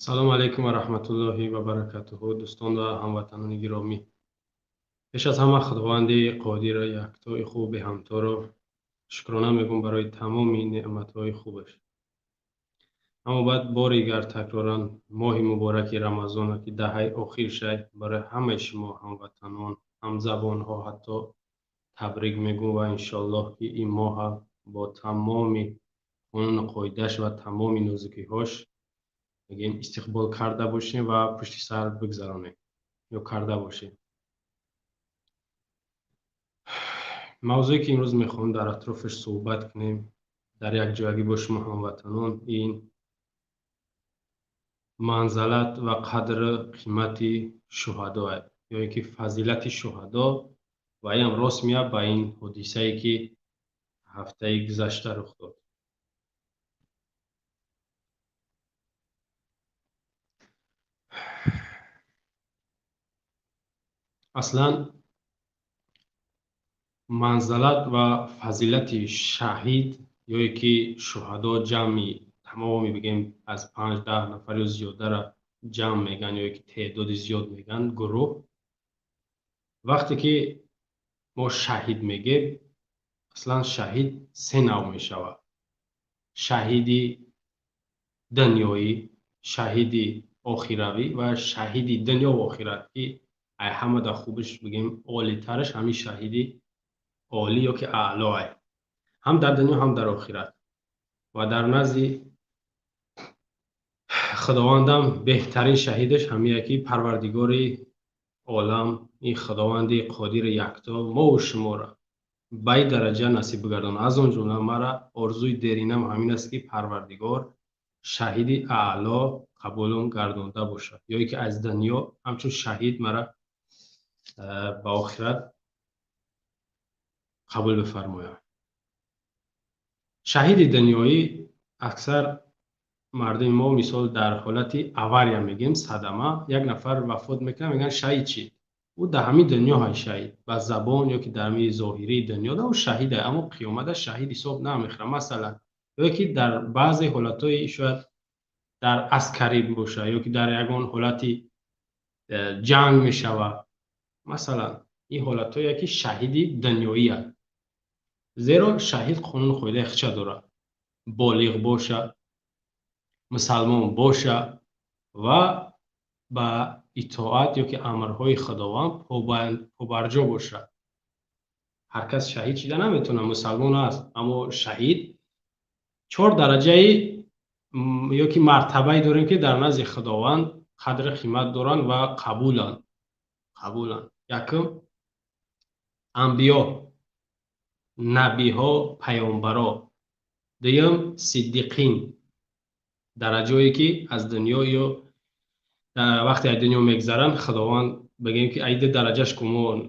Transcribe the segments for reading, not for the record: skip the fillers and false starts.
سلام علیکم و رحمت الله و برکاته. دوستان و هموطنان گرامی، پیش از همه خداوند قادر یکتای خوب همتا را شکرانه میگم برای تمام نعمتهای خوبش. اما بعد بارگر تکرارا ماه مبارک رمضان که دهه آخر شد، برای همه شما هموطنان هم زبان ها حتی تبریک میگم و انشالله که این ماه با تمام قانون قاعدش و تمام نازکی هاش بگیم استقبال کرده باشیم و پشت سر بگذرانیم یا کرده باشیم. موضوعی که امروز میخوام در اطرافش صحبت کنیم در یک جایگی با شما هموطنان، این منزلت و قدر قیمت شهدا یا اینکه فضیلت شهدا و این هم راست میاد با این حادثه‌ای که هفته گذشته رخ داد. اصلا منزلت و فضیلت شهید یا اینکه شهدا جمعی تمامی بگیم از 5-10 نفر یا زیاده را جمع میگن یا اینکه تعداد زیاد میگن گروه. وقتی که ما شهید میگیم، اصلا شهید سه نوع میشود: شهیدی دنیایی، شهیدی آخروی و شهیدی دنیا و آخرت که ای همه در خوبش بگیم عالی ترش همین شهیدی عالی یا که اعلی، هم در دنیا هم در آخرت. و در نزد خداوندم بهترین شهیدش همین که پروردگار عالم، این خداوند قادر یکتا ما و شما را به این درجه نصیب بگردان. از آن جمله مرا آرزوی دینم همین است که پروردگار شهید اعلی قبولم گردانده باشد، یا که از دنیا همچون شهید مرا به آخرت قبول بفرماید. شهید دنیایی اکثر مردم ما مثال در حالت اوریا میگیم صدمه، یک نفر وفات میکنه میگن شهید چی؟ او در همین دنیا های شهید با زبان یا که در می ظاهری دنیا ده او شهیده، اما قیامت شهید حساب نمیخوره. مثلا یا که در بعضی حالتهای شاید در عسکری باشه یا که در یگان حالتی جنگ میشوه، مثلا این حالتهایی که شهید دنیایی هست. زیرا شهید قانون خود اخچه داره: بالغ باشه، مسلمان باشه و با اطاعت یا که امرهای خداوند پابرجا باشه. هر کس شهید شده نمیتونه، مسلمان است اما شهید 4 درجه یا که مرتبه داریم که در نزد خداوند قدر قیمت دارن و قبولن. یکم انبیا، نبیها، پیامبرا. دوم صدیقین، درجه‌ای که از دنیا یا وقتی از دنیا میگذرن خداوند بگیم که ایده درجهش که ما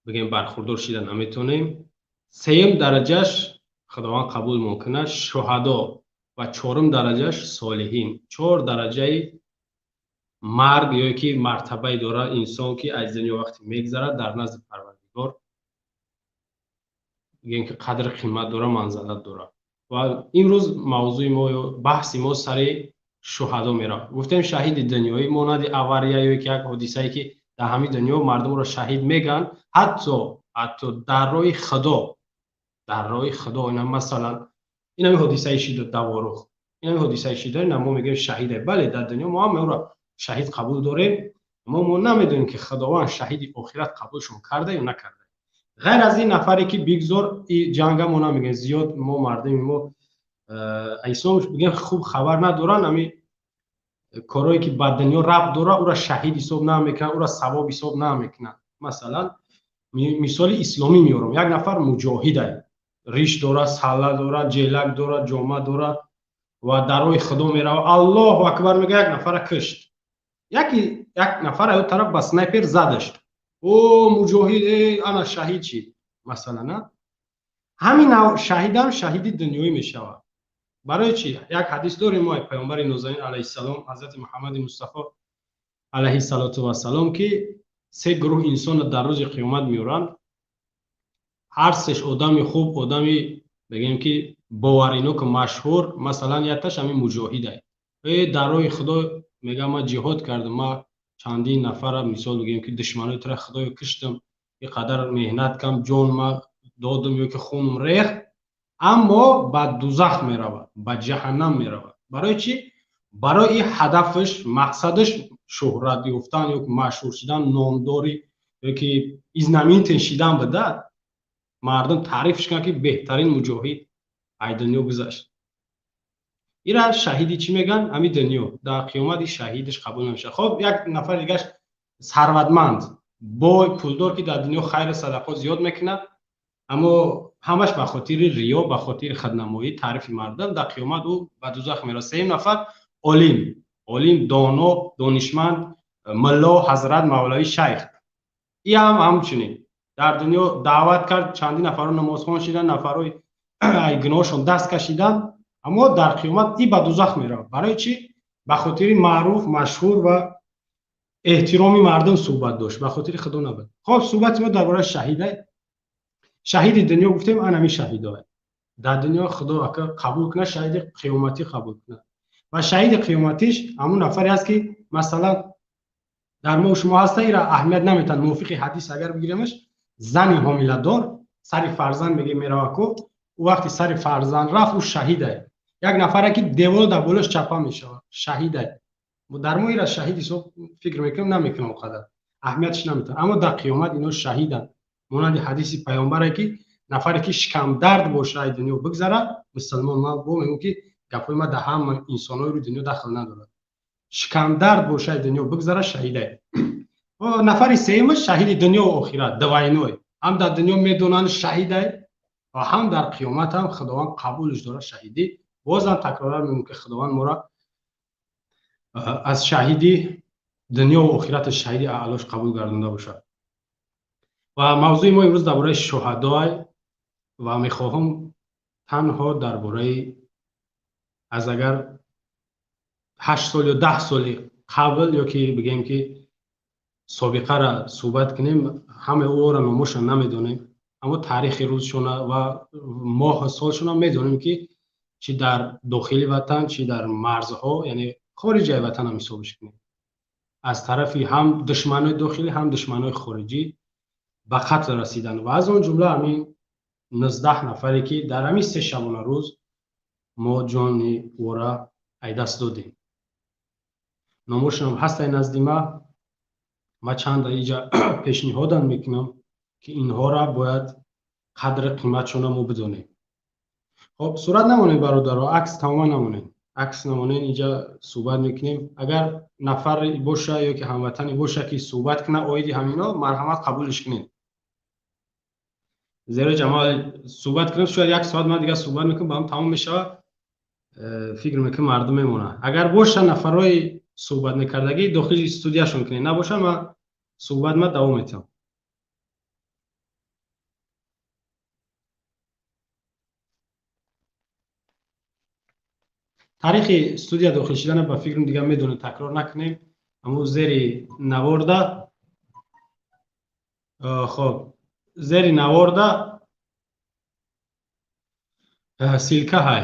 بگیم برخوردار شده نمیتونیم. سوم درجهش خداوند قبول ممکنه شهدا و چهارم درجهش صالحین. 4 درجه مرگ یا که مرتبه داره انسان که از دنیا وقتی میگذره در نزد پروردگار بگیم که قدر قیمت داره، منزلت داره. و امروز موضوع ما یا بحث ما سر شهدا میره. گفتیم شهید دنیایی مانند اوریا یا که یک حادثه ای که در همین دنیا مردم را شهید میگن، حتی در راه خدا اینا، مثلا این هم حادثه شید دوارخ، این هم حادثه شید اینا ما میگیم شهیده. بله در دنیا ما هم او را شهید قبول داریم، اما ما نمیدونیم که خداوند شهید آخرت قبولشون کرده یا نکرده. غیر از این نفری که بگذار این جنگ ما نمیگن زیاد، ما مردم ما ایسان بگیم خوب خبر ندارن، همین کارهایی که به دنیا ربط داره او را شهید حساب نمیکنن، او را ثواب حساب نمیکنن. مثلا مثال اسلامی میارم: یک نفر مجاهده، ریش داره، سله داره، جلک داره، جامه داره و در راه خدا میره و الله اکبر میگه، یک نفر کشت. یک نفر از طرف با سنایپر زدش، او مجاهد انا شهید شد مثلا. نه همین نوع شهید هم شهید دنیایی میشود. برای چی؟ یک حدیث داریم ما پیامبر نازنین علیه السلام حضرت محمد مصطفی علیه السلام که 3 گروه انسان در روز قیامت میورند. هر 3 آدم خوب، آدمی بگیم که باورینو که مشهور، مثلا یتش همین مجاهده در راه خدا میگم ما جهاد کردم، ما چندین نفر مثال بگیم که دشمنای طرف خدای کشتم، اینقدر مهنت کردم، جون ما دادم یا که خونم ریخت، اما به دوزخ میرود، به جهنم میرود. برای چی؟ برای این هدفش، مقصدش شهرت یافتن یا مشهور شدن، نامداری یا که ایزنمین تشیدن بده، مردم تعریفش کنن که بهترین مجاهد ای دنیا گذشت. اینا شهیدی چی میگن؟ امی دنیا در قیامت شهیدش قبول نمیشه. خب یک نفر دیگه ثروتمند با پولدار که در دنیا خیر صدقات زیاد میکنه، اما همش به خاطر ریا، به خاطر خودنمایی، تعریف مردم، در قیامت او به دوزخ میره. سوم نفر عالم دانا، دانشمند، ملا، حضرت، مولوی، شیخ. این هم همچنین در دنیا دعوت کرد، چندین نفر نمازخوان شدن، نفرای گناهشون دست کشیدن، اما در قیامت این به دوزخ میره. برای چی؟ به خاطر معروف، مشهور و احترامی مردم صحبت داشت، به خاطر خدا نبود. خب صحبت ما درباره شهیده. شهید دنیا گفتیم انمی شهیدای در دنیا خدا اگر قبول کنه، شهید قیامتی قبول کنه. و شهید قیامتیش همون نفری است که مثلا در ما و شما هسته، ایرا اهمیت نمیتن. موافق حدیث اگر بگیریمش، زن حامله دار سر فرزند میگه میره کو، او وقتی سر فرزند رفت او شهیده. یک نفر که دیوار در بالش چپا میشه شهیده. در ما ایرا شهیدی سو فکر میکنم نمیکنم قدر اهمیتش نمیتن، اما در قیامت اینا شهیدن. مانند حدیث پیامبره که نفری که شکم درد باشه ای دنیا بگذره، مسلمان ما با میگم که گپای ما در هم انسانای رو دنیا دخل نداره، شکم درد باشه ای دنیا بگذره شهیده. و نفر سوم شهید دنیا و آخرت، دوینوی هم در دنیا میدونن شهیده و هم در قیامت هم خداوند قبولش داره شهیدی. بازم تکرار میگم که خداوند ما را از شهیدی دنیا و آخرت شهیدی اعلاش قبول گردونده باشه. و موضوع ما امروز درباره شهدای و میخواهم تنها درباره از اگر 8 سال یا 10 سال قبل یا که بگیم که سابقه را صحبت کنیم. همه او را نامشون نمیدونیم، اما تاریخ روزشون و ماه سالشون میدونیم که چی در داخل وطن چی در مرزها، یعنی خارج وطن هم حسابش کنیم. از طرفی هم دشمنای داخلی هم دشمنای خارجی به قتل رسیدن و از اون جمله همین 19 نفری که در همین 3 شبانه روز ما جان ورا ای دست دادیم. نامشون هم هست نزد ما چند اینجا پیشنهاد میکنم که اینها را باید قدر قیمتشون ما بدونیم. خب صورت نمونید برادرها، عکس تماما نمونید، عکس نمونید. اینجا صحبت میکنیم. اگر نفر باشه یا که هموطنی باشه که صحبت کنه اویدی همینا، مرحمت قبولش کنید. زیرا جماعت صحبت کنیم شاید 1 ساعت من دیگه صحبت میکنم با هم تمام میشه، فکر میکنم مردم میمونه. اگر باشه نفرای صحبت نکردگی داخل استودیوشون کنید، نباشه من صحبت ما دوام میتم. تاریخ استودیو داخل شدن با فکرم دیگه میدونه تکرار نکنیم، اما زیر نوارده. خب زیر نوارده سیلکه های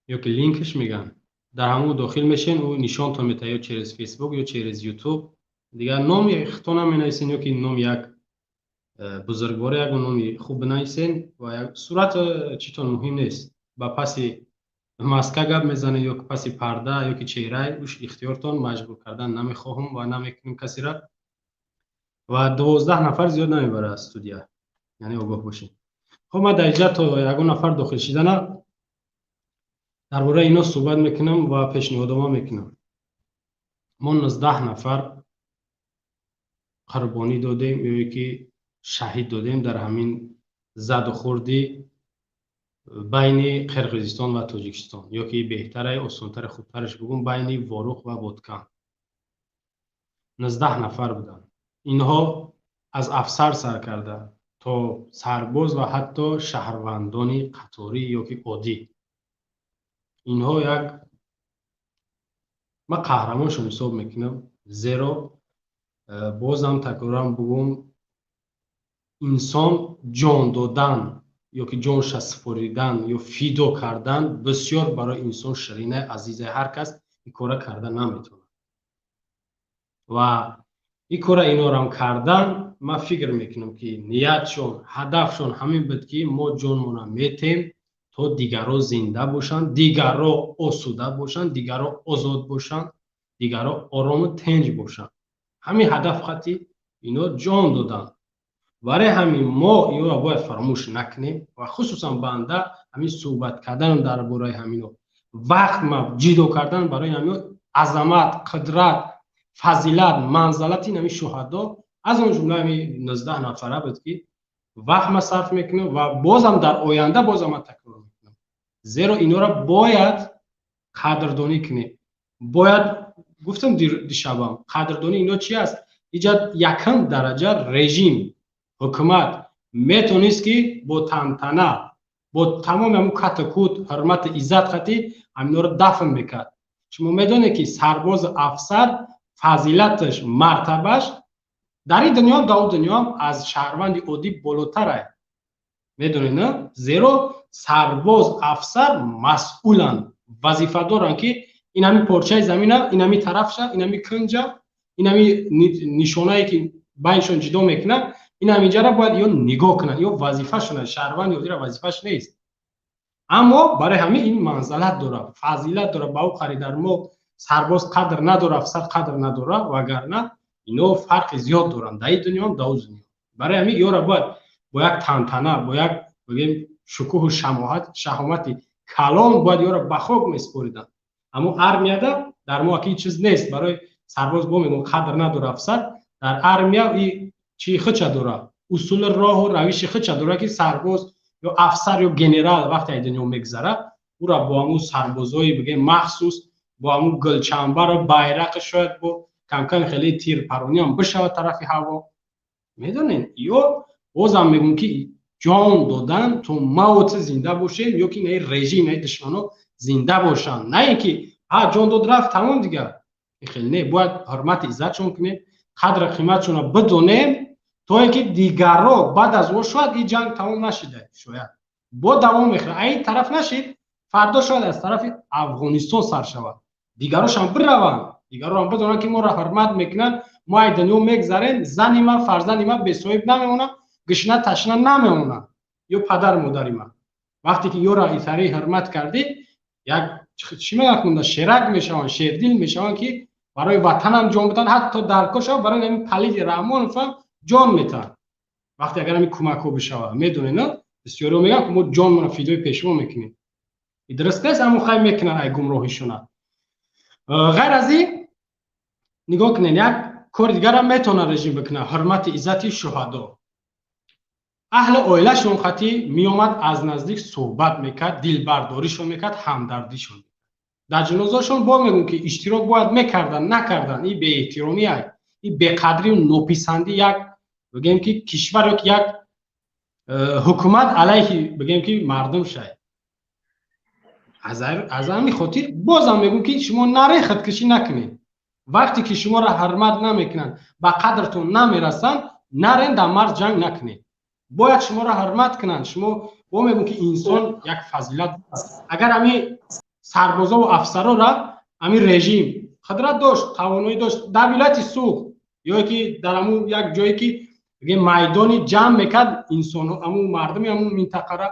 یا که لینکش میگن، در همون داخل میشین و نشان تا میته، یا چیز فیسبوک یا چیز یوتیوب دیگه. نام یک خطا نمینایسین یا که نام یک بزرگوار یک نام خوب بنایسین و یک صورت چیتون مهم نیست. با پسی ماسکه گپ میزنه یا پسی پرده یا که چهره، اوش اختیارتون، مجبور کردن نمیخواهم و نمیکنیم کسی را. و 12 نفر زیاد نمیبره استودیو، یعنی آگاه باشین. خب ما در اینجا تا یگون نفر داخل شدن درباره اینا صحبت میکنم و پیشنهادم میکنم. ما 19 نفر قربانی دادیم یا که شهید دادیم در همین زد و خوردی بین قرقیزستان و تاجیکستان، یا که بهتره آسانتر خوبترش بگم بین واروق و بادکان. 19 نفر بودن. اینها از افسر سرکرده تا سرباز و حتی شهروندان قطاری یا که عادی، اینها یک ما قهرمانشون حساب میکنم. زیرا بازم تکرارم بگم، انسان جان دادن یا که جانش سپاریدن یا فیدا کردن بسیار برای انسان شیرینه، عزیزه. هر کس این کار کردن نمیتونه. و این کار اینا رو هم کردن. من فکر میکنم که نیتشون هدفشون همین بود که ما جانمون رو میتیم تا دیگران زنده باشن، دیگران آسوده باشن، دیگران آزاد باشن، دیگران آرام و تنج باشن. همین هدف خاطی اینا جان دادن. برای همین ما اینا رو باید فراموش نکنیم و خصوصا بنده همین صحبت کردن درباره همین وقت ما جیدو کردن برای همین عظمت، قدرت، فضیلت، منزلت این همین شهدا از اون جمله همین 19 نفره بود که وقت ما صرف میکنیم و بازم در آینده بازم تکرار میکنم. زیرا اینا را باید قدردانی کنیم. باید گفتم دیشبم قدردانی اینا چی است؟ ایجاد یکم درجه رژیم حکومت میتونست که با تنتنه با تمام همون کتکوت حرمت عزت خطی همینا رو دفن میکرد. شما میدونید که سرباز افسر فضیلتش مرتبهش در این دنیا در اون دنیا از شهروند عادی بالاتره. میدونید نه؟ زیرا سرباز افسر مسئولن، وظیفه دارن که این همین پارچه زمینه، این همین طرفشه، این همین کنجا، این همین نشانه‌ای که بینشون جدا میکنن، این همینجا را باید یا نگاه کنن یا وظیفه شونه. شهروند عادی را وظیفهش نیست. اما برای همین این منزلت داره، فضیلت داره. با او در ما سرباز قدر نداره، افسر قدر نداره، وگرنه اینا فرق زیاد دارن در این دنیا هم در اون دنیا. برای همین یارا باید با یک تنتنه، با یک بگیم شکوه و شهامت کلان باید یارا به خاک میسپاریدن. اما ارمیه در ما که چیز نیست. برای سرباز با میگم قدر نداره افسر، در ارمیه این چی خچه داره، اصول راه و روش خچه داره که سرباز یا افسر یا گنرال وقتی از دنیا میگذره او را با همون سربازای بگه مخصوص با همون گلچنبر و بیرق شاید با کم کم خیلی تیر پرانی هم بشه طرف هوا. میدونین یا بازم میگم که جان دادن تو موت زنده باشیم یا که نه رژیم نه دشمنا زنده باشن، نه اینکه ها جان داد رفت تمام دیگه. خیلی نه، باید حرمت عزتشون کنیم، قدر قیمتشون رو بدونیم تا اینکه دیگران بعد از او شاید این جنگ تمام نشده، شاید با دوام میخوره این طرف نشید، فردا شاید از طرف افغانستان سر شود، دیگراش هم برون، دیگران هم بدونن که ما را حرمت میکنن، ما این دنیا میگذریم، زنی من فرزندی من به صاحب نمیمونم، گشنه تشنه نمیمونم، یا پدر مادری من. وقتی که یورا ایثاری حرمت کردی یک چی میگن شرک میشون، شیردل میشون که برای وطن هم جان بدن، حتی در کشا برای همین پلید رحمان فهم جان میتن. وقتی اگر همین کمک ها بشود میدونه نه بسیاری میگن که ما جان من فدای پیشوا میکنیم. درست نیست، اما خیلی میکنن ای گمراهیشون. غیر از این نگاه کنین یک کار دیگر هم میتونه رژیم بکنه، حرمت عزت شهدا. اهل عائله شون خطی میومد از نزدیک صحبت میکرد، دلبرداریشون میکرد، همدردیشون. در جنازهشون با میگم که اشتراک باید میکردن، نکردن این به احترامی، این به قدری و نوپسندی یک بگیم که کشور یک حکومت علیه بگیم که مردم شاید از همین خاطر بازم میگم که شما نره خودکشی نکنید. وقتی که شما را حرمت نمیکنن، به قدرتون نمیرسن، نرین در مرز جنگ نکنید. باید شما را حرمت کنن. شما با میگم که انسان یک فضیلت است. اگر همین سربازا و افسرا را همین رژیم قدرت داشت، توانایی داشت، در ولایت سوخت یا که در همون یک جایی که بگه میدانی جمع میکرد انسان ها، همون مردمی همون منطقه را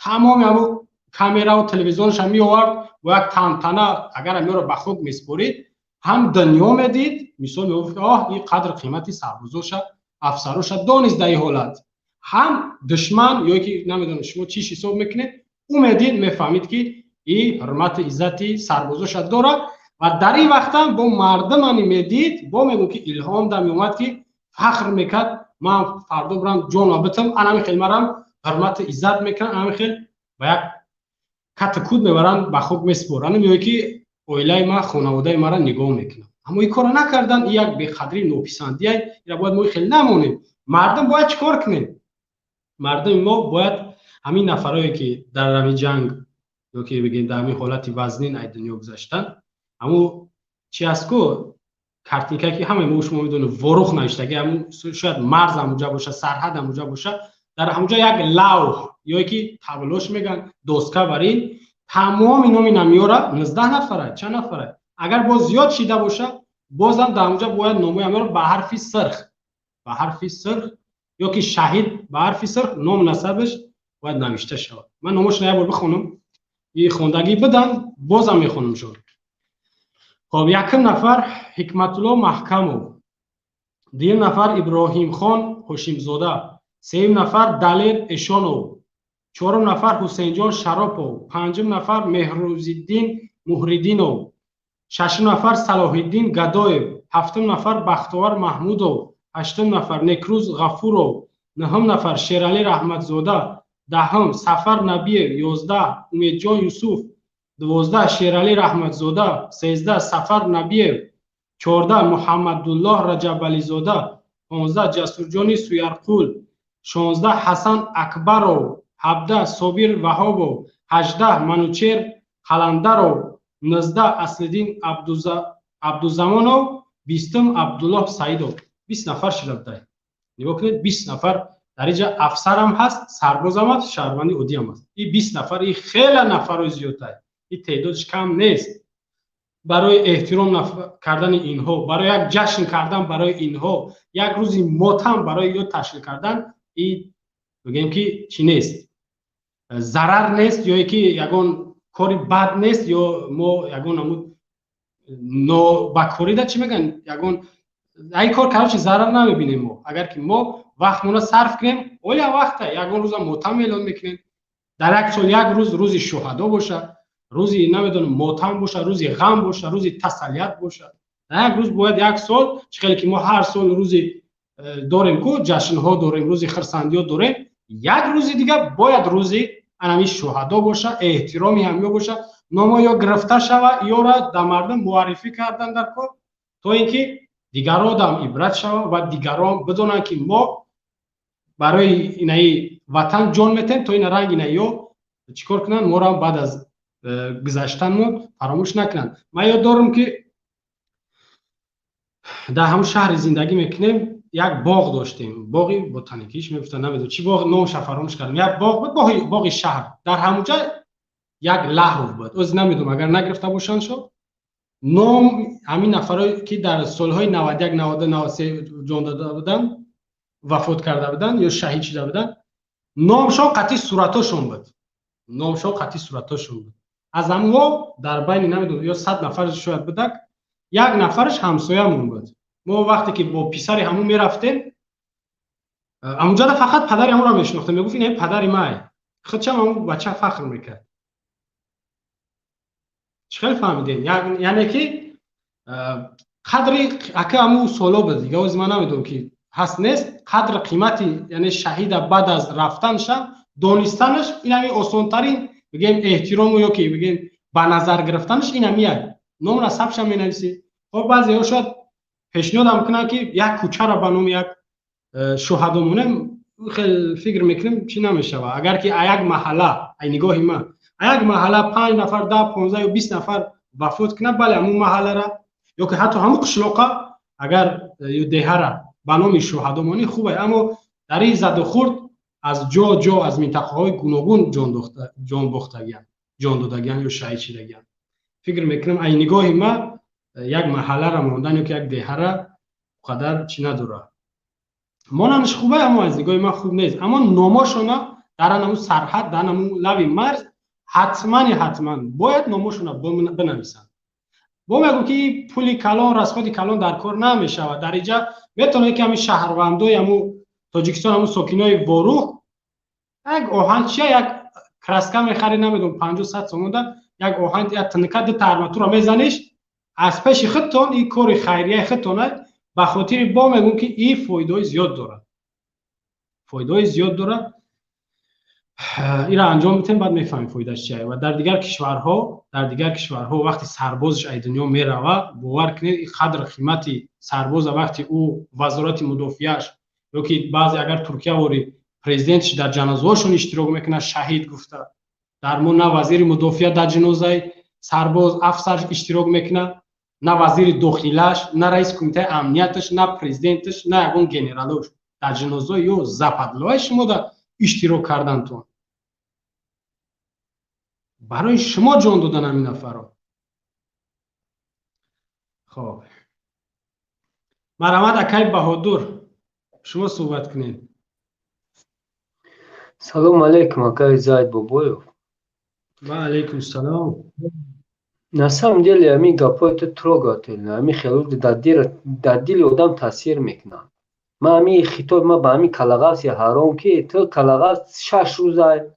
تمام همون کامرا و تلویزیونش هم می آورد و یک تنتنه اگر همی رو به خود میسپرید هم دنیا میدید، مثال میگفت آه این قدر قیمتی سربازوش افسروش دانست در این حالت، هم دشمن یا که نمیدونم شما چی حساب میکنید او میدید میفهمید که این حرمت عزتی سربازوش داره و در این وقت هم با مردم هم میدید با میگو که الهام دم اومد که فخر میکرد من فردا برم جان آبتم، انا خیلی مرم حرمت عزت میکنم، انا خیلی با یک کتکود میبرن به خود میسپرن، میگه که اویلای ما خانواده ما را نگاه میکنم. اما این کارو نکردن، این یک به قدری نوپسندی است. این باید ما خیلی نمونیم. مردم باید چیکار کنیم؟ مردم ما باید همین نفرایی که در همین جنگ یا که بگیم در همین حالت وزنین از دنیا گذشتن، اما چی است که کارتیکا که همه ما شما میدونه ورخ نوشته، همون شاید مرز همونجا باشه، سرحد همونجا باشه، در همونجا یک لوح یا که تابلوش میگن دوسکا برین تمام اینا می نمیاره 19 نفره چند نفره، اگر باز زیاد شیده باشه بازم در اونجا باید نامه همه رو به حرف سرخ یا که شهید به حرف سرخ نام نسبش باید نوشته شود. من نامش رو یه بار بخونم، یه خوندگی بدم بازم میخونم شد. خب یکم نفر حکمت الله محکمو، دویم نفر ابراهیم خان هاشم زاده، سوم نفر دلیر اشانو، چهارم نفر حسین جان شراپو، پنجم نفر مهروزالدین محردینو، ششم نفر صلاح الدین گدایو، هفتم نفر بختیار محمودو، هشتم نفر نکروز غفورو، نهم نفر شیرعلی رحمتزاده، دهم سفر نبیو، یازده امیدجان یوسف، دوازده شیرعلی رحمتزاده، سیزده سفر نبیو، چهارده محمدالله رجب علی زاده، پانزده جسورجان سویرقول، شانزده حسن اکبرو، هفده صابر وهابو، هجده منوچهر قلندرو، 19 اسدالدین عبدالزمانو، 20 عبدالله سعیدو. 20 نفر شده. نگاه کنید 20 نفر در اینجا افسر هم هست، سرباز هم هست، شهروند عادی هم هست. این 20 نفر این خیلی نفرای زیاده، این تعدادش کم نیست. برای احترام کردن اینها، برای یک جشن کردن برای اینها، یک روزی ماتم برای یا تشکیل کردن، این بگیم که چی نیست، ضرر نیست یا یکی یگان کاری بد نیست یا ما یگان همون نابکاری چی میگن یگان این کار کارش ضرر نمیبینیم. ما اگر که ما وقتمون رو صرف کنیم اویا وقته یگان روز ماتم اعلان میکنیم، در یک سال یک روز شهدا باشه، روزی نمیدونم ماتم باشه، روزی غم باشه، روزی تسلیت باشه. در یک روز باید یک سال چخیلی که ما هر سال روزی داریم کو جشن ها داریم، روزی خرسندی ها داریم، یک روزی دیگه باید روزی انمی شهدا باشه، احترامی همیو باشه، نام یا گرفته شوه یا را در مردم معرفی کردن در کار، تا اینکه دیگران هم عبرت شوه و دیگران بدونن که ما برای اینای وطن جان میتیم تا این رنگ اینایو چیکار کنن، ما را بعد از گذشتن فراموش نکنن. من یاد دارم که در همون شهر زندگی میکنیم، یک باغ داشتیم، باغی بوتانیکیش میگفتن، نمیدونم چی باغ، نامش فراموش کردم، یک باغ بود، باغ شهر. در همونجا یک لحظه بود، از نمیدونم اگر نگرفته باشن شد نام همین نفرایی که در سالهای 91 92 93 جان داده بودن، وفات کرده بودن یا شهید شده بودن، نامشون قطعی صورتاشون بود، نامشون قطعی صورتاشون بود. از همون در بین نمیدونم یا 100 نفر شاید بودک، یک نفرش همسایه‌مون بود. ما وقتی که با پسر همون میرفتیم همونجا فقط پدر همون رو میشناختم، میگفت این پدر ماه، خودشم همون بچه فخر میکرد. چخیل فهمیدین؟ یعنی که قدری اکه همون سالا بود دیگه، از من نمیدونم که هست نیست، قدر قیمتی یعنی شهید بعد از رفتنش دانستنش این همی آسان ترین بگیم احترام یا که بگیم به نظر گرفتنش این همیه، نام را ثبتش هم مینویسی. خب بعضی ها شاید پیشنهاد هم کنن که یک کوچه را به نام یک شهدا مونه، خیلی فکر میکنیم چی نمیشه. اگر که یک محله ای نگاه ما یک محله 5 نفر 10 15 یا 20 نفر وفات کنه، بله همون محله را یا که حتی همون قشلاقه اگر یو دهه را به نام شهدا مونه خوبه، اما در این زد و خورد از جا از منطقه های گوناگون جان باختگیان، جان دادگیان یا شهید شدگیان. فکر میکنم ای نگاه ما یک محله را ماندن یا که یک دهه را قدر چی نداره، مانمش خوبه اما از نگاه ما خوب نیست. اما ناماشون در همون سرحد، در همون لب مرز حتما باید ناماشون بنویسن. با میگم که پولی کلان رسخت کلان در کار نمیشه. در اینجا میتونه که همین شهروندای همون تاجیکستان همون ساکنای واروخ یک آهن چیه یک کرسکه میخری نمیدونم 50 100 تومان ده، یک آهن یک تنکه ده ترماتور رو میزنیش از پیش خودتون، این کار خیریه خودتونه، به خاطر با میگم که این فایده زیاد داره، فایده زیاد داره، این را انجام میتین بعد میفهمید فایدهش چیه. و در دیگر کشورها وقتی سربازش ای دنیا میروه، باور کنید این قدر قیمتی سرباز وقتی او وزارت مدافعش یا که بعضی اگر ترکیه وری پرزیدنتش در جنازه‌شون اشتراک میکنه شهید گفته، در مون نه وزیر مدافع در جنازه سرباز افسر اشتراک میکنه، نه وزیر داخلیش، نه رئیس کمیته امنیتش، نه پرزیدنتش، نه اون گنرالش در جنازه یا زپدلای شما در اشتراک کردن تو برای شما جان دادن همین نفرا. خب مرحمت اکای بهادر، شما صحبت کنین. Салом алейкум, акай Зайд Бобоев. Ва алейкум салом. На самом деле, ами гапои ту трогательно, ами хелуди дар дили одам таъсир мекунад. Ма ами хитоб ма ба ами калагавси ҳаром ки ту калагав 6 рӯзай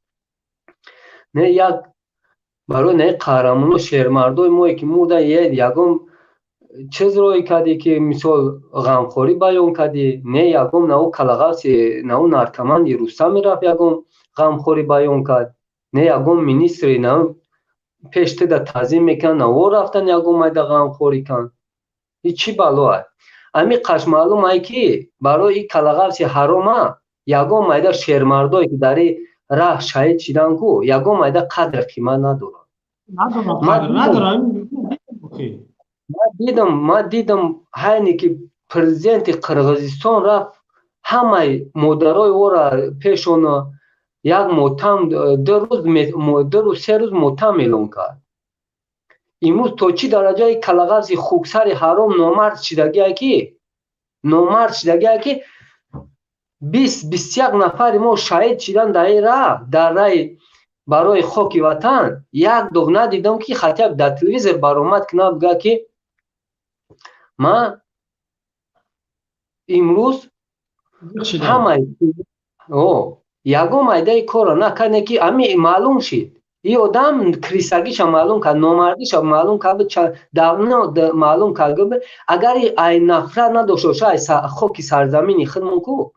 не як барои не қаҳрамону шермардои мое ки мурдан ягон чизро кардӣ ки мисол ғамхорӣ баён кардӣ, не ягон наву калагавси наву наркоманди Рустам мерафт ягон ғамхорӣ баён кард, не ягон министри наву пеш тида тазим мекунад наво рафтан ягон майда ғамхорӣ канд. И чӣ бало аст? Ами қаш маълум ай ки барои и калагавси ҳарома ягон майда шермардое ки дар и раҳ шаҳид шидан ку ягон майда қадр қимат надорад. Ма дидам ҳайне ки президенти Қирғизистон рафт ҳамаи модарои ора пешон як мотам 2 рӯз 3 рӯз мотам эълон кард. Имрӯз то чӣ дараҷа калагавзи хуксари ҳаром номард шидагиае ки 20-21 нафари мо шаҳид шидан дар ин раҳ, дар раҳи барои хоки ватан. Як дов надидам ки хатяб дар телевизор баромад ки набига ки ма имрӯз ҳамаи ягон майдаи корро накарде ки ами маълум шид. И одам крисагиша маълум кард, номардиша маълум кард, маълум кард агар ай нафрат надошта боша ай хоки сарзамини худмон ку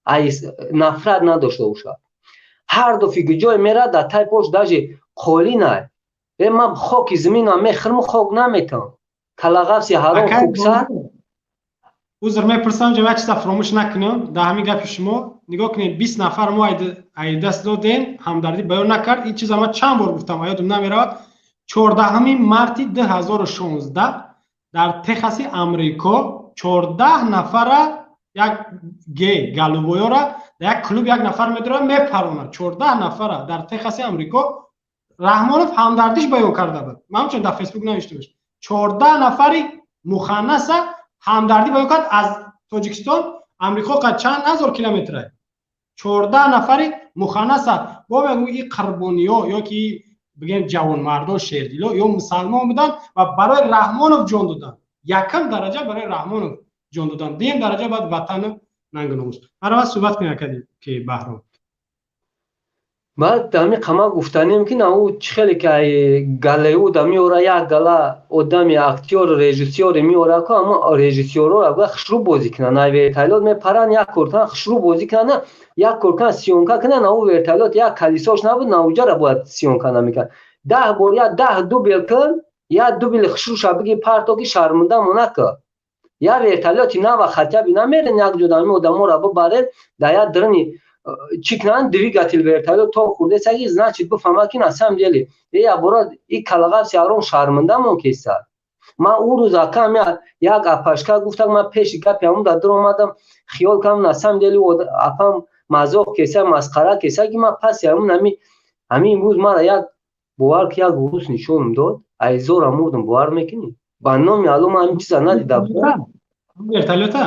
ай нафрат надошта боша, ҳар дофиги ҷое мерад дар тай пош даже қолинай ман хоки заминам мехӯрам, хок наметавам. Калагавси ҳаром хуксар. узр мепурсам ҷа як чиза фаромӯш накунем дар ҳамин гапи шумо. нигоҳ кунед 20 нафар мо ай даст додем, ҳамдардӣ баён накард. ин чиза ман чанд бор гуфтам ва ёдам намеравад. 14 марти 2016 дар Техаси Амрико 14 нафара як гей галубоёра дар як клуб як нафар медорад мепаронад. 14 нафара дар Техаси Амрико. Раҳмонов ҳамдардиш баён карда буд. ман чун дар фейсбук навишта бош. 14 нафари муханнаса ҳамдардӣ баён кард. аз Тоҷикистон Амрико қад чанд ҳазор километрай. 14 нафари муханнаса бо мегӯ ин қурбониҳо ё ки бигем ҷавонмардо шердило ё мусалмон буданд ва барои Раҳмонов ҷон доданд. якам дараҷа барои Раҳмонов ҷон доданд, дуюм дараҷа баъд ватану нангу номус. Маравад суҳбат кунем акади ки Баҳром. Баъд ами қама гуфтанем ки наву чӣ хеле ки ай Голливуда меора як гала одами актёр режиссёре меора ку аммо режиссёрро агар хушрӯ бозӣ кунанд ай вертолёт мепаранд як кор кунанд хушрӯ бозӣ кунанд як кор кунанд сиёнка кунанд наву вертолёт як калисош набуд навуҷара бояд сиёнка намекунад 10 бор я 10 дубл кун я дубл хушрӯша биги парто ки шарманда мона ку я вертолёти нава хатяби намерен як ҷода ами одаморо бибаред дар як драни чӣ кунанд двигател вертолёт то хурдесаги значит бифаҳмад ки на самом деле я бора и калагавси ҳаром шарманда мон кеса. Ман у рӯз акам як апашка гуфтам, ман пеши гапи ҳамон дар омадам хиёл кардам на самом деле апам мазоқ кеса масхара кеса ки ман паси ҳамин имрӯз мара як бовар ки як урус нишонам дод айзора мурдам бовар мекунӣ ба номи алло ман ҳамин чиза надидам вертолёта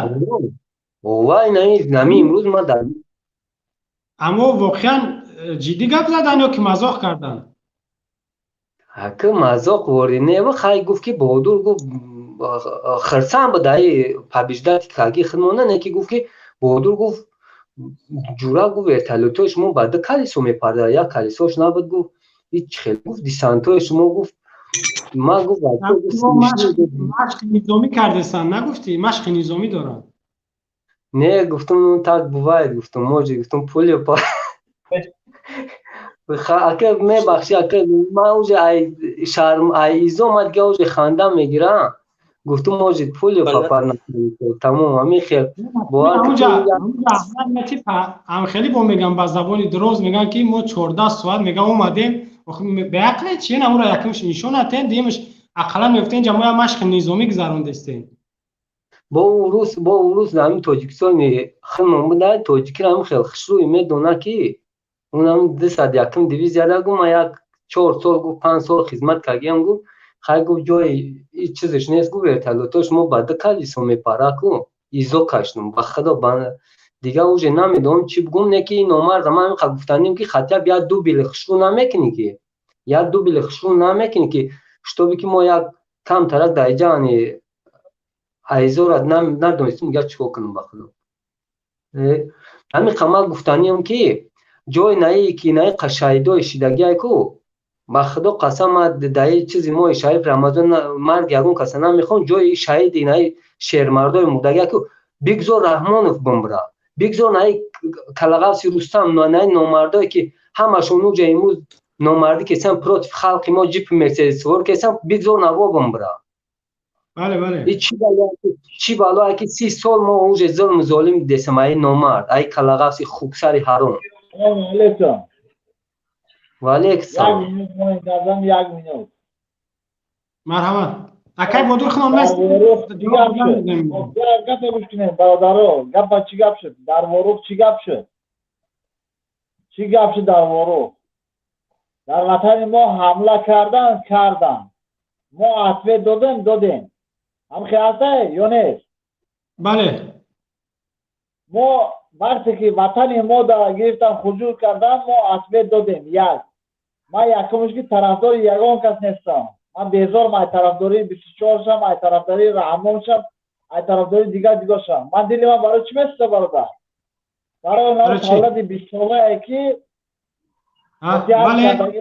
овай нами имрӯз ман дар аммо воқеан ҷиддӣ гап задан ё ки мазоқ кардан? ҳака мазоқ ворӣ не ва хай гуфт ки Баҳодур гуфт хирсанд буд ай побеждати каги худмона не ки гуфт ки Баҳодур гуфт ҷура гуфт вертолётои шумо ба ду калисо мепарда як калисош набуд гуфт ин чӣ хел гуфт десантои шумо гуфт ман гуфт машқи низомӣ кардесан нагуфтӣ машқи низомӣ дорад? Не гуфтам так бывает гуфтам моҷи гуфтам пули па ака мебахши ака ман уже ай шарм ай изо мад га уже ханда мегирам гуфтам моҷи пули папа тамом ами хел ам хеле бо мегам ба забони дуроз меган ки мо 14 соат мега омадем беақле чи намура якумш нишон атен диемш ақалан мефтен ҷамоя машқи низомӣ гузарондестем бо урус ҳамин Тоҷикистони худмон буда тоҷикиро ҳамин хел хушрӯи медона ки унам 201 дивизияда гуфт ман як 4 сол гуфт 5 сол хизмат кардем гуфт хай гуфт ҷои чизиш нест гуфт вертолётош мо ба ду калисо мепара ку ایزو کشتم به خدا دیگه اوج نمیدونم چی بگم. نه که این نامرد من گفتنیم که خطیب یا دو بلخشو نمیکنی که یا دو بلخشو نمیکنی که شتوبی که ما یک کم ترک در جانی ایزو را ندونستم میگه چیکار کنم به خدا. همین قمل گفتنیم که جای نایی که نایی قشایدو شیدگی کو به خدا قسم دایی چیزی ما شریف رمضان مرگ یگون کسا نمیخوام جای شهید نایی شیرمردای مردگی کو بگذار رحمانوف بمبرا بگذار نایی کلغاسی رستم نایی نامردایی که همشون اونجا امروز نامردی که سن پروت خلق ما جیپ مرسدس ور که سن بگذار نوا بمبرا. بله چی بالا که 30 سال ما اونجا ظلم ظالم دستم ای نامرد ای کلغاسی خوکسری حرام. وعلیکم سلام. یک مینوت مرحبا اکای بودور خانم است گپ گوش کنید برادرو گپ چی گپ شد در وروق چی گپ شد در وروق در وطن ما حمله کردن ما عطوه دادیم هم خیالته یا نیست؟ بله ما وقتی که وطن ما در گرفتن خجور کردن ما عطوه دادیم یک من یکمش که طرفدار یگان کس نیستم من بیزار من طرفداری 24 شم ای طرفداری رحمان شم ای طرفداری دیگه شم من دل من برای چی میسته برادر برای اون حالت 20 ساله که کردگی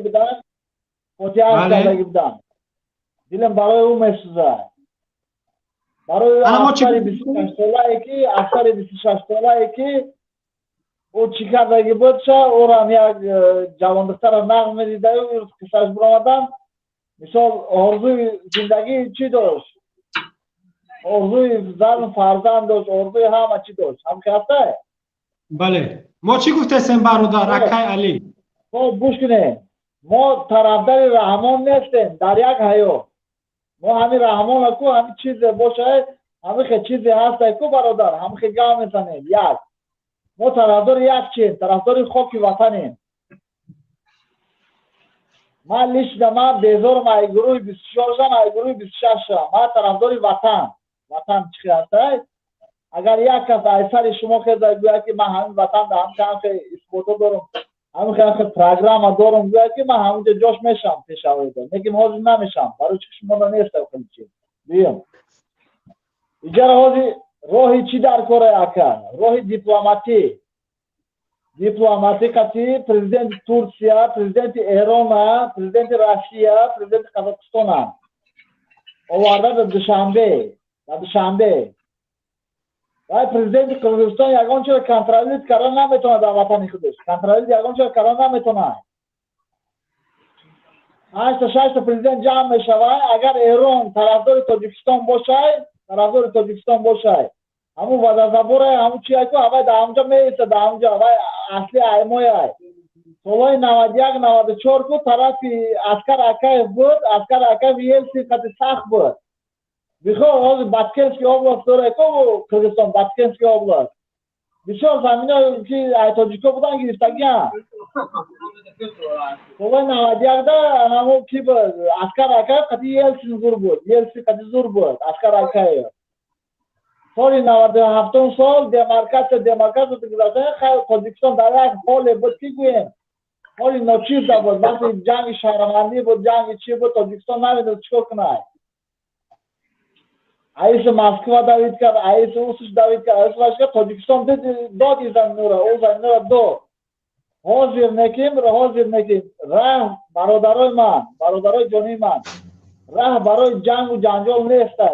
بدن دلم برای اون میسوزه برای اکثر 26 ساله که اکثر 26 ساله که او چی کردگی بود شد او را یک جوان دختر نغم میدیده او کساش برامدن مثال آرزوی زندگی چی داشت آرزوی زن فرزند داشت آرزوی همه چی داشت هم کهسته بله ما چی گفته سن برادر اکای علی ما گوش کنه ما طرفدار رحمان نیستیم در یک حیات ما همین رحمان کو همین چیز باشه همین چیزی هست کو برادر همین گام میزنیم یک ما طرفدار یک چیم طرفدار خاک وطنیم من لیش دما بیزار ما گروه 24 شم ای گروه 26 شم ما طرفدار وطن چی هست اگر یک کس ایسر شما خیلی گویا که من همین وطن هم که اثبات دارم همین که پروگرام دارم گویا که من همونجا جاش میشم پیشاوری دارم میگم حاضر نمیشم برای چی شما نیست خیلی چی بیم اجاره حاضر راهی چی در کار اکا راه دیپلماتی کتی پرزیدنت ترکیه پرزیدنت ایران پرزیدنت روسیه پرزیدنت قزاقستان آورده در دوشنبه و پرزیدنت قزاقستان یگان چرا کنترلیت کردن نمیتونه در وطن خودش کنترلیت یگان چرا کردن نمیتونه 8 تا 6 تا پرزیدنت جمع میشود اگر ایران طرفدار تاجیکستان باشه همون وزازبوره همون چی که هوا در همونجا میسته در همونجا هوا اصلی ایموی سالای 91 94 کو طرفی اسکر اکای بود اسکر اکای ویلسی قد سخت بود بخواه باتکنسکی اوبلاست داره که کردستان باتکنسکی اوبلاست بسیار زمین ها که تاجیکا بودن گرفتگی هم سالای 91 ده همون کی بود اسکر اکای قد یلسی زور بود اسکر اکای سال 97 سال دمارکات رو گذاشتن خیلی تاجیکستان در یک حال بود که گویم حالی ناچیز بود وقتی جنگ شهروندی بود جنگ چی بود تاجیکستان نمیدونست چیکار کنه رئیس مسکو دعوت کرد رئیس اوسش دعوت کرد رئیس تاجیکستان داد این زمین را او زمین را داد حاضر نکیم راه برادرای جانی من راه برای جنگ و جنجال نیسته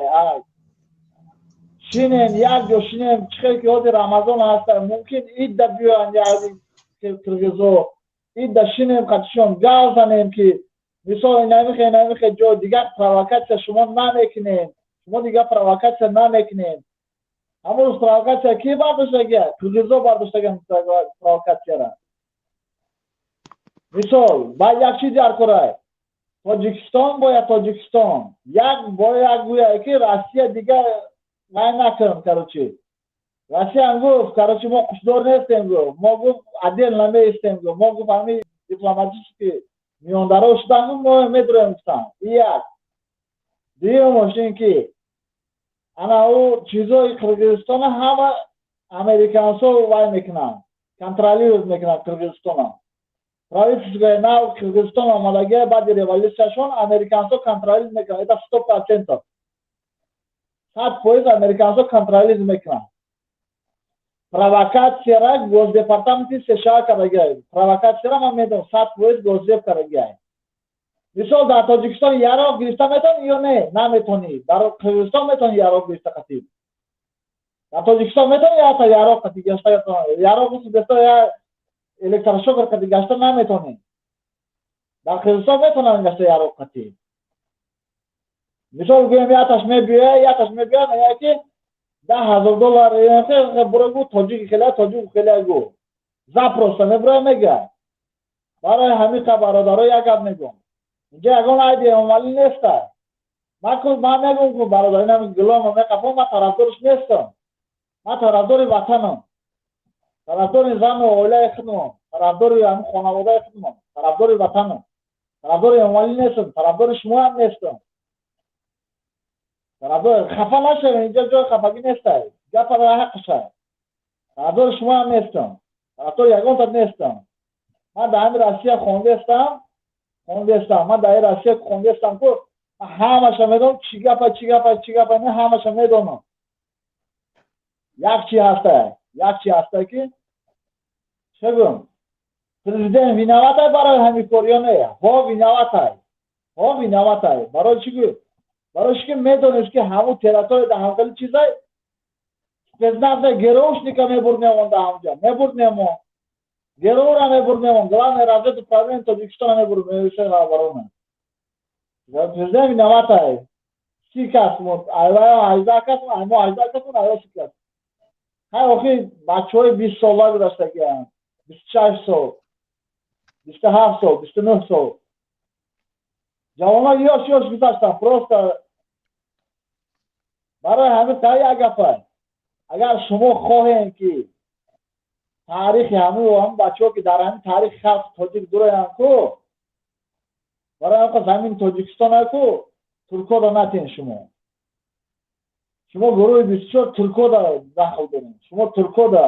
شینیم یک جا شینیم چخیل که حاضر رمضان هسته ممکن اید دا بیان یعنی کرگزو اید دا شینیم قدشون گل زنیم که مثال نمیخه جا دیگر پروکت شما نمیکنیم شما دیگر پروکت نمیکنیم همون روز پروکت کی برداشته گه کرگزو برداشته گه پروکت کرد مثال با یک چیز در کرای تاجیکستان یک گویا که روسیه دیگر من نکردم کراچی راستی هم گفت کراچی ما قشدار نیستیم گفت ما گفت عدل نمیستیم گفت ما گفت همین دیپلماتیش که میانداره شدن ما میدرم گفتم یک دیگه ماشین که ана у чизои Қирғизистона ҳама американсо вай мекунанд, контролируют мекунанд Қирғизистона. Правительствои нав Қирғизистон омадагия баъди революцияшон американсо контролируют мекунанд. Это 100%. 100% американсо контролируют мекунанд. Провокатсияра Госдепартаменти США карагия. Провокатсияра ман медонам 100% Госдеп карагия. Мисол дар Тоҷикистон яроқ гирифта метавонӣ ё не? Наметавонӣ. Дар Қирғизистон метавонӣ яроқ гирифта қатӣ. Дар Тоҷикистон метавонӣ яъта яроқ қатӣ гашта яроқ гирифта я электрошокер қатӣ гашта наметавонӣ. Дар Қирғизистон метавонанд гашта яроқ қатӣ. Мисол гӯем яъташ мебиёяд мегӯяд ки $10,000 бурогу тоҷики хеле гӯ. Запросто мебура мегӯяд. Барои ҳамин бародаро як гап мегӯям. Инҷа ягон айдия омалӣ нест. Ман мегӯям ки бародаринам гиломо меқафам, ман тарафдориш нестам. Ман тарафдори ватанам. Тарафдори зану оилаи худмам. Тарафдори ҳамин хонаводаи худмам. Тарафдори ватанам. Тарафдори омалӣ нестам. Тарафдори шумоам нестам. Хафа нашавед, инҷа ҷои хафагӣ нестай. Гапара ҳаққаша. Тарафдори шумоам нестам. Тарафдори ягонтат нестам. Ман дар ҳамин Россия хондестам. Ман дар ин Россия хондестам ку ҳамаша медонам чӣ гапа не ҳамаша медонам. Як чӣ ҳастай ки чӣ гӯям? Президент виноватай барои ҳамин кор ё не? Ҳо виноватай. Барои чӣ гӯ? Барои ки медониш ки ҳамун территория дар ҳамқали чизай спецназа ГРУшника мебурднем дар ҳамҷа. Мебурднем. ГРУра мебурднем. Главное разведка управления Тоҷикистона мебурднем. Президент виноватай. 30 кас мод, айва 18 кас, аймо 18 кас, айва 30 кас. Хай охи бачаҳои 20 сола гузаштагианд. 26 сол, 27 сол, 29 сол. Ҷавонҳо ёш гузаштанд. Просто барои ҳамин кай як гапа. Агар шумо хоҳем ки таърихи ҳамин бачаҳо ки дар ҳамин таърихи халқи тоҷик дуроянд ку барои ҳамин замини Тоҷикистона ку туркода натен шумо. Шумо гурӯҳи 24 туркода дахл доред. Шумо туркода.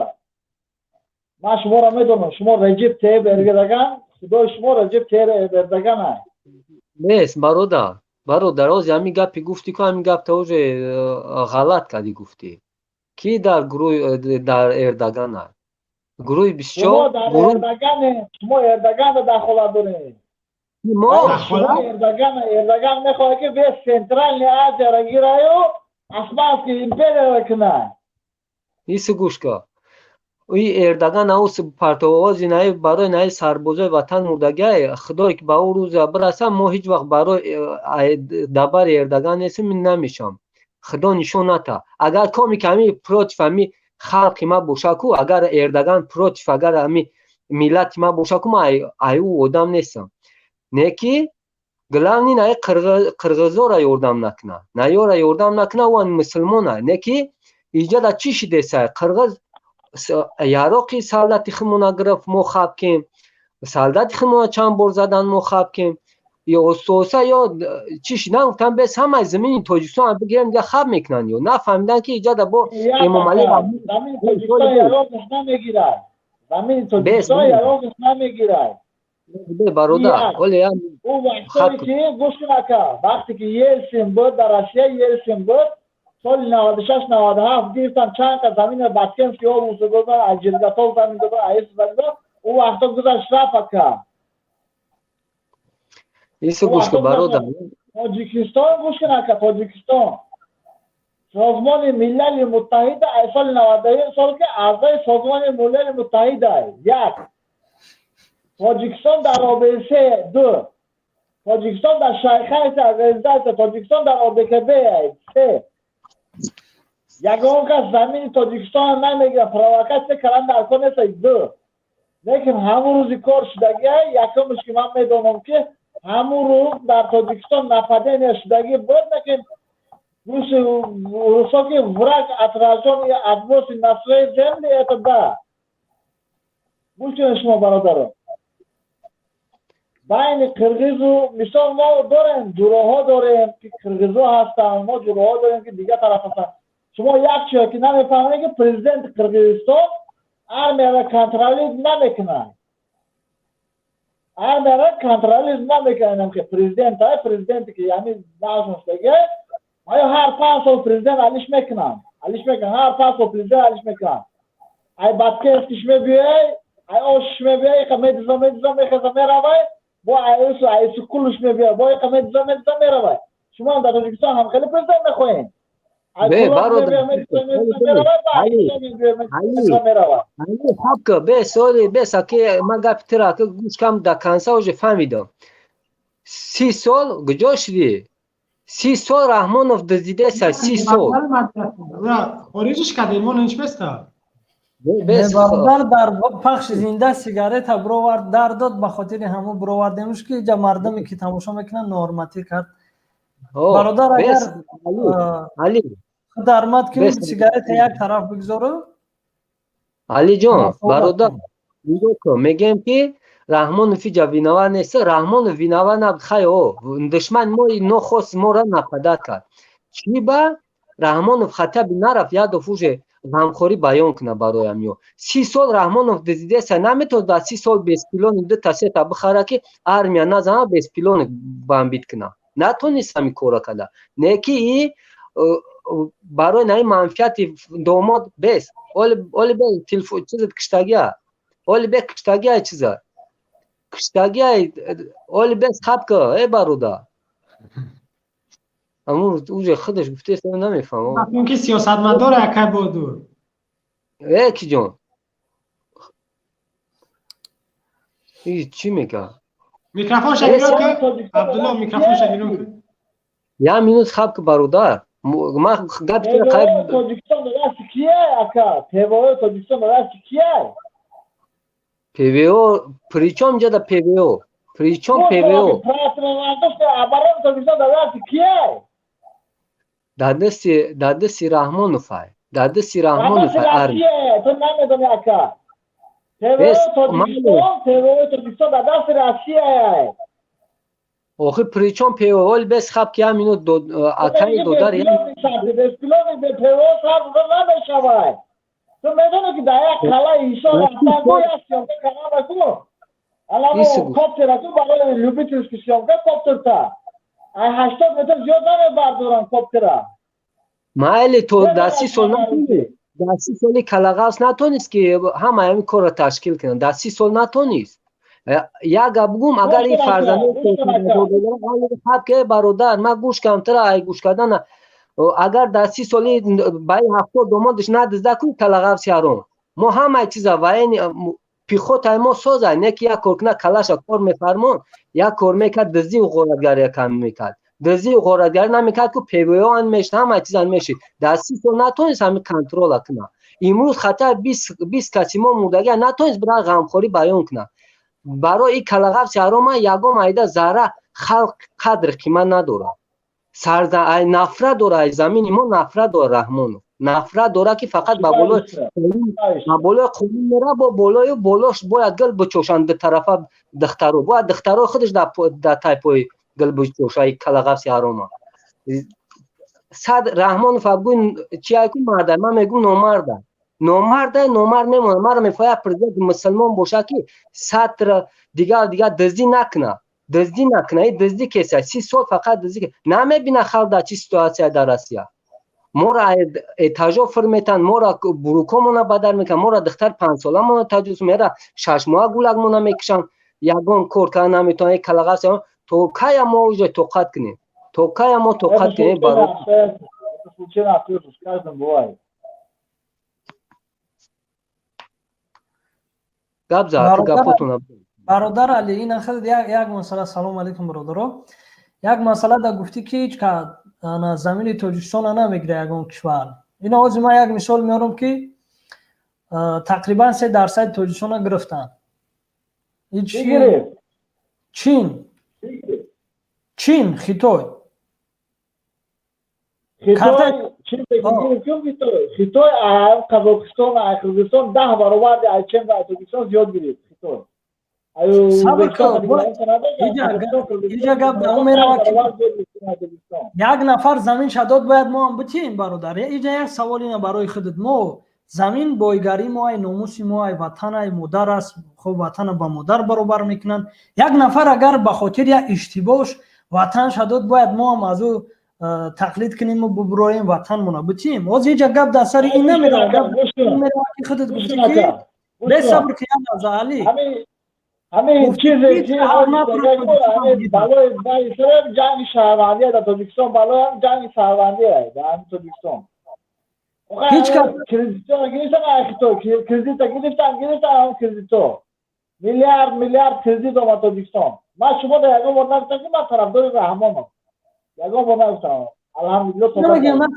Ман шуморо медонам. Шумо Реҷеп Таyyip Эрдоган, худои шумо Реҷеп Таyyip Эрдоган аст. Нест бародар, оз ҳамин гапи гуфтӣ ку ҳамин гапта уже ғалат кардӣ гуфтӣ. Ки дар гурӯҳи дар Эрдоган аст. Гурӯҳи 24 шумо Эрдоганро дахолат доред. Эрдоган мехоҳад ки вес Центральная Азияро гираю Османская империяро кунад. Ису гӯш кун. Эрдоган аус партовози наи барои наи сарбозои ватан мурдагай худое ки ба ӯ рӯза бирасам мо ҳеҷ вақт барои дабари Эрдоган нестем намешам. Худо нишон ната. Агар коми ками против ами халқи ма боша ку агар Эрдоган против агар ами миллати ма боша ку ма ай ӯ одам нестам. Не ки главни наи қирғизора ёрдам накуна. Наёра ёрдам накуна ӯ мусулмона. Не ки иҷада чӣ шидесай қирғиз яроқи солдати худмона гирифт мо хаб кем. Солдати худмона чанд бор задан мо хаб кем. ё ососа ё чӣ шидан гуфтам бес ҳамаи замини Тоҷикистон бигирем дига хаб мекунанд ё. Нафаҳмидан ки иҷада бо Эмомалӣ замини Тоҷикистон яроқиш намегирад. Замини Тоҷикистон яроқиш намегирад. Бародар, оле ӯ вақтое ки гӯш кун ака, вақте ки Елсин буд дар Россия Елсин буд соли 96-97 гирифтан чанд ка замини Баскенский област доданд, аз Ҷиргатов замин доданд, аис замин доданд. Ӯ вақто гузашт рафт ака. Ису гӯш кун бародар. Тоҷикистон гӯш кун ака, Тоҷикистон Созмони Миллали Муттаҳида аз соли 91 сол ки аъзои Созмони Миллали Муттаҳида як. Тоҷикистон дар ОБС 2. Тоҷикистон дар Шайхайс организация, Тоҷикистон дар ОДКБ 3. Ягон кас замини Тоҷикистон намегирад, провокатсия кардан дар кор нест 2. Лекин ҳамун рӯзи кор шудагӣ якумш ки ман медонам ки ҳамун рӯз дар Тоҷикистон нападение шудагӣ буд, лекин высокий враг отражен и отбросен на своей земле, это да. Будьте шумо бародаро. بین قرغیز و مثال ما داریم جوراها داریم که قرغیزها هستن ما جوراها داریم که دیگه طرف هستن شما یک چیزی که نمیفهمید که پرزیدنت قرغیزستان армияда контролизм намекунад армияда контролизм намекунад ки президенти ки яъни должностдagi آیا هر 5 سال پرزیدنت علیش میکنن هر 5 سال پرزیدنت علیش میکنن ای بدکشش میبیای ای آشش میبیای میدزا میخزا میروای با ایسو کلش میبیای با میدزا میروای شما هم در تاجیکستان هم خیلی پرزیدنت میخواین به برادر علی حق به سوال به ساکه ما گپ ترا که گوش کم دا کانسا وجه فهمیدم 30 سال کجا شدی 30 سال رحمانوف دزدیده سر 30 سال خارجش کرده ما نمیشسته برادر در پخش زنده سیگارت برآورد در داد به خاطر همون برآوردیمش که جا مردمی که تماشا میکنن نورماتی کرد برادر اگر علی درمت کنید سیگارت یک طرف بگذاره علی جان برادر میگم که رحمانوف جا ویناور نیست رحمانوف ویناور نبخای دشمن ما نخواست ما را نپدر کرد چی با رحمانوف خطب نرفت یاد فوج غمخوری بیان کنه برایم یو 30 سال رحمانوف دزدیده سه نمیتونه در 30 سال 20 پیلون ده تاسه تا بخره که ارمیا نزنه 20 پیلون بمبید کنه نتونست همین کارا کنه نه که ای برای نای منفعت داماد بس اولی به تلفن چیز کشتاگیه اولی به کشتاگیه چیزا کشتاگیه اولی بس خب که ای برادر اما اوجه خودش گفته است نمیفهمم اون که سیاستمدار اکر بودور کی جان ای چی میگه میکروفون شگیرون که عبدالله میکروفون شگیرون که یا مینوت خب که برادر ما گپ که خیلی تاجیکستان دست کیه اکا تیوای تاجیکستان دست کیه پیویو پریچم جدا پیویو پریچم پیویو ابرام تاجیکستان دست کیه دادسی رحمانوف دادسی رحمانوف تو نمیدونی اکا تیوای تاجیکستان دست راسیه آخه پریچم پیوال بس خب که همینو اکای دودار یعنی بسپیلونی به پیوال خب نمیشود تو میدونی که در یک کلا ایشان رفتنگوی هست که کنم رسولو الان کپتر رسول برای لوبیترس که شیامگه کپتر تا 80 متر زیاد نمیبردورن کپتر مایلی تو دستی سال نتونی دستی سالی کلاغاس نتونیست که همه همین کار را تشکیل کنن دستی سال نتونیست یک بگم اگر این فرزنده خب که برادر ما گوش کمتر ای گوش کردن اگر در 30 سالی برای 70 دومادش ندزده کنی کلاغاف سیارم ما همه چیزا و این پیخوت ما سازه نه که یک کارکنه کلاش کار میفرمون یک کار میکرد دزدی و غارتگری کم میکرد دزدی و غارتگری نمیکرد که پیویان میشت همه چیزا میشید در 30 سال نتونست همین کنترل کنه امروز خطر 20 کسی ما مردگی نتونست برای غمخوری بیان کنه برای این کلاغاف سیارم یگام ایده ذره خلق قدر قیمت نداره نفرت داره از زمین ما نفرت داره رحمانو نفرت داره که فقط با بالای قانون میره با بالاش باید گل بچوشن به طرف دخترو باید دخترو خودش در تایپای گل بچوشه کلاغاف سیارم صد رحمان فبگوی چی های که مرده من میگم نامرد میمونه مرا میفاید پرزیدنت مسلمان باشه که سطر دیگر دزدی نکنه دزدی کسی 30 سال فقط دزدی نمیبینه خلق در چی سیتواسیا در روسیه ما را تجاوز میتن ما را بروکامون بدر میکنن ما را دختر 5 سالمون تجاوز میره 6 ماه گولگمون میکشن یگان کار کردن نمیتونه کلاغاس تو کای ما اوج توقت کنیم برای برادر علی این خیلی یک مسئله سلام علیکم برادرو یک مسئله دا گفتی که هیچ که زمین تاجیکستان نمیگیره یگان کشور اینا از ما یک مثال میارم که تقریبا 3% تاجیکستان گرفتن چین خیتای خیتای قزاقستان 10 برابر از چین و تاجیکستان زیاد گرفت خیتای صبر کن اینجا گپ در اون میره یک نفر زمین شداد باید ما هم بتیم برادر. اینجا یک سوال اینه برای خودت، ما زمین بایگری ما ای ناموس ما ای وطن ای مادر است، خب وطن با مادر برابر میکنن. یک نفر اگر به خاطر یک اشتباهش وطن شداد باید ما هم از او تقلید کنیم و ببراییم وطن مونو بتیم. از اینجا گپ در سر این نمیره، این میره که خودت گفتی که به صبر که از علی همین چیزی که بالای سر جنگ شهروندی در تاجیکستان، بالای هم جنگ شهروندی در تاجیکستان هیچ کس کردیتو گرفتن کردیتو میلیارد کردیت اومد تاجیکستان. من شما در یگان بار نگفتم که من طرفدار رحمانم، یگان بار نگفتم الحمدلله. نمیگه من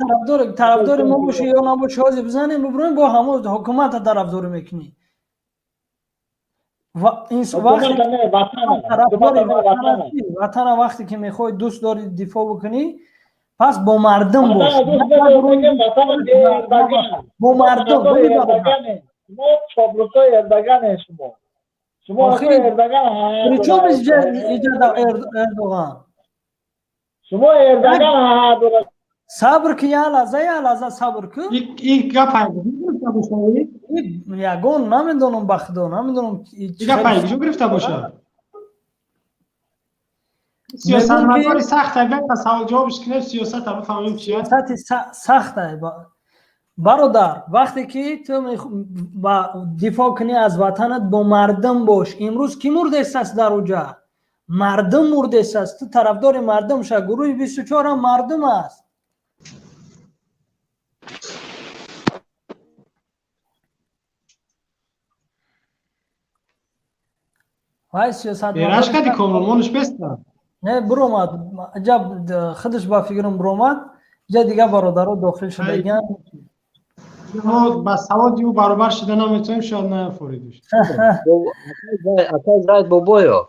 طرفدار ما باشه یا نباشه حاضر بزنیم ببریم با همون حکومت طرفدار میکنی و این وطن وقتی که میخوای دوست داری دفاع بکنی پس با مردم باش، با مردم شما چابلوسای اردگان شما اردگان چون اردوغان شما اردگان صبر که یا لحظه صبر کن. این گپ یگون نمیدونم بخدا نمیدونم این گپ پیگیجو گرفته باشه. سیاست مداری سخته، بیاید سوال جوابش کنیم. سیاست رو بفهمیم چیه. سیاست سخته برادر. وقتی که تو با دفاع کنی از وطنت با مردم باش. امروز کی مرده است در اونجا؟ مردم مرده است. تو طرفدار مردم شه. گروه 24 هم مردم است. وای سیاست بیراش کدی کامرمانش بسته نه برومد عجب خودش با فکرم برومد جا دیگه برادرها داخل شدگن. ما با سواد یو برابر شده نمیتونیم شاید نه فوریدش. اکای زاید بابایا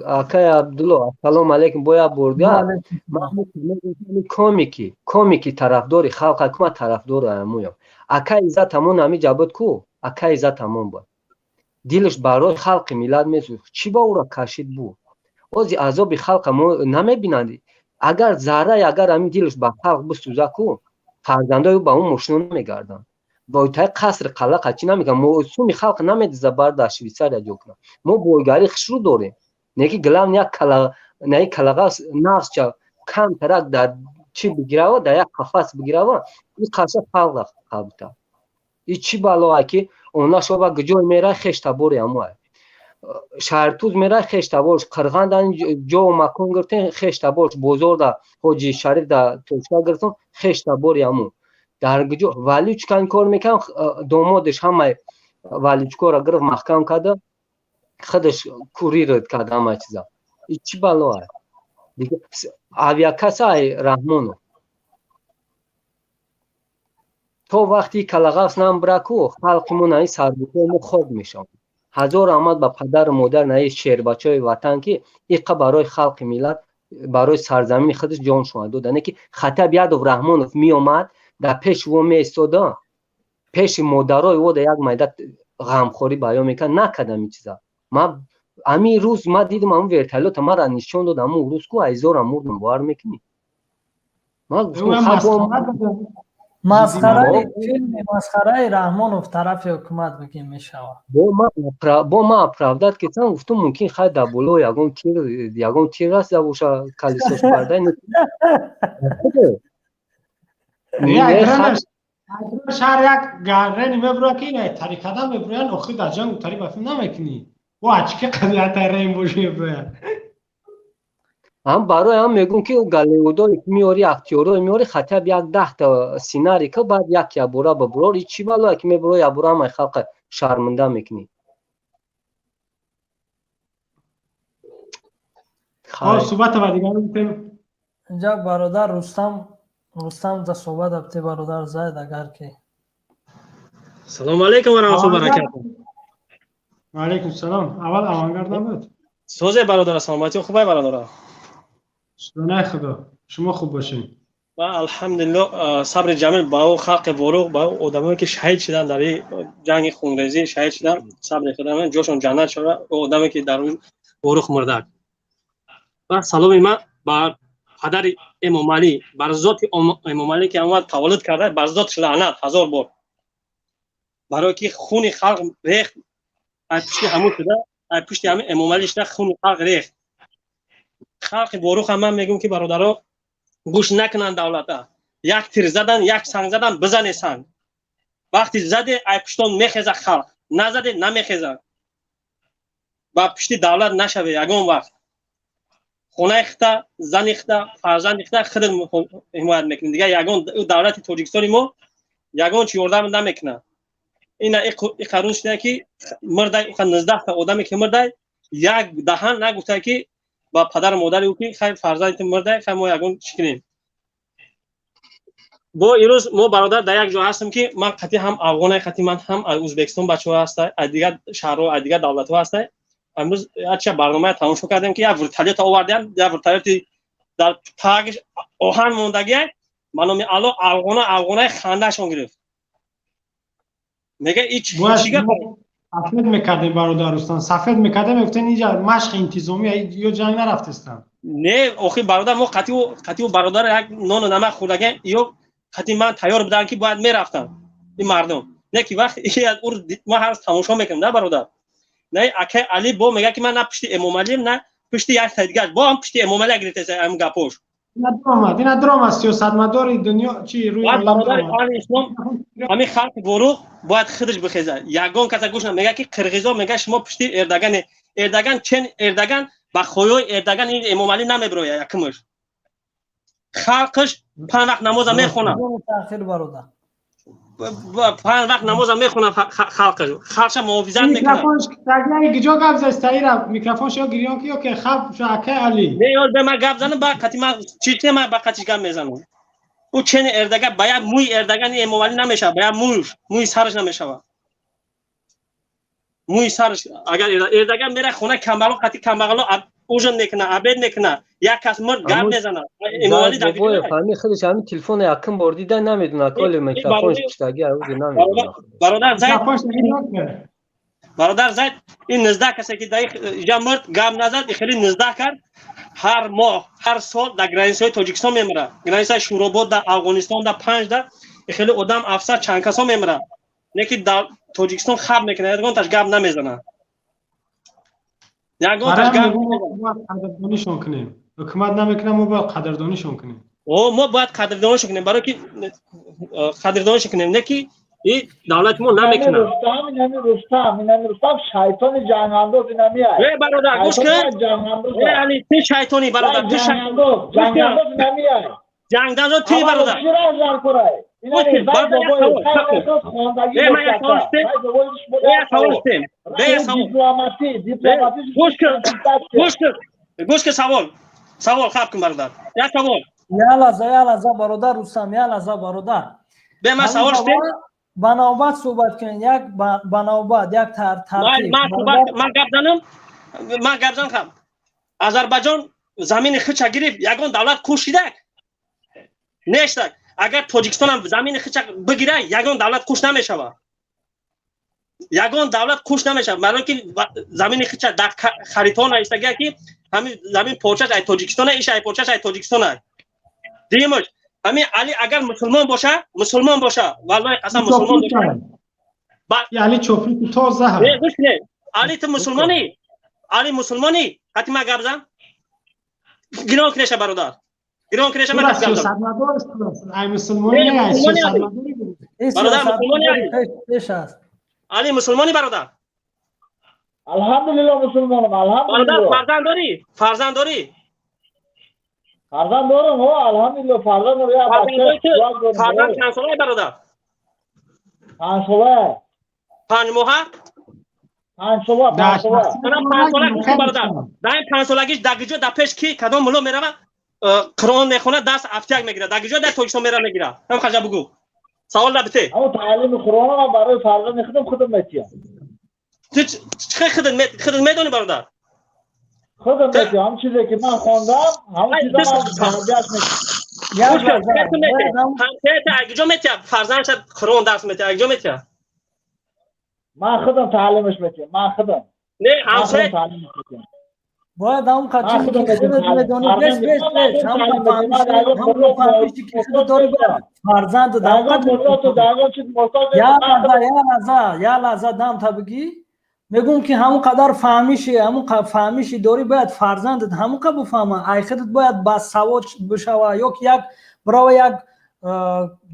اکای عبدالله سلام علیکم بایا بردیا. من کومیکی طرفداری خلق حکومت طرفدار امویم. اکای عزت همون همی جابت کو اکای عزت همون بود. دلش برای خلق میلاد میسوخت. چی با او را کشید بود؟ اوزی عذاب خلق ما نمیبینند. اگر ذره اگر همین دلش با خلق بسوزه کو فرزندای او با اون مشنون نمیگردن. با تای قصر قلق چی نمیگن. موسوم خلق نمیده زبر در شویساریا جوکنا. ما بولگاری خشرو داریم. نگی گلام یک کلا نه کلاغ ناس چا کم ترک در چی بگیره در یک قفس بگیره این قصه خلق قبطه. این چی بالاه که اونا شما گجوی میره خشتباری همو شهرتوز میره خشتبارش قرغاندن جو مکان گرفتن خشتبارش بزرگ حاجی شریف در توشکا گرفتن خشتباری همو در گجو ولی چکن کار میکن دامادش همه ولی چکو را گرفت محکم کرده خودش کوری رد کرده همه چیزا. این چی بالاه دیگه اویا کسای رحمانو تو وقتی کلاغاس نام براکو خلقمون ای سربوکو مو خود میشم. هزار آمد با پدر و مادر نه شیر بچهای وطن که ایقا برای خلق ملت برای سرزمین خودش جان شما دادن که خطاب یادو رحمانوف می اومد در پیش و می ایستاد پیش مادرای و در یک میدان غمخوری بیان میکرد نکردم این چیزا. ما امی روز ما دیدم اون ورتالوت ما را نشون داد اون روز کو ایزار مردم بار میکنی. ما مسخره فیلم مسخره رحمانوف طرف حکومت بگیم میشود. با ما اپرافداد که تن گفتم ممکن خواهد در بلو یگان تیر است یا بوشا کلیساش پرده شهر یک گرنی مبرا که اینه طریقه مبرویان اخی در جنگ طریق بفیم نمیکنی و اچکه قضیت ریم بوشی مبرویان هم برای هم میگم که گالیودای میاری اختیارای میاری خطاب یک 10 تا سیناری که بعد یک یابورا ببرور چی بالا که میبرو یابورا ما خلق شرمنده میکنی. خب صحبت بعد دیگه میکنیم. اینجا برادر رستم در صحبت ابتی برادر زاید اگر که سلام علیکم و رحمت الله و برکاته. و علیکم سلام. اول آهنگر نبود. سوزه برادر سلامتی خوبه برادر. شلونه خدا شما خوب باشین. و الحمدلله صبر جمیل با او خلق بروغ با او آدمایی که شهید شدن در این جنگ خونریزی شهید شدن صبر خداوند جوشون جنت شده او آدمایی که در اون بروغ مردن و سلام من بر پدر امام علی بر ذات امام علی که اومد تولد کرده بر ذاتش لعنت 1000 بار برای که خون خلق ریخت از پشت همون شده از پشت همون امام علی شده خون خلق ریخت خلق بروغ هم من میگم که برادرها گوش نکنن دولت یک تیر زدن یک سنگ زدن بزنه سنگ وقتی زده ای پشتون میخیزه خلق نزده نمیخیزه با پشتی دولت نشوه یگان وقت خونه اخته زن اخته فرزند اخته خود حمایت میکنه دیگه یگان دولت تاجیکستان ما یگان چی یردم نمیکنه این قانون شده که مرده 19 تا آدمی که مرده یک دهن نگفته که با پدر مادر او که خیر فرزندت مرده خیر ما یگان چیکنیم با ایروز ما برادر در یک جا هستم که من قطعی هم افغانه قطعی من هم ازبکستان بچه‌ها هسته از دیگه شهرها از دیگه دولت‌ها هسته امروز اچھا برنامه تماشا کردیم که یک ورتالیت آوردیم یک ورتالیت در تاگش آهن موندگی منو الان افغانه خندهشون گرفت میگه هیچ چیگه سفید میکردیم برادر رستم سفید میکردیم میگفتن اینجا مشق انتظامی یا جنگ نرفتستم نه آخه برادر ما قطعی برادر یک نان و نمک خوردگی یا قطعی من تیار بودم که باید میرفتم این مردم نه که وقت از اون ما هر تماشا میکنیم نه برادر نه اکه علی با میگه که من نه پشت امام علی نه پشت یک تا دیگه با هم پشت امام علی گرفته ام گپوش اینا درام سیاست مدار دنیا چی روی برادر اسلام همین خلق بروغ باید خودش بخیزه یگان کس گوش میگه که قرغیزا میگه شما پشت اردگان چن اردگان با خویای اردگان این امام علی نمیبروه یکمش خلقش 5 وقت نماز میخونه تاخیر برادر 5 وقت نماز میخونه خلقش محافظت میکنه میکروفونش تاگی گجا گپ زستایرا میکروفونش یا گریان کیو که خب شاکه علی نه یاد به ما گپ زنم با قطعی من چیته ما با قطعی گپ میزنم او چن اردگان باید موی اردگان امام علی نمیشه باید موی سرش نمیشه موی سرش اگر اردگان میره خونه کمبلو قطعی کمبلو اوجن میکنه عبید میکنه یک کس مرد گپ میزنه امام علی در فهمی خودش همین تلفن یکم بردیده نمیدونه کل میکروفونش پشتگی عوض نمیدونه برادر زید این 19 کسی که در اینجا مرد گپ نزد خیلی 19 کرد هر ماه هر سال در گرانسای تاجیکستان میمره گرانسای شوراباد در افغانستان در 5 در خیلی آدم افسر چند کسا میمره نه که در تاجیکستان خب میکنه یگان تاش گپ نمیزنه یگان تاش گپ قدردانیشون کنیم حکومت نمیکنه ما باید قدردانیشون کنیم ما باید قدردانیشون کنیم برای که قدردانیشون کنیم نه که این دولت ما نمیکنه رستم شیطان جنگاندوز اینا میاد ای برادر گوش کن ای علی تو شیطانی برادر تو جنگاندوز اینا میاد جنگاندوز تو برادر گوش کن سوال خب کن برادر یک سوال یا لحظه برادر رستم یا لحظه برادر به من سوال شدیم بنابرای صحبت کنین یک بنابرای یک ترتیب من گپ زنم آذربایجان زمین خودش گرفت یگان دولت کوشیده نشد اگر تاجیکستان هم زمین خودش بگیره یگان دولت کوش نمیشود یگان دولت کوش نمیشود برای که زمین خودش در خریطان است که همین زمین پارچه‌اش ای تاجیکستان ایش ای پارچه‌اش ای تاجیکستان دیمش همین علی اگر مسلمان باشه والله قسم مسلمان باشه علی چوپی تو زهر نه علی تو مسلمانی حتی ما گپ زن گران کنشه برادر گران کنشه من گپ زن ای مسلمانی نه برادر مسلمانی علی مسلمانی برادر الحمدلله مسلمانم الحمدلله فرزند داری فرزند دارم الحمدلله فرزند دارم فرزند چند ساله برادر 5 ساله 5 ماه 5 ساله 5 ساله برادر در 5 سالگیش دگیجو در پیش کی کدام ملو میره قرآن میخونه دست افتیاک میگیره دگیجو در تاجیکستان میره میگیره هم خجا بگو سوال نبته اما تعلیم قرآن برای فرزند میخدم خودم میتیم تو چه خودت میدونی برادر خودم میتیم هم چیزی که من خواندم هم چیزا من تربیت گوش کن همسایت اگجا میتیا فرزندش قرآن درس میتیا اگجا میتیا من خودم تعلیمش میتونم من خودم نه من خودم همسایت تعلیمش میتونم باید هم من قچی خودم که خودت میتونم میدونی تعلیم بس بس هم فهمیشی که خودت داری باید فرزند دام یا لحظه دام تا بگی میگم که همون قدر فهمیشی داری باید فرزندت همون قدر بفهمه ای خودت باید با سواد بشوه یک برای یک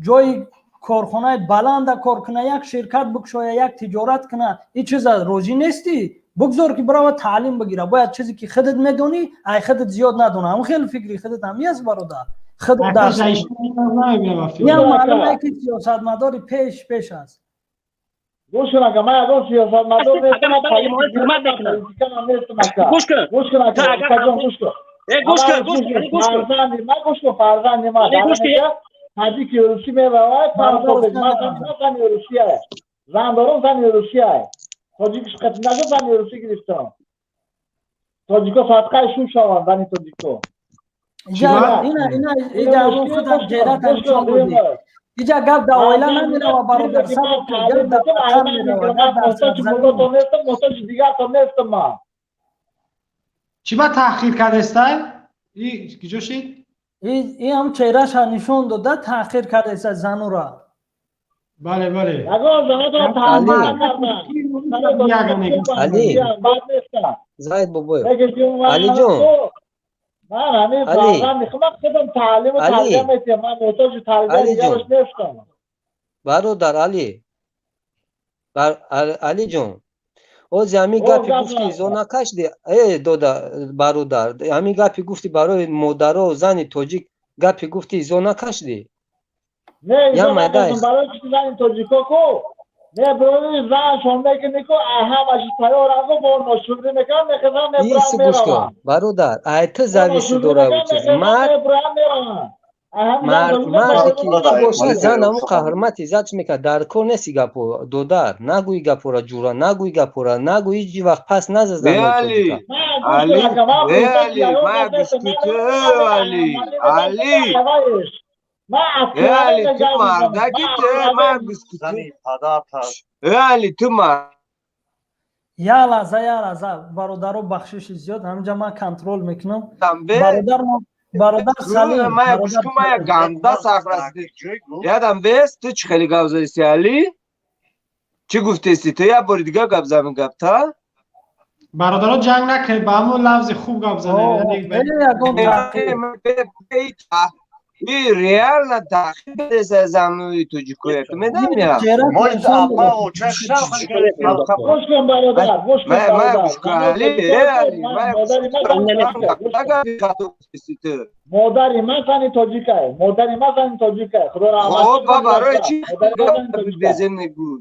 جای کارخانه بلند کار کنه یک شرکت بکشه یک تجارت کنه این چیز روزی نیستی بگذار که برای تعلیم بگیره باید چیزی که خودت میدونی ای خودت زیاد ندونه هم خیلی فکری خودت هم است برادر خودت درس یا معلومه که سیاستمداری پیش است گوش کن اگه من اگر سیاستمدار نیستم گوش کن گوش کن فرزندی ما هدی که روسی میروه زن روسیه زن دارم زن روسیه تاجیکش قطع نگه زن روسی گرفتم تاجیکا صدقه شو شوان زن تاجیکا اینا خودم جیرت انشان بودی اینجا گفت دا اویلا نمیره و برادر سب گفت دا پتر میره و محتاج دیگر تا نیستم من چی با تحقیر کرده استای؟ ای کجا شید؟ این هم چهرهش نشون داده تحقیر کرده است زنو را بله اگر زنو را تحقیر علی زاید بابا علی جون من همین فرزند میخوام خودم تعلیم و تربیه میتونم من محتاج تربیه دیگرش نیستم برادر علی جون او زمین گپی گفتی زوناکش دی ای برادر همین گپی گفتی برای مادر و زن تاجیک گپی گفتی زوناکش دی نه زوناکش برای چی زن تاجیکو کو نه برای زن شونده که نیکو همش تیار آقا با مشوری میکنم میخوام ایسی گوش کن برادر ایت زویسی دوره و چیز مردی که باشه زن همون قهرمت ایزت میکرد در کار نیستی گپو دودر نگوی گپو را جورا نگوی گپو را نگوی ایجی وقت پس نزد زن علی ما بسکوت علی تو مردکی تو ما بسکوت علی تو مرد یا لحظه برادر بخشش زیاد همینجا من کنترل میکنم برادر سلیم ما بسکو ما گنده سخرستی یادم بیست تو چی خیلی گوزه ایستی علی چی گفته ایستی تو یه باری دیگه گب زمین گب تا برادرها جنگ نکنید با همون لفظ خوب گب زنه این ریال نه تحقیق دیسه زمینوی تو جیکویه که میدم یا گوش کن برادر ما بسکو علی مادری من زن تاجیکه خدا رحمت خب برای چی بزن نگو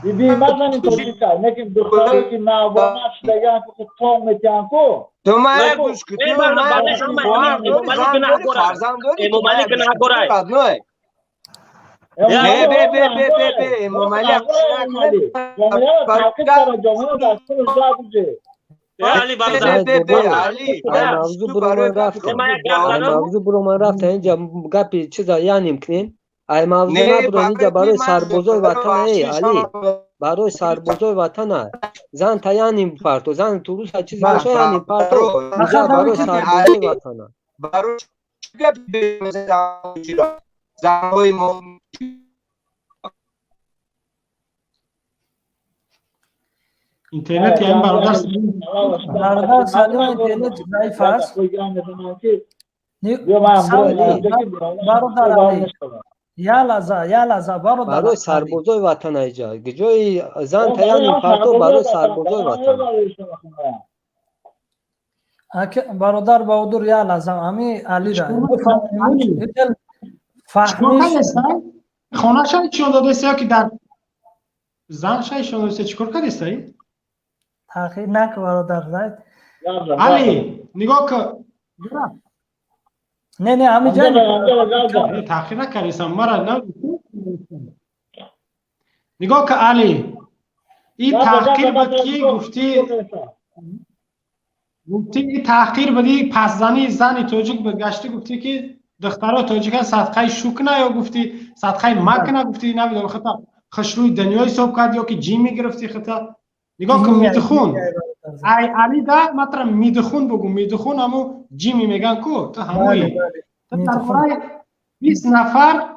بیبی من زن تاجیکه لیکن دختری که نوانش دیگه که تو میتیان کو تو ما بسکو تو ما فرزند داری ممالک نگورای امام علی علی موضوع برو من رفت اینجا گپی چیزا یعنی کنین ای موضوع نبرو اینجا برای سربازای وطن ای علی برای سربازای وطن زن تا یعنی پرتو زن تو روز چیزی باشه یعنی پرتو اینجا برای سربازای وطن برای گپی زنهای ما اینترنت یعنی برادر سلیم اینترنت ضعیف است برادر علی یا لحظه برادر برای سربازای وطن ایجا جای زن تیانی پرتو برای سربازای وطن برادر بهادر یا لحظه امی علی را فهمیش خانه شاید چون داده است یا که در زن شاید چون داده است چیکار کرده است تاخیر نک برادر زاید علی نگاه که نه همین جا تاخیر نکردیستم مرا نگاه که علی این تحقیر بود که گفتی این تحقیر بودی پس زنی تاجیک بگشتی گفتی که دخترها تاجیکان صدقه شوکنا یا گفتی صدقه مکنا گفتی نمیدونم خطا خشروی دنیا حساب کرد یا که جیم میگرفتی خطا نگاه کن میدخون ای علی ده مطرح میدخون بگو میدخون همو جیمی میگن کو تو هموی تو درباره 20 نفر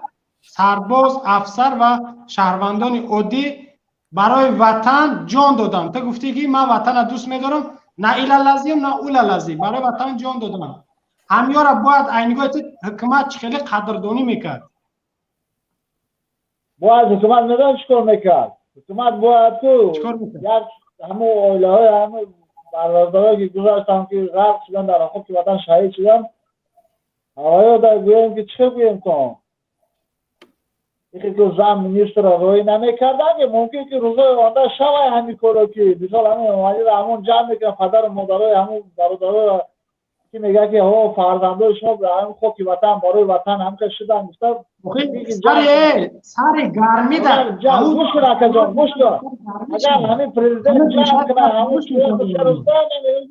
سرباز افسر و شهروندان عادی برای وطن جان دادم تو گفتی که من وطن دوست میدارم نه ایلا لازم نه اولا لازم برای وطن جان دادم همیارا باید اینگاه حکومت خیلی قدردانی میکرد باید حکومت ندارم چکار میکرد حکومت باید تو یک همه اوله های همه بردارده که گذاشتم که غرق شدن در خود که وطن شهید شدن آیا در گویم که چه گویم کن یکی که زن منیستر را روی نمیکردن که ممکن که روزای آنده شوی همین کارو که مثال همین اومدی را همون جمع میکنن پدر و مادرای همون برادرای را که میگه که ها فرزندای شما به همون خود که وطن برای وطن هم که شدن سر گرمی در گوش کن اکا جان گوش کن اگر همین پریزیدنت جمع کنه همون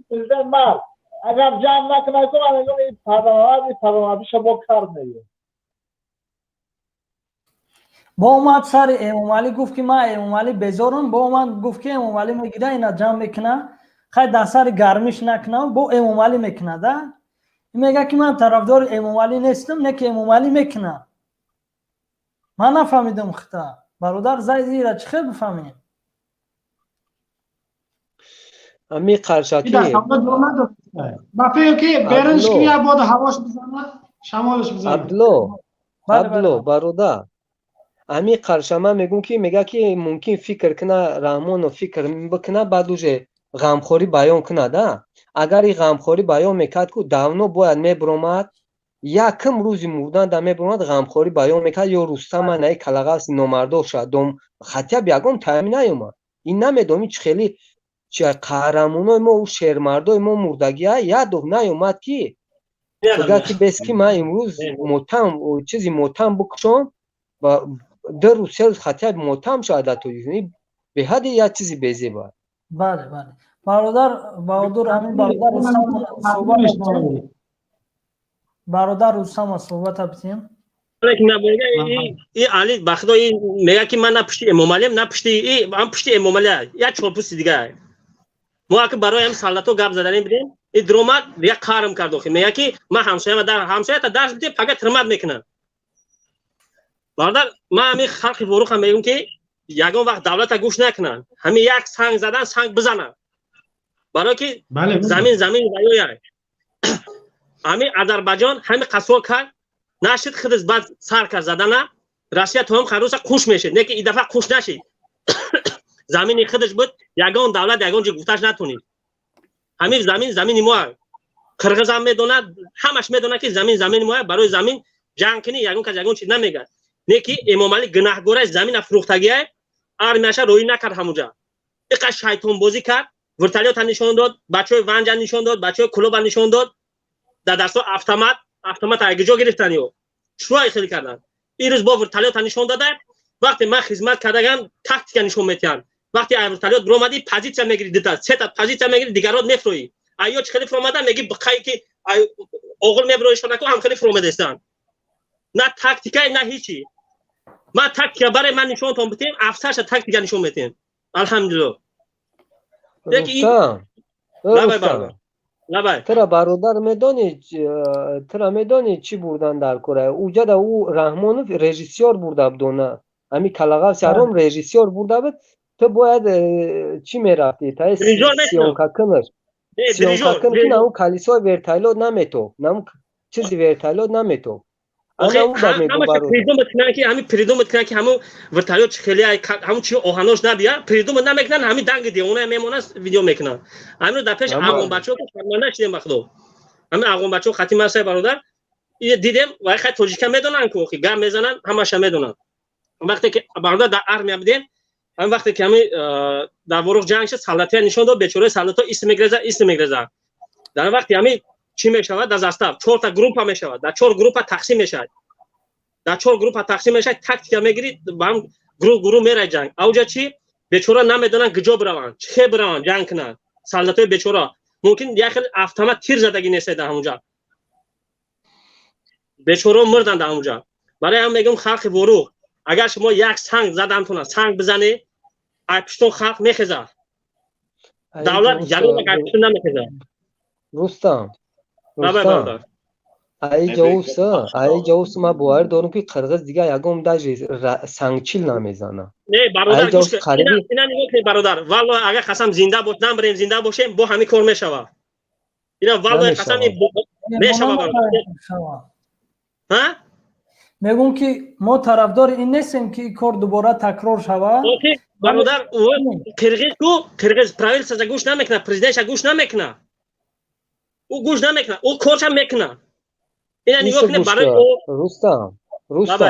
پریزیدنت مرد اگر جمع نکنه کنه این پرونده شما کار میگه با اومد سر امام علی گفت که من امام علی بذارم با اومد گفت که امام علی میگیره اینا جمع میکنه خیلی در سر گرمیش نکنه با امام علی میکنه ده میگه که من طرفدار امام علی نیستم نه که امام علی میکنه من نفهمیدم خطا برادر زیدی را چه بفهمیم امی قرشاکی با فکر که برنج کنی عباد هواش بزنه شمالش بزنه عبدالله برادر امی قرشما میگون که میگه که ممکن فکر کنه رحمان و فکر بکنه بعد اوجه غمخوری بیان کنه ده اگر این غمخوری بیان میکرد که داونو باید میبرومد یکم روزی مردن ده میبرومد غمخوری بیان میکرد یا رستم نه کلغاس نومردو شدم خطیب یگم تایمی نیومد این نمیدونی چه خیلی چه قهرمانای ما و شیرمردای ما مردگی ها یادو نیومد که بگه که بس که من امروز متهم و چیزی متهم بکشم و در روسیه خطیب متهم شده تو یعنی به حد یه چیزی بیزی بود بله بله برادر همین برادر رستم صحبت بتیم این علی بخدا این میگه که من نه پشتی امام علی نه پشتی این من پشتی امام علی یا چوپوس دیگه ما که برای هم سالاتو گپ زدن بدیم این درومات یک کارم کرد اخی میگه که من همسایه در همسایه تا درس بدیم فقط ترمت میکنن برادر ما همین خلق فروخ هم میگم که یگان وقت دولت گوش نکنن همین یک سنگ زدن سنگ بزنن برای که زمین بیاید همین آذربایجان همین قصور کرد نشد خودش بعد سر کرد زدن روسیه تو هم خروس خوش میشه نه که این دفعه خوش نشید زمین خودش بود یگان دولت یگان چه گفتش نتونید همین زمین ما قرغز هم میدونه همش میدونه که زمین ما برای زمین جنگ کنی یگان چیز نمیگه نه که امام علی گناهگار زمین افروختگی ارمیش روی نکرد همونجا یک شیطان بازی کرد ورتالیات نشون داد بچهای ونج نشون داد بچهای کلوب نشون داد در دستا автомат اگه جا گرفتن یو شروع خیلی کردن این روز با ورتالیات نشون داده وقتی من خدمت کردم تاکتیک نشون میدن وقتی ورتالیات برآمدی پوزیشن میگیری دیتا سه تا پوزیشن میگیری دیگرات میفروی ایو چه خیلی فرمادن میگی بخای که اوغل میبرویش نکو هم خیلی فرمادستان نه تاکتیکای نه هیچی ما تاکتیک برای من نشون تون بدیم افسرش تاکتیک نشون میدیم الحمدلله یکی لبای ترا برادر میدانی چی بردن در کره اوجا دا او رحمانوف رژیسور برده بدونه همین کلاغا سرم رژیسور برده بود تو باید چی میرفتی تا سیونکا کنر که نمو کلیسا ورتایلو نمیتو نمو چیزی ورتایلو نمیتو همین پریدوم کنن که همون ورتالیات خیلی همون چی اوهانوش نبیا پریدوم نمیکنن همین دنگ دیونه میمونه ویدیو میکنن همین در پیش اقوام بچه‌ها که فرمان نشدیم مخلو همین اقوام بچه‌ها خاطی مسای برادر دیدم وای خاطر توجیکا میدونن که گام میزنن همش میدونن وقتی که برادر در ارمیا بدیم همین وقتی که همین در ورق جنگ شد سالاتیا نشون داد بیچاره سالاتو ایست میگرزه در وقتی همین چی میشود در زستاف 4 تا گروه میشود در 4 گروه تقسیم میشود تاکتیک میگیرید با هم گروه میره جنگ اوجا چی بیچاره نمیدونن کجا برون چه برون جنگ کنن سالاتای بیچاره ممکن یک خیلی автомат تیر زدگی نیست در همونجا бечора мурданд аунҷа. Барои ҳам мегӯям халқи воруғ, агар шумо як санг задамтона санг бизанӣ, ай пиштон халқ мехезад. Давлат ҷалӯ ай пиштон намехезад. Рустам, Бабай бародар. ай ҷавуса ма бовар дорам ки қирғиз дига ягон даже сангчил намезана. Не бародар гӯш кун. Ина нигоҳ кунед бародар. Валлоҳи агар қасам зинда бош намбарем зинда бошем бо ҳамин кор мешавад. Ина валлоҳи қасам мешавад бародар. Ҳа? мегӯм ки мо тарафдори ин нестем ки ин кор дубора такрор шавад. бародар қирғиз ку қирғиз правительство гӯш намекунад, президентша гӯш намекунад. ӯ гӯш намекунад, ӯ корша мекунад. Ина нигоҳ кунед барои Рустам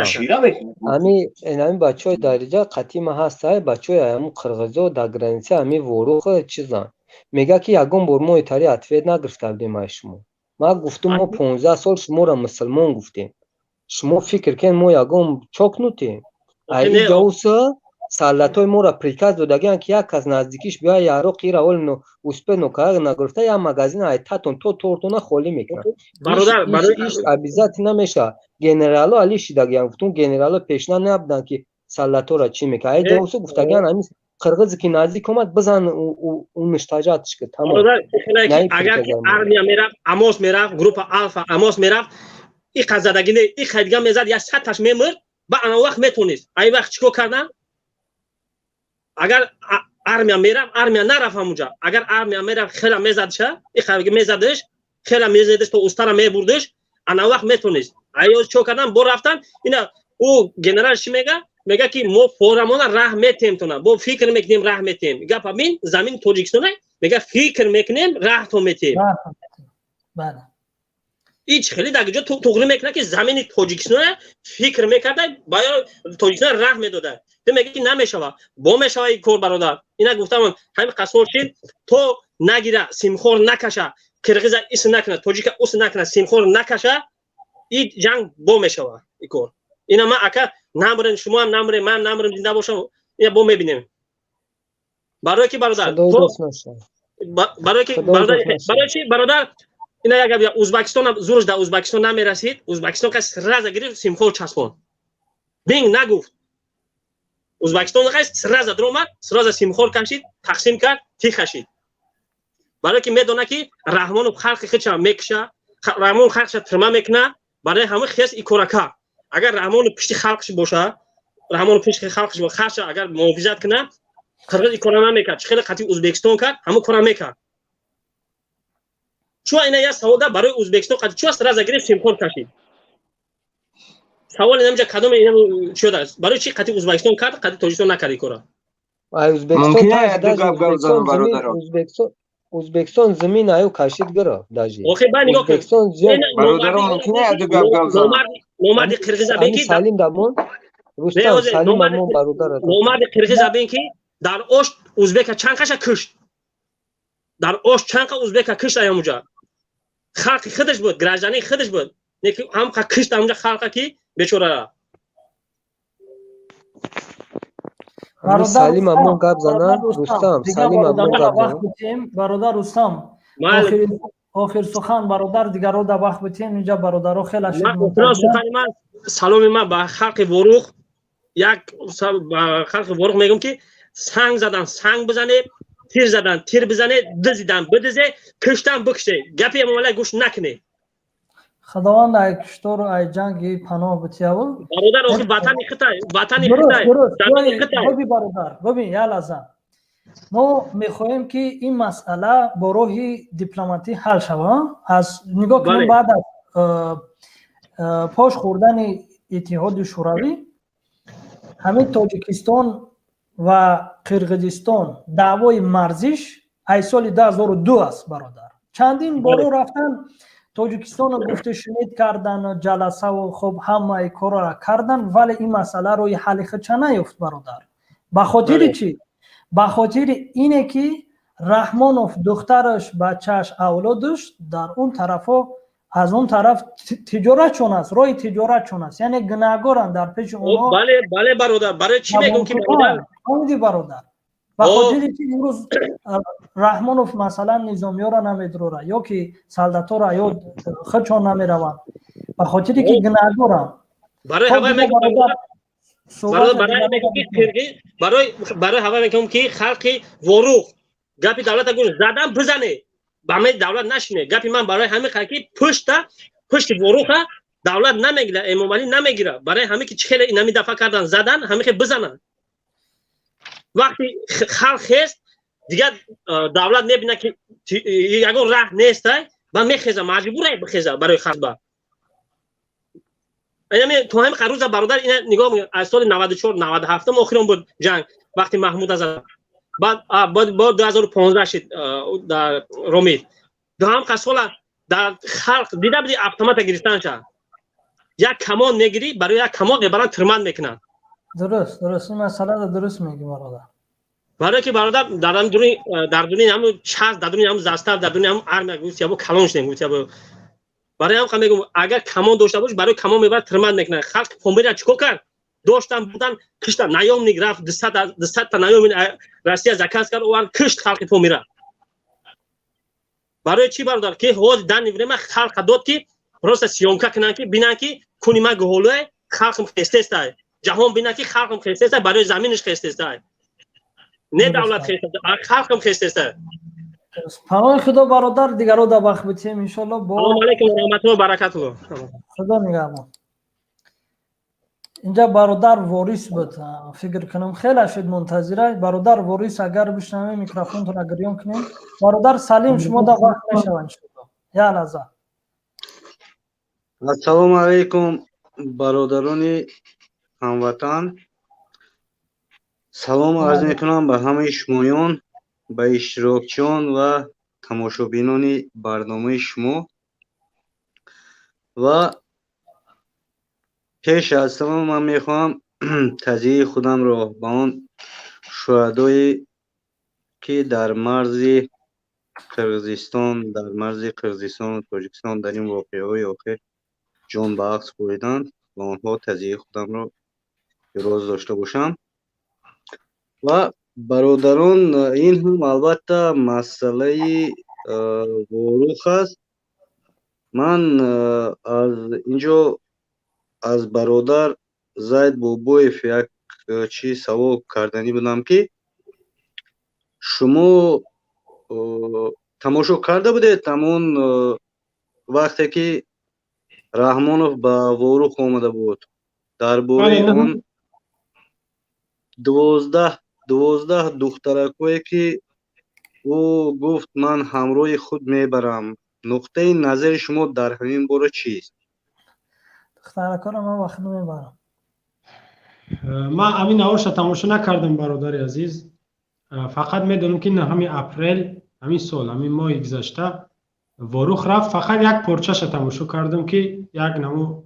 ами бачаҳои дариҷа қатима ҳастай бачаҳои ҳамун қирғизо дар граница ами воруғ чизан мега ки ягон бор мо итари ответ нагирифта будем ай шумо. Ма гуфтум мо 15 сол шуморо мусулмон гуфтем. Шумо фикр кен мо ягон чокнутем. Ай ҷавуса саллатои моро приказ додагиан ки як кас наздикиш биёяд яро қира олно успено кара нагирифта як магазин айтатон то тортона холӣ мекунад. Иш обязательно намеша. Генерало али шидагиан гуфтум генерало пешна набуданд ки саллатора чӣ мекунад. Ай ҷавуса гуфтагиан ами қирғизе ки наздик омад бизан унуштаҷатш ки тамом. Агар армия мерафт, амос мерафт, группа алфа амос мерафт, и қазадагӣ не и хайдга мезад я саташ мемурд ба ана вақт метонест. Ай вақт чикор кардан? Агар армия мерафт, армия нарафт ҳамунҷа. Агар армия мерафт хела мезадша, и хайдга мезадш, хела мезадш то устара мебурдш, ана вақт метонест. Ай ёз чо кардан бо рафтан ина ӯ генерал чӣ мега? Мега ки мо форамона раҳ метем тона, бо фикр мекунем раҳ метем. Гап ҳамин замини Тоҷикистон мега фикр мекунем раҳ то метем. Бала. Ич хеле дагиҷо туғри мекунад ки замини Тоҷикистон фикр мекарда баё Тоҷикистон раҳ медода. Ту мега ки намешава. Бо мешава ин кор бародар. Ина гуфтам ҳамин қасоршин то нагира симхор накаша, қирғиза ис накуна, тоҷика ус накуна, симхор накаша, ин ҷанг бо мешава ин кор. Ина ма ака намрем шумо ҳам намрем ман намрем зинда бошам ина бо мебинем. Барои ки бародар барои чи бародар ина як гап Узбекистон зурш да Узбекистон намерасид. Узбекистон ка сразу гирифт симхор часпон. Бинг нагуфт. Узбекистон ка сразу дромад, сразу симхор кашид, тақсим кард, тихашид. Барои ки медона ки Раҳмонов халқи хича мекша, Раҳмон халқша тирма мекна, барои ҳама хес икорака. Агар Раҳмонов пишти халқш боша, Раҳмонов пишти халқш боша, хаша агар муҳофизат кна, қирғиз икора намекард. Хеле қатъи Узбекистон кард, ҳама кора мекард. Чуа ина я савол да барои Узбекистон қатъи чуа сразу гирифт симхор кашид. Савол намҷа кадом ина шуда. Барои чи қатъи Узбекистон кард, қатъи Тоҷикистон накард икора. Ай Узбекистон замин аю кашид гирафт даже. Охи ба нигоҳ кун. бародарон мумкина яду гап гавзан. Номади қирғиз абин ки Салим дамон Рустам Салим амон бародар. Номади қирғиз абин ки дар ош узбека чанқаша кушт. Дар ош чанқа узбека кушт аямуҷа. Халқи худаш буд, граждани худаш буд. Неки ҳам ка кушт амуҷа халқа ки бечора. Салим амон гап зана Рустам Салим амон гап зана. Бародар Рустам. охир сухан бародар дигаро да вақт битем инҷа бародаро хела шуд. Сухани ман саломи ман ба халқи воруғ як халқи воруғ мегӯям ки санг задан санг бизане, тир задан тир бизане, дизидан бидизе, куштан бикуше. Гапи амалай гӯш накуне. Худованд ай куштор ай ҷанги паноҳ битияву. Бародар охи ватани хитай, ватани хитай. Гоби бародар, гоби я лаза. мо мехоҳем ки ин масъала бо роҳи дипломатӣ ҳал шавад. Аз нигоҳ кунем баъд аз пош хӯрдани иттиҳоди шӯравӣ ҳамин Тоҷикистон ва Қирғизистон даъвои марзиш ай соли 2002 аст бародар. Чандин боро рафтан Тоҷикистону гуфтушунид кардан, ҷаласаву хуб ҳамаи корро кардан, вале ин масъала рӯи ҳалли худша наёфт бародар. Ба хотири чӣ? ба хотири ине ки Раҳмонов духтараш бачааш авлод дошт, дар он тарафо аз он тараф тиҷоратшон аст, роҳи тиҷоратшон аст, яъне гунаҳгоранд дар пеши онҳо. Бале бале бародар, барои чӣ мегӯям ки бародар? Омиди бародар. به خاطر اینکه امروز رحمانوف مثلا نظامی‌ها را نمیدروره یا که سلطنت‌ها را یا خودشان نمیروند به خاطر اینکه گناهکارند. برای همه برای همه میگم که خلق وروخ گپی دولت گوش زدم بزنه با همه دولت نشینه. گپی من برای همه خلقی پشت وروخ دولت نمیگیره، امام علی نمیگیره. برای همه که چخیل اینمی دفعه کردن زدن همه که بزنن. وقتی خلق هست دیگه دولت نبینه که یگان راه نیست و میخیزه، مجبوره بخیزه برای خلق با. اینمی تو هم قروز برادر این نگاه میگه از سال 94 97 آخرون بود جنگ وقتی محمود از بعد 2015 شد در رومی هم قسول در خلق دیده بودی اتومات گرفتن شد. یک کمان میگیری برای یک کمان میبرن ترمند میکنن. درست این مسئله درست میگی برادر. برای که برادر در دنیا هم چاز در دنیا هم زاستر در دنیا هم ارم گوشت یا با کلانش نگوشت یا برای هم میگم اگر کمان داشته باش برای کمان میبر ترمند میکنن. خلق پومبریا چیکار کرد؟ داشتن بودن کشتن نیام نگرفت دست تا نیام راستی زکات کرد و کشت خلق پومبریا. برای چی برادر که هوز دن نمیرم خلق داد که راست سیونکا کنن که بینن که کنی ما گهولای خلقم خسته است. جهان بینن که خلقم خسته است برای زمینش خسته است. نه دولت خسته است، خلقم خسته است. پناه خدا برادر دیگرو در وقت بتیم ان شاء الله. سلام علیکم و رحمت الله و برکاته. خدا نگهدار. اینجا برادر واریس بود، فکر کنم خیلی شد منتظره. برادر واریس اگر بشنویم میکروفون تو نگریان کنیم. برادر سلیم شما در وقت میشون یا لحظه. السلام علیکم برادران هموطن. سلام عرض میکنم به همه شمایان، به اشتراکچیان و تماشابینان برنامه شما. و پیش از تمام من میخواهم تضحیه خودم را به آن شهدایی که در مرز قرقیزستان و تاجیکستان در این واقعه‌های آخر جان به عکس بریدند و آنها تضحیه خودم را اعراض داشته باشم. و برادران این هم البته مسئله وروخ است. من از اینجا از برادر زید بابویف یک چیز سوال کردنی بودم که شما تماشا کرده بودید همون وقتی که رحمانوف به وروخ آمده بود درباره اون 12 دخترکایی که او گفت من همراه خود میبرم. نقطه نظر شما در همین باره چیست؟ دخترکا رو من وقت نمیبرم. من همین نوارش تماشا نکردم برادر عزیز. فقط میدونم که همین اپریل همین سال همین ماه گذشته وروخ رفت. فقط یک پرچه‌اش تماشا کردم که یک نمو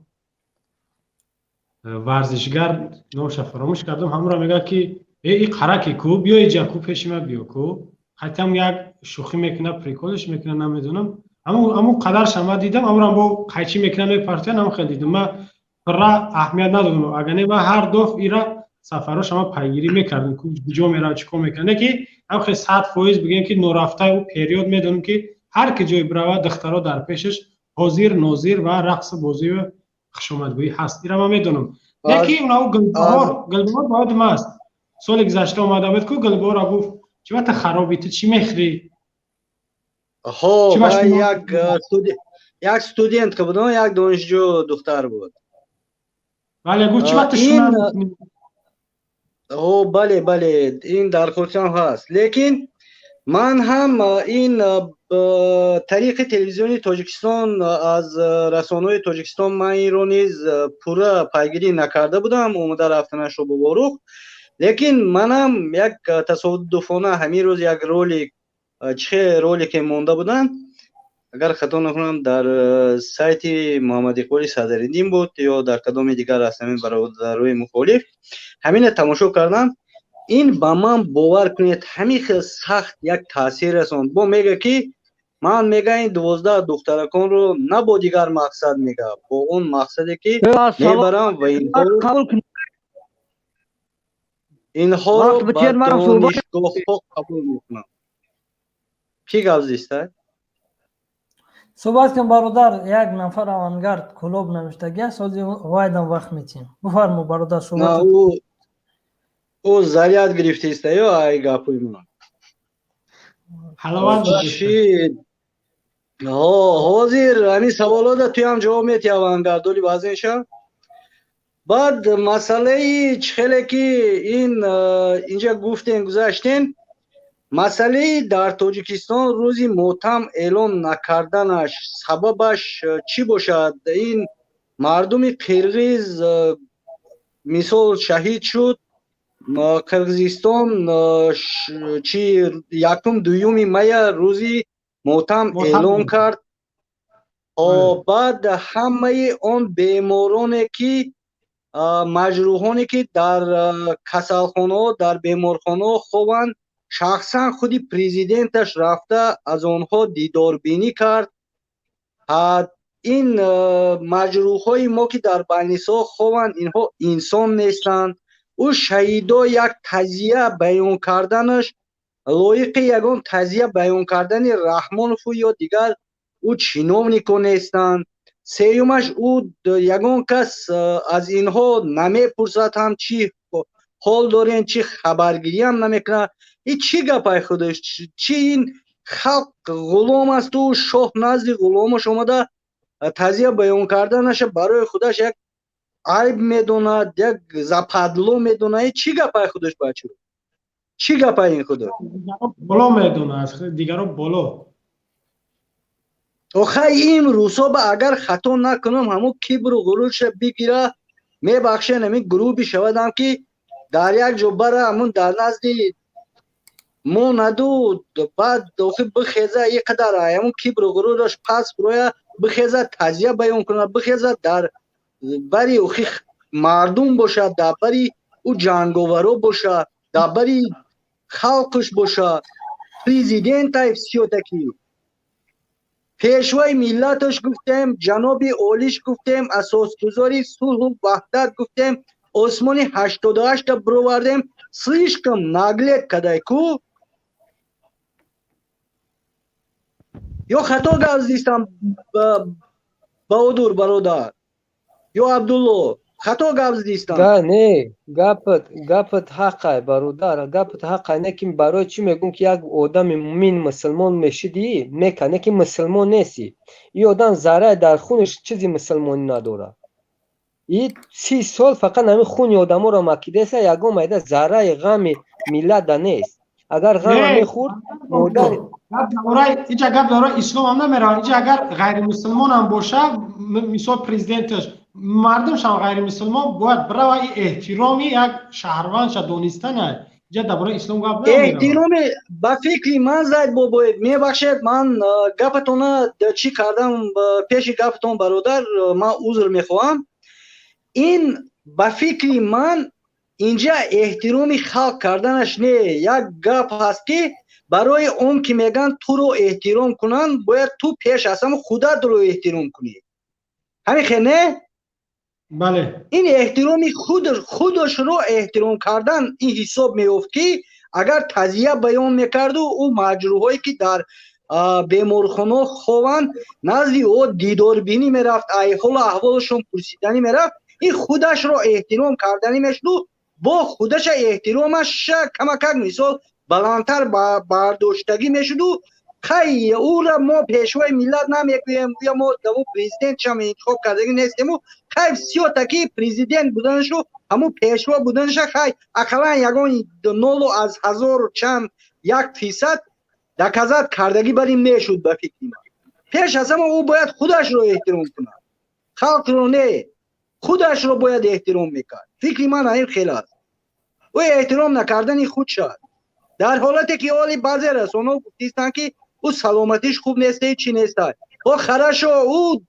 ورزشگر نامش فراموش کردم همراه میگه که ای قرکی کو بیا اینجا کو پیش ما بیا کو. حتی یک شوخی میکنه پریکولش میکنه نمیدونم اما قدرش هم دیدم امروز با قیچی میکنه پارتیان هم خیلی دیدم. من را اهمیت ندادم اگر نه هر دفعه ایرا سفرها شما پیگیری میکردم که کجا میره چیکار میکنه که هم خیلی 100% بگیم که نورافته او پریود میدونم که هر کی جای برای دخترها در پیشش حاضر ناظر و رقص بازی و خشونتگویی هست. ایرا من میدونم یکی اونها گلبهار باید ماست سال گذشته اومده بود که گلبهار گفت چی وقت خرابی تو چی میخری؟ ها یک استودنت که بودن یک دانشجو دختر بود. بله گفت چی وقت شما بله این در خودشان هست. لیکن من هم این طریق تلویزیونی تاجیکستان از رسانه‌های تاجیکستان من این رو نیز پورا پیگیری نکرده بودم اومده رفتنش رو به وروخ. لیکن منم یک تصادفانه همین روز یک رولی که مونده بودن اگر خطا نکنم در سایت محمد اقبال صدرالدین بود یا در کدام دیگر از همین برادرای مخالف همین تماشا کردم. این با من باور کنید همین خیلی سخت یک تاثیر رساند. با میگه که من میگه این 12 دخترکان رو نه با دیگر مقصد میگه با اون مقصدی که میبرم و این اینها وقت رو بچیر به مرا صحبت دانشگاه قبول میکنم. کی گپ ایستاد؟ صحبت کن برادر. یک نفر اوانگارد کلوب نوشته گه سازی وایدم وقت میتیم. بفرمو برادر نه صحبت. او ضریعت گرفته است یا ای گپوی من حلاوت چی حاضر همین سوالات توی هم جواب میتی اوانگارد ولی بعضیشا بعد مسئله خیلی که اینجا گفتین گذاشتین مسئله در تاجیکستان روزی ماتم اعلان نکردنش سببش چی باشد؟ این مردم قرغیز مثال شهید شد. قرغیزستان چی یکم دویومی می روزی ماتم اعلان کرد. بعد همه آن بیمارانی که مجروحانی که در کسالخانه در بیمارخانه خوبند شخصا خودی پریزیدنتش رفته از آنها دیداربینی کرد. این مجروحای ما که در بنیسا خوبند اینها انسان نیستند. او شهیدا یک تعزیه بیان کردنش لایق یگان تعزیه بیان کردن رحمانوف یا دیگر او چینوونیکا نیستند. سیومش او یگان کس از اینها نمیپرسد هم چی حال دارین چی خبرگیری هم نمیکنه. این چی گپای خودش؟ چی این خلق غلام است و شاه نزد غلامش اومده تعزیه بیان کردنش برای خودش یک عیب میدوند یک زپدلو میدونه. چی گپای خودش بچه؟ چی گپای این خودش؟ بالا میدونه از دیگران بالا. آخه این روسا با اگر خطا نکنم همون کبر و غرورش بگیره میبخشه نمی گروبی شودم که در یک جا بره همون در نزد ما ندو بعد داخل بخیزه یک قدر همون کبر و غرورش پس بروی بخیزه تعزیه بیان کنه بخیزه در بری اوخی مردم باشه در بری او جنگاورو باشه در بری خلقش باشه پریزیدنت تایف سیوتکی پیشوای ملتش گفتیم جناب اولیش گفتیم اساسگذاری صلح و وحدت گفتیم عثمانی 88 بروردیم слишком наглед кадай ку یا خطا گفت دیستم بهادر برادر یا عبدالله خطا گفت دیستم نه گپت حقه برادر گپت حقه. نه که برای چی میگم که یک آدم مؤمن مسلمان میشدی میکنه که مسلمان نیستی. این آدم ذره در خونش چیزی مسلمانی نداره. این 30 سال فقط همین خون آدم را مکیده است. یگم ایده ذره غم ملت نیست. اگر غم میخورد مادر اینجا گپ داره اسلام هم نمیره. اینجا اگر غیر مسلمان هم باشه مثال پریزیدنتش مردمش هم غیر مسلمان باید برای احترامی یک شهروند شد دونستن. اینجا درباره اسلام گپ نمیره. احترام با فکری من زید بابا میبخشید من گپتون چی کردم پیش گپتون برادر من عذر میخوام. این با فکری من اینجا احترامی خلق کردنش نه یک گپ هست که برای اون که میگن تو رو احترام کنن باید تو پیش از همه خودت رو احترام کنی. همین خیلی نه؟ بله. این احترامی خودش رو احترام کردن این حساب میافت که اگر تعزیه بیان میکرد و او مجروحایی که در بیمارخانه خوان نزد او دیداربینی میرفت حال احوالشون پرسیدنی میرفت این خودش رو احترام کردنی میشد و با خودش احترامش کمک مثال بلندتر برداشتگی میشد و خیلی او را ما پیشوای ملت نمیگویم یا ما دو پریزیدنت شما انتخاب کردگی نیستیم و خیلی سیاتکی پریزیدنت بودنشو همون پیشوا بودنش خیلی اقلا یگان 0 از 1000 چند 1% دکزت کردگی بریم میشد به فکر من. پیش از همه او باید خودش رو احترام کنه خلق رو نه خودش رو باید احترام میکرد. فکر من این خیلی است او احترام نکردنی خود شد در حالتی که حالی بعضی رسانه گفتیستن که او سلامتیش خوب نیسته چی نیسته او خرشو او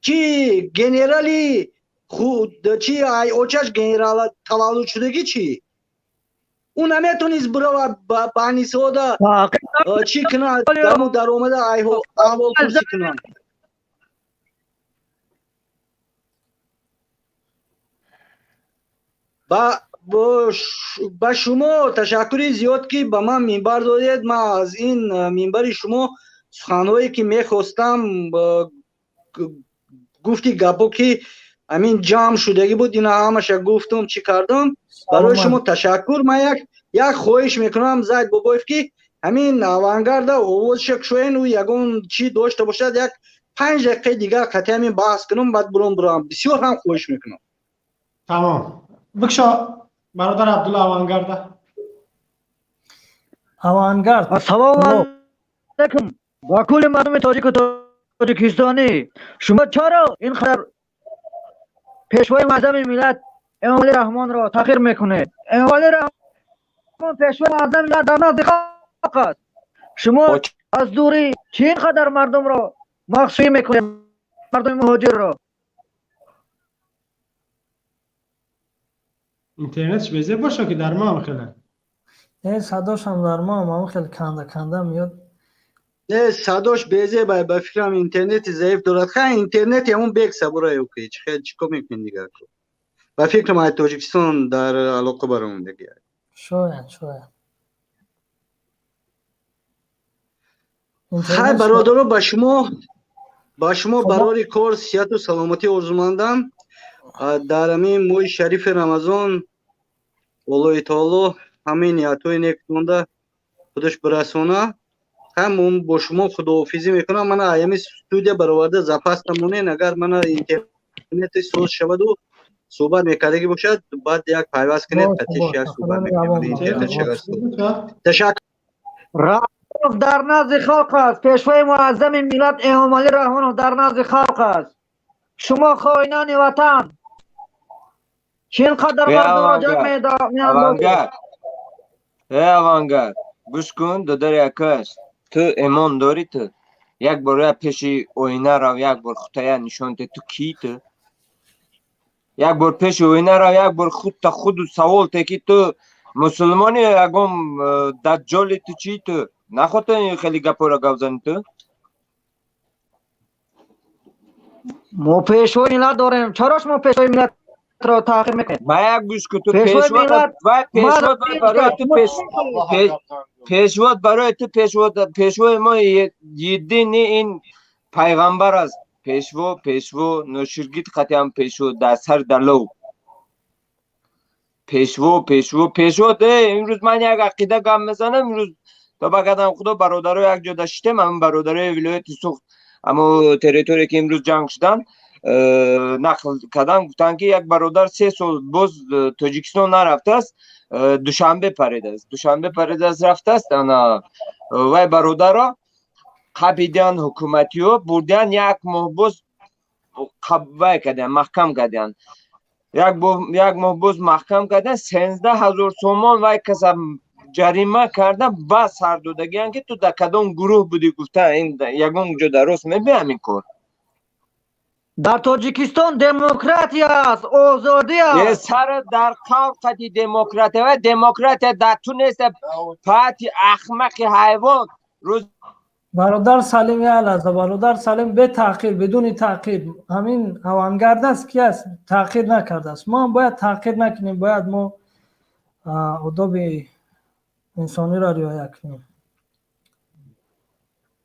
چی گنرالی خود چی ای اوچش گنرال تولد شدگی چی اون نمیتونیست برو بانی سودا چی کنه دمو در اومده احوال پرسی کنه. با با شما تشکر زیاد که به من منبر دادید. من از این منبر شما سخنهایی که میخواستم گفتی گپو که همین جمع شدگی بود اینا همش گفتم چی کردم. برای شما تشکر. من یک خواهش میکنم زید بابایف که همین آوانگارد آواز شک شوین و یگون چی داشته باشد یک 5 دقیقه دیگر قطعا همین بحث کنم بعد برام بسیار هم خواهش میکنم. تمام بکشا برادر عبدالله آوانگارد. آوانگارد سلام علیکم با کل مردم تاجیک و تاجیکستانی. شما چرا این خبر پیشوای معظم ملت امام علی رحمان را تاخیر میکنه؟ امام علی رحمان پیشوای معظم ملت در نزد خاک است. شما از دوری چه اینقدر مردم را مخفی میکنه، مردم مهاجر را؟ اینترنتش بزه باشه که در ما خیلی صداش هم در ما خیلی کنده میاد. نه صداش بیزه به فکرم اینترنت ضعیف دارد. خیلی اینترنت همون بیکسه برای اوکی خیلی چیکار میکنین دیگه کو به فکرم از تاجیکستان در علاقه برامون دیگه شاید خیلی برادران با شما برای کار صحت و سلامتی آرزومندم. در همین ماه شریف رمضان الله تعالی همین نیت‌های نیک مونده خودش برسونه. هم با شما خداحافظی میکنم. من ایام استودیو برآورده زپاستمونه اگر من اینترنت سوز شود و صحبت میکردگی باشد بعد یک پیوست کنید قطعش یک صحبت میکنید. تشکر. رحمان در نزد خاک است. پیشوای معظم ملت امام علی رحمان در نزد خاک است. شما خائنان وطن چین قدر مردم را جمع می‌اندازید. آوانگارد گوش کن دادر یکاش تو ایمان داری؟ تو یک بار پیش آینه رو یک بار خودت نشان ده تو کی؟ تو یک بار پیش آینه رو یک بار خود سوال ته که تو مسلمانی یگم دجال تو چی؟ تو نخواد خیلی گپا را گوزنی. تو ما پیشوای ملت داریم. چراش ما پیشوای ملت را تاخیر میکنیم؟ ما یک گوش که تو پیشوات برای تو پیشوای ما یدین این پیغمبر است. پیشوا نوشرگیت قطعا پیشوا در سر دلو پیشوا ده. امروز من یک عقیده گم میزنم. امروز تا بگردم خدا برادرای یک جا داشتیم هم برادرای ولایت سوخت اما تریتوری که امروز جنگ شدن نقل کردن گفتن که یک برادر 3 سال باز تاجیکستان نرفته است. دوشنبه پرید است رفته است. وای برادر را قبیدن حکومتی ها بردن یک ماه باز وای کردن محکم کردن. یک ماه باز محکم کردن 13,000 سومان وای کسب جریمه کردن. بس سر دادگی که تو در کدام گروه بودی گفتن این یگان جا درست میبی همین کار. در تاجیکستان دموکراتی است، آزادی است. یه سر در قوقتی دموکراتی و دموکراتی در تو نیست. پاتی احمق حیوان. روز برادر سلیم یه لحظه برادر سلیم به تاخیر بدون تاخیر همین آوانگارد است کی است تاخیر نکرده است. ما باید تاخیر نکنیم. باید ما آداب انسانی را رعایت کنیم.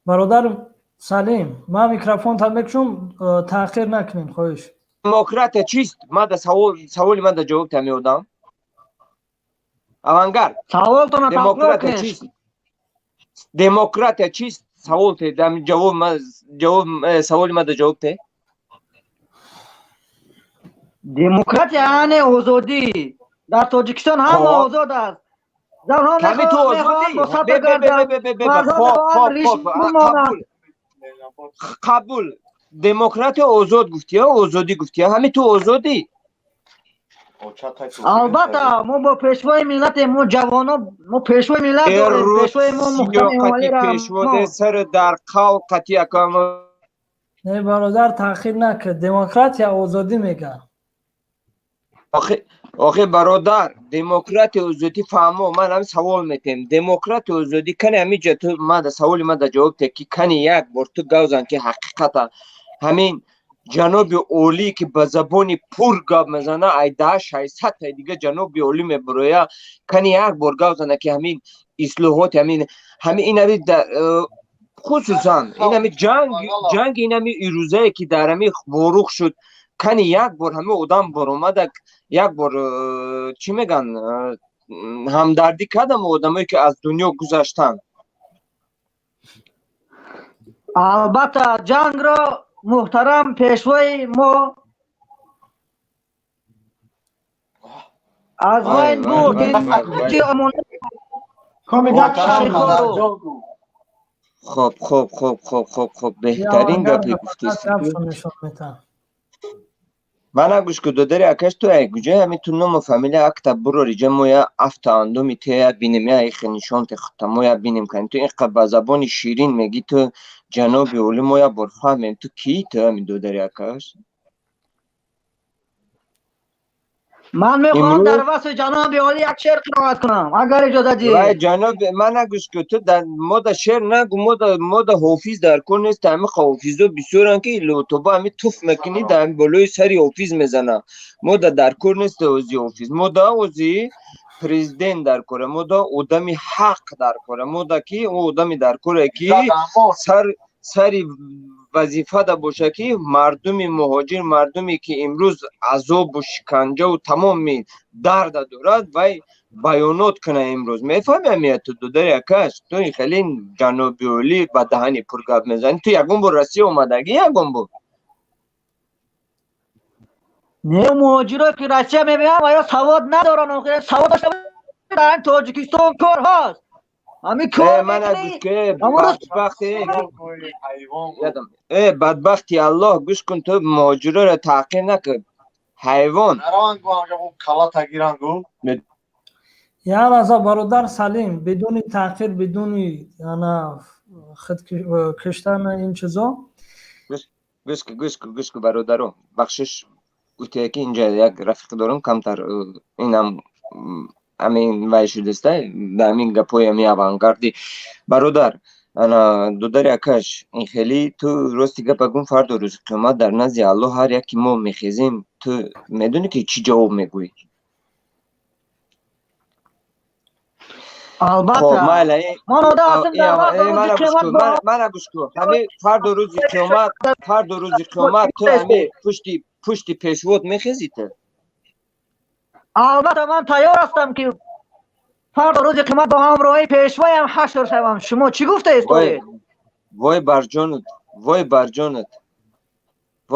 برادر سلیم ما میکروفون تا میکشم تاخیر نکنین خواهش. دموکرات چیست؟ من در سوال من در جواب میدم. آوانگارد سوال تو دموکرات چیست؟ دموکرات چیست؟ سوال ته دم جواب سوال من در جواب ته. دموکرات یعنی آزادی. در تاجیکستان هم آزاد است. کمی تو آزادی قبول. دموکرات آزاد گفتی ها آزادی گفتی ها همین تو آزادی. البته ما با پیشوای ملت ما جوانا ما پیشوای ملت داریم. پیشوای ما محترم پیشوا سر در قال قطعی اکام. نه برادر تاخیر نکرد. دموکرات یا آزادی میگه. آخه برادر دموکرات آزادی فهمو من هم سوال میتیم دموکرات آزادی کنی همیجا تو من سوال من در جواب تکی کنی یک بار تو گوزن که حقیقتا همین جناب اولی که به زبانی پر گپ میزنه ایده 600 تا دیگه جناب اولی میبرویا کنی یک بار گپ زنه که همین اصلاحات همین این خصوصا این همین جنگ این همین ایروزه که در همین وروخ شد کنی یک بار همه آدم بر اومده یک بار چی میگن همدردی کردم آدمایی که از دنیا گذشتن. البته جنگ را محترم پیشوای ما از وین برد این امانت خب بهترین گپی گفتی. من گوش که دو داری اکش تو ای گوجه همین تو نمو فامیلی اکتا برو ریجه مویا افتا اندومی تیا بینیم یا ایخ نشان تختا مویا بینیم کنی تو این قبا زبان شیرین میگی تو جناب اولی مویا برفهمیم تو کی تو همین دو داری اکش؟ من میخوام در واسه جناب اولی یک شعر قرائت کنم اگر اجازه دید. وای جناب من نگوش که تو در مود شعر نگو مود حافظ در کن نیست همه حافظو بسیارن که لوتوبا همه توف مکنی در بلوی سری حافظ میزنه مود در کن نیست اوزی حافظ مود اوزی پریزیدنت در کره مود آدمی حق در کره مود کی او آدمی در کره کی سری وظیفه دا باشه که مردم مهاجر مردمی که امروز عذاب و شکنجه و تمام درد دارد و بیانات کنه امروز میفهمی همیت تو دو داری اکش تو این خیلی جنابی اولی با دهنی پرگاب میزنی تو یکون با رسی اومدگی یکون با نه مهاجر که رسی میبینم آیا سواد ندارن سواد داشته در تاجیکستان کار هست همین کار من اگه که بدبختی الله گوش کن تو مهاجره را تعقیب نکن حیوان یا لحظه برادر سلیم بدون تاخیر بدون خود کشتن این چیزا گوش که برادرم بخشش گوته که اینجا یک رفیق دارم کمتر اینم همین وای شده است در همین گپای همی اوانگاردی برادر انا دو داری اکش این خیلی تو راستی گپ گون فرد و روز قیامت در نزد الله هر یکی ما میخیزیم تو میدونی که چی جواب میگویی البته من گوش کن همه فرد و روز قیامت تو همه پشتی پیشوات میخیزی تو البته من تیار هستم که فردا روز قیامت با همراهی پیشوای هم حشر شوم شما چی گفته است؟ وای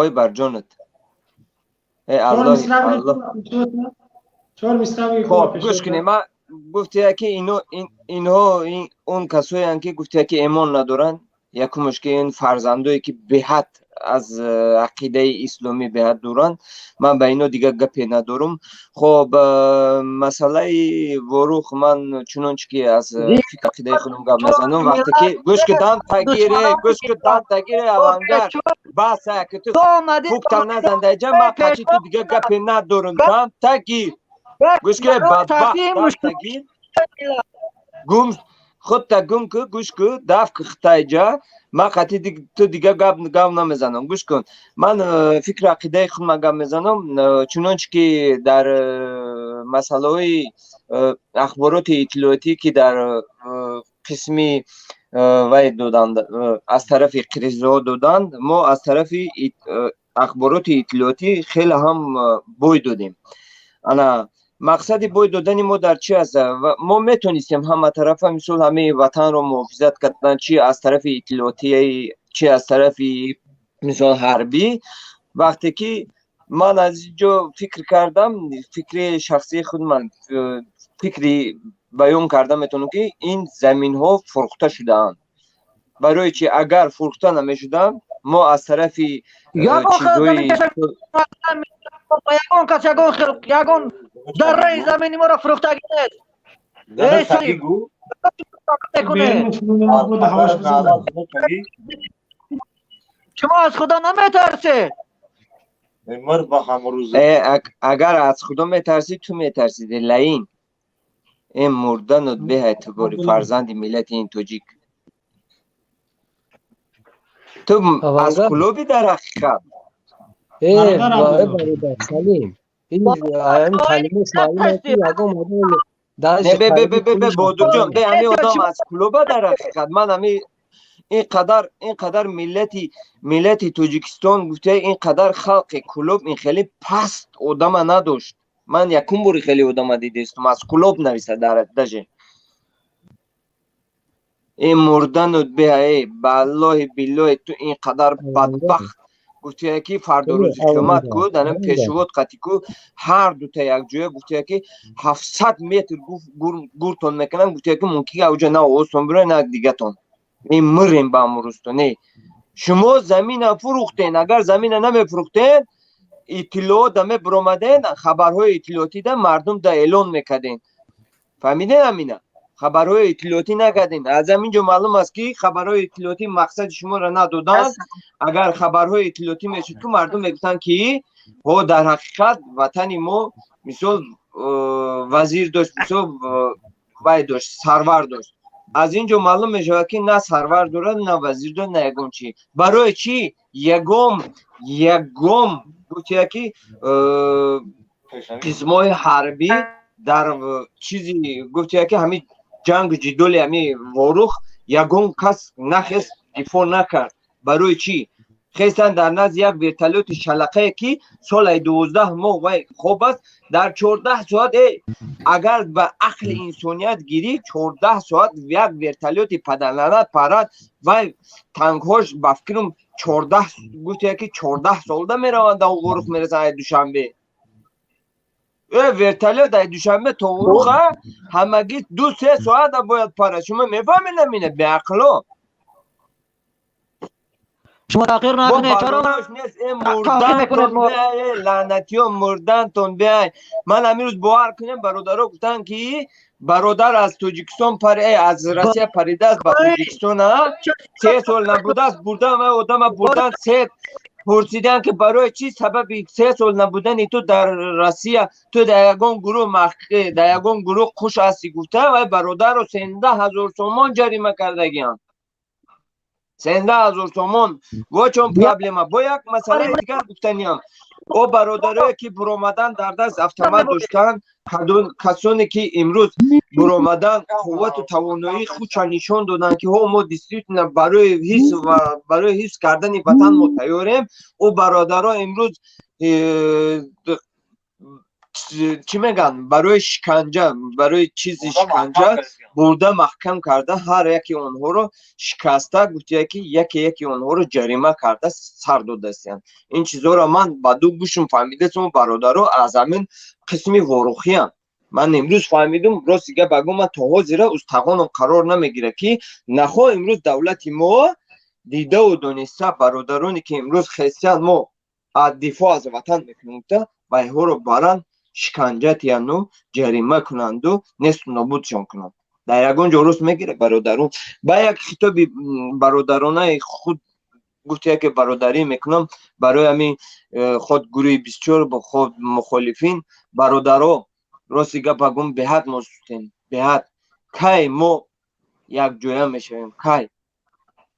بر جانت ای الله خب گوش کنی من گفته که اینها اون کسایی هستند که گفته که ایمان ندارن یکمش که این فرزندایی که به حد از عقیده اسلامی به حد دوران من به اینا دیگه گپی ندارم. خب مسئله وروخ من چنانچه که از فکر عقیده خودم گپ میزنم وقتی که گوش کدام تگیره اوانگر باسه که تو فوکتا نزنده جا من قچی تو دیگه گپی ندارم دام تگیر گوش که بدبخت تگیر گم خود تا گم که گوش که دفت که خطای جا من قطعی تو دیگه گپ نمیزنم. گوش کن من فکر عقیده خودم گپ میزنم چنانچه که در مسئله اخبارات اطلاعاتی که در قسمی وای دادند از طرف قریزها دادند ما از طرف اخبارات اطلاعاتی خیلی هم بوی دادیم. انا مقصد بوی دادن ما در چی است؟ ما میتونستیم همه طرف مثل همه وطن رو محافظت کردن چی از طرف اطلاعاتی چی از طرف مثل حربی. وقتی که من از اینجا فکر کردم فکر شخصی خود من فکری بیان کردم میتونم که این زمین ها فروخته شدن برای چی اگر فروخته نمیشدن ما از طرف چیزوی یگون در رای زمینی ما را فروخته گیرد شما از خدا نمیترسید؟ اگر از خدا میترسی تو میترسید لعین این مردن به اعتبار فرزند ملت این توجیک تو از کلوبی در حقیقت برادر عبدالله برادر سلیم این کلمه معلوم است که یگام آدم درش نه به خریدی پولش بودو جان نخوردن. به همین آدم از کلوبا در حقیقت من همین اینقدر ملت تاجیکستان گفته اینقدر خلق کلوب این خیلی پست آدم نداشت. من یکم باری خیلی آدم دیدم از کلوب نویسه در دژه این مردن و به الله بالله تو اینقدر بدبخت گفته که فردا روز قیامت کو دارم پیشوات قطی کو هر دو تا یک جای گفته که 700 متر گورتون میکنن گفته که ممکنه اوجا نه اوستون بره نه دیگه تون این مریم با امروزتون نه شما زمین فروختین اگر زمین نمیفروختین اطلاعات دمه برآمدین خبرهای اطلاعاتی ده مردم ده اعلان میکردین فهمیدین همینه خبرهای اطلاعاتی نکردین از همینجا معلوم است که خبرهای اطلاعاتی مقصد شما را ندادن اگر خبرهای اطلاعاتی میشد که مردم میگفتن که ها در حقیقت وطن ما مثل وزیر داشت مثل وای داشت سرور داشت از اینجا معلوم میشه که نه سرور داره نه وزیر داره نه یگم چی برای چی یگم گفته که قسمای حربی در چیزی گفته که همین جنگ جدول همین وروخ یگم کس نخست دفاع نکرد برای چی خیستن در نزد یک ورتالوت شلقه که سال 12 ماه و خوب است در 14 ساعت اگر به عقل انسانیت گیری 14 ساعت یک ورتالوت پدرلانه پرد و تانک‌هاش بفکرم 14 گفته که 14 سال ده میروند و غروخ میرسن دوشنبه ورتالوت در دوشنبه تا غروخ همگی 2-3 ساعت باید پرد شما میفهمین نمینه به عقلا شما تغییر نکنید چرا مردن لعنتی ها مردن تون بیای من امروز باور کنم برادرها گفتن که برادر از تاجیکستان از روسیه پریده است به تاجیکستان 3 سال نبوده است بردن و آدم بردن 3 پرسیدن که برای چی سبب 3 سال نبودن تو در روسیه تو در یگان گروه خوش هستی گفته و برادر رو 13,000 تومان جریمه کرده گیان 13,000 تومان و چون پرابلم با یک مسئله دیگر گفتنیم او برادرایی که برآمدن در دست اتومات داشتن کسانی که امروز برآمدن قوت و توانایی خود نشان دادن که ما دیستریکت برای حفظ کردن وطن ما تیاریم او برادرها امروز چی میگن برای شکنجه برای چیزی شکنجه برده محکم کرده هر یکی اونها رو شکسته گفته که یکی اونها رو جریمه کرده سر داده است این چیزا رو من با دو گوشم فهمیدم برادرها از همین قسمی واروخی هم من امروز فهمیدم راست دیگه بگم من تا حاضر استخوانم قرار نمیگیره که نخواه امروز دولت ما دیده و دونسته برادرانی که امروز خیستیان ما دفاع از وطن میکنند و اینها رو برن شکنجه تیانو جریمه کنند و نصف نابودشان کنند در یگان جا راست میگیره برادرون با یک خطاب برادرانه خود گفته که برادری میکنم برای همین خود گروه 24 با خود مخالفین برادرها راستی گپ بگم به حد ما سوستیم به حد کی ما یک جویا میشویم کی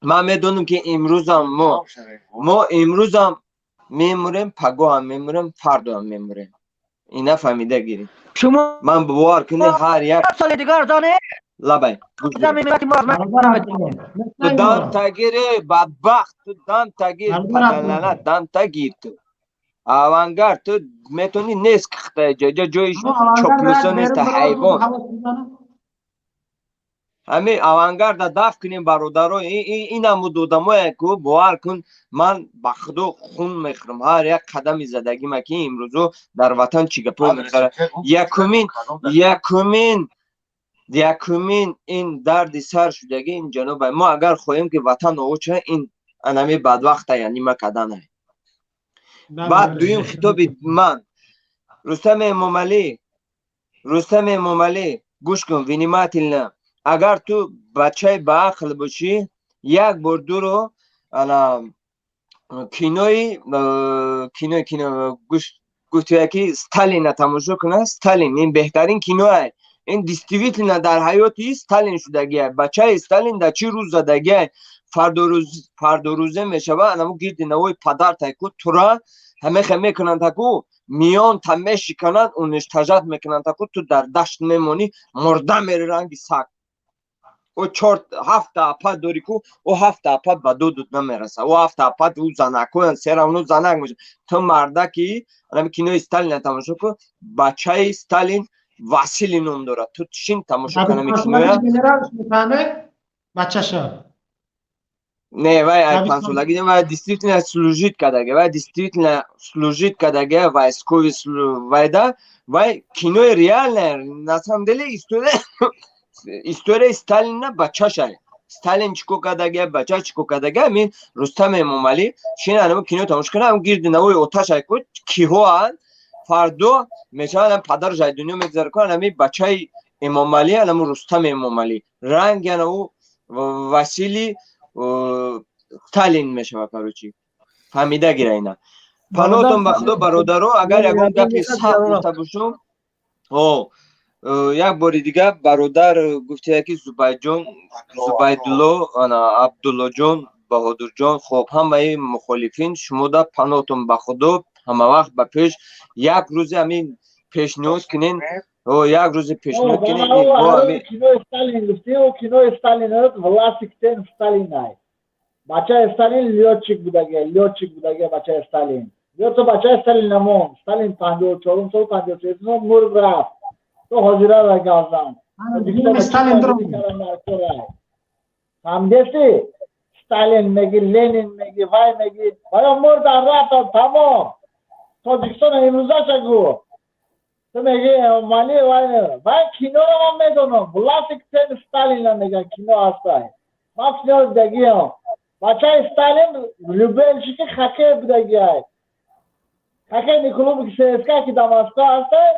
من میدونم که امروز هم ما امروز هم میموریم پگاه هم میموریم فردا هم میموریم اینا فهمیده گیریم شما من باور کنی هر یک سال دیگر زانه لبای زمین ملت ما دان تگیر بدبخت دان تگیر پدلانه دان تگیر تو آوانگار تو میتونی نیست کخته جایش چپلوسو نیست حیوان همین آوانگار دا دف کنیم برادرو این هم دودمو که باور کن من به خدا خون میخورم هر یک قدم زدگی مکی امروزو در وطن چی گپای میخوره یکمین این درد سر شدگی این جنوب ما اگر خواهیم که وطن اوچه این انمی بدوقت یعنی ما کدنه بعد دویم خطاب من رستم موملی گوش کن وینیمات نه اگر تو بچه با عقل باشی یک بار دو رو کینوی گوشت که ستالین تماشا کنه ستالین این بهترین کینوه این دیستریکت در حیاتی استالین شدگیه بچه استالین در چی روز زدگیه فردا روزه میشه و انمو گیرد نوی پدر تایکو تو را همه میکنن تاکو میان تمش کنن اونش تجات میکنن تاکو تو در دشت میمونی مرده میری رنگی سگ او 7 اپا داری کو او 7 اپا به دود نمیرسه او 7 اپا او زنکو سر اونو زنک میشه تو مرده کی الان کینو استالین تماشا کو بچه استالین واسیلی نام داره تو چین تماشا کنم کینویا بچه‌شه نه وای پانسولگی و دیستریکتنا служит кадаге و دیستریکتنا служит кадаге войсковый войда вай кино реальное на самом деле история Сталина бачаша Сталин чико кадаге бача чико кадаге мин Рустам Эмомали шин анам кино тамош канам гирди навои оташ айко киҳоан фардо мешаванд падар жай дунё мегзар канам ми бачаи Эмомали анам Рустам Эмомали ранг янау Василий Сталин мешава короче фамида гира ина панотон ба худо бародаро агар ягон гапи сахт гуфта бошум як бори дига бародар гуфтая ки Зубайдулло ана Абдуллоҷон Баҳодурҷон хоб ҳамаи мухолифин шумо да панотон ба худо ҳама вақт ба пеш як рӯзе ҳамин пешниҳод кинен як рӯзе пешниҳод кинен кинои Сталин власиктен Сталинай бачаи Сталин лётчик будаге бачаи Сталин то бачаи Сталин намон Сталин 54 сол 53 сол мурд рафт то ҳозира газан Сталин ҳамдешти Сталин меги Ленин меги вай меги вай мурдан рафт тамом тоҷикистон имрӯзаша гу то меги Эмомали вай киноро ман медонам власиктен Сталин меган кино ҳастай ман кино дидагиам бачаи Сталин любельщики хоккей будагиай хоккейни клуби КССК ки дар Москва ҳастай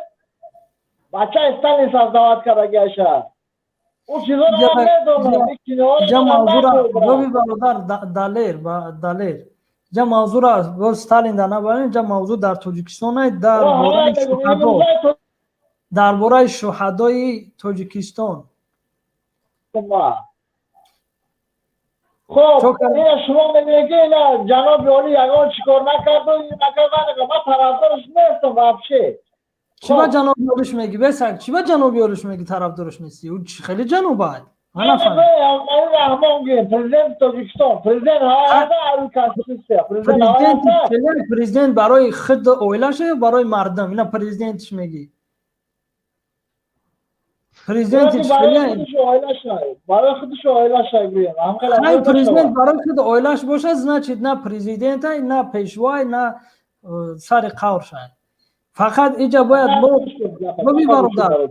бачаи Сталин создават кардагиаша ӯ чизоро ман медонам ҷа мавзура ҷоби бародар далер ҷа мавзура боз Сталин дар набарем ҷа мавзуъ дар Тоҷикистон ай дар бораи шуҳадои Тоҷикистон خب اینا شما میگید اینا جناب عالی یگان چیکار نکرد و نکرد من طرفدارش نیستم واپشه چی با جناب عالیش میگی بسک چی با جناب عالیش میگی طرفدارش نیستی او خیلی جنوبه من نفهمیدم رحمان پرزیدنت تاجیکستان پرزیدنت ها پرزیدنت برای خود اویلاشه برای مردم اینا پرزیدنتش میگی پرزیدنتش برای خودش اویلاش نه پرزیدنت برای خود اویلاش باشه значит نه پرزیدنت نه پیشوای نه سر قور شد فقط اینجا باید ببین برادر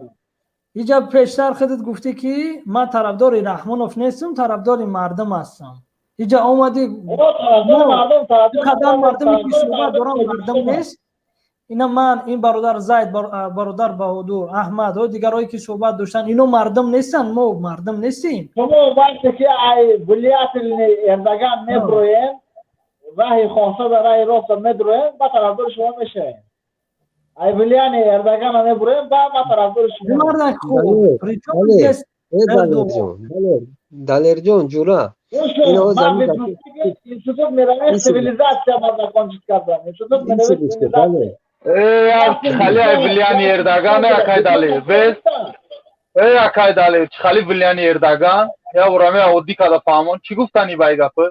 اینجا پیشتر خودت گفتی که من طرفدار رحمانوف نیستم طرفدار مردم هستم اینجا اومدی قدر مردمی که صحبت دارم مردم نیست اینا من این برادر زید برادر بهادر احمد و دیگرایی که صحبت داشتن اینو مردم نیستن ما مردم نیستیم شما وقتی که ولیت اردگان میبروین راهی خاصه برای راست میبروین با طرفدار شما میشه ای ولیان اردگان میبروین با طرفدار شما مردک خوب دلیر جون جورا اینو زمین اینستیتوت میرانه سیویلیزاسیا مردا کنجد کردن اینستیتوت میرانه سیویلیزاسیا خالی ولیان اردگان اکای دالی بس اکای دالی خالی ولیان اردگان یا ورامه اودی کدا فهمون چی گفتنی بایگا پر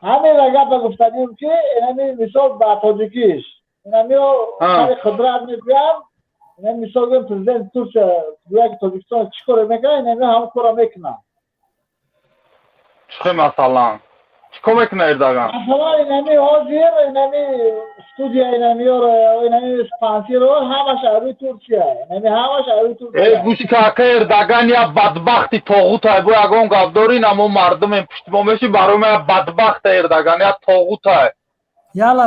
همین رگا گفتنیم که اینمی مثال با تاجیکیش اینمیو خبرات میگم اینم مثال گفتم پرزیدنت ترکیه که تاجیکستان چیکار میکنه اینمی هم کارا میکنه چه مثلا چیکار میکنه اردگان مثلا اینمی حاضر اینمی استودیا اینمی سپانسی رو همش روی ترکیه اینمی همش روی ترکیه گوشی که اردگان یا بدبختی طاغوت های بو اگون گفداری نمو مردم پشتیبانش برام بدبخت اردگان یا طاغوت های یالا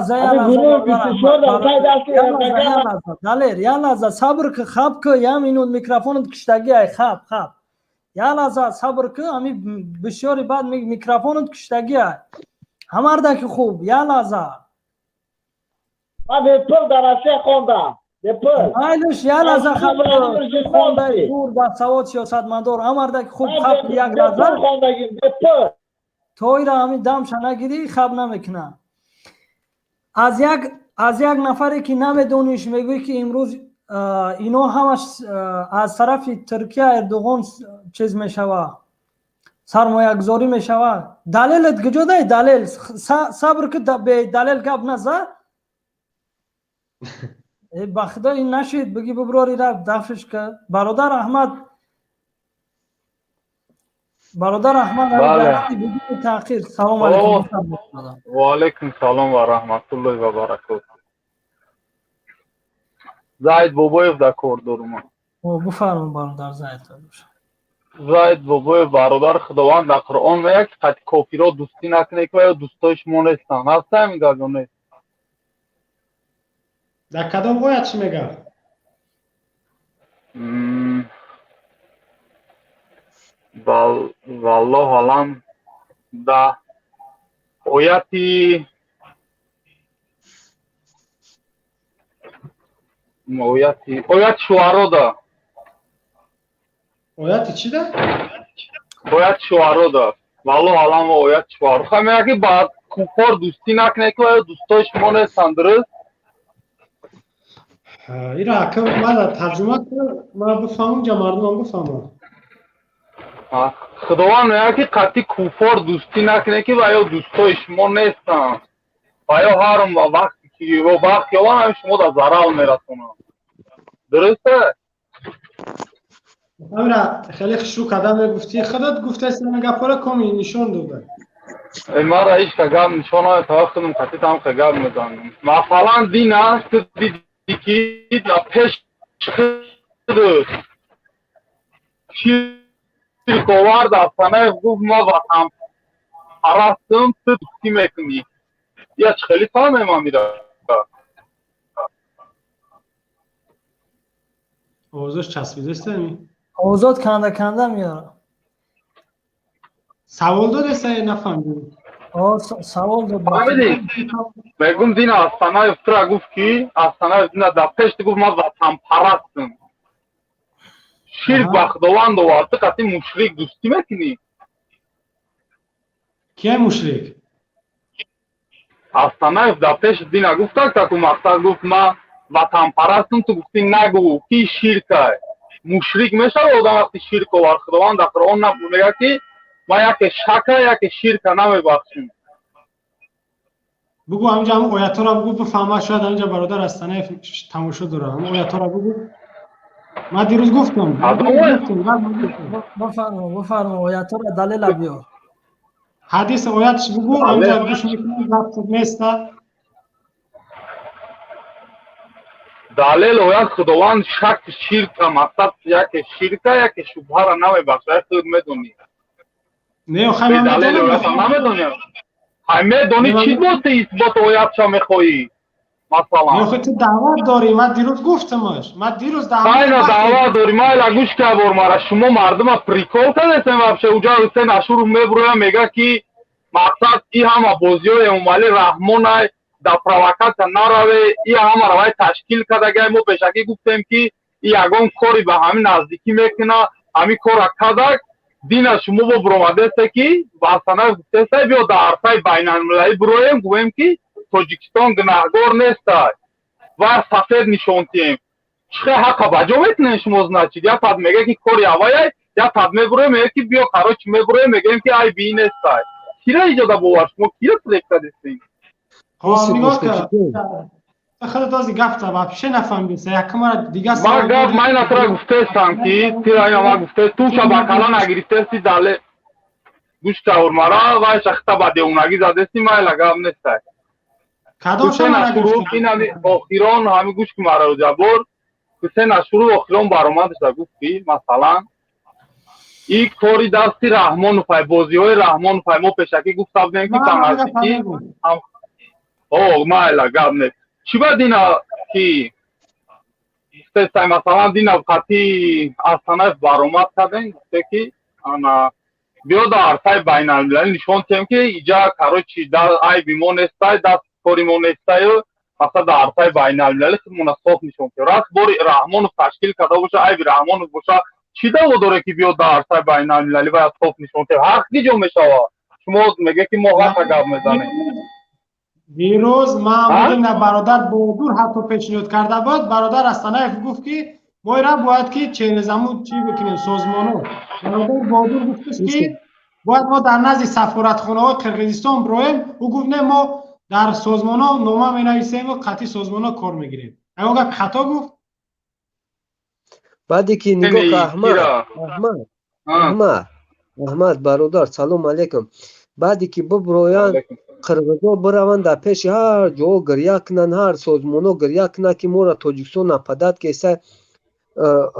دالر یالا صبر که خب که یا اینو میکروفون کشتگی ای خب یالا صبر که امی بسیاری بعد میکروفون کشتگی ای همارده که خوب یالا من بپل درسته خوندم بپل ایلوش یالا خبر خونده دور با سواد سیاست مدار همارده که خوب خب یک رازه توی را همی دمش نگیری خب نمیکنه از یک نفری که نمیدونیش میگوی که امروز اینا همش از طرف ترکیه اردوغان چیز میشوه سرمایه گذاری میشوه دلیلت گجوده دلیل صبر که به دلیل گپ نزه با خدا این نشید بگی ببروری رفت دفعش که برادر احمد بگی تاخیر سلام علیکم و علیکم سلام و رحمت الله و برکاته زاید بابایف در کوردورم بفرمون برادر زاید بابای برادر خداوند در قرآن میگه که قد کافی را دوستی نکنه که دوستایش ما نیستن هست همین گزانه در کدام آیت چی میگه؟ والله علم در آیت شعرا ده آیت چی ده؟ آیت شعرا ده والله علم آیت شعرا خواهی میگه که بعد کفار دوستی نکنه که دوستایش ما نیستن درست؟ ایره اکا من ترجمه کنم من بفهمم جا مردم بفهمم خداوند میگه که قطعی کفار دوستی نکنه که و یا دوستای شما نیستن و یا هر وقتی که و وقت یوان هم شما در ضرر میرسونن درسته؟ امره خیلی شروع کردم گفتی خودت گفته سن گپاره کمی نشون داده ما را ایش که گم نشون های تا خودم قطعی هم که گم میزنم مثلا دین است دیدی که در پیش خود شیرکوار در سنه گفت ما وطن پرستم تو دوستی میکنی یا چه خیلی فهمه ما میره اوزش چسبیده استمی؟ اوزاد کنده میاره سوال داده سه نفهمیدیم سوال داد فهمیدی؟ میگم دین آستانه افترا گفت که آستانه دین در پشت گفت ما وطن پرستم شرک با خداوند و تو قطعی مشرک دوستی میکنی کیه مشرک؟ آستانه در پشت دین گفت که تو مقصد گفت ما وطن پرستم تو گفتی نگو کی شرک مشرک میشه آدم وقتی شرک و خداوند در قرآن میگه که ما یک شک یک شرک نمیبخشیم بگو همینجا هم آیت را بگو بفهمه شاید همینجا برادر استانه تماشا داره هم آیت را بگو ما دیروز گفتم بفرمو آیت را دلیل بیار حدیث آیتش بگو همینجا گوش میکنی وقت نیسته دلیل آیت خداوند شک شرک مقصد یک شرک یک شبهه را نمیبخشه خود میدونی نه خیلی دلیل آیت نمیدونی همه دونی چی بوده اثبات آیت شا میخوایی مثلا نه خیلی تو دعوت داری من دیروز گفتمش من دیروز دعوت داری ما لگوش که بار مرا شما مردم پریکول کردیم وابشه اوجا حسین اشور میبروه میگه که مقصد این همه بازی های اموالی رحمان های در پروکت نروه این همه روی تشکیل کرده ما پیشکی گفتیم که این یگان کاری به همین نزدیکی میکنه همین کار کردک دین شما با برامده است که واسانه گفته است بیا در عرصه بین المللی برویم گویم که تاجیکستان گناهگار نیست و سفید نشانتیم چه حقا بجا میتونین شما نچید یا پد میگه که کاری هوایی یا پد میبرویم میگه که بیا قرار چی میبرویم میگیم که ای بی نیست کیره ایجاده باور شما کیره تلیکتا دیستیم نگاه که خودت از گفت و پیش نفهمیدی یکم را دیگه ما گفت من نترا گفته استم که تیرا ما گفته تو شبکلا نگریسته سی داله گوش کاور مرا و شخصا بعد اونگی زده سی ما لگام نیست کدام شما شروع این اخیران همین گوش که مرا رو جبر حسین شروع اخیران برآمدش گفت که مثلا این کاری دستی رحمان پای بازی های رحمان پای ما پیشکی گفت بودیم که کمازی او ما لگام نیست چی باید اینا که سیستای مثلا دینا قطعی آستانه برآمد کردن گفته که بیا در عرصه بین المللی نشون تیم که اینجا کارو چی در ای بیمو نیسته دست کاری مو نیسته مثلا در عرصه بین المللی خود منصف نشون که راست باری رحمان تشکیل کرده باشه ای بی رحمان باشه چی داره که بیا در عرصه بین المللی باید خوف نشون که حق دیجا میشه شما میگه که ما حق گفت میزنه دیروز محمود برادر بودور حتی پیشنهاد کرده بود. برادر استانایف گفت که ما را باید که چهرزمون چی بکنیم سازمانو. برادر بودور گفت که باید ما در نزد سفارتخانه های قرقیزستان برویم. او گفت نه ما در سازمان ها نامه می نویسیم و قطعی سازمان ها کار میگیریم. اما خطا گفت. بعدی که نگاه که احمد برادر سلام علیکم. بعدی که ببرویان قرغزا بروند در پیش هر جا گریه کنن، هر سازمان ها گریه کنن که ما را تاجیکستان نپدد کیسه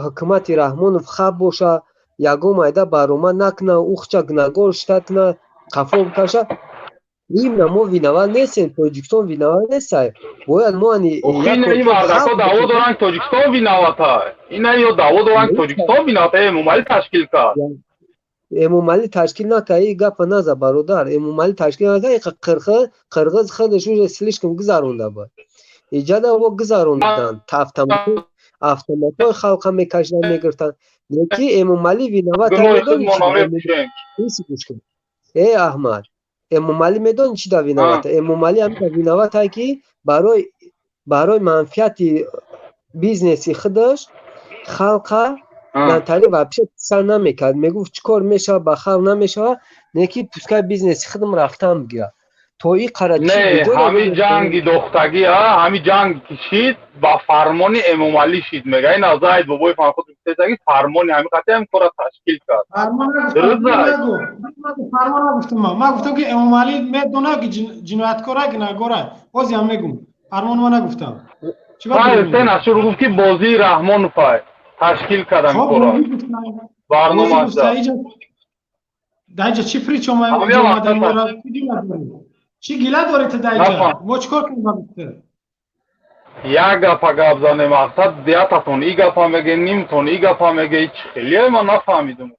حکومت رحمانوف خواب باشه، یگو مایده برامه نکنه، اوخچه گناهگار شده کنه، قفا بکشه. این ما وینول نیستیم، تاجیکستان وینول نیستیم. باید ما این مردکا دعوا دارن تاجیکستان وینوت های. این یا دعوا دارن تاجیکستان وینوت های امومالی تشکیل کرد. امومالی تشکیل نکرد. این گپ نزد برادر. امومالی تشکیل نکرد. قرغز خودش رو سلیش کم گذرونده بود. ایجاد او گذروندن. автоматҳои халқа мекашиданд мегирифтанд. лекин эмомалӣ виноват аҳмад эмомалӣ медони чида виноват эмомалӣ ҳамиша виноват ки барои манфиати бизнеси худаш халқа нантари вообще сар намекард. мегуфт чӣ кор мешавад ба халқ намешавад, неки пускай бизнеси худам рафтан бигирад. نه همین جنگ دختگی همین جنگ کشید با فرمانی امومالی شید. میگه این از زاید بابای خود میگه فرمانی همین قطعی هم کار تشکیل کرد. فرمان نگفتم ما گفتم که امومالی میدونه که جنایتکاره که نگاره. بازی هم میگم فرمان ما نگفتم. سن اشور گفت که بازی رحمانوف تشکیل کردن کارا برنامه است. دایجا چی فریچ اومدن ما را چی گیله داری تو دایجا؟ ما چکار کنیم باید؟ یک گپا گپ زنه مقصد دیاتتون ای گپا میگه نیمتون ای گپا میگه هیچ خیلیه ما نفهمیدم.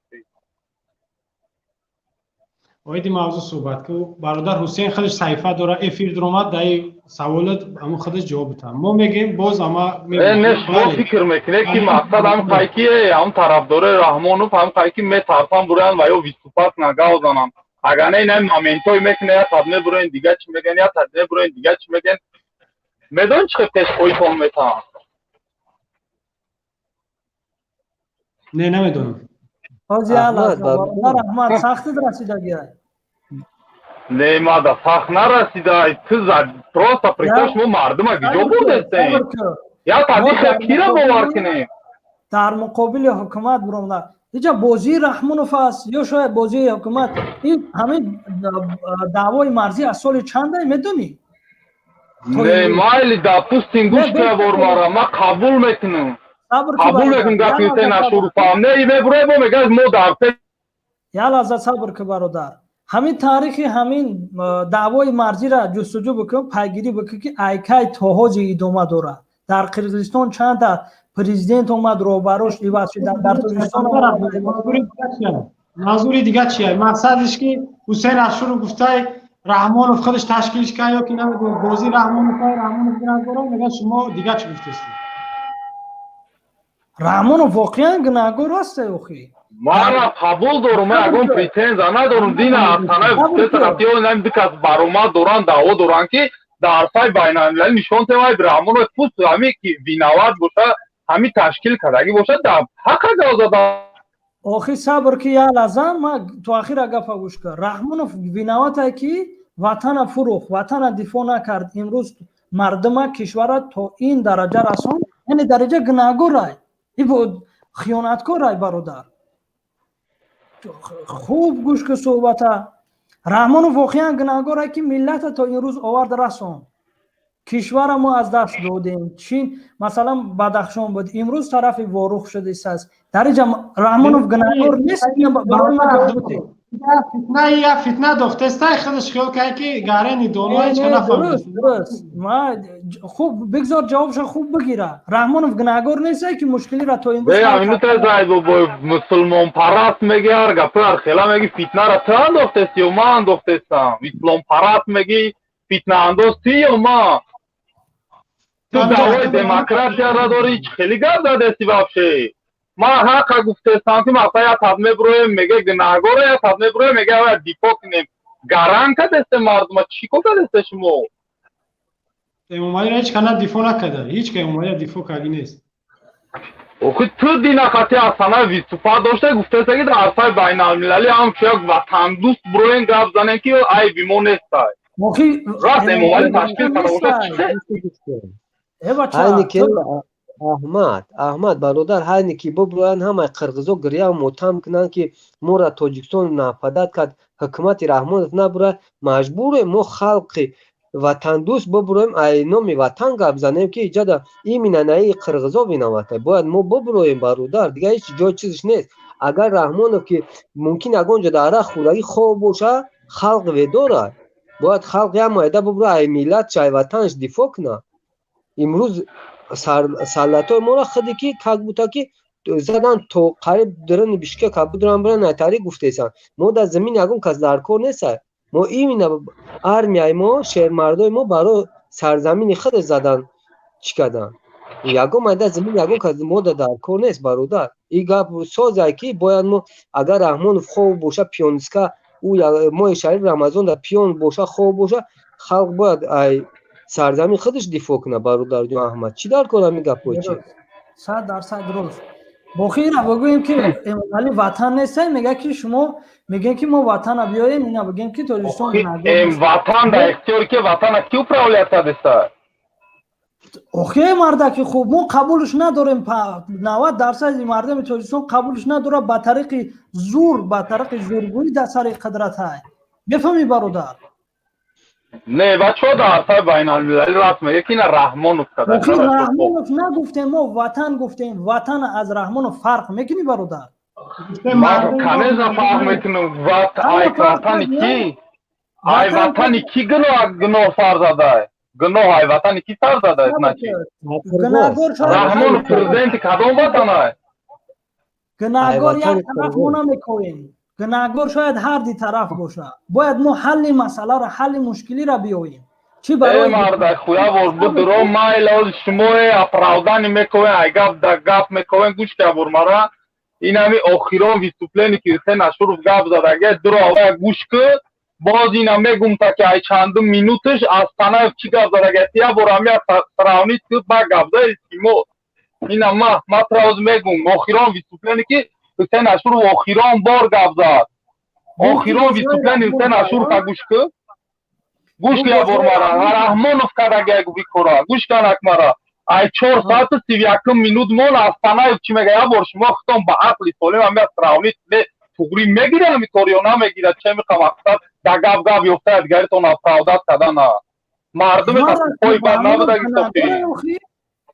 اویدی موضوع صحبت که برادر حسین خودش صحیفه داره افیر درآمد دای سوالات اما خودش جواب بده. ما میگیم باز اما نه شما فکر میکنه که مقصد هم قایکیه هم طرفدار رحمانوف هم قایکی میترسن برن و یا 25 نگاه زنن. اگر نه این مومنتوی میکنه یا تبنه برین دیگه چی میگن یا تبنه برین دیگه چی میگن. میدون چه پیش خودتون میتونن؟ نه نمیدونم. حاجی احمد سخت رسیدگی های نه ماده سخت نرسیده. تو زد پروستا پریتاش مو مردم اگه جو بودستیم یا تاریخ کی را باور کنیم در مقابل حکومت برامده اینجا بازی رحمانوف است یا شاید بازی حکومت. این همین دعوای مرزی از سال چنده میدونی؟ نه مایلی دا پوستین گوش که برمارا ما قبول میکنم. قبول میکنم گفتی سین اشور فهم نه ایمه برای با میگه مو دارته یا لحظه صبر که برادر همین تاریخی همین دعوای مرزی را جستجو بکن پیگیری بکن که ایکای تاهاج ادامه داره. در قرقیزستان چند تا پرزیدنت اومد رو براش دیوار شدن در تاجیکستان. منظوری دیگه چیه؟ مقصدش که حسین اشور گفته رحمانوف خودش تشکیلش کرد یا که نمیدونم بازی رحمانوف گناهگاره. میگه شما دیگه چی گفتید؟ رحمانوف واقعا گناهگار است اخی. ما را قبول دارم اگه پریتنز ندارم دین اصلا گفته طرفیان نمی دکات باروما دوران دعوا دوران که در سای بین المللی نشون تمای رحمانوف پوست همی که وینوات باشه همی تشکیل کردگی باشه در حق جوازه اخی صبر که یا لازم ما تو آخر گپ گوش کن. رحمانوف وینوات که وطن فروخت وطن دفاع نکرد امروز مردم کشور تا این درجه رسوند. یعنی درجه گناهگار این بود خیانتکار برادر. خوب گوش که صحبت رحمانوف واقعا گناهگار که ملت تا این روز آورد رسوند. کشور ما از دست دادیم. چین مثلا بدخشان بود امروز طرف واروخ شده است. درجه رحمانوف گناهگار نیست. برای ما فتنه دختستای خودش خیال کرد که گارنی دونای چه نفهمید. درست ما خوب بگذار جوابش خوب بگیره. رحمانوف گناهگار نیست که مشکلی را تو این روز اینو تا زاید با مسلمان پرست میگه گپر خیلا میگه فتنه را تو انداختی و ما انداختم. اسلام پرست میگه فتنه انداختی و ما تو دعوای دموکراسی را داری خیلی گپ زدی واپسی. ما حق گفته سانتی ما یا تابنه بروی میگه گناهگاره یا تابنه بروی میگه دفاع کنیم گران که دست مردم چی کو که دست شما امامعلی را هیچ کنه دفاع نکرده، هیچ که امامعلی دفاع کردی نیست. اوخی تو دینا خاطی آسانه 25 داشته گفته که در عرصه بین المللی هم که یک وطن دوست بروین گپ زنه که ای بیمو نیست. مخی راست امامعلی تشکیل کنه اینی که احمد برادر اینی که ببروین همه قرغزو گریه و متهم کنن که ما را تاجیکستان ناپدید کرد حکومت رحمانف نبره مجبور ما خلق وطن دوست ببرویم ای نام وطن گپ زنیم که ایجاد این میننه قرغزا بینامته باید ما ببرویم برادر دیگه هیچ جای چیزش نیست. اگر رحمانف که ممکن اگونجا داره خورایی خوب باشه خلق ویداره باید خلق هم مایده ببره ای میلت چای وطنش دفاع کنه. امروز سلطای ما را خودی که کک بوده که زدن تو قریب درن بیشکه کبود درن برن نتاری گفته ایسان ما در زمین یکون کس درکار نیست. ما ایمینه ارمیای ما شهر مردای ما برای سرزمین خود زدن چکدن یکون مایده زمین یکون کس ما در درکار نیست برادر. این گپ سازه که باید ما اگر رحمان خوب باشه پیانسکا او ما شریف رمضان در پیان باشه خوب باشه خلق باید سرزمین خودش دفاع کنه برادر جون احمد چی در کار میگه پوچی 100% درست. بخیر بگوییم که امامعلی وطن نیست میگه که شما میگن که ما وطن بیایم اینا بگیم که تاجیکستان این وطن در اختیار که وطن کیو پراولیت دسته اوخی مرده که خوب ما قبولش نداریم 90% مردم تاجیکستان قبولش نداره به طریق زور به طریق زورگویی در سر قدرت های بفهمی برادر. نه بچه ها در عرصه بین المللی رسمه یکی نه رحمانوف کرده رحمانوف نگفتیم ما وطن گفتیم وطن از رحمانوف فرق میکنی برادر ما کنیز فرق میکنم وطن کی ای وطن کی گناه سر زده گناه ای وطن کی سر زده اتنا چی رحمانوف پرزیدنت کدام وطن های گناهگار یک طرف ما نمیکنیم گناهگار شاید هر دی طرف باشه باید ما حل مسئله را حل مشکلی را بیاییم چی برای مرد خویا ور درو مایل از شما اپراودانی میکنه ای گپ دا گپ میکنه گوش که ور مرا این همی اخیران ویستوپلینی که سه نشور گپ زده اگه درو گوش که باز این هم میگم تا که ای چند مینوتش از تنه چی گپ زده اگه تیا ور همی سراونی که با گپ زده سیمو این هم ما تراوز میگم اخیران ویستوپلینی که سه نشور و اخیران بار گپ زد اخیران ویستوپلینی سه نشور که گوش که ور مرا رحمانوف کرده گه بیکورا گوش کنک مرا ای 4 ساعت 31 مینوت مون از تنه چی میگه یا شما ختم با عقلی سالم هم تراونی توگری میگیره میتوری یا نمیگیره چه میخوام اکثر در گپ یفته دیگرتون اپراودات کردن مردم پای بر نبوده که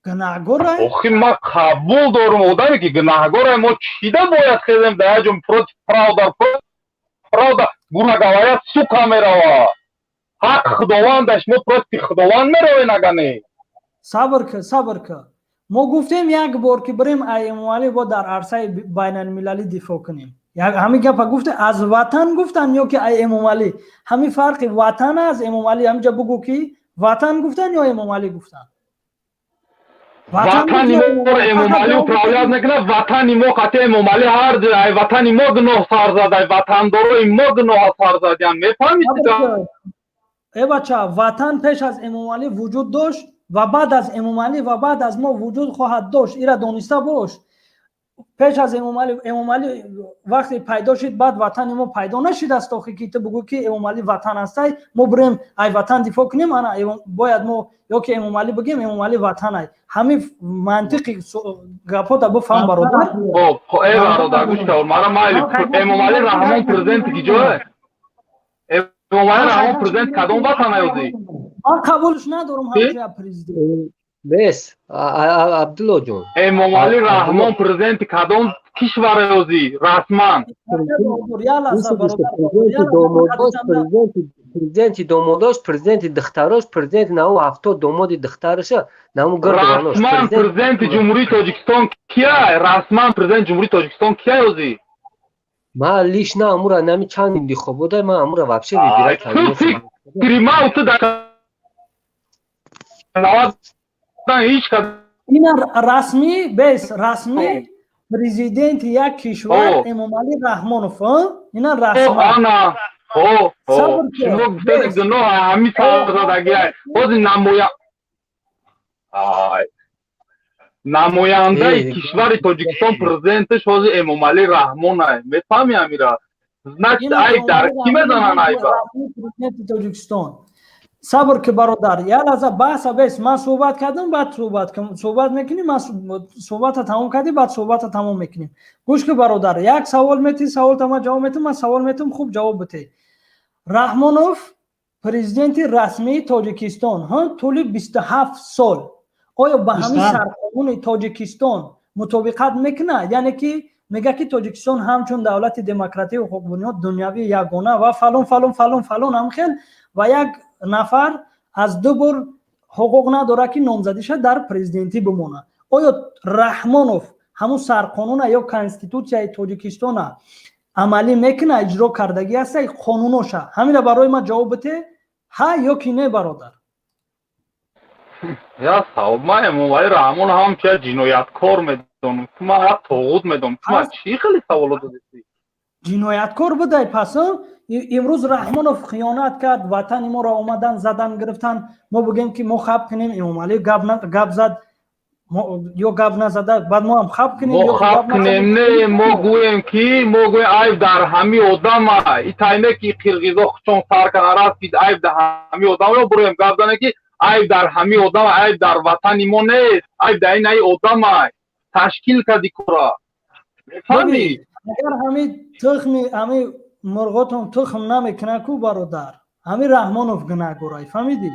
گناهگار اخی ما قبول دارم آدمی که گناهگار ما چیده باید خیزیم در جون پراودا گونه گواید سوکا میروا حق خداوندش ما پرستی خداوند میروی نگنی صبر که ما گفتیم یک بار که بریم ای امامعلی با در عرصه بین المللی دفاع کنیم همین گپ گفته از وطن گفتن یا که ای امامعلی همین فرق وطن از امامعلی همینجا بگو که وطن گفتن یا امامعلی گفتن وطن ما امامعلی پراولیت نکنه وطن ما قطع امامعلی هر جای وطن ما گناه سر زده وطن دارو ما گناه سر زده میفهمید ای بچه وطن پیش از امامعلی وجود داشت و بعد از امامعلی و بعد از ما وجود خواهد داشت ایرا دانسته باش پیش از امامعلی وقتی پیدا شد بعد وطن ما پیدا نشد است آخه که تو بگو که امامعلی وطن است ما بریم ای وطن دفاع کنیم باید ما یا که امامعلی بگیم امامعلی وطن است همین منطقی گپا تا بفهم برادر خب ای برادر گوش کن مرا امامعلی رحمان پرزیدنت کی جوه امامعلی رحمان پرزیدنت کدوم وطن است من قبولش ندارم همچه پرزیدنت بس عبدالله جون امامعلی رحمان پرزیدنت کدوم کشور است رسما پرزیدنت دوماداش پرزیدنت دختراش پرزیدنت نو هفته دوماد دخترشه نو گردواناش رسما پرزیدنت جمهوری تاجیکستان کیه رسما پرزیدنت جمهوری تاجیکستان کیه است ما لیش نه امور نمی چند انتخاب بوده ما امور واپسی بگیره کریما تو در این رسمی بس رسمی پرزیدنت یک کشور امامعلی رحمانوف این رسمی انا شما گناه همی سر زدگی باز نمویا намояндаи кишвари тоҷикистон президентиш ҳозир Эмомалӣ Раҳмон аст. мефаҳми амира? значит айб дар ки мезанан айба صبر که برادر یا لحظه بحث بس من صحبت کردم بعد صحبت میکنیم من صحبت تمام کردیم بعد صحبت تمام میکنیم گوش که برادر یک سوال میتی سوال تمام جواب میتم من سوال میتم خوب جواب بده رحمانوف پرزیدنت رسمی تاجیکستان ها طول 27 سال آیا به همین سرقانون تاجیکستان مطابقت میکنه یعنی که میگه که تاجیکستان همچون دولت دموکراتیک و حقوق بنیاد دنیوی یگانه و فلان هم خیل و یک نفر از دو بار حقوق نداره که نامزدیش در پرزیدنتی بمونه آیا رحمانوف همون سرقانون یا کانستیتوسیای تاجیکستان عملی میکنه اجرا کردگی است قانوناش همین برای ما جواب بده ها یا کی نه برادر یا صاحب من Эмомалӣ Раҳмон هم که جنایتکار میدونم که من طاغوت میدونم که من چی خیلی سوالات دادی جنایتکار بوده پس امروز رحمانوف خیانت کرد وطن ما را اومدن زدن گرفتن ما بگیم که ما خب کنیم امامعلی گپ زد یا گپ نزده بعد ما هم خب کنیم ما خب کنیم نه ما گویم که ما گویم عیب در همه آدم ای تاینه که قرقیزا خودشون سر کنه راست که عیب در همه آدم یا برویم گپ زنه که عیب در همه آدم عیب در وطن ما نیست عیب در این آدم تشکیل کردی کورا میفهمی اگر همین تخمی همین مرغاتون تخم نمیکنه کو برادر همین رحمانوف گناهگارای فهمیدی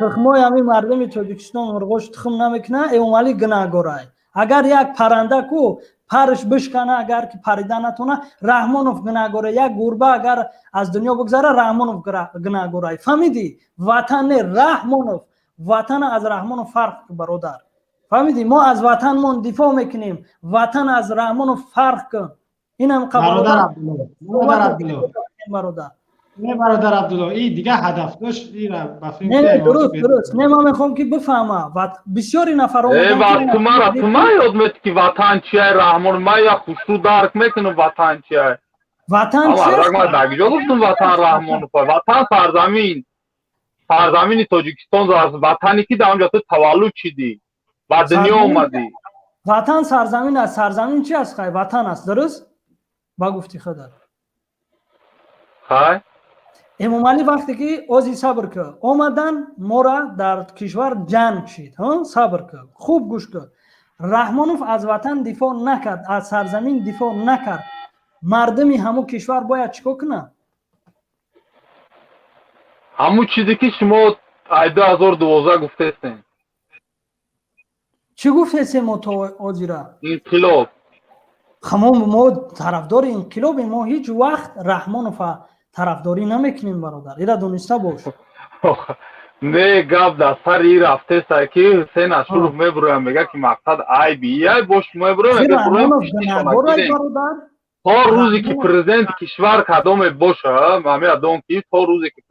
تخمای همین مردم تاجیکستان مرغاش تخم نمیکنه امامعلی گناهگارای اگر یک پرنده کو پرش بشکنه اگر که پریدن نتونه رحمانوف گناهگاره یک گربه اگر از دنیا بگذره رحمانوف گناهگارای فهمیدی وطن رحمانوف وطن از رحمانوف فرق برادر فهمیدی ما از وطنمون دفاع میکنیم وطن از رحمانوف فرق اینم برادر عبدالله این دیگه هدف داشت نه درست نه من میخوام که بفهمم و بسیاری نفر تو ما یاد میاد که وطن چیه رحمان ما یا خوشو درک میکنم وطن چیه وطن چیه من دیگه گفتم وطن رحمان وطن سرزمین تاجیکستان از وطنی که در اونجا تو تولد چیدی و دنیا اومدی وطن سرزمین است سرزمین چی است وطن است درست با گفتی خدا خای امامعلی وقتی که اوزی صبر کرد اومدن ما را در کشور جنگ شید ها صبر کرد خوب گوش کرد رحمانوف از وطن دفاع نکرد از سرزمین دفاع نکرد مردمی همو کشور باید چیکار کنه همون چیزی که شما 2012 گفتید چی گفتید ما تو آجیرا انقلاب ما طرفدار انقلاب ما هیچ وقت رحمانوف طرفداری نمیکنیم برادر ایرا دونسته باش نه گپ در سر این رفته سر که حسین اشور میبرویم میگه که مقصد ای بی ای باش میبرویم تا روزی که پرزیدنت کشور کدام باشه همه ادام که تا روزی که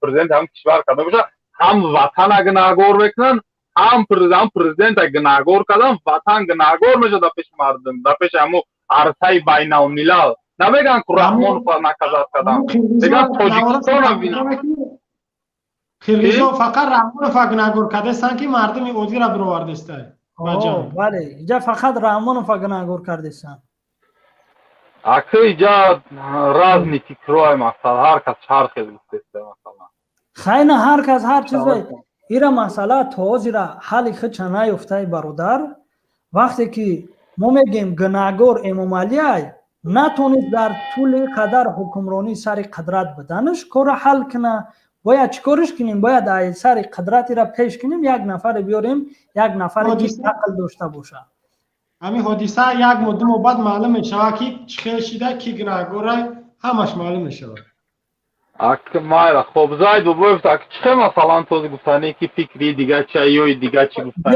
پرزیدنت هم کشور کدام باشه هم وطن گناهگار میکنن هم پرزیدنت گناهگار کردن وطن گناهگار میشه در پیش مردم در پیش همو عرصه بین الملل نمیگن که رحمان نکذب کردن میگن تاجیکستان هم بینن خیلیزا فقط رحمان گناهگار کرده سن که مردم اوزی را برآورده است بله اینجا فقط رحمان گناهگار کرده سن اکثر اینجا رازنیتی کروی مثلا هر کس هر خیلی است مثلا خیلی هر کس هر چیزی ایرا مسئله توازی را حل خود چنای افتای برادر وقتی که ما میگیم گناهگار امامعلی نتونید در طول قدر حکمرانی سر قدرت بدنش کار حل کنه باید چیکارش کنیم باید سر قدرتی را پیش کنیم یک نفر بیاریم یک نفر که عقل داشته باشه همین حادثه یک مدت بعد معلوم میشه که چه شده کی گناهگار همش معلوم میشه اگه ما خب زاید بگوید که چه مثلا تو گفتنی که فکری دیگه چه یا دیگه چی گفتنی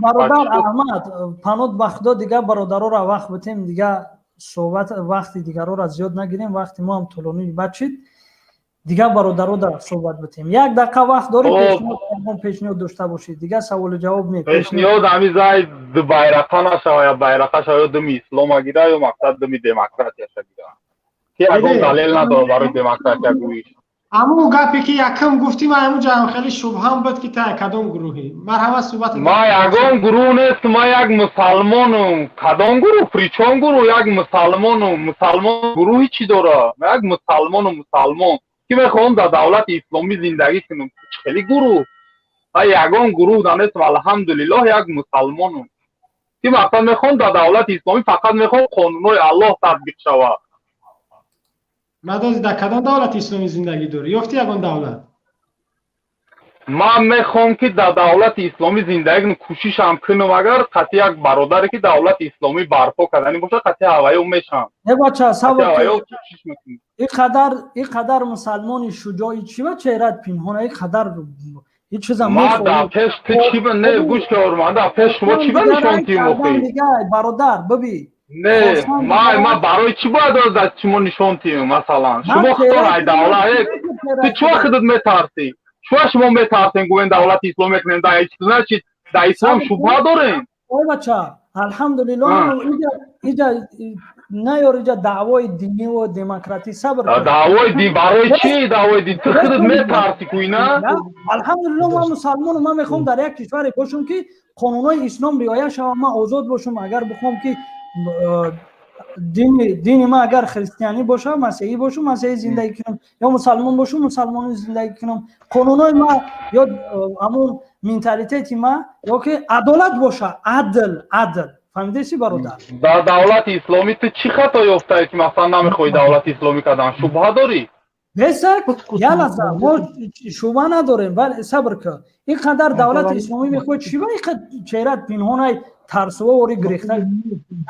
برادر احمد پنود بخدا دیگه برادرها را وقت بتیم دیگه صحبت وقتی دیگه را زیاد نگیریم وقتی ما هم طولانی بچید دیگه برادرها در صحبت بتیم یک دقیقه وقت داریم پیشنهاد داشته باشید دیگه سوال جواب نه پیشنهاد همین زاید دو بیرقه نشه یا بیرقه شه دمی اسلام اگیره یا مقصد دمی دموکراسی شه که اگه دلیل نداره برای دموکراسی گویش اما گپی که یکم گفتیم همونجا خیلی شبهه بود که تا کدام گروهی مرحبا صحبت ما یگان گروه نیست، ما یک مسلمانم. کدام گروه؟ پریچان گروه؟ یک مسلمانم. مسلمان گروهی چی داره؟ ما یک مسلمان که میخوام در دولت اسلامی زندگی کنم. خیلی گروه ما یگان گروه دانستم الحمدلله یک مسلمانم که مثلا میخوام در دولت اسلامی فقط میخوام قانونهای الله تطبیق شود. مدازی در کدام دولت اسلامی زندگی داری؟ یافتی یگان دولت؟ من میخوام که در دولت اسلامی زندگی کنم، کوشش هم کنم اگر قطعی یک برادری که دولت اسلامی برپا کردنی باشه قطعی هوایی میشم. بچه صبر این قدر مسلمان شجاعی چی و چهرت پنهانه این قدر این چیزا ما در پیش تو چی به نه گوش کار من در پیش شما چی به نشانتی موقعی برادر ببین نه ما برای چی باید از شما نشانتی مثلا شما خطار ای دولت تو چه خودت میترسی شما میترسین گوین دولت اسلامی کنین در ایچ چی در اسلام شبهه دارین اوه بچه الحمدلله اینجا نیار اینجا دعوای دینی و دموکراتی صبر دعوای دین برای چی دعوای دین تو خودت میترسی کوی نه الحمدلله ما مسلمان من میخوام در یک کشور باشم که قانونهای اسلام رعایت شود من آزاد باشم اگر بخوام که دین ما اگر خریستیانی باشه مسیحی باشم مسیحی زندگی کنم یا مسلمان باشم مسلمانی زندگی کنم قانونهای ما یا همون منتالیتی ما یا که عدالت باشه عدل فهمیدی چی برادر در دولت اسلامی تو چی خطا یافته که مثلا نمیخوای دولت اسلامی کردن شبهه داری بسک یا لحظه ما شبهه نداریم ولی صبر کن این قدر دولت اسلامی میخواد چی با این چهرت پنهانه ترسوه وری گریخته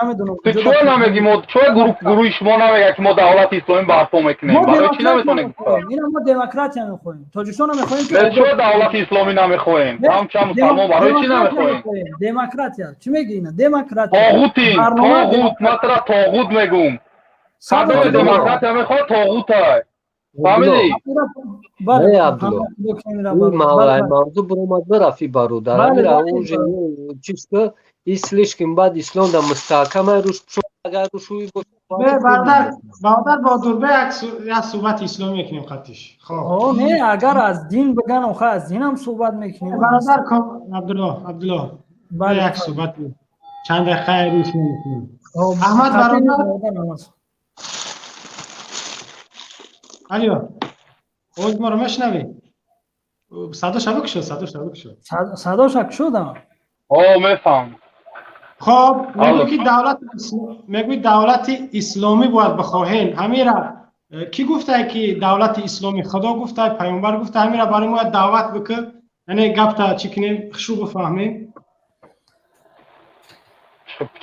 نمیدونم تو چون نمیگی ما چون گروه شما نمیگه که ما دولت اسلامی برپا میکنیم برای چی نمیتونیم اینا ما دموکراسی میخوایم تاجیکستان نمیخوایم که چون دولت اسلامی نمیخوایم هم چند مسلمان برای چی نمیخوایم دموکراسی چی میگی اینا دموکراسی طاغوتین طاغوت مثلا طاغوت میگم صدای دموکراسی میخواد طاغوت های فهمیدی بله عبدالله موضوع برامد برافی برادر امیر اونجا چیز که ایسلیش که بعد اسلام در مستحکم روش اگر روش روی برادر با دوربه یک صحبت اسلامی میکنیم خطیش خب نه اگر از دین بگن آخه از دین هم صحبت میکنیم برادر عبدالله یک صحبت چند دقیقه روش میکنیم احمد برادر الو اوز ما رو میشنوی صدا شبک شد صدا شک شدم میفهم خب میگوی دولت اسلامی باید بخواهین همیرا کی گفته که دولت اسلامی خدا گفته پیامبر گفته همیرا برای ما دعوت بکن یعنی گپ تا چی کنیم خشو بفهمیم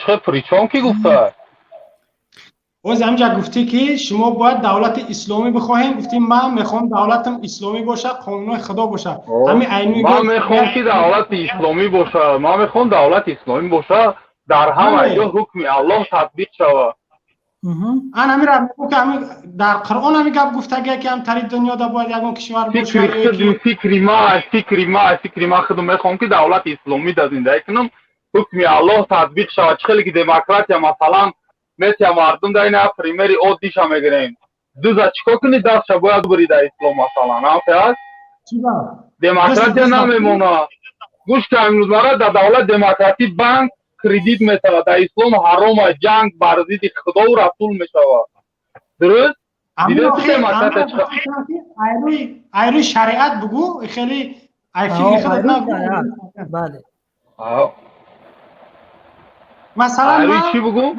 چه پریچان کی گفته اوز همجا گفتی که شما باید دولت اسلامی بخواهیم گفتیم من میخوام دولتم اسلامی باشه قانون خدا باشه همین عینی من میخوام که دولت اسلامی باشه من میخوام دولت اسلامی باشه در همه جا حکم الله تطبیق شود انا همین میگم که همین در قرآن هم گپ گفته که هم تری دنیا دا باید یگان کشور باشه فکری ما خودم میخوام که دولت اسلامی در زندگی کنم حکم الله تطبیق شود خیلی که دموکراسی مثلا مثل مردم در این پریمری عادیش هم میگیرین دوزا چیکار کنی دست باید برید در اسلام مثلا نه پیاز دموکراسی نمیمونه گوش که امروز مرا در دولت دموکراسی بانک کردیت میتونه در اسلام حرام جنگ بر ضد خدا و رسول میشود درست ایروی شریعت بگو خیلی فکر خودت نگو بله مثلا ایروی چی بگو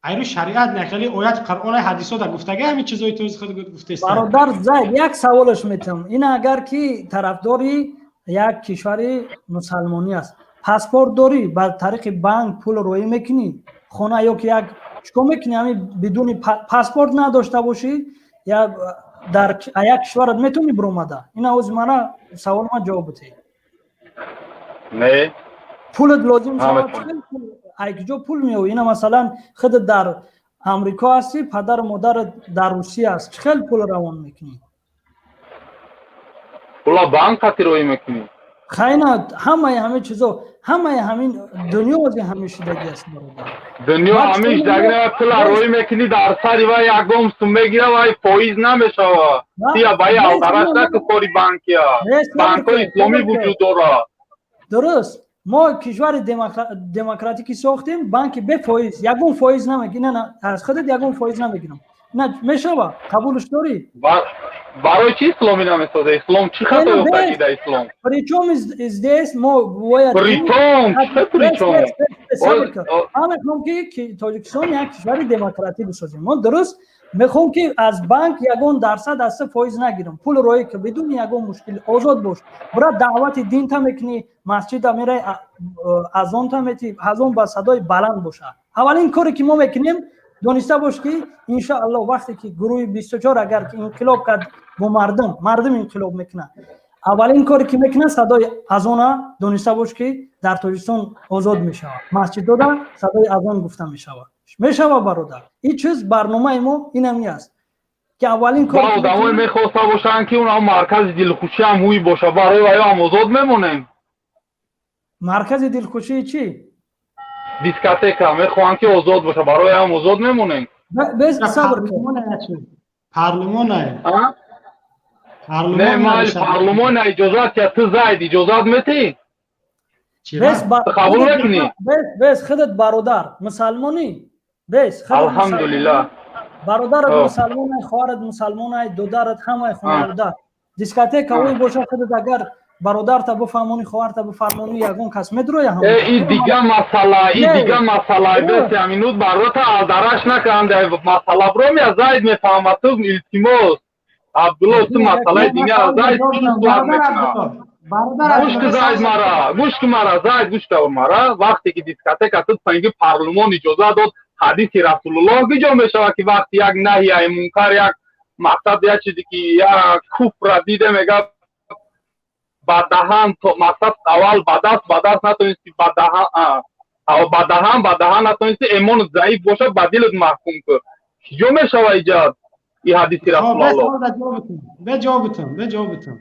ایروی شریعت نه خیلی آیات قرآن حدیثا در گفتگی همین چیزای تو خود گفته است برادر زید یک سوالش میتم این اگر کی طرفداری یک کشور مسلمانی است پاسپورت داری با طریق بانک پول روی میکنی خونه یا که یک چیکار میکنی همین بدون پاسپورت نداشته باشی یا در یک کشور میتونی برآمده این از من سوال ما جواب بده نه پولت لازم شود یک جو پول میو اینا مثلا خود در امریکا هستی پدر و مادر در روسیه است خیلی پول روان میکنی پول بانک خاطر روی میکنی خیلی همه چیزا همین دنیا از همین شدگی است دنیا همین شدگی پول روی میکنی در سری و یکم سومه گیره و فایز نمیشه یا باید آدرش نکو کاری بانکیا بانکای اسلامی وجود داره درست ما کشور دموکراتیکی ساختیم بانک به فایز یکم فایز نمیگیره نه از خودت یکم فایز نمیگیرم نه میشه با قبولش داری برای چی اسلامی نمیسازه اسلام چی خطا بگیده اسلام پریچوم است ما باید پریچوم چه پریچوم من میخوام که تاجیکستان یک کشور دموکراتیک بسازیم ما درست میخوام که از بانک یگان درصد از فایز نگیرم پول روی که بدون یگان مشکل آزاد باش برای دعوت دین تا میکنی مسجد میره از اون تا میتی از اون با صدای بلند باشه اولین کاری که ما میکنیم دانسته باش که ان شاء الله وقتی که گروه 24 اگر که انقلاب کرد با مردم انقلاب میکنه اولین کاری که میکنه صدای اذان دانسته باش که در تاجیکستان آزاد میشه مسجد دادن صدای اذان گفته میشه میشه برادر این چیز برنامه ما اینمی است که اولین کار آدمای میخواسته باشن که اونها مرکز دلخوشی هم هوی باشه برای هم آزاد میمونیم مرکز دلخوشی چی دیسکاتک هم میخوان که آزاد باشه برای هم آزاد میمونیم بس صبر کن پارلمان نه مال پارلمان اجازت یا تو زاید اجازت میتی بس قبول نکنی بس خودت برادر مسلمانی بس الحمدلله برادرت مسلمان خواهرت مسلمان دودرت همه خانواده دیسکاتک کوی باشه خودت اگر برادرت بفهمونی خواهرت بفرمونی یگون کس میدروی هم این دیگه مسئله بس امینود برات درش نکنده مسئله برو می زاید میفهمه تو التماس عبدالله تو مسئله دیگه از زاید پیشتوار میکنه گوش که مرا وقتی که دیسکاتک تو پنگی پارلمان اجازه داد حدیث رسول الله گجا میشه که وقتی یک نهی منکر یک مقصد یا چیزی که یک کفر دیده میگه بدهن تو مقصد اول بدست نتونستی بدهن نتونستی ایمان ضعیف باشه بدیلت محکوم که جو میشه ایجاد این حدیث رسول الله به جوابتم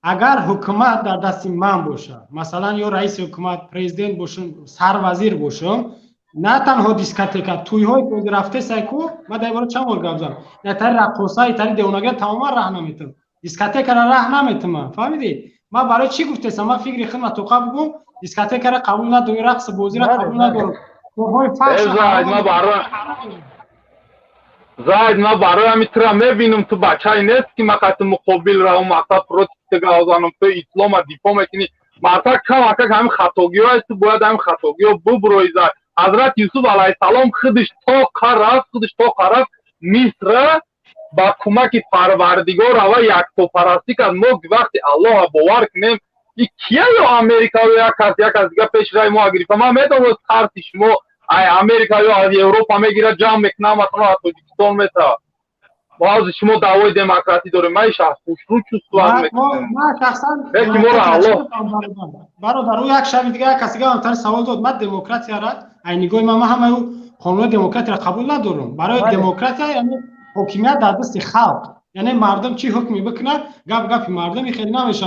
اگر حکومت در دست من باشه مثلا یا رئیس حکومت پرزیدنت باشم سر وزیر باشم نه تنها دیسکاتک توی های کوی رفته سایکو ما درباره چند بار گفت زدم نه تر رقصای تر دیوناگر تمام راه نمیتم دیسکاتک را راه نمیتم فهمیدی ما برای چی گفتم ما فکر خدمت تو قبل بگم دیسکاتک را قبول ندارم رقص بازی را قبول ندارم زاید ما برای همیترا میبینم تو بچه نیست که مقصد مقابل را و مقصد پروتستگاه آزانم تو اسلام دیپا میکنی مقصد کم همین خطاگی ها است باید همین خطاگی ها ببروی زاید حضرت یوسف علیه السلام خودش تا قرف مصر با کمک پروردگار و یک تو پرستی کرد ما وقتی الله باور کنیم این کیه یا امریکا یا یک از دیگه پیش رای ما گرفت ما میدونم از خرسش ما امریکا یا از اروپا میگیره جمع میکنه مثلا از تاجیکستان میتره باز شما دعوای دموکراسی داره من شخص خوشرو چو سوال میکنم ما شخصا برادر او یک شب دیگه کسی که همتر سوال داد من دموکراسی را اینگوی ما همه قانون دموکراسی را قبول ندارم برای دموکراسی یعنی حکومت در دست خلق یعنی مردم چی حکمی بکنه گپ مردمی خیلی نمیشه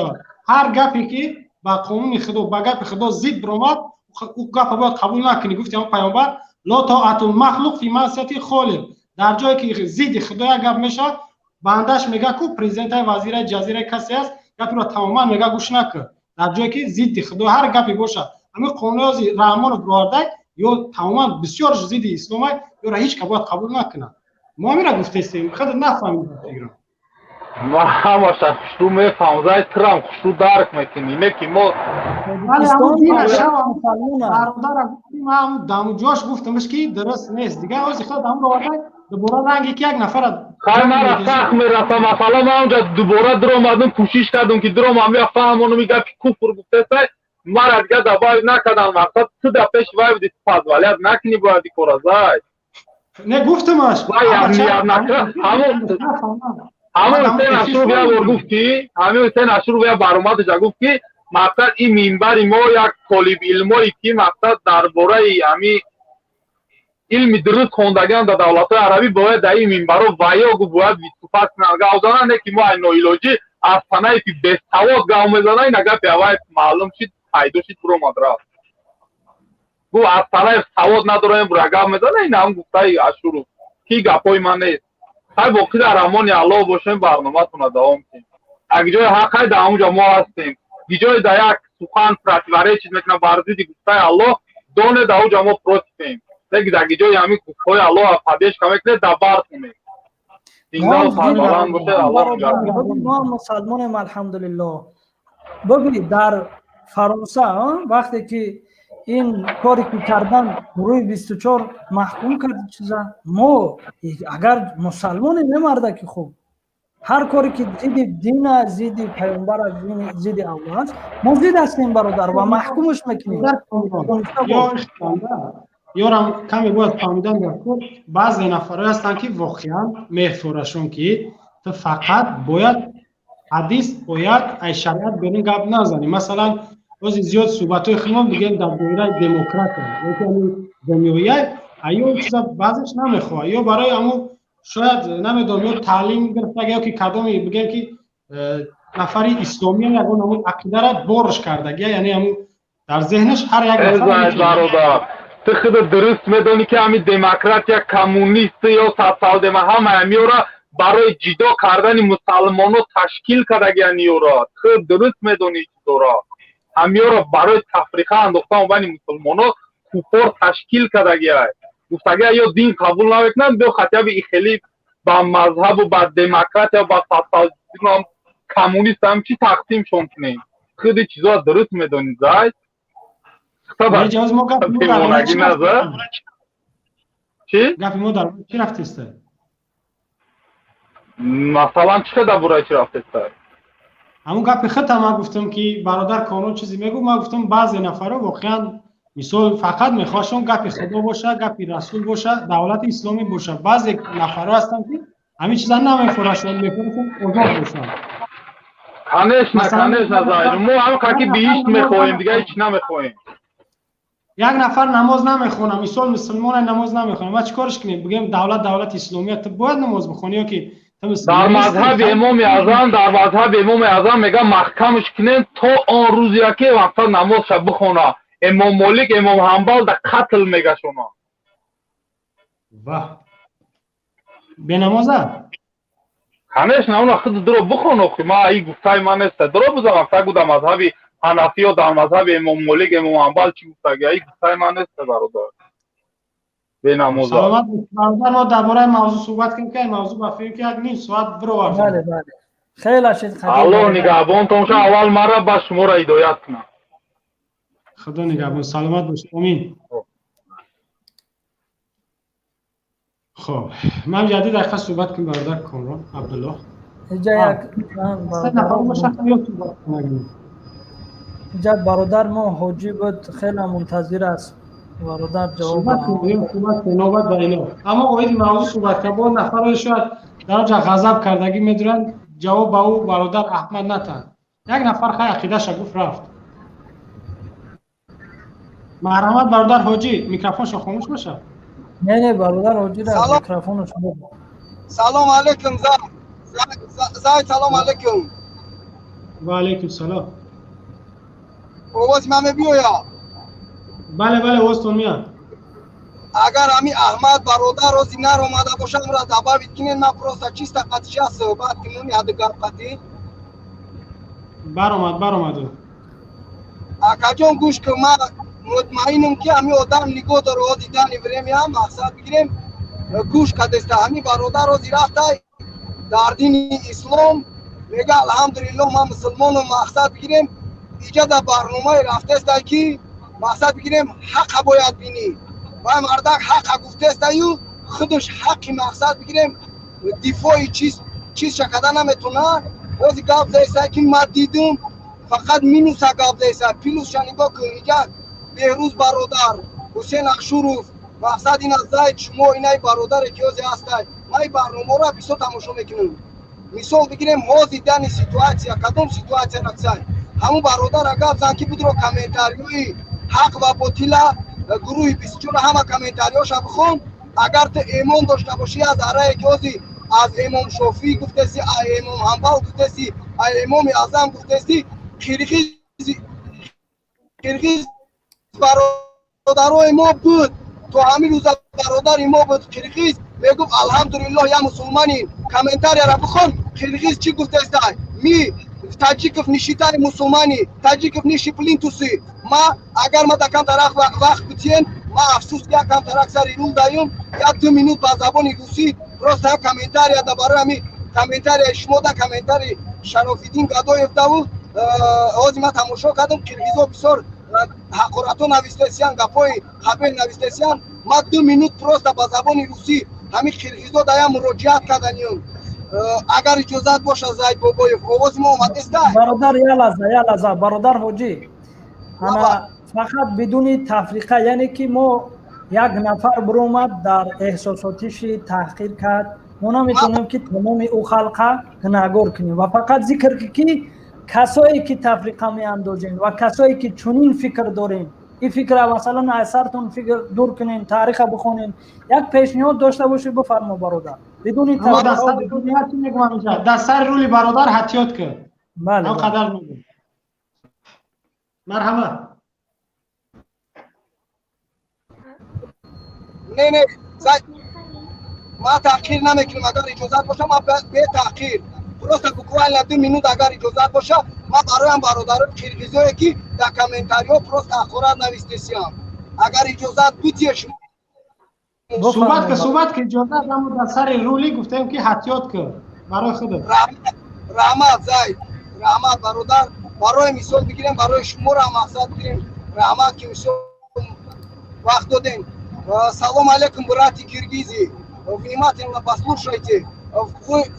هر گپی که با قانون خدا با گپ خدا ضد برآمد او گپ باید قبول نکنی گفتم پیامبر لا طاعت المخلوق فی معصیت خالق در جایی که ضد خدا گپ میشه بندش میگه کو پرزیدنت وزیر جزیره کسی است گپ رو تماما میگه گوش نکن در جایی که ضد خدا هر گپی باشه همین قانون رحمان برآورده یا تماما بسیار ضد اسلام یا هیچ که باید قبول نکنه ما میرا گفتیم خود نفهمید ایران ما همه شخصو میفهم زای ترام خصو درک میکنی نه که ما اسلام دین شما مسلمان برادر گفتیم هم دم جاش گفتمش که درست نیست دیگه از خود هم رو آورد دوباره رنگی که یک نفر خیر مرا سخت میرسه مثلا ما اونجا دوباره در اومدم کوشش کردم که درام هم میفهمونم میگه کفر گفته مرا دیگه دبای نکردم مقصد تو در پیش وای بدی فضولیت نکنی باید کار زای نه گفتمش همون سه نشور بیا گفتی همون سه نشور بیا برآمدش گفت که مقصد این منبر ما یک طالب علمایی که مقصد درباره همین علم درست خوندگان در دولت عربی باید در این منبر و ویا گو باید ویتوفت کنند اوزانه نه که ما این نویلوجی از تنهایی که به سواد گام میزنه این اگر پیوایت معلوم شد فایده شد برو مدرس گو از تنهایی سواد نداره برو گام میزنه این هم گفته اشورو کی گپای من نیست های باقی در امان الله باشیم برنامه تونه دوام کنیم اگه جای حق های در اونجا ما هستیم گی جای در یک سخن پرتواره چیز میکنه برزیدی گفته الله دونه در اونجا ما پروتیم دیگه در گی جای همین گفته الله پدیش کمی کنه دبار کنیم ما مسلمانیم الحمدلله ببینید در فرانسه وقتی که این کاری که کردن روی 24 محکوم کرد چیزا ما اگر مسلمان نمرده که خوب هر کاری که زید دین زید پیامبر زید الله است ما زید هستیم برادر و محکومش میکنیم یارم کمی باید فهمیدن در کل بعضی نفرها هستن که واقعا مهفورشون که تو فقط باید حدیث باید ای شریعت برین گپ نزنی مثلا روزی زیاد صحبت‌های خیمون بگن در دایره دموکرات یعنی جمهوریت ایو چیزا بعضش نمیخواد یا برای همو شاید نمیدونم یا تعلیم گرفته یا که کدومی بگن که نفری اسلامی یا اون عقیده را بارش کرده یعنی همو در ذهنش هر یک نفر تو خود درست میدونی که همین دموکرات یا کمونیست یا سوسیال همیورا برای جدا کردن مسلمانو تشکیل کرده یعنی اورا خود درست میدونی چطورا همیورا برای تفریقه انداختن بین مسلمانو کفر تشکیل کرده یعنی گفتگه یا دین قبول نمیکنن به خاطر این خیلی با مذهب و با دموکرات یا با سوسیال کمونیست هم چی تقسیم شون کنیم خود چیزا درست میدونی زای طبعا جواز ما چی؟ گفت ما در چی رفتیسته؟ مثلا چه در برای چی رفتیسته؟ همون گفت خط ما گفتم که برادر کانون چیزی میگو ما گفتم بعضی نفرها واقعا مثال فقط میخواشون گفت خدا باشه گفت رسول باشه دولت اسلامی باشه بعضی نفرها هستن که همین چیزا نمیفروشن میفروشن اوضاع باشن کنش نزاید ما هم که بیشت میخوایم دیگه هیچ نمیخوایم یک نفر نماز نمیخونه مثال مسلمان نماز نمیخونه ما چیکارش کنیم بگیم دولت اسلامی تو باید نماز بخونی یا که در مذهب امام اعظم میگه محکمش کنین تا آن روزی که وقتا نماز شب بخونه امام مالک امام حنبل در قتل میگه شما واه به نمازه کنش نه اون خود درو بخونه که ما ای گفتای من است درو بزن وقتا گودا مذهبی حنفی و در مذهب امام مالک امام حنبل چی گفته ای گفتای من است برادر به نماز سلامت برادر ما درباره موضوع صحبت کنیم که موضوع بفهمیم که یک نیم ساعت برو بله بله خیلی شد الله نگهبان تون اول مرا با شما را هدایت کنه خدا نگهبان سلامت باش امین خب من جدید در صحبت کنم برادر کامران عبدالله اینجا برادر ما حاجی بود خیلی منتظر است برادر جواب نوبت با اینا اما اوید موضوع صحبت که با نفرهای شاید در جا غضب کردگی میدونن جواب با او برادر احمد نتن یک نفر خیلی عقیده شگفت رفت مرحمت برادر حاجی میکروفونش خاموش باشه نه برادر حاجی را میکروفونش بگو سلام علیکم زای سلام علیکم و علیکم سلام آواز من بیایا بله بله آواز میاد اگر همی احمد برادر روزی نر اومده باشم را دبا بکنین من پروستا چیستا قطشه صحبت کنون یادگار قطی برآمد اکا جون گوش که من مطمئنم که همی آدم نگاه در روزی دانی بریم یا مقصد بگیریم گوش کدسته همی برادر روزی رفته در دین اسلام میگه الحمدلله ما مسلمان و مقصد بگیریم اینجا در برنامه رفته است که مقصد بگیریم حق باید بینی و مردک حق گفته است یو خودش حق مقصد بگیریم دفاعی چیز شکده نمیتونه روزی گفت زیسته که من دیدم فقط مینوسه گفت زیسته پیلوس شنگاه که اینجا بهروز برادر حسین اخشوروف مقصد این از زاید شما اینای برادر کیازی هسته ما این برنامه را بیسو تماشا میکنیم مثال بگیریم حوضی دنی سیتواتیا کدوم سیتواتیا رکسای همون برادر اگه زنکی بود رو کامنتاریوی حق و باطیلا گروه 24 همه کامنتاریوش بخون اگر تو ایمان داشته باشی از اره کیازی аз имом шофӣ гуфтаси, имом ҳамбал гуфтаси, имоми аъзам гуфтаси, қирғиз бародарои мо буд, то ҳамин рӯза бародари мо буд қирғиз, мегуфт алҳамдулиллоҳ я мусулманин. Комментарияро бихон, қирғиз чӣ гуфтастай? Ми таҷиков нишитаи мусулмани, таҷиков ниши плинтуси. Ма агар ма дакам дарах вақт бутиен, ма афсус якам дарах сари рул даём, як 2 минут ба забони русӣ просто ҳам комментария да барои ҳами комментарияи шумо да комментарии Шарофиддин Гадоев даву ҳозир ма тамошо кардам, қирғизо бисёр ҳақоратҳо навистасиян, гапҳои қабеҳ навистасиян. Ма 2 минут просто ба забони русӣ ҳами қирғизо да я муроҷиат карданиём. Агар иҷозат боша Заид Бобоев, овози мо омадеста? Бародар, я лаҳза, бародар ҳоҷӣ. Ана фақат бидуни тафриқа, яъне ки мо як нафар биромад дар эҳсосотиши таҳқир кард, мо наметавонем ки тамоми ӯ халқа гунаҳгор кунем ва фақат зикр ки касое ки тафриқа меандозем ва касое ки чунин фикр дорем, ин фикра масалан аз сартон фикр дур кунем, таъриқа бихонем. Як пешниҳод дошта бошед, бифармо бародар. Бидуни дар сари рӯли бародар ҳатиёт кард. Бале. Анқадар мегӯм. Марҳамат. Не, ма таъқир намекунам. Агар иҷозат боша, ма бе таъқир просто буквально 2 минут агар иҷозат боша, ма бароям бародарои қирғизое ки дар комментариҳо просто ҳақорат навистасиям. Агар иҷозат бутие шумо суҳбат ки иҷозат, аммо дар сари рӯли гуфтем ки ҳатиёт кард барои худат. раҳмат Заид, раҳмат бародар. Барои мисол бигирем, барои шуморо ҳам мақсад бигирем. Раҳмат ки мисол вақт додем. Салом алейкум, брати киргизи. Внимательно послушайте.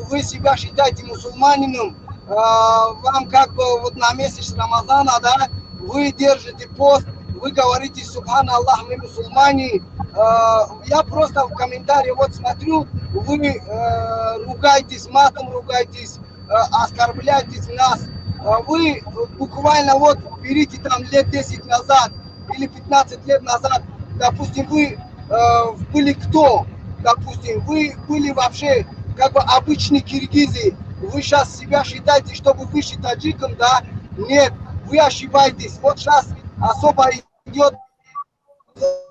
Вы себя считаете мусульманином, вам как бы вот на месяц Рамазана, да, вы держите пост, вы говорите субхан Аллах, мы мусульмане. Я просто в комментарии вот смотрю, вы ругаетесь матом, ругаетесь, оскорбляете нас. Вы буквально вот берите там лет 10 назад или 15 лет назад, допустим, вы были кто? Допустим, вы были вообще как бы обычные киргизы. Вы сейчас себя считаете, что вы выше таджиком, да? Нет, вы ошибаетесь. Вот сейчас особо идет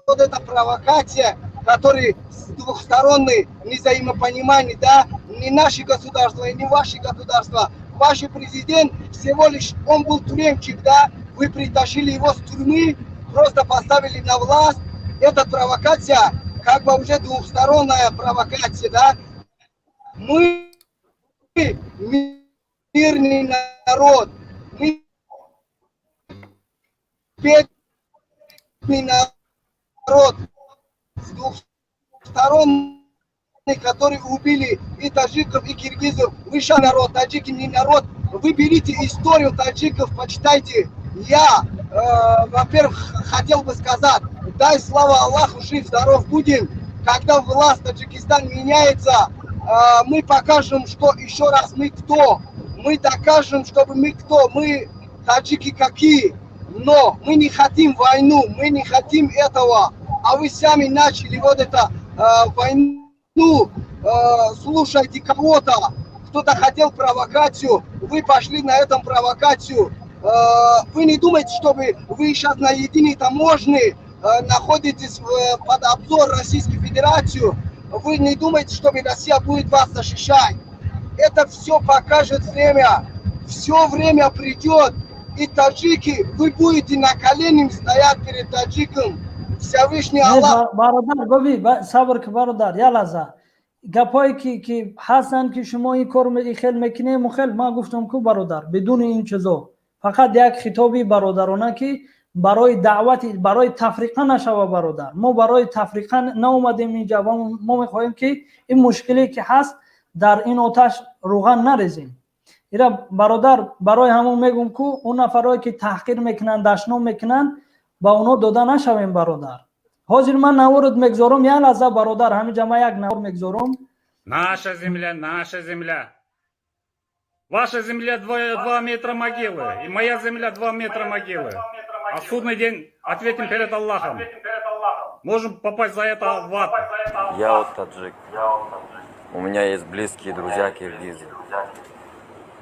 вот эта провокация, которая с двухсторонней незаимопонимания, да? Не наши государства и не ваши государства. Ваш президент всего лишь, он был тюремчик, да? Вы притащили его с тюрьмы, просто поставили на власть. Эта провокация, как бы уже двухсторонняя провокация, да? Мы мирный народ, мы бедный народ, с двух сторон, которые убили и таджиков, и киргизов. Вы же народ, таджики не народ. Вы берите историю таджиков, почитайте. Я, во-первых, хотел бы сказать, дай слава Аллаху, жив, здоров будем. Когда власть в Таджикистане меняется, мы покажем, что еще раз мы кто. Мы докажем, чтобы мы кто. Мы таджики какие. Но мы не хотим войну, мы не хотим этого. А вы сами начали вот это войну. Слушайте кого-то. Кто-то хотел провокацию. Вы пошли на этом провокацию. Вы не думаете, чтобы вы сейчас на единой таможне находитесь под обзор Российской Федерации. Вы не думаете, что Россия будет вас защищать. Это все покажет время. Все время придет. И таджики, вы будете на коленях стоять перед таджиком. Всевышний Аллах. Бародар, гови, сабр ки бародар, я лаза. Гапой ки ҳастанд ки шумо ин кор хел мекунем, хел ма гуфтам ку бародар, бидуни ин чизо. Фақат як хитоби бародарона ки барои даъвати, барои тафриқа нашава бародар. Мо барои тафриқа наомадем инҷа ва мо мехоҳем ки ин мушкиле ки ҳаст дар ин оташ руған нарезем. ира бародар, барои ҳамон мегум ку он нафарое ки таҳқир мекунанд, дашном мекунанд, ба онҳо дода нашавем бародар. Ҳозир ман наворот мегзорам, як лаҳза бародар, ҳаминҷа ман як навор мегзорам. Наша земля, наша земля. Ваша земля 2 метра могилы, и моя земля 2 метра могилы. А в судный день ответим перед Аллахом. Можем попасть за это в ад. Я вот таджик. У меня есть близкие друзья киргизы.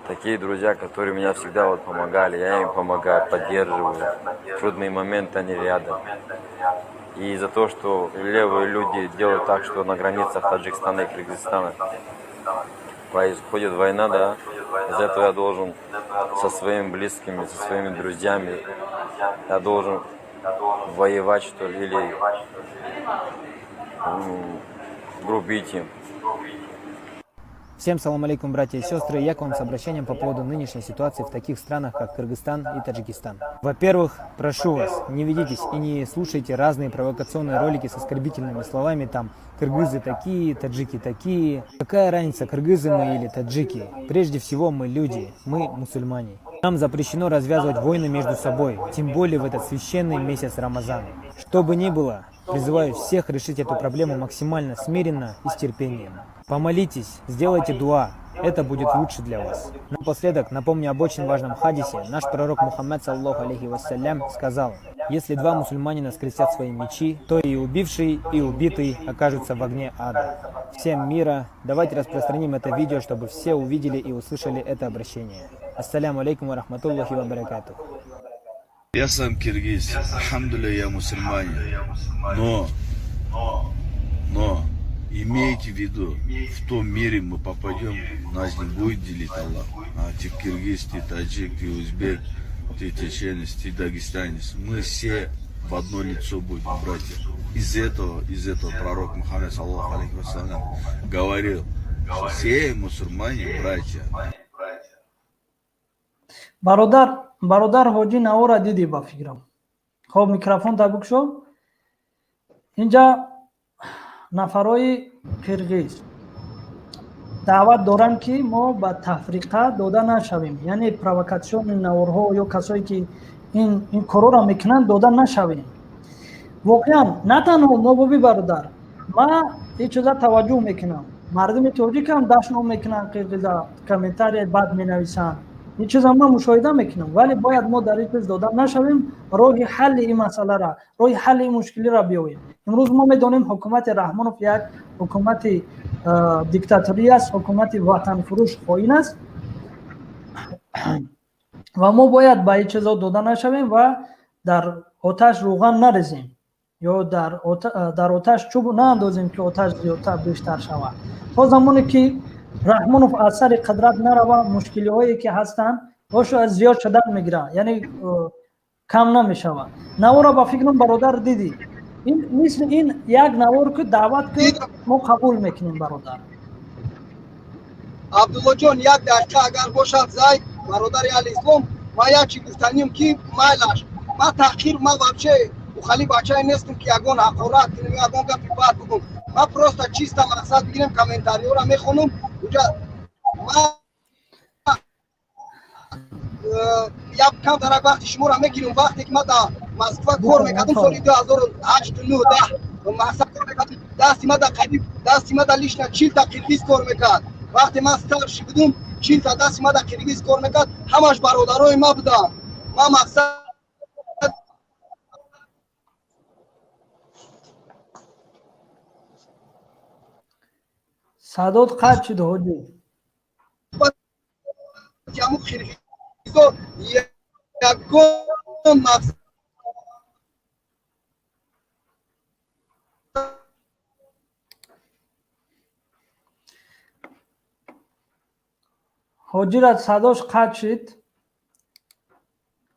Такие друзья, которые меня всегда вот помогали, я им помогаю, поддерживаю. В трудные моменты они рядом. И за то, что левые люди делают так, что на границах Таджикистана и Кыргызстана происходит война, да, из-за этого я должен со своими близкими, со своими друзьями, я должен воевать, что ли, или грубить им. Всем салам алейкум, братья и сестры. Я к вам с обращением по поводу нынешней ситуации в таких странах, как Кыргызстан и Таджикистан. Во-первых, прошу вас, не ведитесь и не слушайте разные провокационные ролики с оскорбительными словами, там, кыргызы такие, таджики такие. Какая разница, кыргызы мы или таджики? Прежде всего, мы люди, мы мусульмане. Нам запрещено развязывать войны между собой, тем более в этот священный месяц Рамазан. Что бы ни было, призываю всех решить эту проблему максимально смиренно и с терпением. Помолитесь, сделайте дуа, это будет лучше для вас. Напоследок напомню об очень важном хадисе. Наш пророк Мухаммад, саллаху алейхи вассалям, сказал: если два мусульманина скрестят свои мечи, то и убивший, и убитый окажутся в огне ада. Всем мира, давайте распространим это видео, чтобы все увидели и услышали это обращение. Ассаляму алейкум ва рахматуллахи ва баракатух. Я сам киргиз, алхамдулилля, я мусульманин, но имейте в виду, в том мире мы попадем, нас не будет делить Аллах. А ты киргиз, ты таджик, ты узбек, ты чеченец, ты дагестанец. Мы все в одно лицо будем, братья. Из этого пророк Мухаммад, саллаху алейхи вассалям, говорил, что все мусульмане братья. бародар ҳоҷӣ наора дидӣ ба фикрам. хоб микрофон табукшо. инҷа нафарои қирғиз даъват доранд ки мо ба тафриқа дода нашавем, яъне провокатсиони наворҳо ё касое ки ин корора мекунанд дода нашавем. воқеан на танҳо нобоби бародар, ман ин чиза таваҷҷӯҳ мекунам, мардуми тоҷикам дашном мекунанд, қирғиза комментария бад менависанд, ин чиза ман мушоҳида мекунам, вале бояд мо дар ин чиз дода нашавем, роҳи ҳалли ин масъалара, роҳи ҳалли ин мушкилиро биёем. имрӯз мо медонем ҳукумати Раҳмонов як ҳукумати диктаторӣ аст, ҳукумати ватанфурӯш хоин аст ва мо бояд ба ин чизо дода нашавем ва дар оташ рӯған нарезем ё дар оташ чӯб наандозем ки оташ зиёдтар бештар шавад. то замоне ки Раҳмонов аз сари қудрат нарава, мушкилиҳое ки ҳастанд бошо аз зиёд шудан мегирад, яъне кам намешавад. навора ба фикрам бародар дидӣ, мисли ин як навор ки даъват ки мо қабул мекунем бародар. абдуллоҷон, як дақиқа агар бошад зай бародари алислом, ма як чи гуфтаним ки майлаш ма таъқир, ма вообще ухали бачае нестум ки ягон ҳақорат кунем, ягон гапи бад бигум. ма просто чиста мақсад бигирем, комментариёро мехонум. Уҷа ма як кам дарак вақти шуморо мегирам, вақте ки ма дар Москва кор мекардам соли 2008-9-10 мақсад кор мекардам, дасти ма дар қадим, дасти ма дар лишна 40 та қиргиз кор мекард. вақте ман старши будум 40 та дасти ма дар қиргиз кор мекард, ҳамаш бародарои ма буданд. ма мақсад садод қат шуд ҳоҷӣ. ҳамун қиргизо ягон мақсад ҳоҷира садош қат шуд.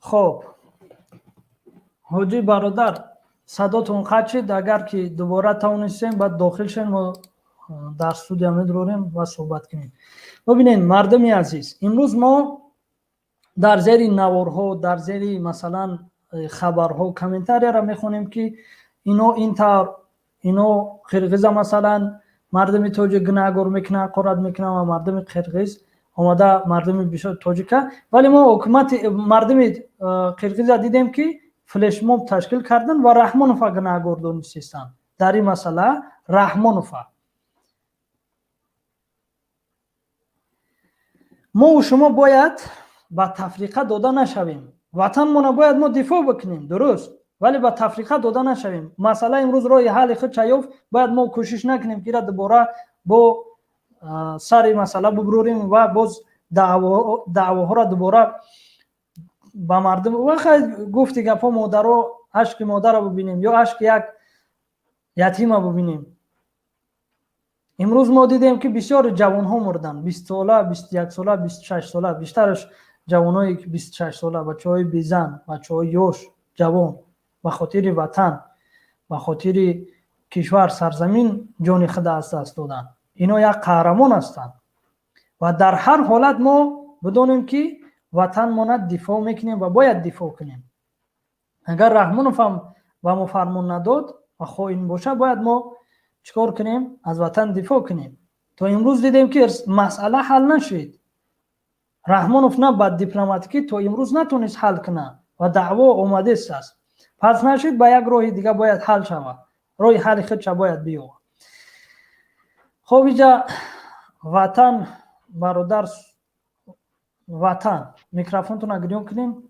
хоб ҳоҷӣ бародар, садотон қат шуд. агар ки дубора тавонистем баъд дохил шем, мо дар студия медорем ва суҳбат кунем. бибинед мардуми азиз, имрӯз мо дар зери наворҳо, дар зери масалан хабарҳо комментарияро мехонем ки ино интар, ино қирғиза масалан мардуми тоҷик гунаҳгор мекунанд, қорат мекунанд ва мардуми қирғиз омада мардуми бисёр тоҷика. вале мо ҳукумати мардуми қирғиза дидем ки флешмоб ташкил кардан ва Раҳмонова гунаҳгор донистанд. дар ин масъала Раҳмонова мо шумо бояд ба тафриқа дода нашавем. ватанмона бояд мо дифоъ бикунем, дуруст, вале ба тафриқа дода нашавем. масъала имрӯз роҳи ҳалли худ чаёфт, бояд мо кӯшиш накунем ки ира дубора бо سر مسئله ببروریم و باز دعواها را دوباره با مردم وقت گفتی که پا مادرها اشک مادر را ببینیم یا اشک یک یتیم را ببینیم. امروز ما دیدیم که بسیار جوان ها مردن، 20 ساله، 21 ساله، 26 ساله، بیشترش جوانایی که 26 ساله، بچهای بیزن، بچهای یوش جوان به خاطر وطن، به خاطر کشور سرزمین جان خود از دست دادن. اینا یک قهرمان هستند و در هر حالت ما بدانیم که وطن ما دفاع میکنیم و باید دفاع کنیم. اگر رحمانوف هم و ما فرمان نداد و خائن باشه باید ما چیکار کنیم؟ از وطن دفاع کنیم. تا امروز دیدیم که مسئله حل نشد. رحمانوف نه با دیپلماتیکی تا امروز نتونست حل کنه و دعوا اومده است. پس نشد با یک راه دیگه باید حل شود. راه حل خودش باید بیاید. خب اینجا وطن برادر وطن میکروفونتون رو گرم کنیم.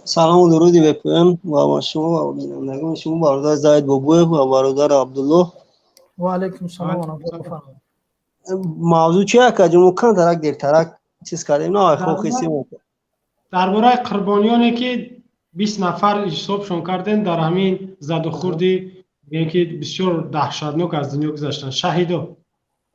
سلام و درودی بپویم و شما و بینندگان شما برادر زاید بابوه و برادر عبدالله. و علیکم السلام و رحمت الله. موضوع چیه که جمعکان ترک دیر ترک چیز کردیم نه خو خیسی موقع درباره قربانیانی که 20 نفر حسابشون کردن در همین زد و خوردی که بسیار دهشتناک از دنیا گذشتن شهیدا.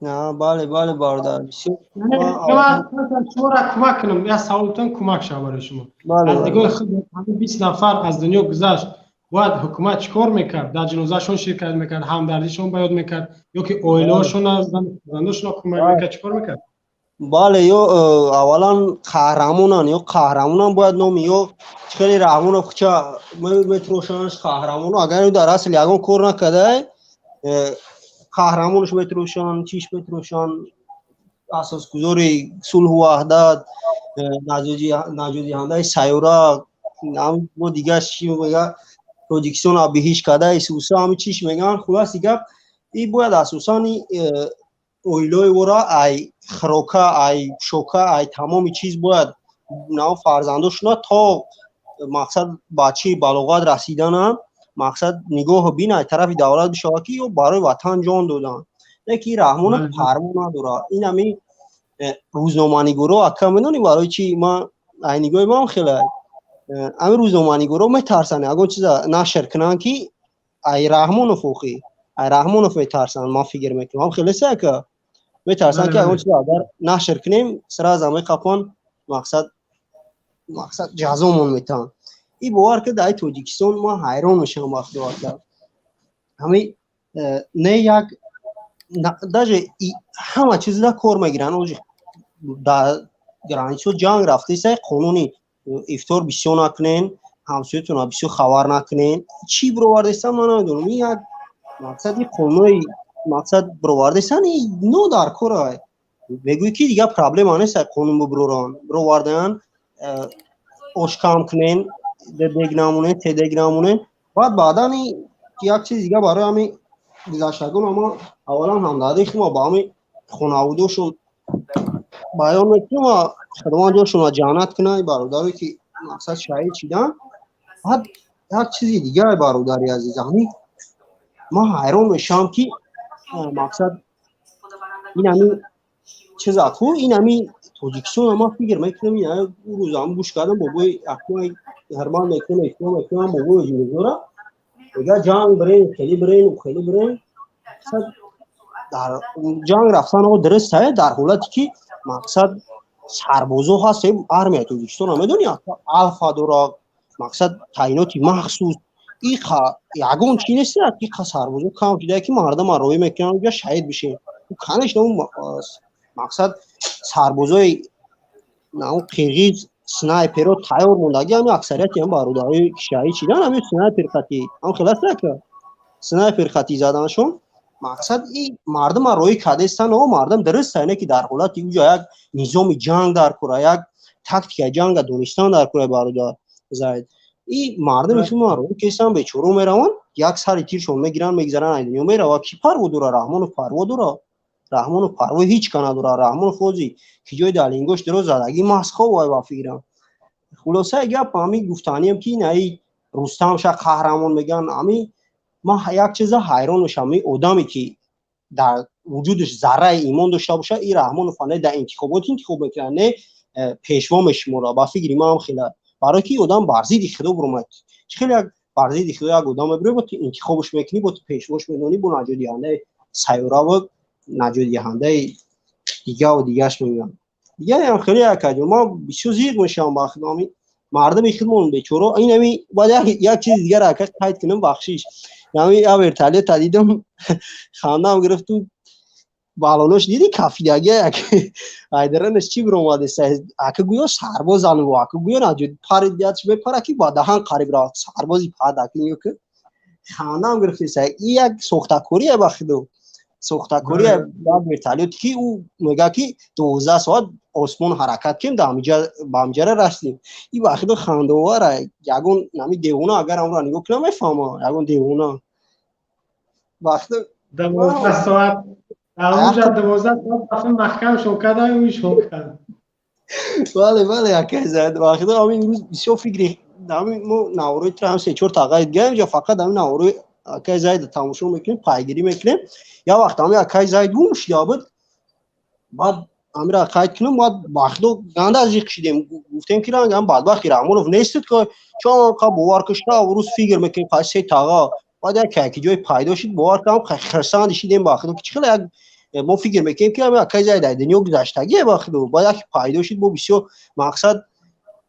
نه بله بله برادر بسیار من شما را کمک کنم یا سوالتون کمک شد برای شما. از دیگه خود همین 20 نفر از دنیا گذشت باید حکومت چیکار میکرد؟ در جنازه‌شون شرکت میکرد، همدردیشون بیان میکرد یا که اویلاشون از زندانشون کمک میکرد چیکار میکرد؟ بله یا اولا قهرمانان یا قهرمانان باید نامی یا خیلی رحمان خوچه متروشانش قهرمانو اگر در اصل یگان کار نکده قهرمانش متروشان چیش متروشان اساس گذاری صلح و وحدت نجودی هنده سیاره ما دیگه چی میگه پروژکسیون آبیهیش کده سوسا همه چیش میگن خلاص دیگه این باید اساسا اویلوی ورا ای خروکه ای شوکه ای تمامی چیز باید نو فرزندوش نه تا مقصد بچه بلوغت رسیدن هم مقصد نگاه بین ای طرف دولت بشه که برای وطن جان دادن یکی رحمان فرمان نداره این همی روزنامه‌نگارا اکا میدونی برای چی ما ای نگاه ما هم خیلی امی روزنامه‌نگارا میترسن اگه چیزا نشر کنن که ای رحمان فوقی ای رحمان میترسن ما فکر میکنم هم خیلی سه که میترسن که اگه چیزا اگر نشر کنیم سر زمین قپان مقصد جزامون میتن این باور که در تاجیکستان ما حیران میشم وقتی وقت همین نه یک داجه همه چیز دا کار میگیرن اوج در گرانیسو جنگ رفته سه قانونی افطار بسیار نکنین همسایتون بسیار خبر نکنین چی برواردستن من نمیدونم این یک مقصد قانونی مقصد برواردستن نو در کاره بگوی که دیگه پرابلم نیست قانون برواردن اشکام کنین دیگ نمونه تدیگ نمونه بعدا یک چیز دیگه برای همین گذشتگان اما اولا همدردی که ما با همین خانواده‌شون بیان میکنیم و خدمات جاشون را جانت کنه برادری که مقصد شهید شدن بعد یک چیزی دیگه برادری عزیز همین ما حیران میشم که مقصد این همین چیز اکو این همین تاجیکستان ما فکر میکنم این روز هم گوش کردم بابای اکوی هرمان میکنم بابای جیزورا دیگه جنگ برین خیلی برین در جنگ رفتن و درست ہے در حالتی که مقصد سربازو هست ارمیه تاجیکستان میدونی الفا دورا مقصد تعییناتی مخصوص این یگون چی نیست که سربازو کام دیده که مردم روی میکنن بیا شهید بشه کنش نمون مقصد سربازای نمون قرغیز سنایپر رو تیار موندگی همین اکثریتی هم برادرای شهید شدن همین سنایپر خطی هم خلاص نکرد سنایپر خطی زدنشون مقصد این مردم روی کدستن و مردم درست اینه که در حالت اینجا یک نظام جنگ در کره یک تاکتیک جنگ دونستان در کره برادر زاید این مردمشون ما روی کسان به چورو میروان یک سری تیرشون میگیرن میگذارن این دنیا میره و کی پرو داره رحمان و پرو هیچ کنه داره رحمان فوزی که جای دالینگوش درو زدگی مسخو وای وافیرم خلاصه گپ همین گفتنیم که نه رستم شاه قهرمان میگن همین ما یک چیز حیران میشم این آدمی که در وجودش ذره ایمان داشته باشه این رحمان فنی در انتخابات انتخاب میکنه نه پیشوا میشموره با فکر ما هم خیلی برای که آدم برزید خدا برمت خیلی برزید خدا یک آدم بره با انتخابش میکنی با پیشواش میدونی با نجات دهنده سیاره و نجات دهنده دیگه و دیگهش میگم دیگه هم خیلی اکاجو ما بسیار زیر میشم با خدامی مردم خودمون بیچاره این همی باید یک چیز دیگه را که قید کنم بخشش یعنی اورتالی تا دیدم خاندم گرفت تو بالونش دیدی کافیدگی یک ایدرنش چی بر اومده اگه گویا سرباز آنو اگه گویا نجد پاریدیاتش به پارا کی با دهان قریب را سربازی پاد اکنیو که خاندم گرفت سه یک سوختکوری بخدو سوختکوری بعد ورتالیت کی او میگه کی 12 ساعت آسمون حرکت کردیم با همجره رسیدیم این وقت خاندواره یگون نمی دیوونه اگر هم را نگاه کنم میفهمم یگون دیوونه وقت 12 ساعت اونجا 12 ساعت محکم شوکه دایمی شوکه بله اکی زد وقت همین روز بسیار فکری همین ما نوروی ترام 3-4 تاقید گیم یا فقط همین نوروی اکی زد تماشا میکنیم پایگیری میکنیم یا وقت همین اکی زد گوش یا بعد امیر قاید کنم بعد باخدو گاند از کشیدیم گفتیم که رنگ هم بدبختی رحمانوف نیستید که چون که باور کشته و روز فکر میکنیم پس تاقا بعد یک جای پیدا شد باور کنم خرسان دیدیم باخدو که چقدر ما فکر میکنیم که همین اکی زد دنیا گذشتگی باخدو بعد یک پیدا شد با بسیار مقصد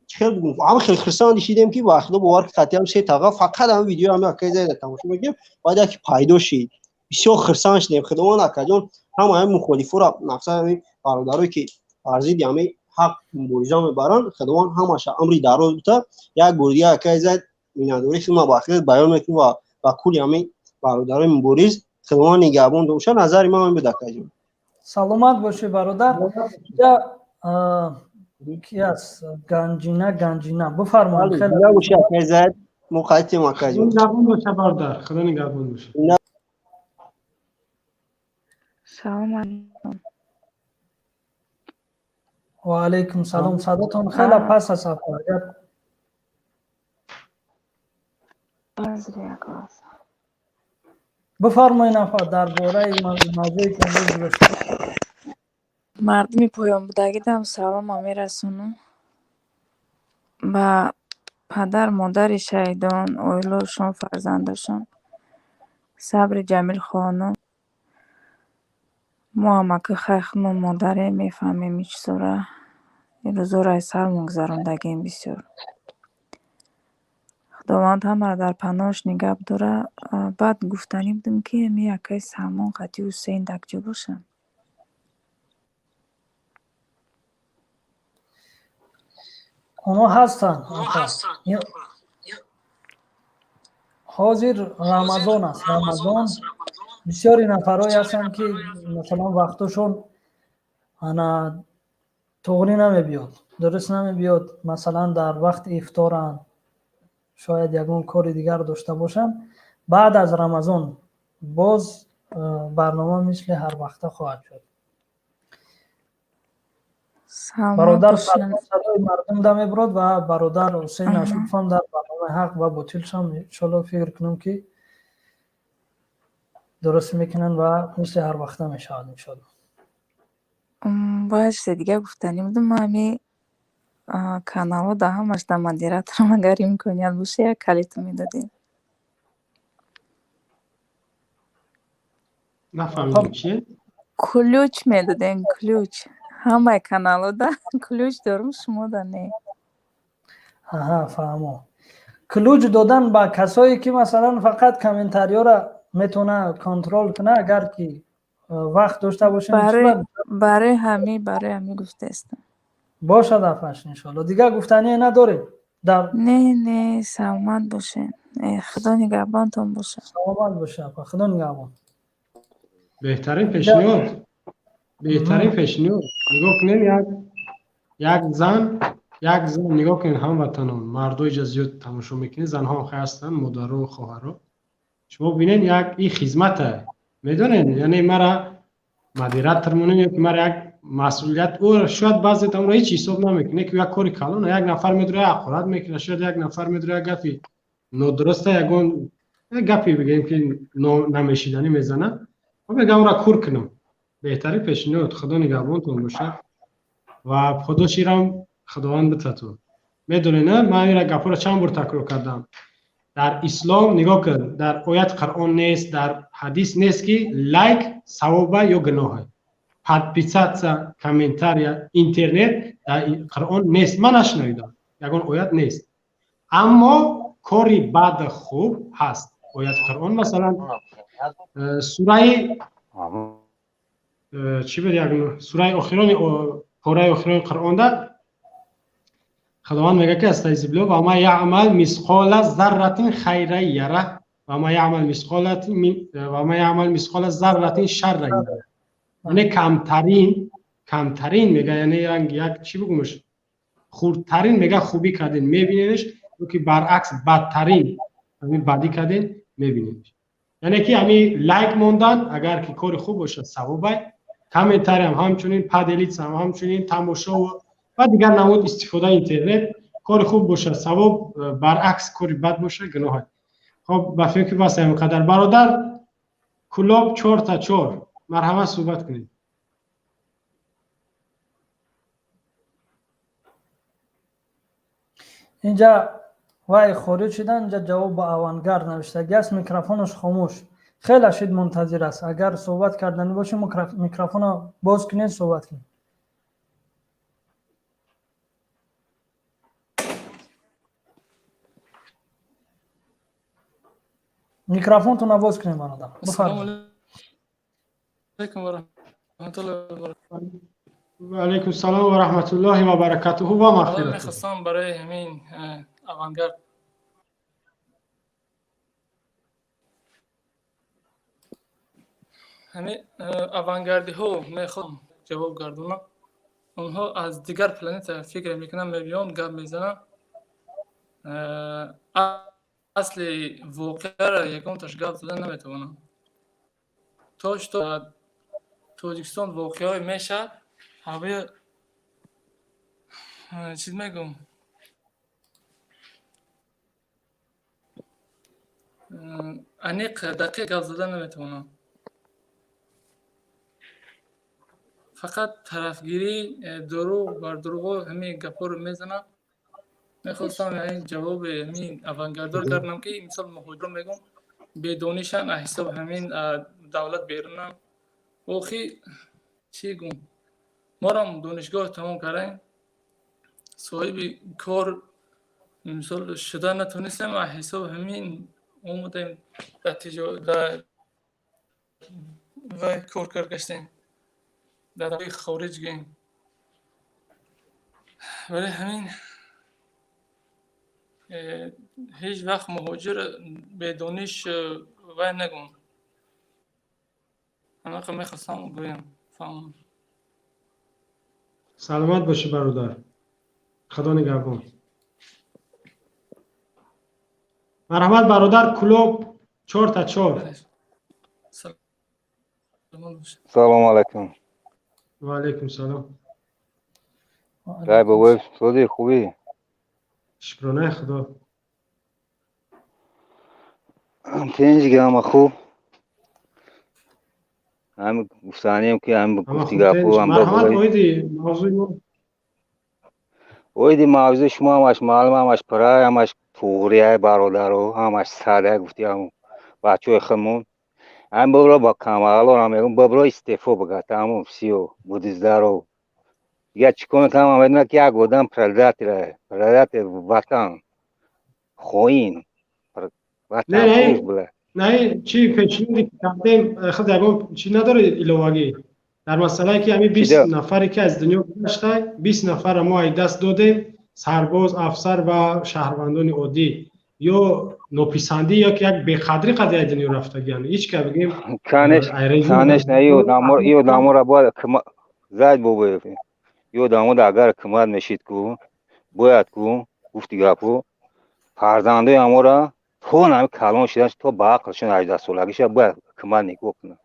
چقدر هم خیلی خرسان دیدیم که باخدو باور که قطعا 3 تاقا فقط هم ویدیو همین اکی زد تماشا میکنیم بعد یک پیدا شد بسیار خرسان شدیم خداوند اکاجون هم مخالفو را مقصد برادرایی که ارزید همه حق مبارزه میبرن خداوند همش امری دراز بوده یک گردی اکی زد میندوری که ما باخت بیان میکنیم و کلی همه برادرای مبارز خداوند نگهبان دوشه نظر ما هم بده کاجون سلامت باشی برادر یا کی است گنجینا بفرمایید خیلی باشه اکی زد مقایسه ما کاجون نگهبان باشه برادر خدا نگهبان باشه سلام علیکم و علیکم سلام صداتون خیلی پس است اگر بفرمایید افا درباره موضوعی که امروز داشتیم مردمی پایان بودگیدم سلام میرسونم با پدر مادر شهیدان اویلوشون فرزندشون صبر جمیل خانم ما هم که خیخمون مادره میفهمیم ایچ زوره این روزو سال مگذراندگیم بسیار خداوند همه را در پناهش نگه داره بعد گفتنی بودم که می یکی سلمان قطعی حسین دکجو باشن اونا هستن حاضر رمضان است رمضان بسیاری نفرایی هستن که مثلا وقتشون انا توغری نمی بیاد درست نمی بیاد مثلا در وقت افطارن شاید یکون کار دیگر داشته باشن بعد از رمضان باز برنامه مثل هر وقت خواهد شد برادر صدای مردم دم براد و برادر حسین اشرف هم در برنامه حق و باطلش هم انشالله فکر کنم که درست میکنن و مثل هر وقت میشود انشالله باید دیگه گفتنی بودم ما همی کانالو دا همش دا مدیراتور مگاری میکنید باشه یک کلیتو میدادیم نفهمیدم چیه؟ کلوچ میدادیم کلوچ همه کانالو دا کلوچ دارم شما دا نه فهمو کلوچ دادن با کسایی که مثلا فقط کامنتاریا را میتونه کنترل کنه اگر که وقت داشته باشه برای همه گفته استم باشه دفعش انشالله دیگه گفتنی نداره نه سلامت باشه خدا نگهبانتون باشه سلامت باشه خدا نگهبان بهترین پیشنهاد نگاه کنین یک زن نگاه کنین هموطنان مردای جزیات تماشا میکنین زنها خیلی هستن مادر و خواهر شما ببینین یک این خدمت میدونین یعنی مرا مدیریت ترمونه که مرا یک مسئولیت او شاید بعضی تمام هیچ حساب نمیکنه که یک کاری کلانه یک نفر میدره حقارت میکنه شاید یک نفر میدره گپی نادرسته یک گپی بگیم که نمیشیدنی میزنه میگم را کور کنم بهتره پیشنهاد خدا نگهبانتون باشه و خدا شیرم خداوند بتاتون میدونی نه من این گپا را چند بار تکرار کردم در اسلام نگاه کن در آیت قرآن نیست در حدیث نیست که لایک ثواب یا گناه подписаться комментария اینترنت در قرآن نیست من نشنیدم یگان آیت نیست اما کاری بد خوب هست آیت قرآن مثلا سوره چی بود یگان سوره آخران پاره آخران قرآن ده خداوند میگه که استعیذ بالله و ما یعمل مثقال ذره خیرا یره و ما یعمل مثقال ذره شر یره یعنی کمترین میگه یعنی یک چی بگمش خردترین میگه خوبی کردین میبینینش که برعکس بدترین همین بدی کردین میبینینش یعنی که همین لایک موندن اگر که کار خوب باشه ثوابه کامنتاری هم همچنین پادلیت هم همچنین تماشا و دیگر نمود استفاده اینترنت کار خوب باشه ثواب برعکس کاری بد باشه گناه خب با فکر واسه اینقدر برادر کلاب 4 تا 4 مرحبا صحبت کنید اینجا وای خارج شدن اینجا جواب با اوانگارد نوشته گس میکروفونش خاموش خیلی شد منتظر است اگر صحبت کردنی باشه میکروفون باز کنید صحبت کنید میکروفونتون رو باز کنید برادر السلام علیکم و رحمت الله و برکاته و علیکم السلام و رحمت الله و برکاته و مغفرت میخواستم برای همین اوانگارد همین اوانگاردی ها میخوام جواب گردونم اونها از دیگر پلنت فکر میکنم میبیان گپ میزنن اصلی واقعه را یکم تاش گپ زدن نمیتونم توش تو توجیکستان واقعه های میشه هوای چیز میگم انیق دقیق گپ زدن نمیتونم فقط طرفگیری دروغ بر دروغ همین گپا رو میزنم میخواستم این جواب همین اوانگاردار کردم که مثال مهاجر میگم بدونیشن حساب همین دولت بیرونم اوخی چی گم ما را دانشگاه تمام کردیم صاحب کار مثال شده نتونستیم حساب همین اومدیم در و کار کردیم در خارج گیم ولی همین هیچ وقت مهاجر بدونیش و نگم اما که میخواستم بگم فهم سلامت باشی برادر خدا نگهبان مرحمت برادر کلوب 4 تا 4 سلام علیکم و علیکم سلام رای بابا سودی خوبی شکرانه خدا تنج گام خوب هم گفتانیم که هم گفتی گپو هم مرحمت اویدی موضوع اویدی موضوع شما همش معلوم همش پرای همش توغریه برادر همش ساده گفتی هم بچه خمون هم ببرو با کاملا هم میگم ببرو استعفا بگه تمام سیو بودیزدارو دیگه چیکار کنم بدون که یک آدم پردات وطن خوین وطن خوش بله نه چی پیشنهادی کردیم خود یگان چی نداره ایلواگی در مسئله که همین 20 نفری که از دنیا گذشته 20 نفر ما دست دادیم سرباز افسر و شهروندان عادی یا نوپسندی یا که یک بقدری قضیه دنیا رفتگیان هیچ که بگیم کانش نه یو دامو را باید زاید بو یو دامو دا اگر کماد میشید کو باید کو گفتی گپو فرزنده امورا تو نمی کلام شدن تو با عقلشون 18 سالگیش باید کماد نگو کنه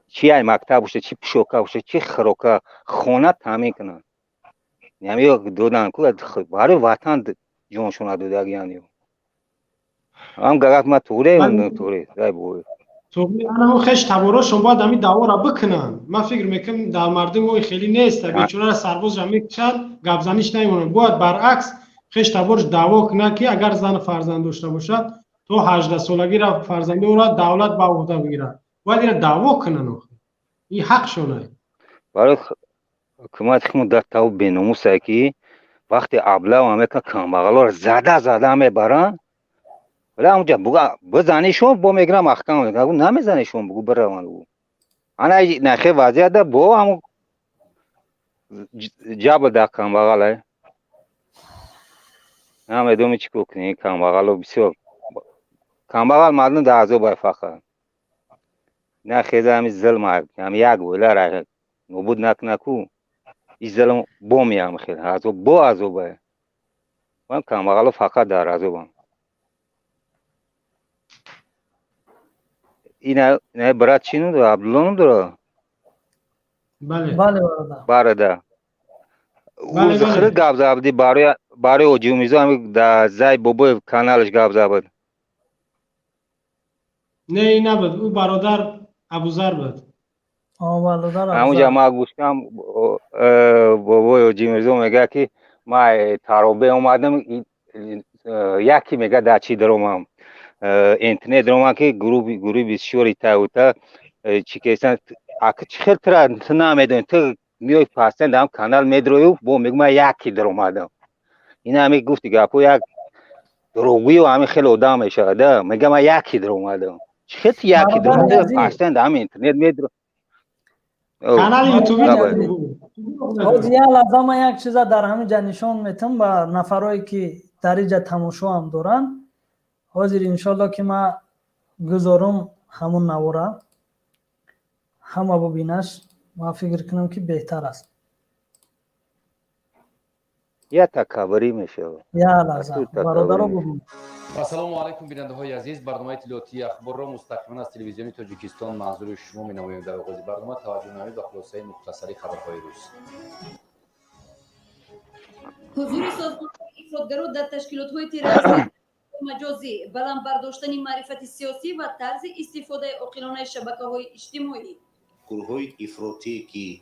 چی ای مکتب باشه چی پشوکه باشه چی خروکه خونه تامین کنن یعنی دودن کو برای وطن جونشون دادگیان هم گرفت ما توره رای بو تو انا خش تباراشون باید همین دعوا را بکنن. من فکر میکنم در مردم اوی خیلی نیست، بیچاره را سرباز را میکشن گبزنیش نمیمونن. باید برعکس خش تبارش دعوا کنه که اگر زن فرزند داشته باشد تو 18 سالگی را فرزندی او را دولت به عهده بگیره، باید این دعوا کنن. این حقشونه. برای حکومت خود در تو بیناموسه که وقتی ابله همه که کمبغلا را زده میبرن، ولی اونجا بزنیشون با میگرم احکام میگم نمیزنیشون بگو بروند. بگو انا نخی وضعیت ده با همون جاب ده کمبغلا نمیدونم چی کنی. کمبغلا بسیار کمبغل مردم در عذاب فقط نخیزه همین ظلم هم یک ویله را نبود نکنکو این ظلم با میام خیلی عذاب با عذابه. من کمبغل فقط در عذابم. اینه برات چی نداره؟ عبدالله نداره؟ بله برده او زخیره گاب زبدی برای اوجومیزو همین در زای بابای کانالش گاب زبد. نه این نبود، او برادر ابوذر بود. همونجا ما گوشتم بابای اوجومیزو میگه که ما ترابه اومدم یکی میگه در چی درومم اینترنت درومم که گروه بسیاری تاوتا چی کسان خیلی تر نمیدونی تو میای پاسن دام کانال میدرویو با میگم من یکی در اومدم. این همه گفت دیگه اپو یک دروغی و همه خیلی آدم میشه میگم من یکی در اومدم. خیلی یکی در اومدم پاسن دام اینترنت میدرو کانال یوتیوبی روز یا لحظه من یک چیز در همین جا نشان میتم به نفرایی که در اینجا تماشا هم دارن. حاضر انشالله که ما گذارم همون نواره همه ببینش. ما فکر کنم که بهتر است. یا تکبری میشه. یا لحظه برادر بگو. السلام علیکم بیننده های عزیز. برنامه اطلاعاتی اخبار را مستقیما از تلویزیون تاجیکستان منظور شما می‌نماییم. در آغاز برنامه توجه نمایید به خلاصه مختصری خبرهای روز. حضور سازمان افراطگرا در تشکیلات‌های تروریستی مجازی، بلند برداشتن معرفت سیاسی و طرز استفاده عاقلانه شبکه‌های اجتماعی. گروه‌های افراطی که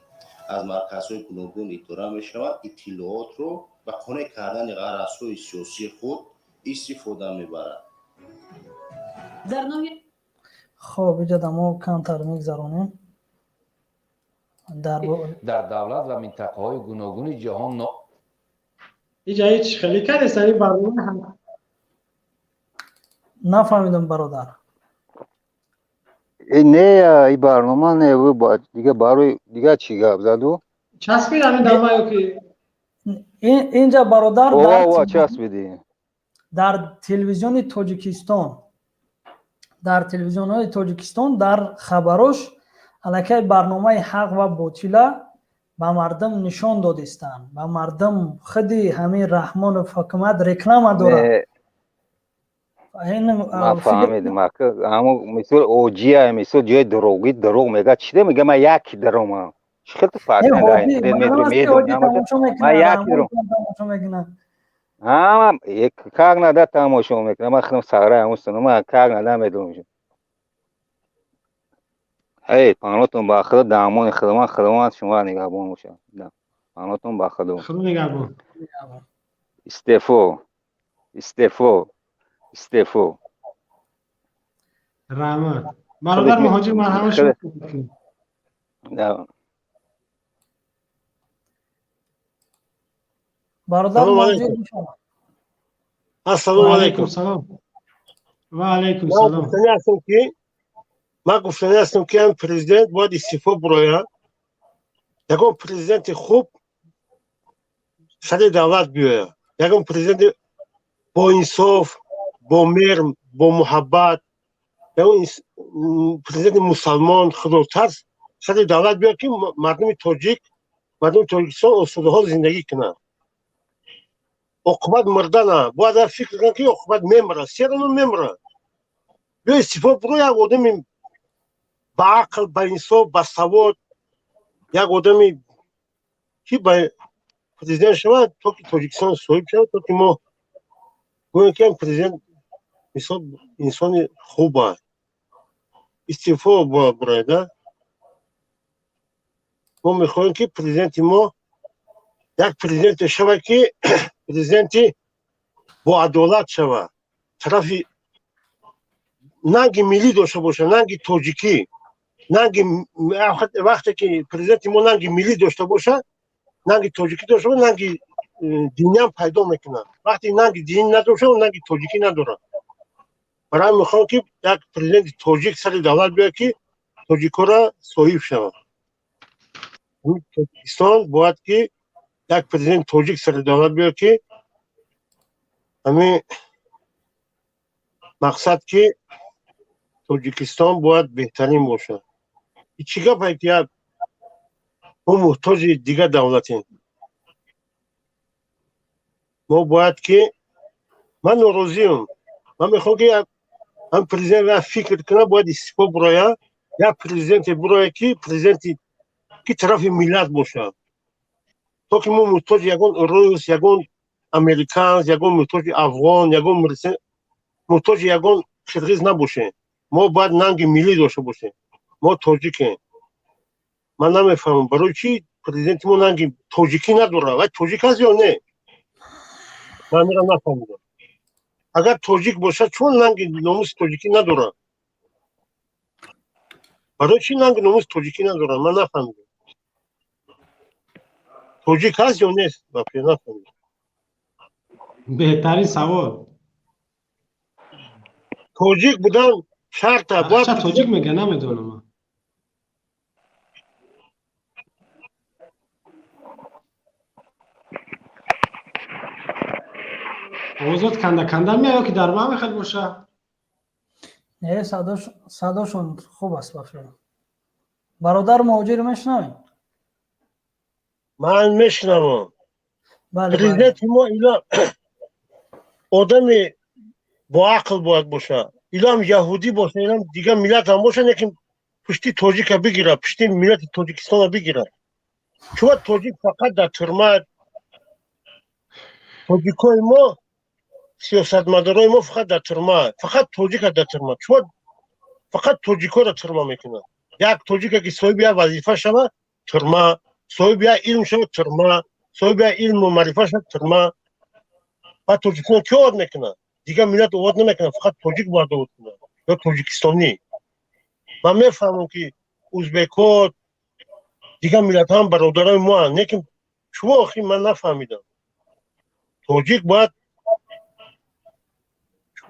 از مرکزهای گوناگون اداره می‌شوند اطلاعات رو به خانه کردن غرض‌های سیاسی خود استفاده می‌برند. در ناحیه خب اینجا ما کمتر میگذرونیم. در دولت و منطقه‌های گوناگون جهان اینجا هیچ خیلی کرده سری برنامه هم نفهمیدم برادر. نه این برنامه نه و باید دیگه برای دیگه چی گپ زدو؟ چسبید همین دمایو که اینجا برادر در تلویزیون تاجیکستان در خبروش الکی برنامه حق و باطل به مردم نشان دادستند. به مردم خودی همین رحمان و حکومت رکلام داره. ما فهمیدم اما مثل اوجیه مثل جای دروغ میگه چیده میگه من یکی دروم خیلی فرق نداره. من یکی دروم یک کار نداره تماشا میکنه. من خودم سغره هموستم من کار نداره میدونم. ای پانوتون با خدا دامون خدمات شما نگهبان باشه. پانوتون با خدا نگهبان. استعفا رحمت برادر مهاجر مرحمت شما. برادر مهاجر السلام علیکم. و علیکم سلام. من گفتنی هستم که هم پرزیدنت باید استعفا براید. یکم پرزیدنت خوب سر دولت بیاید. یکم پرزیدنت با انصاف، با مهر، با محبت، پرزیدنت مسلمان خداترس سر دولت بیاید که مردم تاجیکستان آسوده ها زندگی کنند. عاقبت مردن باید فکر کنند که عاقبت میمره، سیرانو میمره. بیا استعفا برو یک آدم با عقل، با انصاف، با سواد، یک آدمی که به پرزیدنت شود تا که تاجیکستان صاحب شود تا که ما گوییم که پرزیدنت انسان خوب است. استعفا برده ما میخوایم که پرزیدنت ما یک پرزیدنت شود که پرزیدنت با عدالت شود طرف ننگ ملی داشته باشه ننگ تاجیکی ننگ وقتی که پرزیدنت ما ننگ ملی داشته باشه ننگ تاجیکی داشته باشه ننگ دینی هم پیدا میکنه وقتی ننگ دینی نداشته و ننگ تاجیکی نداره برای میخوام که یک پرزیدنت تاجیک سر دولت بیاد که تاجیکا را صاحب شود تاجیکستان باید که یک پرزیدنت تاجیک سر دولت بیاد که همین مقصد که تاجیکستان باید بهترین باشه چی گپ که ما محتاج دیگه دولتیم ما باید که من ناراضیم من میخوام که هم پرزیدنت را فکر کنه باید استعفا برای یا پرزیدنت برای که پرزیدنت که طرف ملت باشه تا که ما محتاج یگان روس یگان امریکان یگان محتاج افغان یگان محتاج یگان قرغیز نباشه ما باید ننگ ملی داشته باشه ما تاجیکیم من نمیفهمم برای چی پرزیدنت ما ننگ تاجیکی نداره و تاجیک هست یا نه من میرم نفهمیدم اگر تاجیک باشه چون ننگ ناموس تاجیکی نداره برای چی ننگ ناموس تاجیکی نداره من نفهمیدم تاجیک هست یا نیست نفهمیدم بهترین سوال تاجیک بودن شرطه باید چه تاجیک میگه نمیدونم آوازات کنده میاد که در ما میخواد باشه نه صداشون خوب است باشه برادر مهاجر میشنوین من میشنوم پرزیدنت ما اینا آدم با عقل باید باشه اینا هم یهودی باشه اینا هم دیگه ملت هم باشه لیکن پشتی تاجیک بگیره پشتی ملت تاجیکستان بگیره چون تاجیک فقط در ترمه تاجیکای ما سیاستمدارای ما فقط در ترمه فقط تاجیک در ترمه چون فقط تاجیکا را ترمه میکنه یک تاجیک که صاحب یک وظیفه شوه ترمه صاحب یک علم شوه ترمه صاحب یک علم و معرفه شوه ترمه و تاجیکستان کی آورد میکنه دیگه ملت آورد نمیکنه فقط تاجیک باید آورد کنه یا تاجیکستانی من میفهمم که ازبکات دیگه ملت هم برادرای ما هم لیکن شما آخی من نفهمیدم تاجیک باید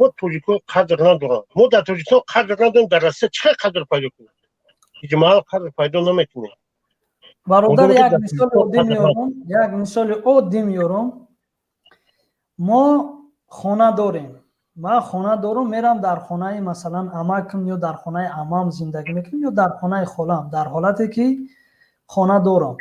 شما تاجیکا قدر ندارن ما در تاجیکستان قدر نداریم در روسیه چه قدر پیدا کنیم اجماع قدر پیدا نمیکنیم برادر یک مثال عادی میارم ما خانه داریم ما خانه دارم میرم در خانه مثلا عمکم یا در خانه عمام زندگی میکنم یا در خانه خالم در حالتی که خانه دارم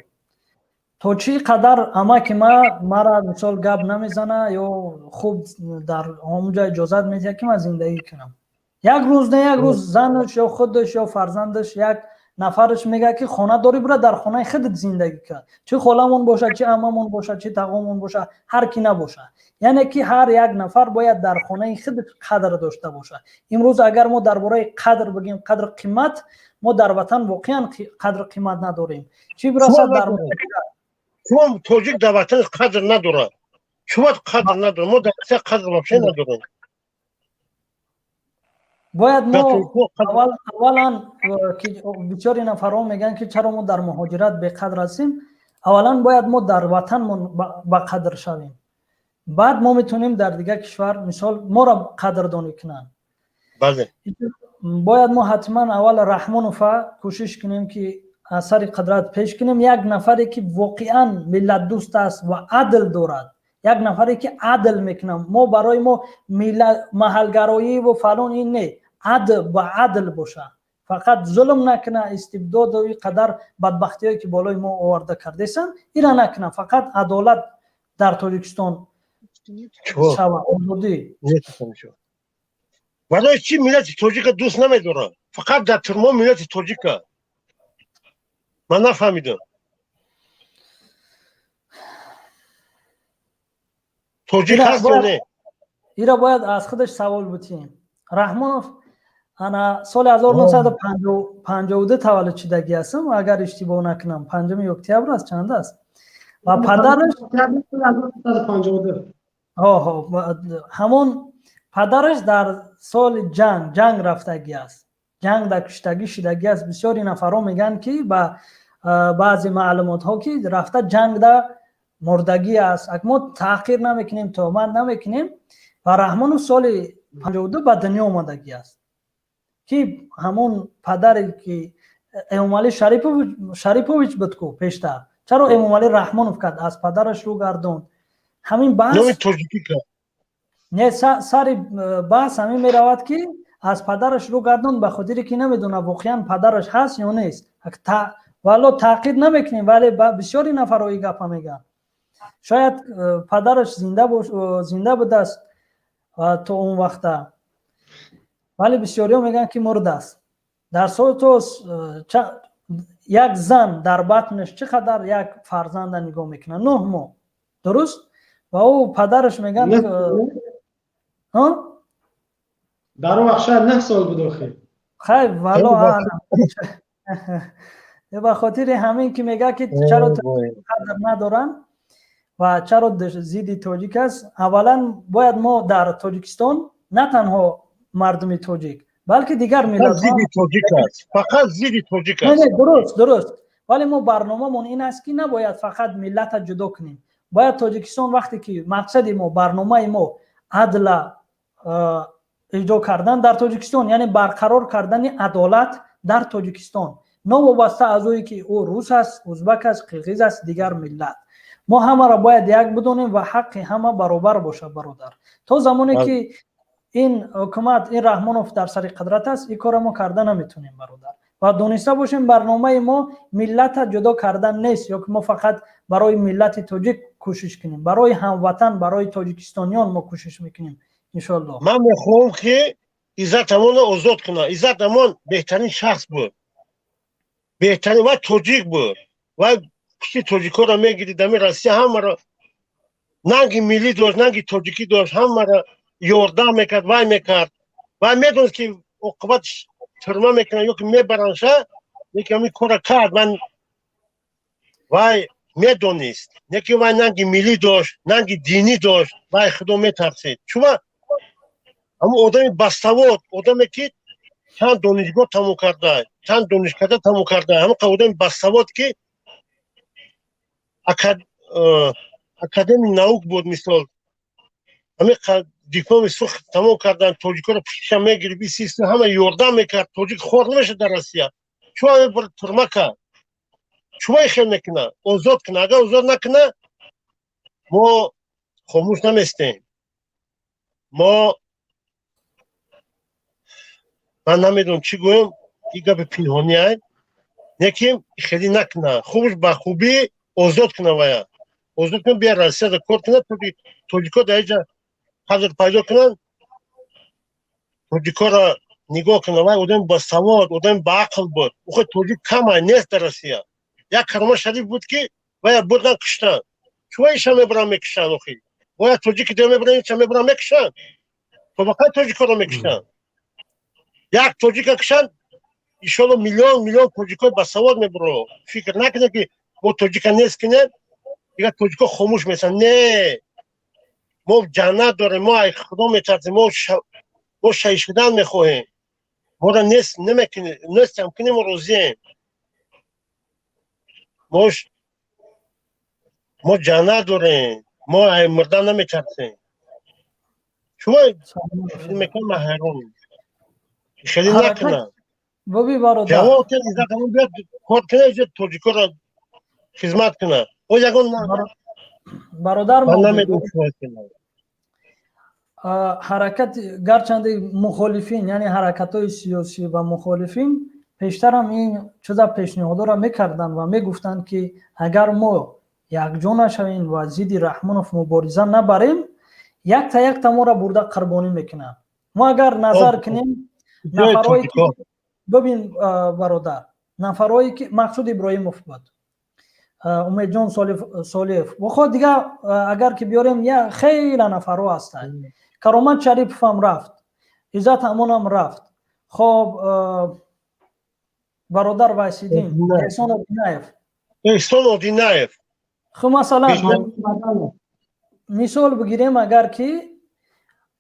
تو چی قدر عمک مرا مثال گپ نمیزنه یا خوب در اونجا اجازت میده که من زندگی کنم یک روز نه یک روز زنش یا خودش یا فرزندش یک نفرش میگه که خانه داری برو در خانه خودت زندگی کن چه خالمون باشه چه عممون باشه چه تقومون باشه هر کی نباشه یعنی که هر یک نفر باید در خانه خودت قدر داشته باشه امروز اگر ما درباره قدر بگیم قدر قیمت ما در وطن واقعا قدر قیمت نداریم چی برسه در شما تاجیک در وطن قدر نداره شما قدر نداره ما در وطن قدر واقعا نداریم باید ما اولا که بیچاره نفرها میگن که چرا ما در مهاجرت به قدر هستیم اولا باید ما در وطن با قدر شویم بعد ما میتونیم در دیگه کشور مثال ما را قدردانی کنن بله باید ما حتما اول رحمان و کوشش کنیم که اثر قدرت پیش کنیم یک نفری که واقعا ملت دوست است و عدل دارد یک نفری که عدل میکنم ما برای ما محلگرایی و فلان این نه عدل و عدل باشه فقط ظلم نکنه استبداد و قدر بدبختی هایی که بالای ما آورده کرده سن اینا نکنه فقط عدالت در تاجیکستان شوه آزادی برای چی ملت تاجیک دوست نمیداره فقط در ترما ملت تاجیک من نفهمیدم تاجیک هست یا نه ایرا باید از خودش سوال بتیم رحمانوف انا سال 1952 تولد شدگی هستم اگر اشتباه نکنم 5 اکتبر است چند است و پدرش 52 همون پدرش در سال جنگ رفتگی است جنگ در کشتگی شدگی است بسیاری نفرها میگن که با بعضی معلومات ها که رفته جنگ در مردگی است ما تحقیر نمیکنیم تهمت نمیکنیم و رحمان سال 52 به دنیا آمدگی است که همون پدری که امام علی شریفوویچ بود کو پیشتر چرا امام علی رحمانوف کرد از پدرش رو گردون همین بحث نه سر بحث همین میرود که از پدرش رو گردون به خاطر که نمیدونه واقعا پدرش هست یا نیست والا تحقیر نمیکنیم ولی بسیاری نفرایی گپ میگن شاید پدرش زنده بود است تو اون وقت ولی بسیاری میگن که مرده است در صورت یک زن در بطنش چقدر یک فرزند نگاه میکنه 9 ماه درست و او پدرش میگن در اون وقت 9 سال بود خیلی والا به خاطر همین که میگه که چرا قدر ندارن و چرا ضد تاجیک است اولا باید ما در تاجیکستان نه تنها مردم تاجیک بلکه دیگر ملت ضد تاجیک است فقط ضد تاجیک است درست ولی ما برنامه‌مون این است که نباید فقط ملت جدا کنیم باید تاجیکستان وقتی که مقصد ما برنامه ما عدل اجرا کردن در تاجیکستان یعنی برقرار کردن عدالت در تاجیکستان نه وابسته از اویی که او روس است ازبک است قرقیز است دیگر ملت ما همه را باید یک بدونیم و حق همه برابر باشه برادر تا زمانی که این حکومت این رحمانوف در سر قدرت است این کار ما کردن نمیتونیم برادر و دونسته باشیم برنامه ما ملت جدا کردن نیست یا که ما فقط برای ملت تاجیک کوشش کنیم برای هموطن برای تاجیکستانیان ما کوشش میکنیم ان شاء الله من میخوام که عزت امان آزاد کنه عزت امان بهترین شخص بود بهترین و تاجیک بود و پشت تاجیکا را میگیرید در روسیه همه را ننگی ملی داشت ننگی تاجیکی داشت همه را یاردم میکرد وای میکرد و میدونست که عاقبت ترمه میکنن یا که میبرنشه یکی همین کار کرد من وای میدونست یکی وای ننگی ملی داشت ننگی دینی داشت وای خدا میترسید چون اما آدم بستواد آدمی که چند دانشگاه تموم کرده چند دانشکده تموم کرده همه آدم بستواد که اکادمی نауک بود مثال همه دیپلم سرخ تمام کردن تاجیکا رو پیشش میگیری بی سیستم همه یاردم میکرد تاجیک خور نمیشه در روسیه چون همه بر ترمه کرد چون خیلی نکنه آزاد کنه اگر آزاد نکنه ما خاموش نمیستیم ما من نمیدونم چی گویم این گپ پنهانی است یکیم خیلی نکنه خوبش با خوبی آزاد کنه ویا آزاد کنه بیا روسیه را کار کنه تاجیکا در اینجا حضرت پیدا کنن تاجیکا را نگاه کنه وای آدم با سواد آدم با عقل بود او خود تاجیک کم نیست در روسیه یک کرما شریف بود که وای بردن کشتن چون ایشان میبرن میکشن اخی وای تاجیک دیگه میبرن ایشان میبرن میکشن تو بقیه تاجیکا را میکشن یک تاجیک کشن ایشالا میلیون تاجیکا با سواد میبرن فکر نکنه که با تاجیکا نیست کنه دیگه تاجیکا خاموش میشن نه ما جنت داریم ما ای خدا میترسیم ما شهید شدن میخواهیم ما را نیست کنیم و روزیم ما جنت داریم ما ای مردن نمیترسیم شما میکنم حیرانیم خیلی نکنم جواب که عزت همون بیاد کار کنه ایجا تاجیکا را خدمت کنه او یکون برادر من نمیدونم حرکت گرچنده مخالفین یعنی حرکت های سیاسی و مخالفین پیشتر هم این چیزا پیشنهاد را میکردن و میگفتن که اگر ما یک جا نشویم و ضد رحمانوف مبارزه نبریم یک تا ما را برده قربانی میکنن ما اگر نظر کنیم نفرهایی که ببین برادر نفرهایی که مقصود ابراهیموف بود امید جان صالح و خود دیگه اگر که بیاریم یا خیلی نفرها هستند کرامت شریف هم رفت عزت امان هم رفت خب برادر وایسیدین احسان ادینایف خب مثلا مثال بگیریم اگر که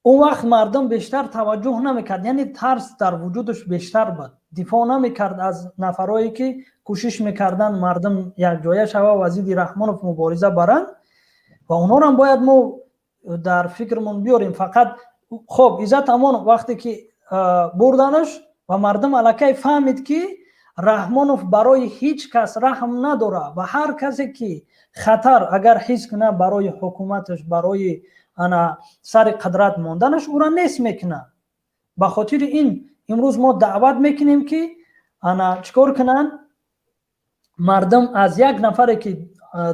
اون وقت مردم بیشتر توجه نمیکرد، یعنی ترس در وجودش بیشتر بود، دفاع نمیکرد از نفرایی که کوشش میکردن مردم یک جایه شوه و ضد رحمانوف مبارزه برن و اونا رو هم باید ما در فکرمون بیاریم. فقط خب عزت امان وقتی که بردنش و مردم الکی فهمید که رحمانوف برای هیچ کس رحم نداره و هر کسی که خطر اگر حس کنه برای حکومتش، برای انا سر قدرت موندنش او را نیست میکنه. به خاطر این امروز ما دعوت میکنیم که انا چیکار کنن مردم از یک نفر که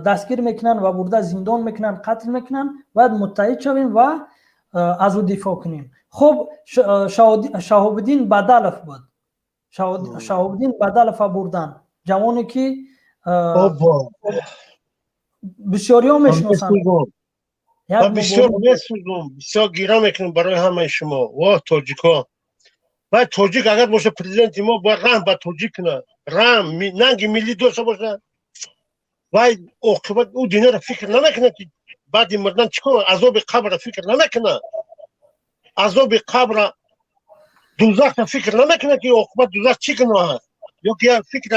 دستگیر میکنن و برده زندان میکنن، قتل میکنن، باید متحد شویم و از او دفاع کنیم. خب شهاب‌الدین بدلف بود، شهاب‌الدین بدلف بردن جوانی که بسیاری ها میشناسن. بسیار میسوزم، بسیار گیرا میکنم برای همه شما و تاجیکا. باید تاجیک اگر باشه پرزیدنت ما باید رحم به تاجیک کنه، رحم ننگ ملی داشته باشه. باید عاقبت او دنیا را فکر نمیکنه که بعد مردن چیکار، عذاب قبر را فکر نمیکنه، عذاب قبر دوزخ را فکر نمیکنه که عاقبت دوزخ چی کنه هست، یا که فکر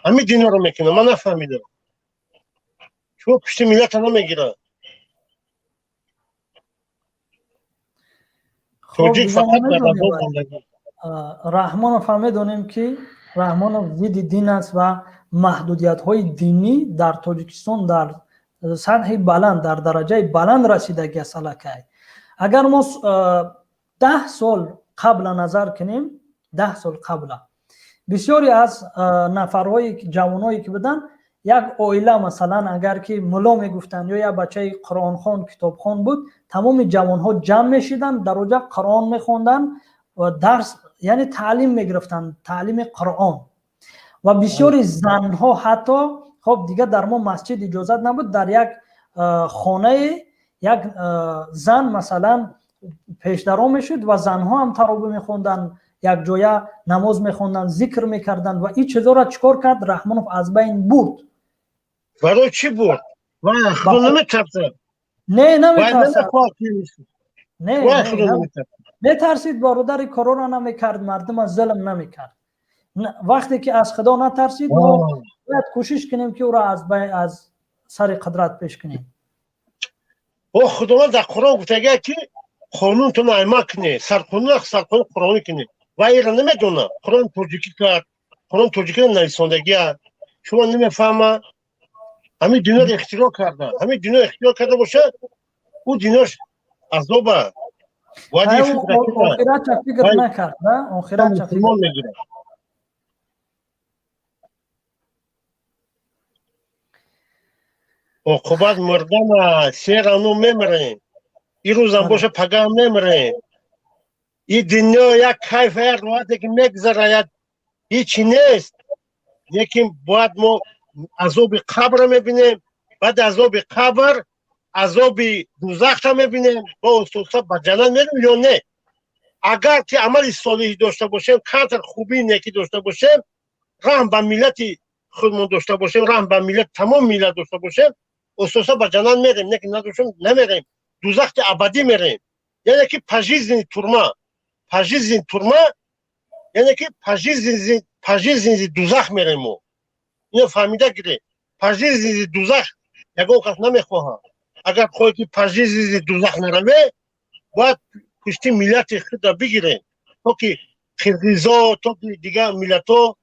همین دنیا را میکنه. من نفهمیدم چون پشت ملت نمیگیره. خب رحمانوف هم میدونیم که رحمانوف ضد دین است و محدودیت های دینی در تاجیکستان در سطح بلند، در درجه بلند رسیدگی است. اگر ما 10 سال قبل نظر کنیم، 10 سال قبل بسیاری از نفرهای جوانایی که بودن یک عائله مثلا اگر که ملا میگفتن یا یک بچه قرآن خوان کتاب خوان بود، تمام جوان ها جمع میشیدن در اونجا قرآن میخوندن و درس یعنی تعلیم میگرفتن، تعلیم قرآن. و بسیاری زن ها حتی خب دیگه در ما مسجد اجازت نبود، در یک خانه یک زن مثلا پیشدرو میشد و زن ها هم ترابه میخوندن، یک جایه نماز میخوندن، ذکر میکردن و این چیزا را چیکار کرد رحمانوف از بین برد. برای چی برد؟ خدا نمیترسه. نه نمیترسه. نه نترسید، برادر کارا را نمیکرد، مردم از ظلم نمیکرد. وقتی که از خدا نترسید ما باید کوشش کنیم که او را از سر قدرت پیش کنیم. او خداوند در قرآن گفته که قانون تو نایما کنی، سرقانون قرآنی کنی و ایرا نمیدونه. قرآن توجیکی کرد، قرآن توجیکی نویسندگی شما نمیفهمه. همین دنیا رو اختراع کرده، همین دنیا اختراع کرده باشه او دنیاش عذابه. آخرت چه فکر نکرد، نه؟ آخرت چه فکر نگیره. عاقبت مردن سیرانو میمرین، این روز هم باشه پگاه میمرین. این دنیا یک کیف راحتی که میگذره هیچی نیست. یکی باید ما عذاب قبر میبینیم، بعد عذاب قبر عذاب دوزخ میبینیم، با استوسا به جنت میریم یا نه. اگر که عمل صالحی داشته باشیم، قدر خوبی نیکی داشته باشیم، رحم به ملت خودمون داشته باشیم، رحم به ملت تمام ملت داشته باشیم، استوسا به جنت میریم، نه که نداشتیم نمیریم، دوزخ ابدی میریم. یعنی که پاژیزین تورما یعنی که پاژیزین دوزخ میریم. ما اینو فهمیده گیره. پاژیزین دوزخ یگان کس نمیخواه. اگر خواهی که پاژیزین دوزخ نروه باید پشتی ملت خود بگیره تا که قرقیزا تا که دیگه ملت ها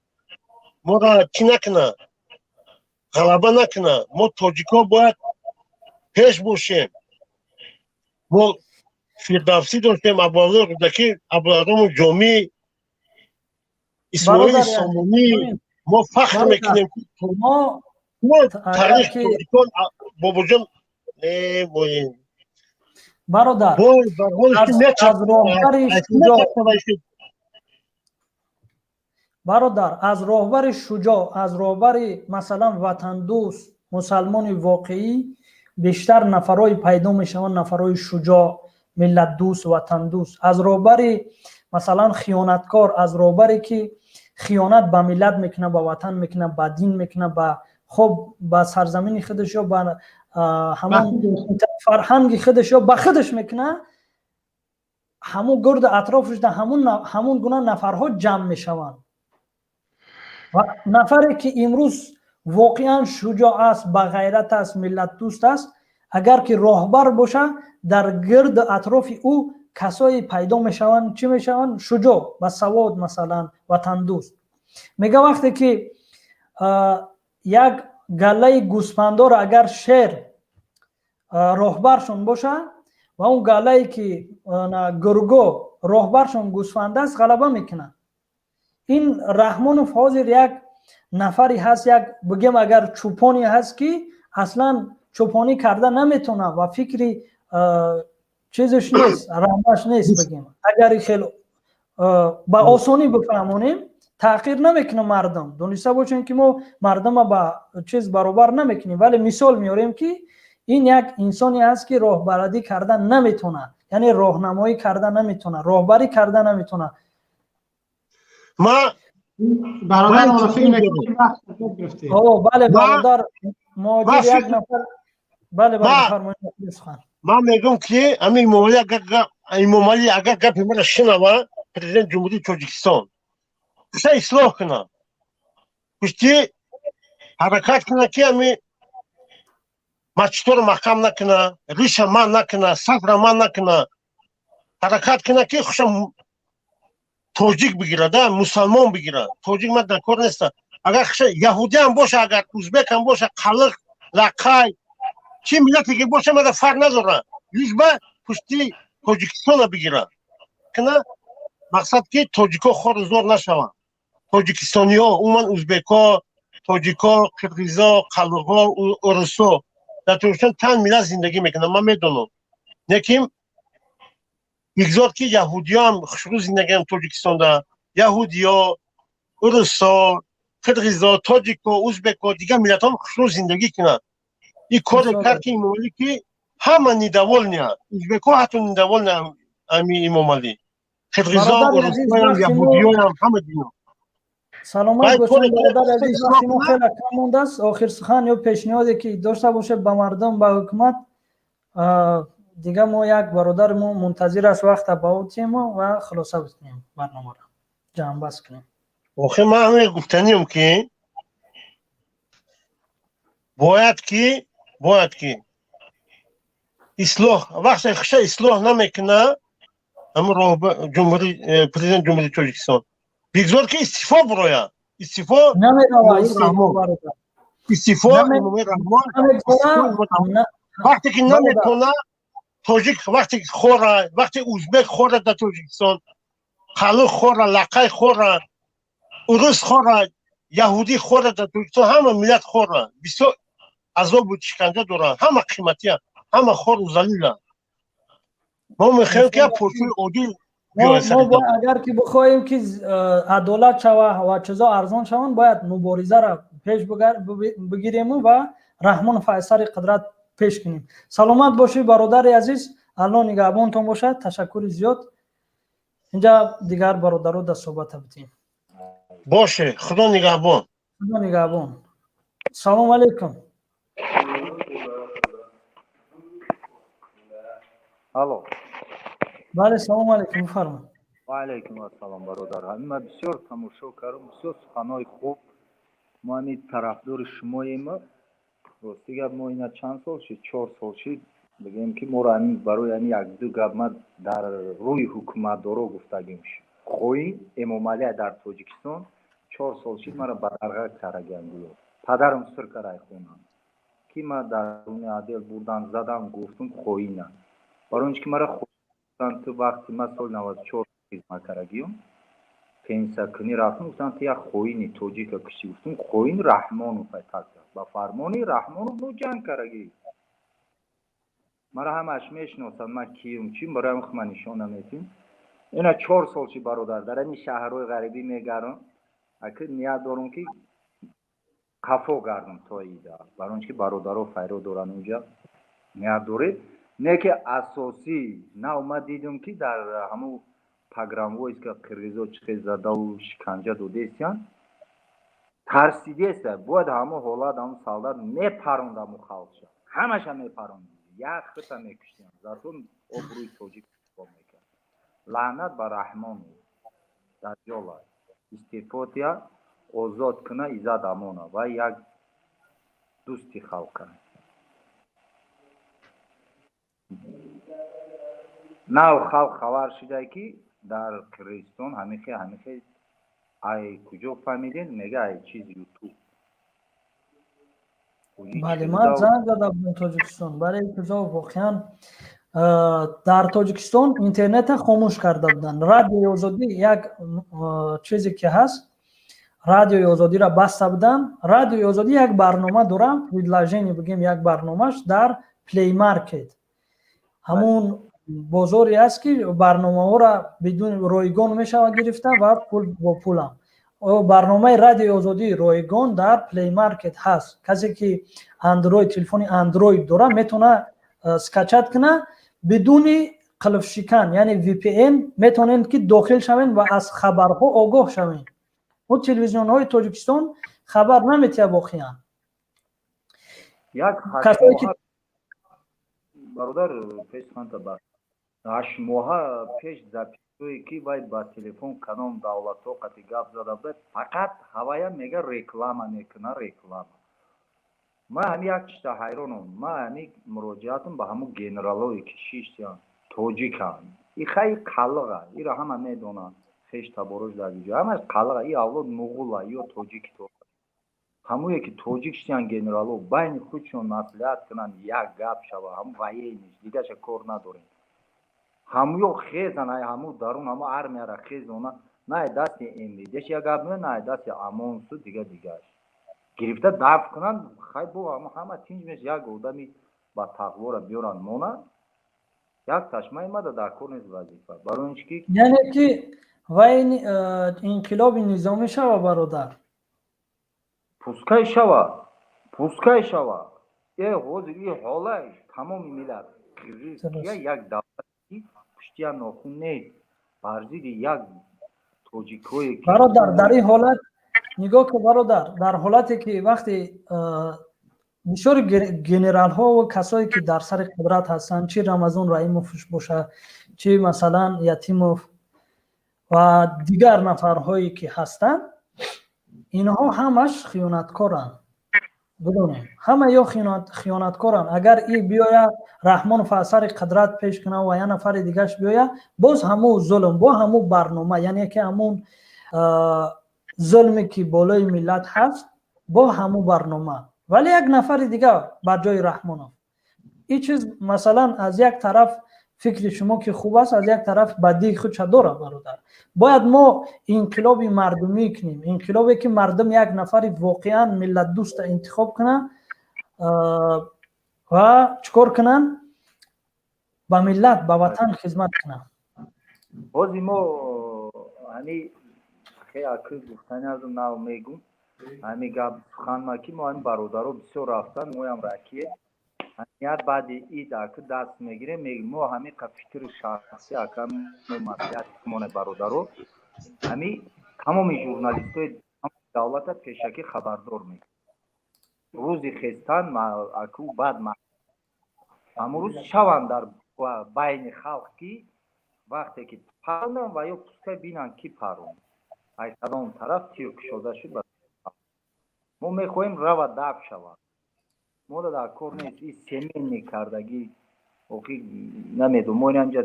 ما را چی نکنه، غلبه نکنه. ما تاجیکا باید پیش باشیم. ما فردوسی داشتیم، ابوالله رودکی، ابوالعظم جامی، اسماعیل سامونی. ما فخر میکنیم ما تاریخ تاجیکان. بابا جان برادر از راهبر شجاع، از راهبر مثلا وطن دوست مسلمان واقعی بیشتر نفرای پیدا میشون، نفرای شجاع، ملت دوست، وطن دوست. از راهبر مثلا خیانتکار از روبری که خیانت به ملت میکنه، به وطن میکنه، به دین میکنه، به خب به سرزمین خودش یا به همون فرهنگ خودش یا به خودش میکنه، همون گرد اطرافش در همون گونه نفرها جمع میشوند. و نفری که امروز واقعا شجاع است، با غیرت است، ملت دوست است، اگر که راهبر باشه در گرد اطراف او کسایی پیدا میشوند، چی میشوند؟ شجاع و سواد، مثلا وطن دوست. میگه وقتی که یک گله گوسفندار اگر شیر راهبرشون باشه و اون گله که گرگو راهبرشون گوسفند است، غلبه میکنه. این رحمان و فاضل یک نفری هست، یک بگیم اگر چوپانی هست که اصلا چوپانی کرده نمیتونه و فکری چیزش نیست، رحمش نیست. بگیم اگر خیلی با آسانی بفهمونیم، تحقیر نمیکنه مردم. دونسته باشین که ما مردم با چیز برابر نمیکنیم، ولی مثال میاریم که این یک انسانی هست که راهبردی کرده نمیتونه، یعنی راهنمایی کرده نمیتونه، راهبری کرده نمیتونه. ما برادر ما فکر میکنم وقت گرفته. بله برادر مهاجر یک نفر. بله بفرمایید. ما میگم که همین مومالی اگر گپ مرا شنوه پرزیدنت جمهوری تاجیکستان کشته اصلاح کنه، کشته حرکت کنه که همین مچتور محکم نکنه، ریش من نکنه، صبر من نکنه، حرکت کنه که خوشم توجیک بگیره، ده مسلمان بگیره. توجیک من در کار نیست. اگر یهودی هم باشه، اگر ازبک هم باشه، قلق لقای چی ملتی که باشه من فرق نداره، لیش به پشتی تاجیکستان بگیره کنه. مقصد که تاجیکا خور زور نشوند. تاجیکستانی ها، عموما ازبکا، تاجیکا، قرقیزا، قلقا، ارسا در تاجیکستان تن ملت زندگی میکنه. من میدونم نکیم میگذار که یهودی هم خوشرو زندگی هم تاجیکستان ده، یهودی ها، ارسا، قرقیزا، تاجیکا، ازبکا، دیگه ملت هم خوشرو زندگی کنه. این کار کرد که این مولی که همه نیدوال نیا، ازبکا حتی نیدوال نیا این مولی، قرقیزا هم، ارسا هم، یهودی هم، همه دینا. سلامت باشین برادر عزیز. وقتی ما خیلی کم مونده است، آخر سخن یا پیشنهادی که داشته باشه به مردم، به حکومت، دیگه ما یک برادر ما منتظر است وقت باوتیم و خلاصه بکنیم برنامه را جمع بس کنیم. آخه من همه گفتنیم که باید که اصلاح وقتی خشه اصلاح نمیکنه همون پرزیدنت جمهوری تاجیکستان بگذار که استعفا برای استعفا امام رحمان وقتی که نمیتونه تاجیک، وقتی خوره، وقتی ازبک خوره در تاجیکستان، قلق خوره، لقای خوره، ارس خوره، یهودی خوره در تاجیکستان، همه ملت خوره، بسیار عذاب و شکنجه داره، همه قیمتی هست، همه خور و ذلیل. ما میخوایم که پرسوی عادل ما اگر که بخوایم که عدالت شوه و چیزا ارزان شوند، باید مبارزه را پیش بگیریم و رحمان فیصل قدرت پیش کنیم. سلامت باشی برادر عزیز. الله نگهبانتون باشه. تشکر زیاد. اینجا دیگر برادرو در صحبت بتیم. باشه. خدا نگهبان. خدا نگهبان. سلام علیکم. الو. بله سلام علیکم. بفرمایید. و علیکم السلام برادر. من بسیار تماشا کردم، بسیار سخنای خوب. ما همین طرفدار شماییم. راستی گپ ما اینا چند سال شد، 4 سال شد بگیم که ما را همین برای یعنی یک دو گپ ما در روی حکومت دارو گفتگیم شد. خوی امام علی در تاجیکستان 4 سال شد ما را بدرغه کردن دیو. پدرم سر کرای خونم. کی ما در اون عادل بردن زدم گفتم خوی نه. برای اینکه ما را خوندن تو وقتی ما سال 94 ما کردیم. پنسا کنی رفتم گفتن تو یک خوینی توجیه کشی گفتم خوین رحمانو فیصل با فرمانی رحمانو نو جنگ کرگی مرا همش میشناسن من کیم چیم برای من نشون نمیتیم. اینا 4 سال چی برادر در این شهرهای غریبی میگردم اگه نیت دارم که کافو گردم تا ایده برای اینکه برادرها فایده دارن اونجا نیت داره نه که اساسی نه اومد دیدم که در همون паграмвойска қирғизо чихе задаву шиканҷа додестиян тарсидеста бояд ҳамо ҳолат ҳамо солдат мепарондаму халқша ҳамаша мепаронд як хита мекуштиян затон обрӯи тоҷик мекард лаънат ба раҳмон даҷола истеъфотия озод кина иззат амона ва як дӯсти халқа нав халқ хабар шуда ки дар қирғизистон ҳамихе ай куҷо фаҳмидин мега ай чиз ютуб бале ман занг зада будам тоҷикистон барои куҷо воқеан дар тоҷикистон интернета хомӯш карда буданд радиои озодӣ як чизе ки ҳаст радиои озодиро баста буданд радиои озодӣ як барнома дорад предложение бигем як барномаш дар Play Market ҳамун бозоре аст ки барномаҳоро бидуни ройгон мешавад гирифта ва пул бо пулам барномаи радиои озодии ройгон дар Play Market ҳаст касе ки Android телефони Android дора метавона скачат кина бидуни қилфшикан яъне VPN метавонед ки дохил шавед ва аз хабарҳо огоҳ шавед ӯ телевизионҳои Тоҷикистон хабар наметиҳад воқеан касое ки бародар пешханта ба 8 моҳа пеш записое ки вай ба телефон канон давлато қати гап зада буд фақат ҳавая мега реклама мекуна реклама ман ҳами як чиста ҳайронам ман ҳами муроҷиатам ба ҳамун генералое ки шиштиян тоҷикан и хай қалиға ира ҳама медонанд хеш таборош дар ҷо ҳамаш қалиға и авлод муғула ё тоҷики то ҳамуе ки тоҷик штиян генерало байни худшон маслиҳат кунанд як гап шава ҳамун военниш дигаша кор надорем ҳамуё хезан ай ҳаму дарун ҳаму армияра хезона най дасти мвдш як гап меён най дасти амонсу дигаш гирифта дафт кунанд хай бо ҳама тинҷ меш як одами ба тақвора биёранд монанд як ташмаи мада дар кор нест вазифа барои ин ки яъне ки вай инқилоби низомӣ шава бародар пускай шава ҳозир и ҳолаи тамоми миллат қирғизия як давлати пуштия нохун нест бар зидди як тоҷикое бародар дар ин ҳолат нигоҳ ки бародар дар ҳолате ки вақте бисёри генералҳо ва касое ки дар сари қудрат ҳастанд чи Рамазон Раимов бошад чи масалан Ятимов ва дигар нафарҳое ки ҳастанд инҳо ҳамаш хиёнаткоранд бидонем ҳама ё хиёнаткоранд агар и биёя Раҳмонов аз сари қудрат пеш куна ва як нафари дигаш биёя боз ҳаму зулм бо ҳаму барнома яъне ки ҳамун зулме ки болои миллат ҳаст бо ҳаму барнома вале як нафари дига бар ҷои Раҳмонов ин чиз масалан аз як тараф фикри шумо ки хуб аст аз як тараф бадии худша дорад бародар бояд мо инқилоби мардумӣ кунем инқилобе ки мардум як нафари воқеан миллатдӯста интихоб кунад ва чикор кунанд ба миллат ба ватан хизмат кунанд ҳозир мо ҳами хеаки гуфтани аз нав мегум ҳами гап суханма ки мо ҳами бародаро бисёр рафтан моям ракие ҳамият баъди ид аки даст мегирем мегим мо ҳами фикри шахсӣ ака маслиҳат моне бародаро ҳами тамоми журналистои давлата пешакӣ хабардор мекунем рӯзи хестан аку баъд амрӯз шаванд дар байни халқ ки вақте ки парондам ва ё пускай бинанд ки паронд ай кадом тараф тир кушода шуд мо мехоҳем рава даф шавад мо дар кор нест и семейный кардагӣ оқи намедонам мо инҷа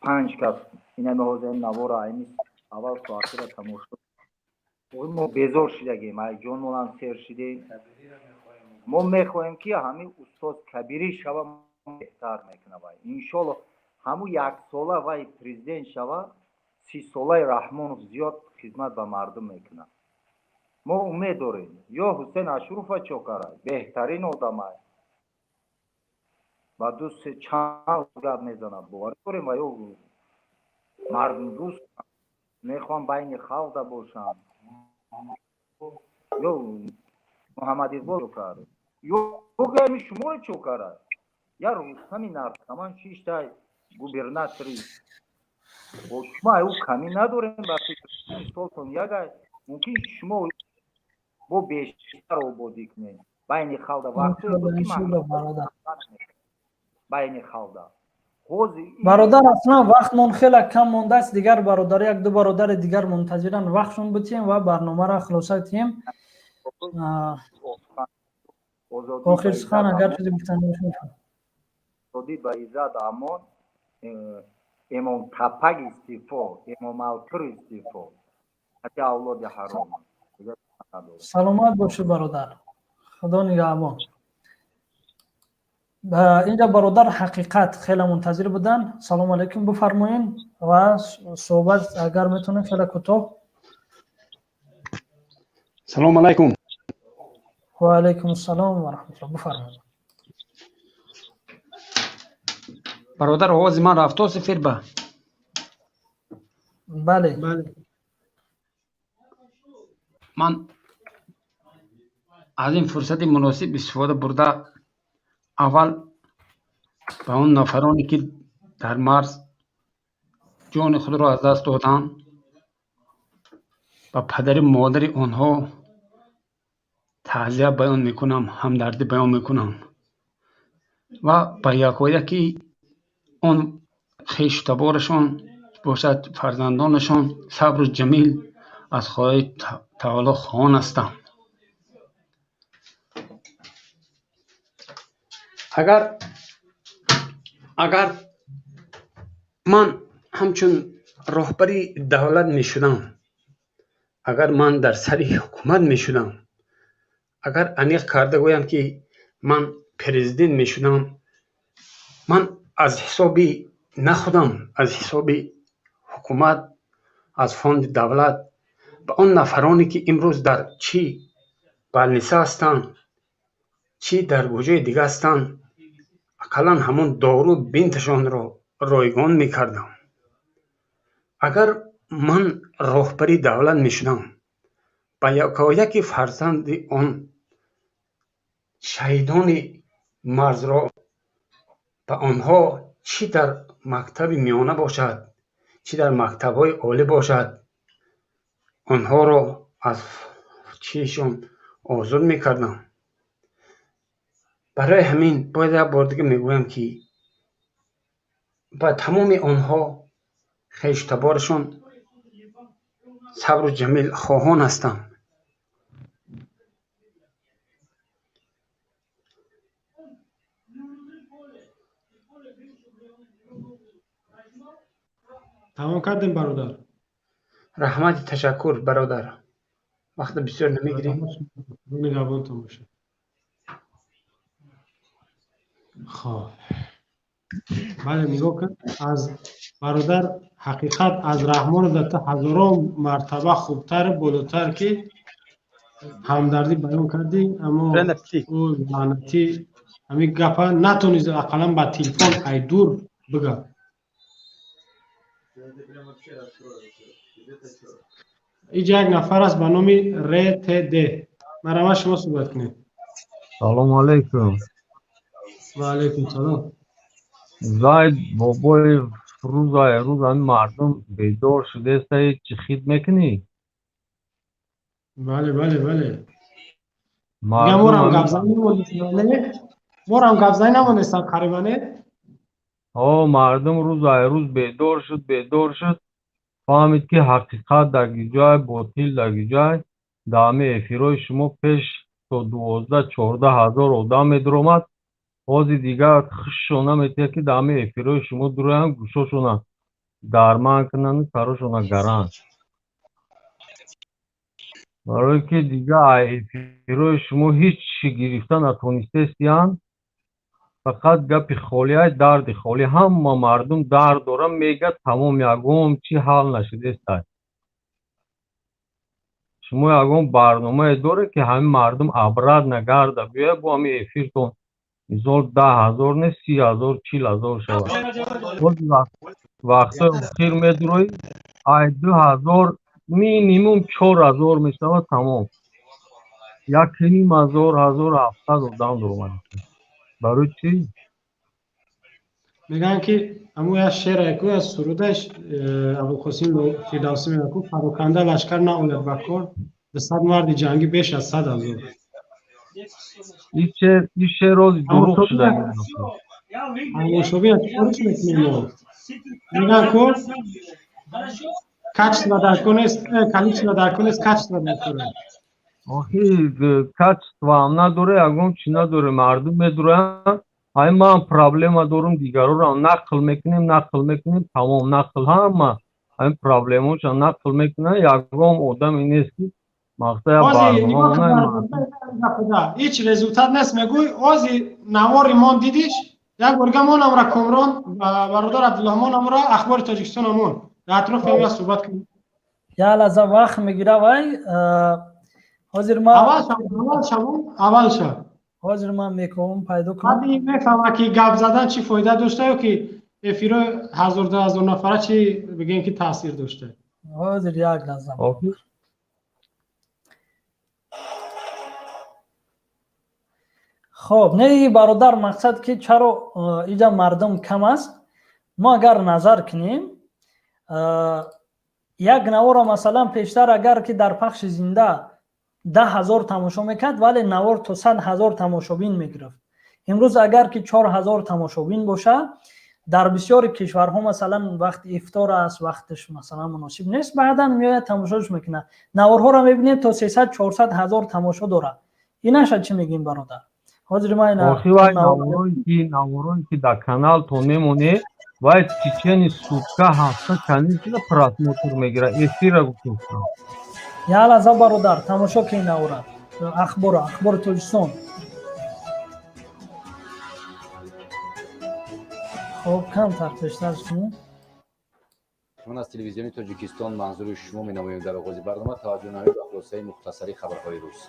5 кас инами ҳозир навора айни аввал квартира тамошо мо безор шудагем ай ҷонмонам сер шудем мо мехоҳем ки ҳамин устоз кабирӣ шава беҳтар мекуна вай иншоалло ҳамун яксола вай президент шава 30 солаи Раҳмонов зиёд хизмат ба мардум мекуна мо умед дорем ё Ҳусейн Ашурова чокара беҳтарин одам аст ба дӯст чанд гап мезанад бовар дорем ва ё мардумдӯст мехоҳам байни халқ да бошанд ё Муҳаммад Иқбол чокара ё гами шумо чокара я Рустами Нарсаман шиштай губернатори شما او کمی نداریم وقتی مثال کن یک ممکن شما با بیشتر آبادی کنید بین خالده وقتی بود که بین خالده برادر اصلا وقتمون خیلی کم مونده است. دیگر برادر یک دو برادر دیگر منتظرن وقتشون بتیم و برنامه را خلاصه کنیم. آخر سخن اگر چیزی گفتن باشید. آزادی به عزت امان امام تپک استعفا امام الکر استعفا حتی اولاد حرام. سلامت باشه برادر. خدا نگهبان. اینجا برادر حقیقت خیلی منتظر بودن. سلام علیکم بفرمایین و صحبت اگر میتونین خیلی کوتاه. سلام علیکم. و علیکم السلام و رحمت الله. بفرمایید. برادر آواز من رفت سفیر با؟ بله بله. من از این فرصت مناسب استفاده برده اول به اون نفرانی که در مرز جان خود را از دست دادن و پدر مادر آنها تعزیت بیان میکنم، همدردی بیان میکنم و به یکایکی اون خویش تبارشان باشد فرزندانشان صبر جمیل از خدای تعالی خواهان هستم. اگر من همچون رهبری دولت می شدم، اگر من در سر حکومت می شدم، اگر انیق کرده گویم که من پرزیدنت می شدم، من از حسابی نه خودم، از حسابی حکومت، از فاند دولت به آن نفرانی که امروز در چی بالنسه هستند، چی در گوجه دیگه هستند، اقلا همون دارو بینتشان را رایگان میکردم. اگر من رهبری دولت میشدم، با یکی فرزند آن شهیدان مرز را به آنها چی در مکتب میانه باشد، چی در مکتب های عالی باشد، آنها را از چیشان آزاد میکردم. برای همین باید یک بار دیگه میگویم که با تمام آنها خویش تبارشان صبر و جمیل خواهان هستم. تمام کردیم برادر. رحمت تشکر برادر. وقت بسیار نمیگیریم. نگهبانتون باشه. خب بله نگاه کن، از برادر حقیقت از رحمان در هزاران مرتبه خوبتر بالاتر که همدردی بیان کردی، اما او لعنتی همین گپا نتونید اقلا با تلفن ای دور بگه. اینجا یک نفر است به نام RTD. مرحبا، شما صحبت کنید. سلام علیکم. و علیکم سلام. زاید بابای روز همین مردم بیدار شده است، چی خید میکنی؟ بله بله بله. مورم گفزایی نمونستن قریبانه. مردم روز بیدار شد فهمید که حقیقت در جای باطل در جای دامه افیروی شما پیش تا 12-14 هزار آدم میدرومد. بازی دیگر خششونه میتیه که دامه افیروی شما دروی هم گوشاشونه درمان کنن کارشونه گران. برای که دیگه افیروی شما هیچ گرفته نتونسته استیان، فقط گپی خالی های درد خالی. همه مردم درد دارم میگه تمام یکم چی حال نشده است. شما یکم برنامه داره که همین مردم عبرت نگرده بیای با همین افیرتون میزال 10,000 نه 30,000 40,000 شود. وقتا خیر میدروی ای 2,000 مینیموم 4,000 میشود تمام. 1,500 1,700 آدم درآمده. برای چی؟ میگن که همون از شعر اکو از سرودش ابوالقاسم فردوسی میگه که پراکنده لشکر ناولد بکن به 100 مرد جنگی بیش از 100,000. این شعر رو دروغ شده. هموشوبی از چورش میکنیم میگن که کچ را در کنست کلیچ را در کنست کچ را میکنه. آخی کچ توام نداره اگم چی نداره مردم میدورن های ما پرابلم دارم دیگران را نقل میکنیم تمام نقل هم این پرابلموش نقل میکنه یکم آدمی نیست که مقطع برنامه هیچ رزولتات نیست میگوی آزی نوار مان دیدیش یک برگه مان امرا کامران برادر عبدالله مان امرا اخبار تاجیکستان امون در اطراف هم صحبت کنیم یا لحظه وقت میگیره وای حاضر ما اول شد حاضر من میکنم پیدا کنم بعدی میفهمه که گپ زدن چی فایده داشته یا که افیرو 1000 نفره چی بگین که تاثیر داشته. حاضر یک لحظه خب نه برادر مقصد که چرا اینجا مردم کم است ما اگر نظر کنیم یک نوار مثلا پیشتر اگر که در پخش زنده 10,000 تماشا میکرد ولی نوار تو 100,000 تماشابین میگرفت. امروز اگر که 4,000 تماشابین باشه در بسیاری کشورها مثلا وقت افطار است وقتش مثلا مناسب نیست بعدا میاد تماشاش میکنه نوارها رو میبینیم تا 300-400,000 تماشا داره. ایناش چی میگیم برادر؟ حاضر ما اینا نوارایی که در کانال تو میمونه و تیچنی سوتکا هفته کنی که پراسموتر میگیره افیر گفتم یا لحظه برادر تماشا که نوارا اخبار تاجیکستان. خب کم ترتیشتر کنیم. من از تلویزیون تاجیکستان منظور شما مینمایم در آغاز برنامه توجه نمایید به خلاصه مختصری خبرهای روز.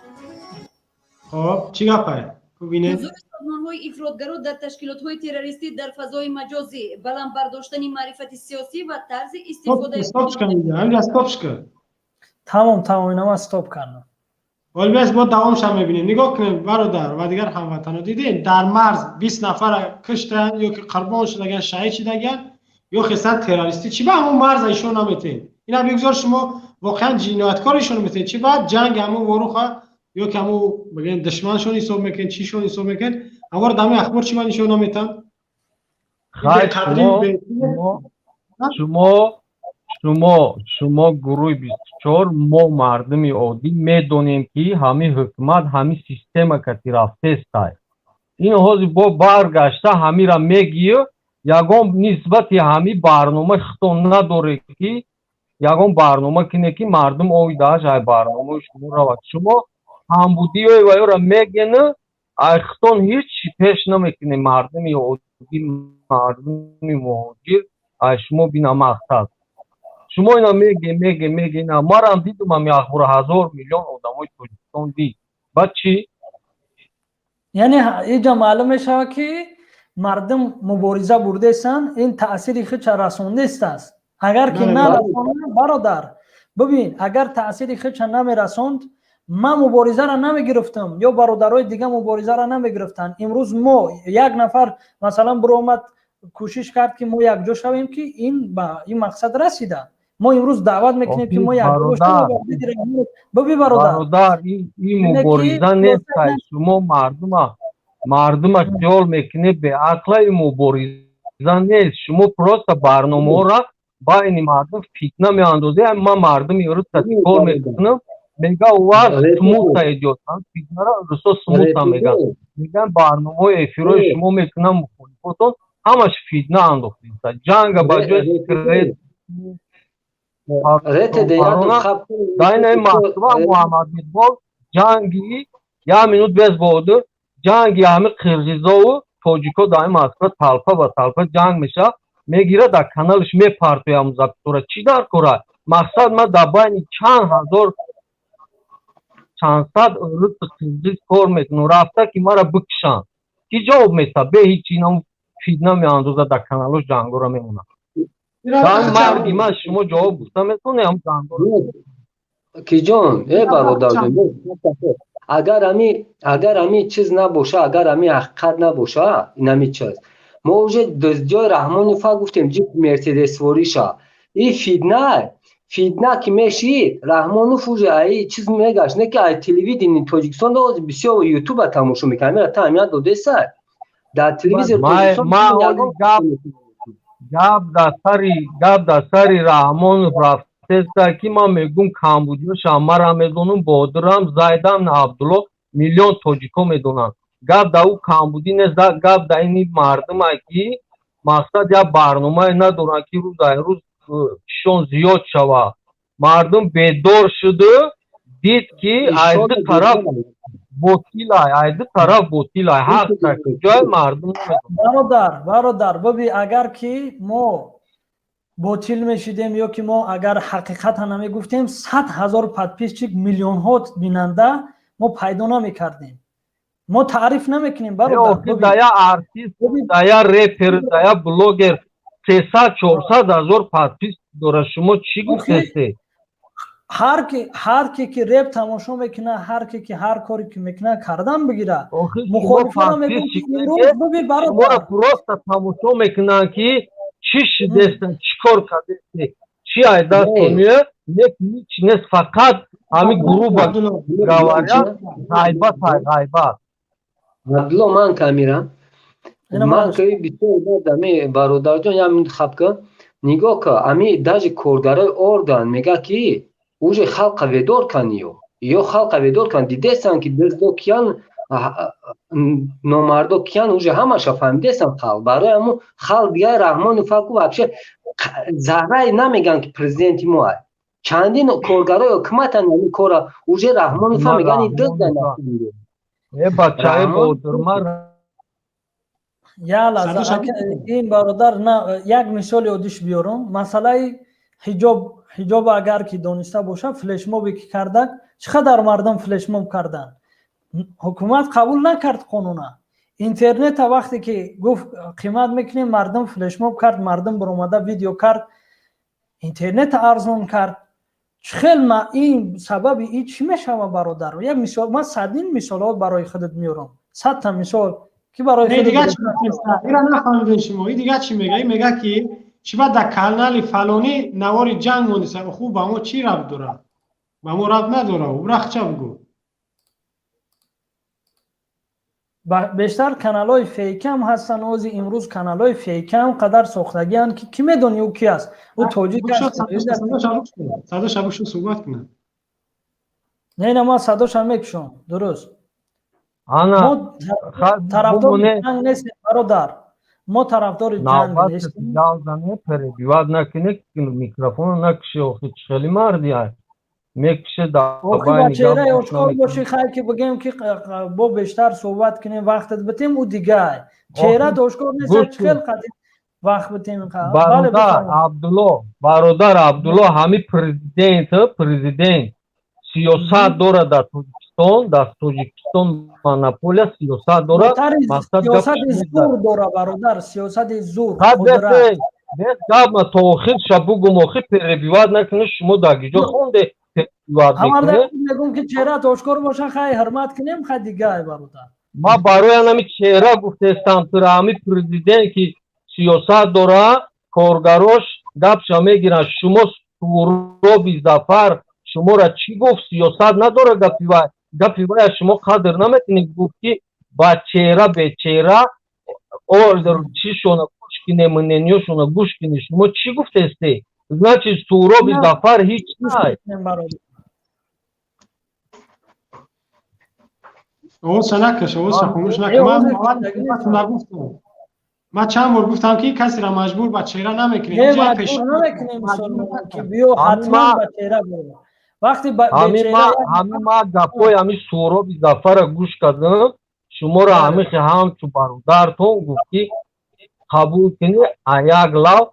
خب چی گپه؟ حضور سازمان‌های افراطگرا در تشکیلات‌های تروریستی در فضای مجازی بلند برداشتن معرفت سیاسی و طرز استفاده تمام اینا استاپ کردم. البته با دوامش هم می‌بینیم نگاه کنیم برادر و دیگر هموطنان دیدین در مرز 20 نفر کشتن یا که قربان شدن شهید شدن یا خصوصا تروریستی چی به همون مرز ایشون نمیتین اینا بگذار شما واقعا جنایتکارشون میتین چی بعد جنگ همون وروخه یا که همون بگین دشمنشون حساب میکنن چیشون حساب میکنن اما دم اخبار چی نشون نمیتن شما گروه 24 ما مردم عادی میدونیم که همین حکومت همین سیستم که رفته است این حاضر با برگشته همین را میگی یگام نسبت همین برنامه خطون نداره که یگام برنامه کنه که مردم اویداش های برنامه شما را شما هم بودی و را میگن خطون هیچ پیش نمیکنه مردم عادی مردم مهاجر شما بینا مقصد شما اینا میگه اینا ما را هم دیدم هم اخبار 1,000 میلیون آدمای تاجیکستان دید بعد چی؟ یعنی اینجا معلوم میشه که مردم مبارزه برده استن این تأثیری خود رسونده است اگر که نرسونده برادر ببین اگر تأثیری خود نمیرسوند من مبارزه را نمیگرفتم یا برادرای دیگه مبارزه را نمیگرفتن امروز ما یک نفر مثلا برآمد کوشش کرد که ما یک جا شویم که این با این مقصد رسیده ما امروز دعوت میکنیم که ما یک جا شویم ببین برادر این مبارزه نیست شما مردم خیال میکنه به عقل این مبارزه نیست شما پروست برنامه را با این مردم فتنه میاندازه من مردم امروز تذکر میکنم میگه وقت سموت ایجاد فتنه را رسو سموت میگن برنامه افیرای شما میکنم مخالفتون همش فتنه انداختید جنگ با جای سکرت داینه محتوا محمد میدبال جنگی یا منوت بیز بوده جنگی همه قرغیزا و تاجیکا دایم اصلا تلپا و تلپا جنگ میشه میگیره در کانالش میپرته هم زبطوره چی در کره مقصد من در بین چند صد روز قرغیز کار میکنم رفته که مرا بکشن کی جواب میسته به هیچی نم فیدنا میاندازه در کانالش جنگو را میمونه دایم مردی من شما جواب بسته میتونه هم جنگو را کی جان ای برادر اگر همی چیز نباشه اگر همی حقیقت نباشه این همی چیز ما уже дздҷои Раҳмонова гуфтем ҷип мерседесвориша и фитна ки мешид Раҳмонов уже ай чиз мегашт не ки ай телевидение Тоҷикистон доз бисёр ютуба тамошо мекардем мера та ҳамият додеса дар телевизор Тоҷикистон гап дар сари Раҳмонов рафтеста ки ман мегум камбудиёша мара медонам Бодирам Зайдам Абдулло миллион тоҷико медонанд гап дар ӯ камбудӣ нест гап дар ини мардума ки мақсад як барномае надоранд ки рӯзаи рӯз кишон зиёд шавад мардум бедор шуду дид ки айди тараф ботилай ҳақта ҷои мардум бародар бибин агар ки мо ботил мешидем ё ки мо агар ҳақиқата намегуфтем 100 000 подписчик миллионҳо бинанда мо пайдо намекардем мо таъриф намекунем бародар дая артист дая репер дая блогер 300-400 ҳазор подпис дора шумо чӣ гуфтесте ҳар ке ки реп тамошо мекуна ҳар ке ки ҳар коре ки мекуна кардан бигира мухолифона мегӯям ки имрӯз бибин бародар просто тамошо мекунанд ки чӣ шудеста чӣ кор кардесте чӣ айдастоние ҳеч нест фақат ҳамин гурӯба гаваря ғайбат Абдулло ман камирам ман ки бисёр дами бародарҷон ямин хабка нигоҳ ка ами даже коргарои ордан мега ки уже халқа ведор каниё ё халқа ведор кан дидесан ки дыздо киян номардо киян уже ҳамаша фаҳмидесан халқ барои ҳамун халқ дигар Раҳмонова ку вообще заррае намеган ки президенти мо аст чандин коргарои ҳукуматан ин кора уже Раҳмонова меган дыздан бачаи бодирмар я лаҳза ин бародар як мисоли оддиш биёрам масъалаи ҳиҷоб агар ки дониста боша флешмобе ки карда чӣ қадар мардум флешмоб карданд ҳукумат қабул накард қонуна интернета вақте ки гуфт қимат мекунем мардум флешмоб кард мардум баромада видео кард интернета арзон кард чӣ хел ин сабаби ин чӣ мешава бародар як мисол ман садин мисолҳо барои худат меорам 100 та мисол ки барои ира нафаҳмидем шумо ин дигар чӣ мега ин мега ки чиба дар канали фалонӣ навори ҷанг мондиса хуб ба мо чӣ рабт дорад ба мо рабт надорад убрахча бигӯ бештар каналҳои фейкам ҳастанд ози имрӯз каналҳои фейкам қадар сохтагианд ки кӣ медони ӯ ки аст ӯ тоҷик садоша бушо суҳбат кунад не ман садоша мекушам дуруст тарафдори ҷанг нестем бародар мо тарафдори ҷанг нестем перебивад накунед микрофоно накуши охи чӣ хели марди аст мекуше бачаҳраи ошкор боши хай ки бигем ки бо бештар суҳбат кунем вақтат битем ӯ дигар чеҳрат ошкор нест чӣ хел қадим вақт битем бародар Абдулло ҳамин президент сиёсат дорад дар Тоҷикистон монополия сиёсат дорад сиёсати зур дора бародар сиёсати зур гапма то охир шаб бугум охир перебивад накунед шумо дар гиҷо хонде мегӯм ки чеҳрат ошкор боша хай ҳурмат кунем хай дигар бародар ма барои ҳамин чеҳра гуфтестам ҳамин президент ки сиёсат дорад коргарош гапша мегиранд шумо Суҳроби Зафар шуморо чӣ гуфт сиёсат надорад гапи вай шумо қадр наметунед гуфт ки ба чеҳра бечеҳра чишона гӯш кинем мнениёшона гӯш кинед шумо чӣ гуфтесте значит Суҳроби Зафар ҳеҷ най овозша накаш овозша хомӯш накун ман чанд бор гуфтам ки касеро маҷбур ба чеҳра намекунем ҳамин ма гапҳои ҳамин Суҳроби Зафара гӯш кардам шуморо ҳамихи ҳамчу бародаратон гуфт ки қабул кине як лав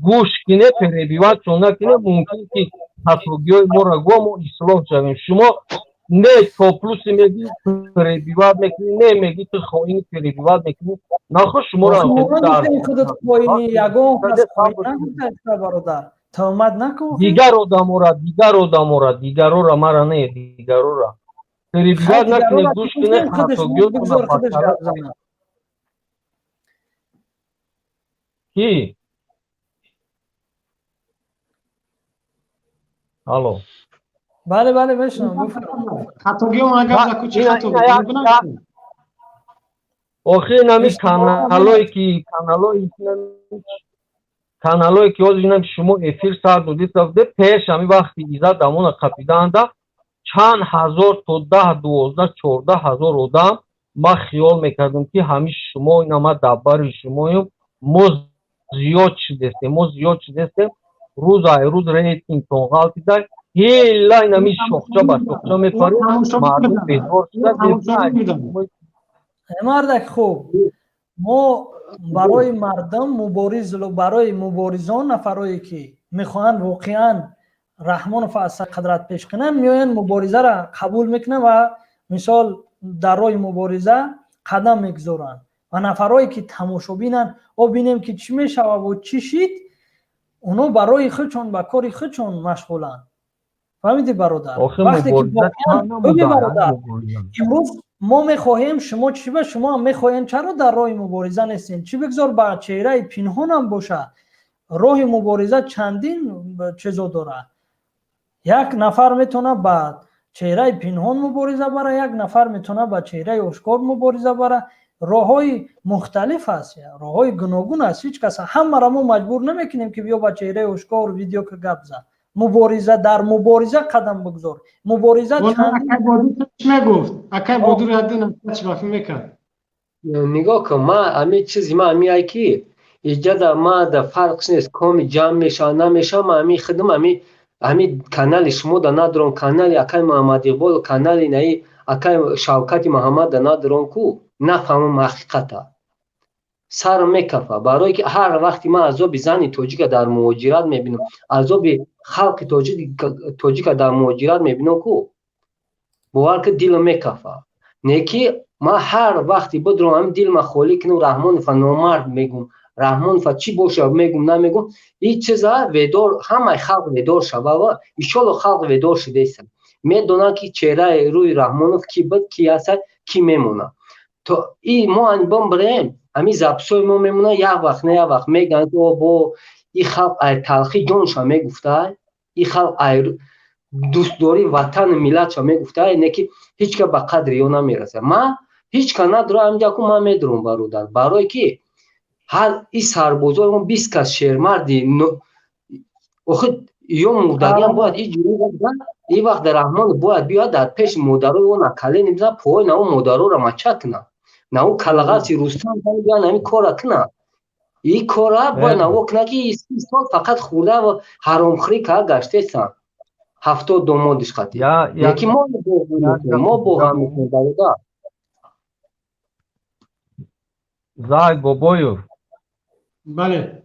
гӯш кине перебивадшон накине мумкин ки хатогиҳои моро гӯ мо ислоҳ шавем шумо не топлуси меги перебивад мекунӣ не меги ки хоини перебивад мекунӣ нахо шуморо дигар одамора дигарора мара не дигарора перебивад накунед гӯш кине хатогиҳои کی؟ الو بله بله بشنم بفرمایید. خطاگی ما اگر لکوچی خطاگی آخه نمی کانالایی که از شما افیر سر دادید رفته پیش همی وقتی ایزا دامون قپیدانده چند هزار تا 10 12 14 هزار آدم ما خیال میکردم که همی شما اینا ما دبر شماییم ما زیاد شدستیم روز ریتینگ تونغال دیده هیلا اینمی شخصا با شخصا میپریم مردم بیدار شده مردک خوب ما برای مردم مبارز برای مبارزان نفرایی که میخوان واقعا رحمان فاصل قدرت پیش کنن میاین مبارزه را قبول میکنن و مثال در راه مبارزه قدم میگذارن و نفرایی که تماشابینن او بینیم که چی میشه و چی شید اونو برای خودشون با کار خودشون مشغولن. فهمیدی برادر؟ وقتی که برادر امروز ما میخواهیم شما چی به شما هم میخواهیم چرا در راه مبارزه نیستین؟ چی بگذار با چهره پنهان هم باشه. راه مبارزه چندین چیزا داره. یک نفر میتونه با چهره پنهان مبارزه بره، یک نفر میتونه با چهره آشکار مبارزه بره. راههای مختلف است، راههای گوناگون است. هیچ کس همه را ما مجبور نمیکنیم که بیا با چهره آشکار ویدیو که گپ زن. مبارزه در مبارزه قدم بگذار. مبارزه اکای بودور هدن چی بافی میکرد. نگاه کن ما همه چیزی ما همی ای که ایجاد ما در فرقش نیست کمی جمع میشه نمیشه ما همی خدم همی کانال شما در ندارم کانال اکای محمد اقبال کانال نهی اکای شوکت محمد در ندارم کو نفهمم حقیقتا سر میکفه برای که هر وقتی ما عذاب زنی توجیک در مهاجرت میبینم عذاب خلق توجیک در مهاجرت میبینم کو باور که دل میکفه نه که ما هر وقتی بدرم هم دل ما خالی کنم رحمان فنامرد میگم رحمان فا چی باشه میگم نمیگم این چیزا ودار همه خلق ودار شوه و ایشالا خلق ودار شده است میدونن که چهره روی رحمانوف کی بود کی است کی میمونه تو این ما انبام بریم امی زبسوی ما میمونه یک وقت نه یک وقت میگن که با این خلق ای تلخی جانش میگفته این خلق ای دوستداری وطن ملت میگفته اینه که هیچ که به قدر یا نمیرسه ما هیچ که ندارم اینجا که ما میدرم برادر برای که هر این سربازای ما 20 کس شیرمردی خود یا مردگی هم باید اینجوری بگن این وقت در رحمان باید بیاد در پیش مدارو و نکلی نمیزن پای نه اون مدارو را مچک نه نه اون کلغاسی روستان بیان همین کار کنه این کار باید نه کنه که این سال فقط خورده و حرامخوری که گشته سن 70 دامادش قطعی یکی ما با هم میکنیم برادر زاید بابایو بله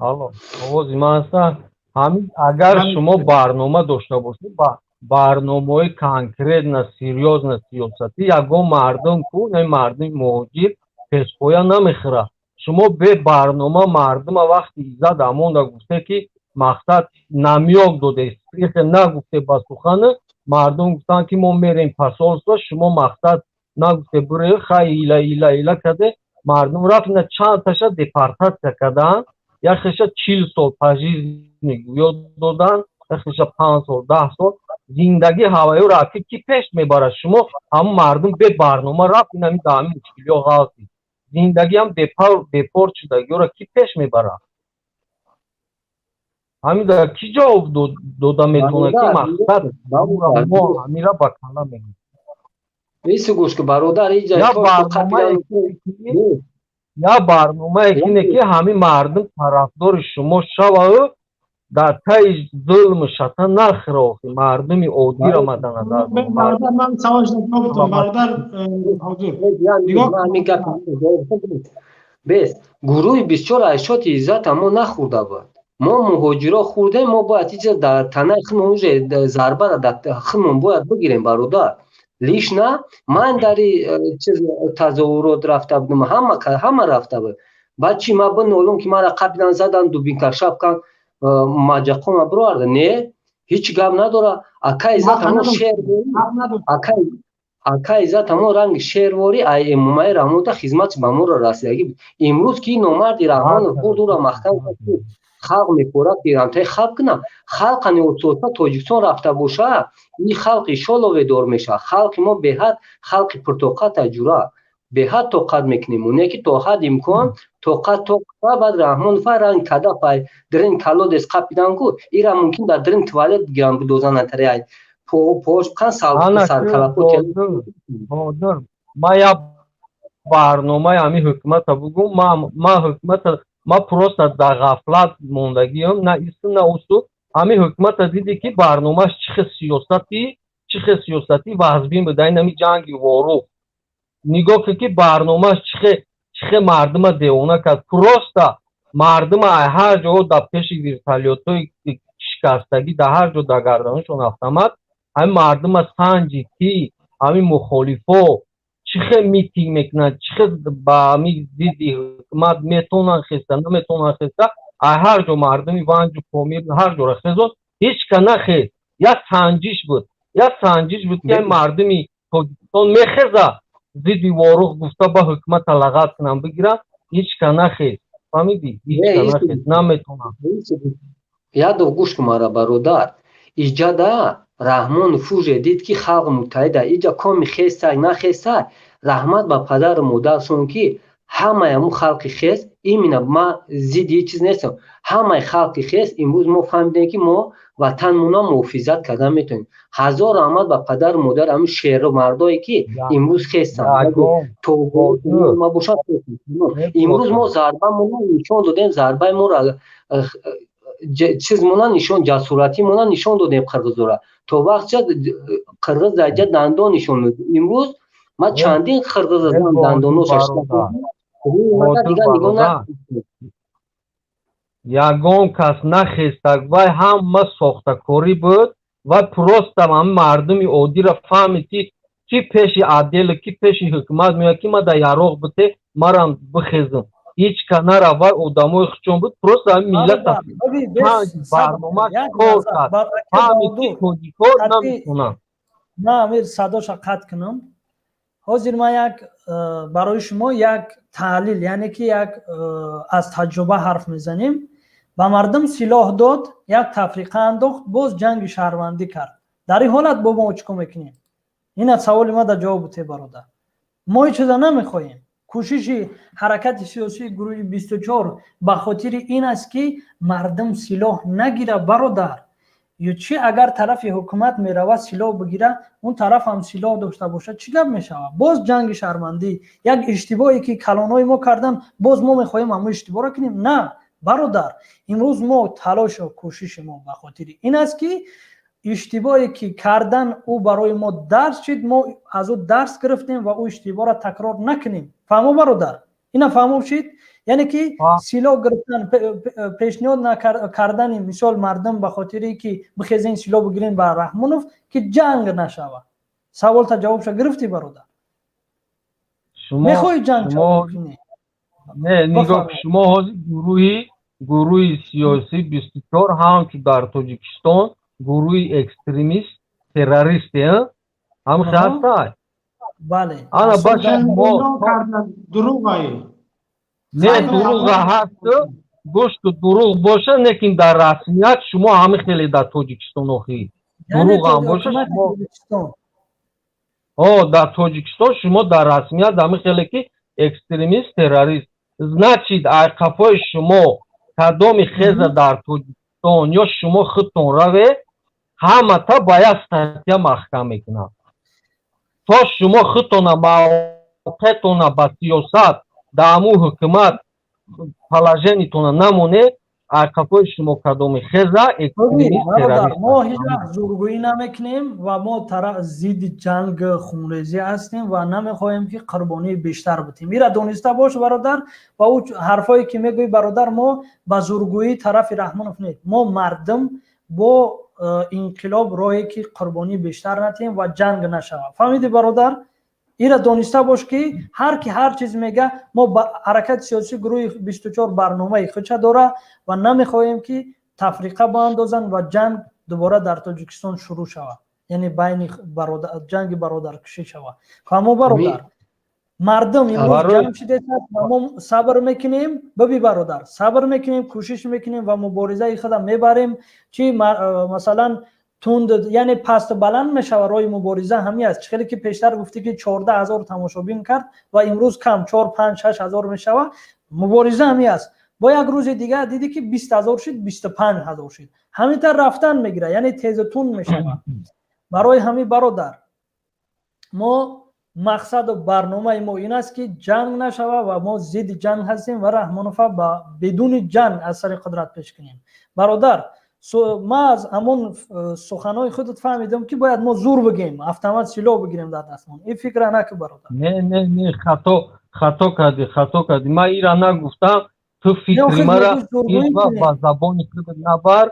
الو آواز من هستن همین اگر شما برنامه داشته باشید با برنامه کانکریت نه سیریوز نه سیاستی یگو مردم کو نه مردم مهاجر پسپویا نمیخوره شما به برنامه مردم وقتی ایزد امون دا گفته که مقصد نمیاگ داده اسپریخ نگفته با سخن مردم گفتن که ما میریم پاسالسا شما مقصد نگفته بره خیلی ایلا کده مردم رفتن چند تاشا دپارتاسیا کردن یا خیشا 40 سال پاجیز یاد دادن یا خیشا 5 سال 10 سال زندگی هوایی را کی پیش میبره شما هم مردم به برنامه رفتن همین دامی مشکلی غلطی زندگی هم بپور شده یا را کی پیش میبره همین در کی جواب داده میتونه که مقصد ما همین را با کلا میگیم ایسو گوش که برادر اینجا یا برنامه اینه که همین مردم طرفدار شما شوه در تای ظلم شطن نخره مردمی عادی را مد نظر برادر من سوالش نگفتم برادر حضور بس گروه بسیار عیشات عزت اما نخورده بود ما مهاجرا خورده ما باید چیز در تنه خمون ضربه را در خمون باید بگیریم برادر لیش نه من در چیز تظاهرات رفته بودم همه رفته بود بعد چی ما بنولم که ما را قبلا زدن دوبین کشف کن ماجقوم برارده نه هیچ گم نداره اکای عزت همون شعر اکای ака иззат ҳамон ранги шервори имомаи раҳмонта хизматш ба моро расидагӣ буд. имрӯз ки номарди раҳмонов хурд ӯро маҳкам кард ки халқ мепурад ки ҳамтаи халқ кунам, халқани отсота тоҷикистон рафта боша, ин халқи шолове дор мешавад. халқи мо беҳад халқи пуртоқата ҷура беҳад тоқат мекунем. оне ки то ҳад имкон тоқат тоқата баъд раҳмонова ранг кадапай дрин калодес қапидан ку ира мумкин дар дрин туалет гирам бидозанад тареай пош кан саркалапот ҳозир ма як барномаи ҳамин ҳукумата бугум. ма ҳукумата ма просто дар ғафлат мондагиам, на исту на усту. ҳамин ҳукумата диди ки барномааш чӣ хел сиёсатӣ вазбин буда ин ҳамин ҷанги ворух. нигоҳ ки ки барномааш чӣ хел мардума девона кард. просто мардума ҳар ҷо дар пеши вертолётҳои шикастагӣ дар ҳар ҷо дар гарданашон автомат ҳамин мардума санҷи ки ҳамин мухолифо чӣ хел митинг мекунанд, чӣ хел ба ҳамин зидди ҳукумат метавонанд хеста наметавонанд хеста, ҳар ҷо мардуми ванҷу помир ҳар ҷора хезон ҳеч кана хест. як санҷиш буд ки ҳамин мардуми тоҷикистон мехеза зидди ворух гуфта ба ҳукумата лағат кунанд бигиранд, ҳеч кана хест. фаҳмидӣ? ҳеч кана хест наметавонанд. ядов гӯш кун мара бародар, иҷада раҳмон фуже дид ки халқ муттаҳида иҷа коми хестак нахестак раҳмат ба падару модаршон ки ҳамаи ҳамун халқи хест. имина ма зидди ҳеҷ чиз нестам. ҳамаи халқи хест имрӯз мо фаҳмидем ки мо ватанмона муҳофизат кардан метавонем. ҳазор раҳмат ба падару модар ҳамин шеру мардое ки имрӯз хестанд. имрӯз мо зарбамона нишон додем, зарбаи мора чизмона нишон ҷасуратимона нишон додем қирғизора. то вақт қирғиз даҷа дандон нишон медод. имрӯз ма чандин қирғиз дандоношаш ягон кас нахестак вай ҳама сохтакорӣ буд. вай просто ҳамин мардуми оддиро фаҳмид ки пеши адел ки пеши ҳукумат меояд ки ма дар яроқ бите марам бихезм. ҳеч канара вай одамои хучон буд. просто ҳамин миллата барнома кор кард. фаҳмид ки тоҷикҳо наметавонанд. ма амир садоша қатъ кунам. ҳозир ма як барои шумо як таҳлил яъне ки як аз таҷруба ҳарф мезанем. ба мардум силоҳ дод, як тафриқа андохт, боз ҷанги шаҳрвандӣ кард. дар ин ҳолат бо мо чӣ мекунем? ина саволи ма дар ҷавоб бутед бародар. мо ҳеҷ чиза намехоҳем. кӯшиши ҳаракати сиёсии гурӯҳи 24 ба хотири ин аст ки мардум силоҳ нагира бародар. ё чӣ агар тарафи ҳукумат меравад силоҳ бигира, он тараф ҳам силоҳ дошта бошад, чӣ гап мешавад? боз ҷанги шаҳрвандӣ, як иштибоҳе ки калонои мо кардан, боз мо мехоҳем ҳамон иштибоҳро кунем? на бародар, имрӯз мо талошу кӯшиши мо ба хотири ин аст ки иштибоҳе ки кардан ӯ барои мо дарс шид, мо аз ӯ дарс гирифтем ва ӯ иштибоҳро такрор накунем. фаҳмо бародар? ина фаҳмо шид? яъне ки силоҳ гирифтан, пешниҳод кардани мисол мардум ба хотире ки бихезен силоҳ бигирем ба раҳмонов ки ҷанг нашавад. саволта ҷавобша гирифтӣ бародар? мехоҳӣ ҷанг кунӣ? не нигоҳ шумо ҳозир гурӯҳи сиёсӣ 24 ҳамчу дар тоҷикистон гурӯҳи экстремист террористе ҳам хастай. бале ана баша мо дурӯғай не дурӯға ҳасту гӯшту дурӯғ боша лекин дар расмият шумо ҳами хеле дар тоҷикистон охӣ дурӯғ ҳам боша шумо дар тоҷикистон шумо дар расмият ҳами хеле ки экстремист террорист значит айқафои шумо кадоми хеза дар тоҷикистон ё шумо худтон раве ҳамата ба як статья маҳкам мекунад. то шумо худтона мавқеътона ба сиёсат дар ҳамун ҳукумат положениятона намонед, айқафои шумо кадоми хеза экстремист террорист. мо ҳеҷ вақт зӯргӯӣ намекунем ва мо зидди ҷанг хунрезӣ ҳастем ва намехоҳем ки қурбонии бештар битем. ира дониста бош бародар ва ӯ ҳарфое ки мегӯӣ бародар, мо ба зӯргӯӣ тарафи раҳмонов не, мо мардум бо инқилоб роҳе ки қурбонии бештар натем ва ҷанг нашавад. фаҳмидӣ бародар? ира дониста бош ки ҳар чиз мега, мо ба ҳаракати сиёсии гурӯҳи 24 барномаи худша дора ва намехоҳем ки тафриқа баандозанд ва ҷанг дубора дар тоҷикистон шурӯъ шавад. یعنی بین جنگ برادرکشی شود. کامو برادر مردم امروز جمع شده و ما صبر میکنیم. ببی برادر صبر میکنیم، کوشش میکنیم و مبارزه خود میبریم. چی مثلا تند یعنی پست بلند میشه و روی مبارزه همی است. خیلی که پیشتر گفتی که 14,000 تماشابین کرد و امروز کم 4 5 6 هزار میشه. مبارزه همی است. با یک روز دیگه دیدی که 20,000 شد، 25,000 شد. همینطور رفتن میگیره، یعنی تیز تون میشه. برای همین برادر ما مقصد و برنامه ما این است که جنگ نشود و ما ضد جنگ هستیم و رحمانوف بدون جنگ از سر قدرت پیش کنیم. برادر ما از همون سخنهای خودت فهمیدم که باید ما زور بگیم، اتومات سلاح بگیریم در دستمون. این فکر نکن برادر. نه خطا کردی. من ایران نگفتم. تو فکری مرا هیچ وقت با زبان خودت نبر.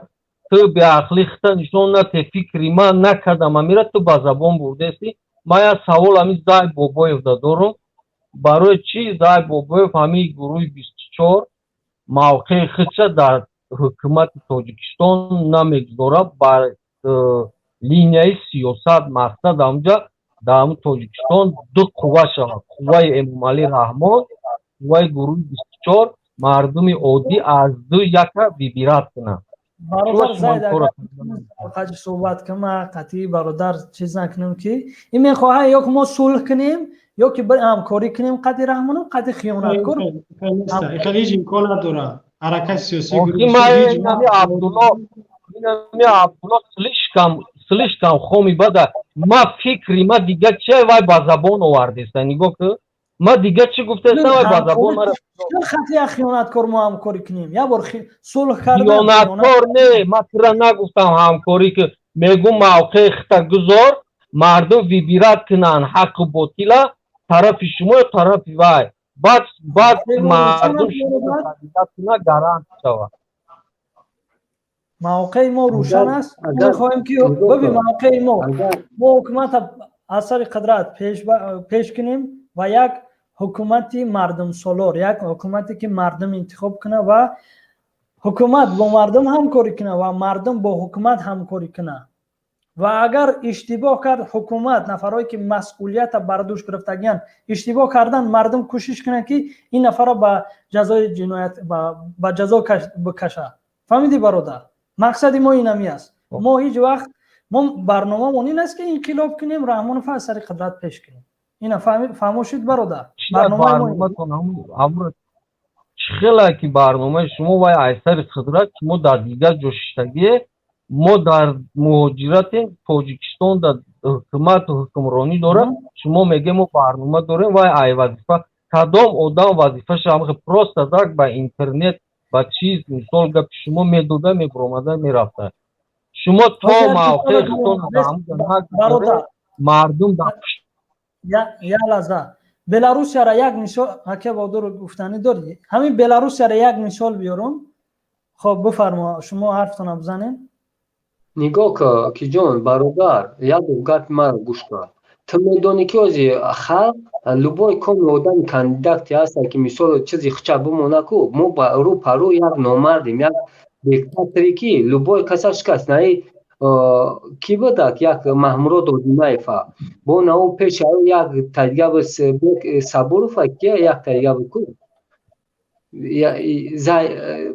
تو به عقلی خودت نشون نده. فکری من نکردم. میره تو با زبان بردستی. ما یک سوال همی زای بابایف دارم. برای چی زای بابایف همی گروه 24 موقع خودش در حکومت تاجیکستان نمیگذاره بر لینیای سیاست مقصد همجا در تاجیکستان دو قوه شود. قوه امامعلی رحمان، قوه گروه 24 مردم عادی از دو یک ببیرد کنند. برادر زاید اگر صحبت کنم قطعی برادر چیز نکنم که این میخواه یا که ما صلح کنیم یا که بر همکاری کنیم. قطعی رحمانو قطعی خیانت کنیم. خیلی هیچ امکان نداره. حرکت سیاسی نمی عبدالله سلیش کم خومی بده. ما فکری ما دیگه چه وای با زبان آوردیسته. نگاه که ما دیگه چی گفته است وای با زبان مرا خطی خیانتکار ما همکاری کنیم. یا بار صلح کردن خیانتکار نه. ما ترا نگفتم همکاری که میگم موقع خطا گذار مردم ویبیرات کنن حق و باطیلا طرف شما طرف وای بعد مردم شما کنن گرانت شود. موقع ما روشن است. میخواهیم که ببین موقع ما حکومت از سر قدرت پیش کنیم و یک حکومتی مردم سالار، یک حکومتی که مردم انتخاب کنه و حکومت با مردم همکاری کنه و مردم با حکومت همکاری کنه. و اگر اشتباه کرد حکومت نفرایی که مسئولیت بر دوش گرفتگیان اشتباه کردن مردم کوشش کنه که این نفر به جزای جنایت به جزا بکشه. فهمیدی برادر؟ مقصد ما این همی است. ما هیچ وقت ما برنامه این است که انقلاب کنیم رحمانوف از سر قدرت پیش کنیم. اینا فهموشید برادر؟ برنامه کنم خیلی که برنامه شما و از سر قدرت ما در دیگر جوششتگی ما در مهاجرت تاجیکستان در حکومت و حکمرانی داره. شما میگه ما برنامه داریم و ای وظیفه کدام آدم وظیفه شما پروست درک با اینترنت با چیز مثال گپ شما میدوده میبرومده میرفته. شما تا موقع خودتون مردم داشت یا لحظه بلاروس را یک مثال که بادر گفتنی داری. همین بلاروس را یک مثال بیارم. خب بفرما شما حرفتون بزنین. نگاه که جان برادر یک گپ مرا گوش کن. تو میدونی که از خلق لبای کام آدم کاندیداتی هست که مثال چیزی خچه بمونه کو ما با رو پرو یک نامردیم یک دیکتاتوری که لبای کسش کس نه کی بود یک محمود دودیمایفا با نو پیش یک تریگا بس صبور فکیه یک تریگا بکو یا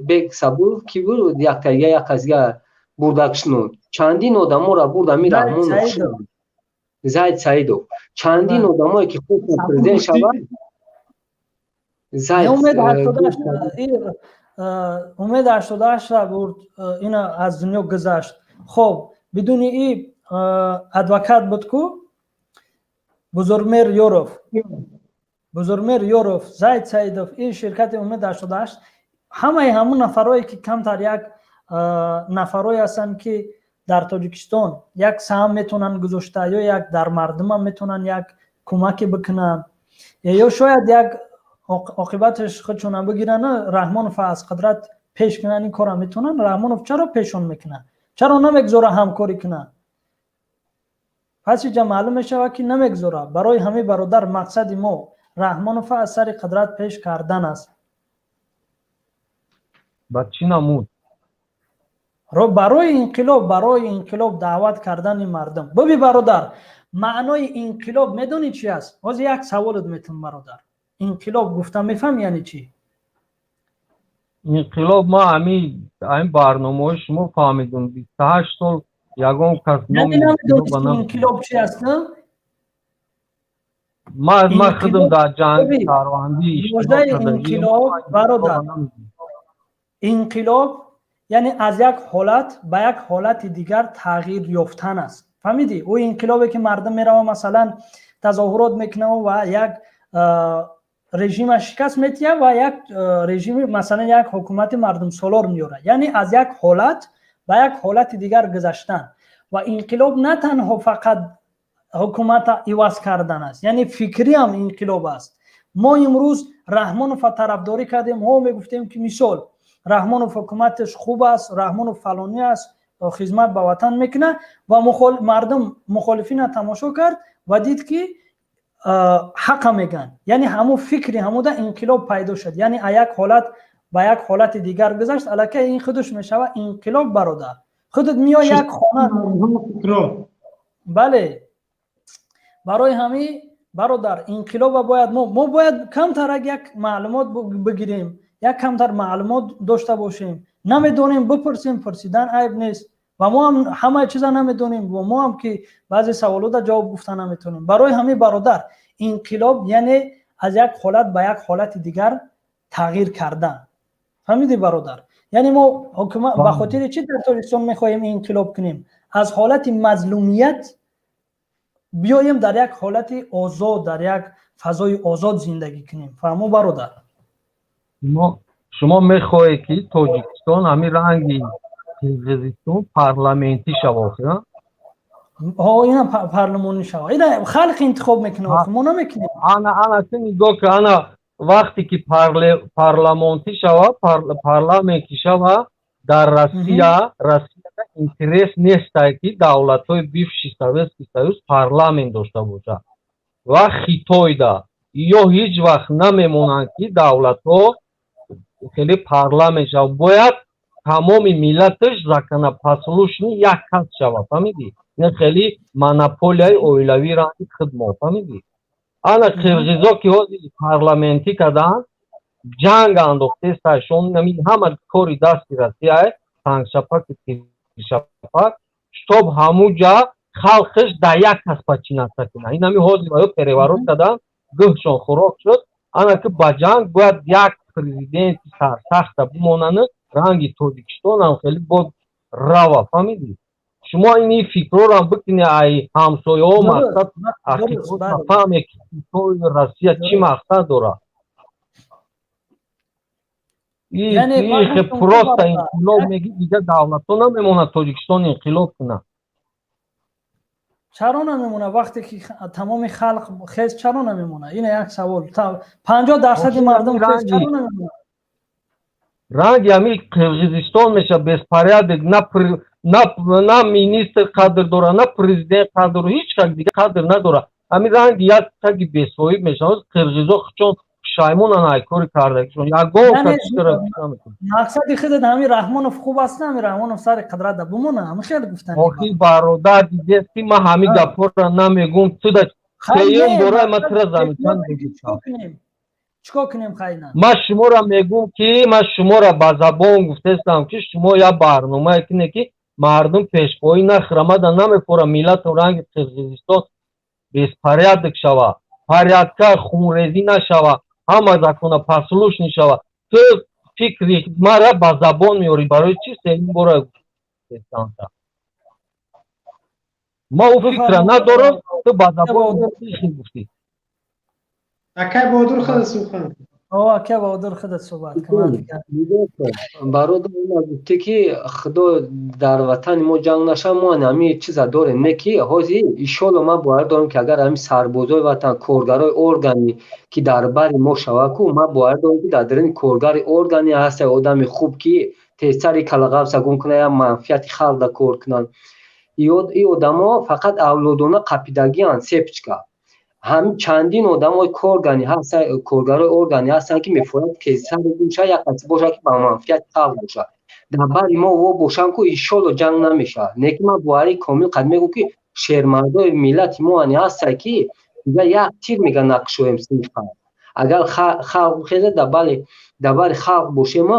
بگ صبور کی بود یک تریگا یک ازگا بودکشنون چندین آدم را بودم می رحمون زاید سعیدو چندین آدمایی که خود پرزیدنت شود زاید امید 88 را برد اینا از دنیا گذشت. خب بدون این ادوکات بود کو بزرگمیر یوروف زاید سعیدوف این شرکت امید 88 همون نفرایی که کمتر یک نفرایی هستن که در تاجیکستان یک سهم میتونن گذاشته یا یک در مردم هم میتونن یک کمکی بکنن یا شاید یک عاقبتش خودشون بگیرن. رحمانوف از قدرت پیش کنن این کارا میتونن. رحمانوف چرا پیشون میکنن؟ چرا نمیگذاره همکاری کنن؟ پس اینجا معلوم میشه که نمیگذاره. برای همه برادر مقصد ما رحمانوف از سر قدرت پیش کردن است. با چی نمود؟ برای انقلاب دعوت کردن مردم. ببین برادر، معنای انقلاب میدونی چی است؟ باز یک سوالت میتونم برادر. انقلاب گفتم میفهم یعنی چی؟ انقلاب ما همین برنامه شما فهمیدون 28 سال یگان کس نام انقلاب چی است؟ ما خودم در جنگ کاروانی انقلاب برادر، انقلاب یعنی از یک حالت به یک حالت دیگر تغییر یافتن است. فهمیدی؟ او انقلابی که مردم میره مثلا تظاهرات میکنه و یک رژیم شکست میده و یک رژیم مثلا یک حکومت مردم سالار میاره، یعنی از یک حالت به یک حالت دیگر گذشتن. و انقلاب نه تنها فقط حکومت عوض کردن است، یعنی فکری هم انقلاب است. ما امروز رحمانوف طرفداری کردیم، ما میگفتیم که مثال رحمانوف حکومتش خوب است، رحمانوف فلانی است، خدمت به وطن میکنه و مردم مخالفین تماشا کرد و دید که حق میگن، یعنی همون فکری همون انقلاب پیدا شد، یعنی یک حالت به یک حالت دیگر گذشت. الکی این خودش میشوه انقلاب برادر. خودت میای یک خانه بله. برای همین برادر انقلاب باید ما باید کمتر یک معلومات بگیریم، یک کمتر معلومات داشته باشیم. نمیدونیم بپرسیم، پرسیدن عیب نیست. و ما هم همه چیزا نمیدونیم و ما هم که بعضی سوالات جواب گفتن نمیتونیم. برای همین برادر انقلاب یعنی از یک حالت به یک حالت دیگر تغییر کردن. فهمیدی برادر؟ یعنی ما حکومت به خاطر چی در تاجیکستان میخوایم انقلاب کنیم؟ از حالت مظلومیت بیایم در یک حالت آزاد، در یک فضای آزاد زندگی کنیم. فهمو برادر؟ شما میخواهی که تاجیکستان همین رنگی قرقیزستان پارلمنتی شود؟ اینا پارلمانی شود. اینا خلق انتخاب میکنه، ما نمیکنیم. انا چه نگاه که انا وقتی که پارلمانتی شود، پارلمنتی شود در روسیه اینترس نیست که دولت‌های بیفشی سویتسکی سویز پارلمنت داشته باشه و خیتای دا یا هیچ وقت نمیمونند که دولت‌ها خیلی پارلمنت شود. باید تمام ملتش زکنا پاسلوشنی یک کس شود. فهمیدی؟ این خیلی مناپولیای اویلوی رنگی خدمت. فهمیدی؟ انا قرقیزا که پارلمنتی کردن جنگ انداخته سرشون نمید همه کاری دستی روسیه تنگ شپک شپک شتاب همونجا خلقش در یک کس پچی نستکنه. این همی حاضی باید پریورات کردن گهشان خوراک شد. انا که با جنگ باید یک پریزیدنت سرسخت بماننه رنگی تاجیکستان هم خیلی بود روا. فهمیدی؟ شما این فکر رو هم بکنی ای همسایه ها مقصد فهمه که روسیه چی مقصد داره. این که پروست انقلاب میگی دیگه دولت ها نمیمونه تاجیکستان انقلاب کنه. چرا نمیمونه وقتی که تمام خلق خیز؟ چرا نمیمونه؟ این یک سوال. 50% مردم خیز چرا نمیمونه؟ رنگ همی قرقیزستان میشه بسپریادک نه مینیستر قدر داره نه پرزیدنت قدر داره، هیچ کس دیگه قدر نداره. همین رنگ یک تگی بسویب میشه. قرقیزا چون شایمون کاری کرده چون یک گام کسی کرده. مقصد خودت همین رحمانوف خوب است نه؟ همین رحمانوف سر قدرت ده بمونه. همین خیلی گفتن آخی برادر دیگه که من همین گپا را نمیگم. تو در سیم برای من تر زمیتان بگید چیکار کنیم خیلی؟ من شما را میگم که من شما را با زبان گفتستم که شما یا برنامه کنه که مردم پیشپایی نخرمده نمیپوره ملت رنگ قرقیزستان بسپریادک شوه، پریادکار خونریزی نشوه، همه زکنه پاسلوش نشوه. تو فکری مرا با زبان میاری برای چی سیم برای گفتستم؟ ما او فکر ندارم. تو با زبان گفتی اکی بادر خود سوخن اکی بادر خود صحبت کنم. برادر گفته که خدا در وطن ما جنگ نشه. ما همین چیزا داره نه که حاضی ایشالا ما باید دارم که اگر همین سربازای وطن کارگرای ارگانی که در بر ما شوه کو ما باید دارم که در درین کارگر ارگانی هست آدم خوب که تیسری کلغب سگون کنه یا منفیت خلق دا کار کنن. ای آدم ها فقط اولادانه قپیدگی هن سپچکا. هم چندین آدم های کارگانی هستن، کارگرای ارگانی هستن که میفهمند که سر گوشه یک کسی باشه که با منفیت خلق باشه. дар бари мо во бошам ку иншолло ҷанг намешавад. неки ман буҳари комил қад мегӯм ки шермардои миллати мо ани ҳастае ки дигар як тир мега накушоем синфи халқ. агар халқ бихеза дар бари халқ бошем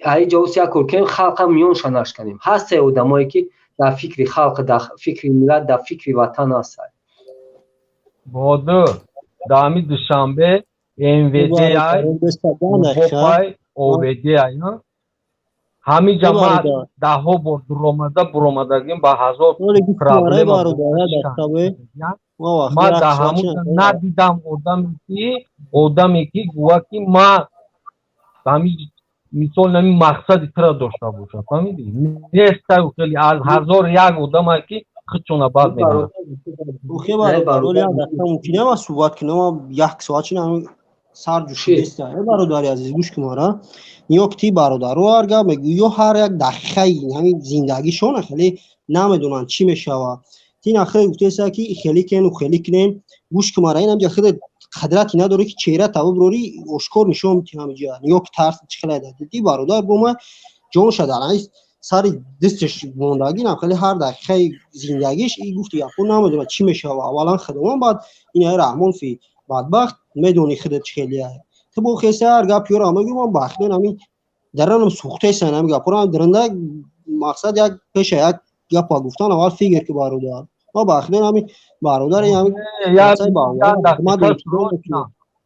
ай ҷавос як кор кунем халқа миёнша нашканем. ҳастае одамое ки дар фикри халқ, дар фикри миллат, дар фикри ватан ҳастанд. боду дами душанбе МВД-ай бопай ОВД-ай ҳамиҷа ма даҳҳо бор буромадагим ба ҳазор проблема ма дар ҳамуҷа надидам одаме ки гӯя ки ма мисол нами мақсади тира дошта бошад. фаҳмидӣ? нестаю хеле аз ҳазор як одаме ки худшона бад мекунад. اوخی برادر یک دقیقه ممکنه ما صحبت کنم یک ساعت چنین همین سر جوشی است. برادری عزیز گوش کن مرا. نیوکتی برادر رو ارگا میگو یو هر یک دقیقه همین زندگیشون خیلی نمیدونن چی میشه و تین آخر گفته است که خیلی کن و خیلی کنن گوش کن مرا. اینم جا خود قدرتی نداره که چهره تابو بروری اشکار نشون میتونم اینجا نیوک ترس چخله داد. دی برادر بوم جون شده است. سری دستش موندگی نه خیلی هر دقیقه زندگیش این گفت یا خود نمیدونه چی میشه و اولا خدمت بعد این رحمان فی بدبخت میدونی خودت چخلیه تو بو خیسه هر گپ یورا میگم بخدن همین درنم سوخته سن هم گپرام درنده مقصد یک پیش یک گپ گفتن اول فکر که برادر ما بخدن همین برادر همین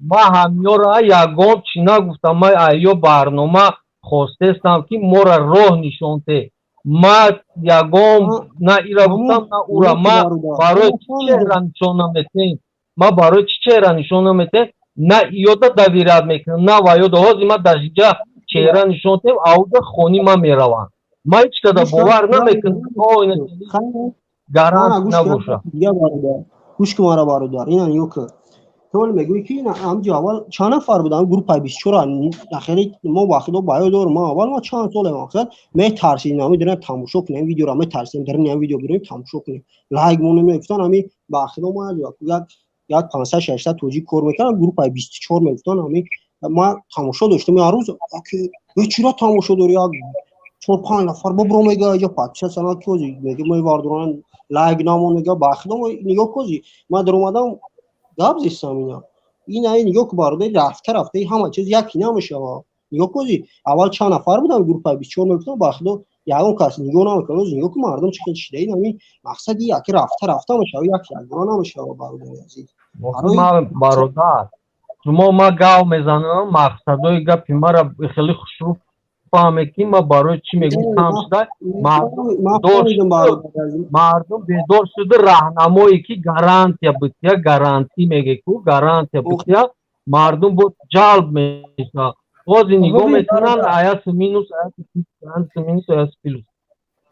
ما همیورا یگام چینا گفتم ما ایو برنامه خواستم که مورا راه نشونته ما یگام نه ایرا گفتم نه اورا ما برای چهره نشونمتیم ما برای چهره نشونمتیم نه ایودا دویراد میکنم نه وایودا هازی ما در اینجا چهره نشونتیم اودا خونی ما میروان ما هیچ کده باور نمیکنم آینه گارانت نباشه گوش که مارا برادر این نیوکه تو میگویی که همجا اول چند نفر بودن گروه 24 خیلی ما وقتی دو بایو دور ما اول ما چند سال مقصد می ترسیدیم نمیدونم تماشا کنیم ویدیو را می ترسیدیم در این ویدیو بریم تماشا کنیم لایک مون میگفتن همین وقتی ما یک 500 600 توجیه کار میکردن گروه 24 میگفتن همین ما تماشا داشتیم هر روز که چرا تماشا داری یک 4 5 نفر برو میگه یا 5 سال توجیه میگه ما واردوران لایک نامون میگه وقتی ما نگاه کوزی ما در اومدم گاب زیستم اینا نگاه که برادر رفته همه چیز یکی نمیشه نگاه کنی اول چند نفر بودن گروه 24 میگفتن باخدو یاون کسی نگاه نمیکنه نگاه که مردم چه شده این مقصدی یکی رفته میشه یکی نگاه نمیشه برادر عزیز برادر شما ما گاو میزنم مقصدای گپی ما را خیلی خوشرو فهمه که ما برای چی میگم کم شده مردم بیدار شده راهنمایی که گارانتیا بتیا گارانتی میگه که گارانتیا بتیا مردم بود جلب میشه بازی نگاه میکنن آیاس مینوس آیاس پلوس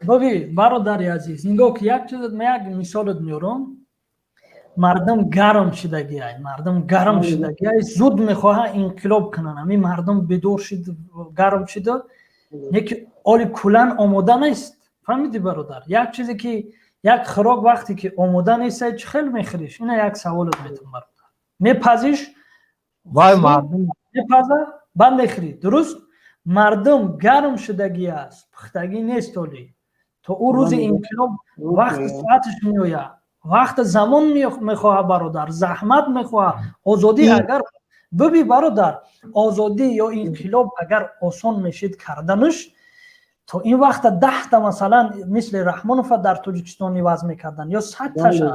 ببین برادر عزیز نگاه که یک چیز یک مثال میارم مردم گرم شدگی ای مردم گرم شدگی ای زود میخواه انقلاب کنن همین مردم بدور شد گرم شده یک آلی کلن آماده نیست فهمیدی برادر یک چیزی که یک خوراک وقتی که آماده نیست چه خیلی میخوریش اینا یک سوالت میتون برادر میپزیش وای مردم میپزه بند میخوری درست مردم گرم شدگی است پختگی نیست آلی تو او روز انقلاب وقت ساعتش میوید وقت زمان میخواه برادر زحمت میخواه آزادی اگر ببی برادر آزادی یا انقلاب اگر آسان میشید کردنش تو این وقت 10 تا مثلا مثل رحمانوف در تاجیکستان وضع میکردن یا 100 تاشا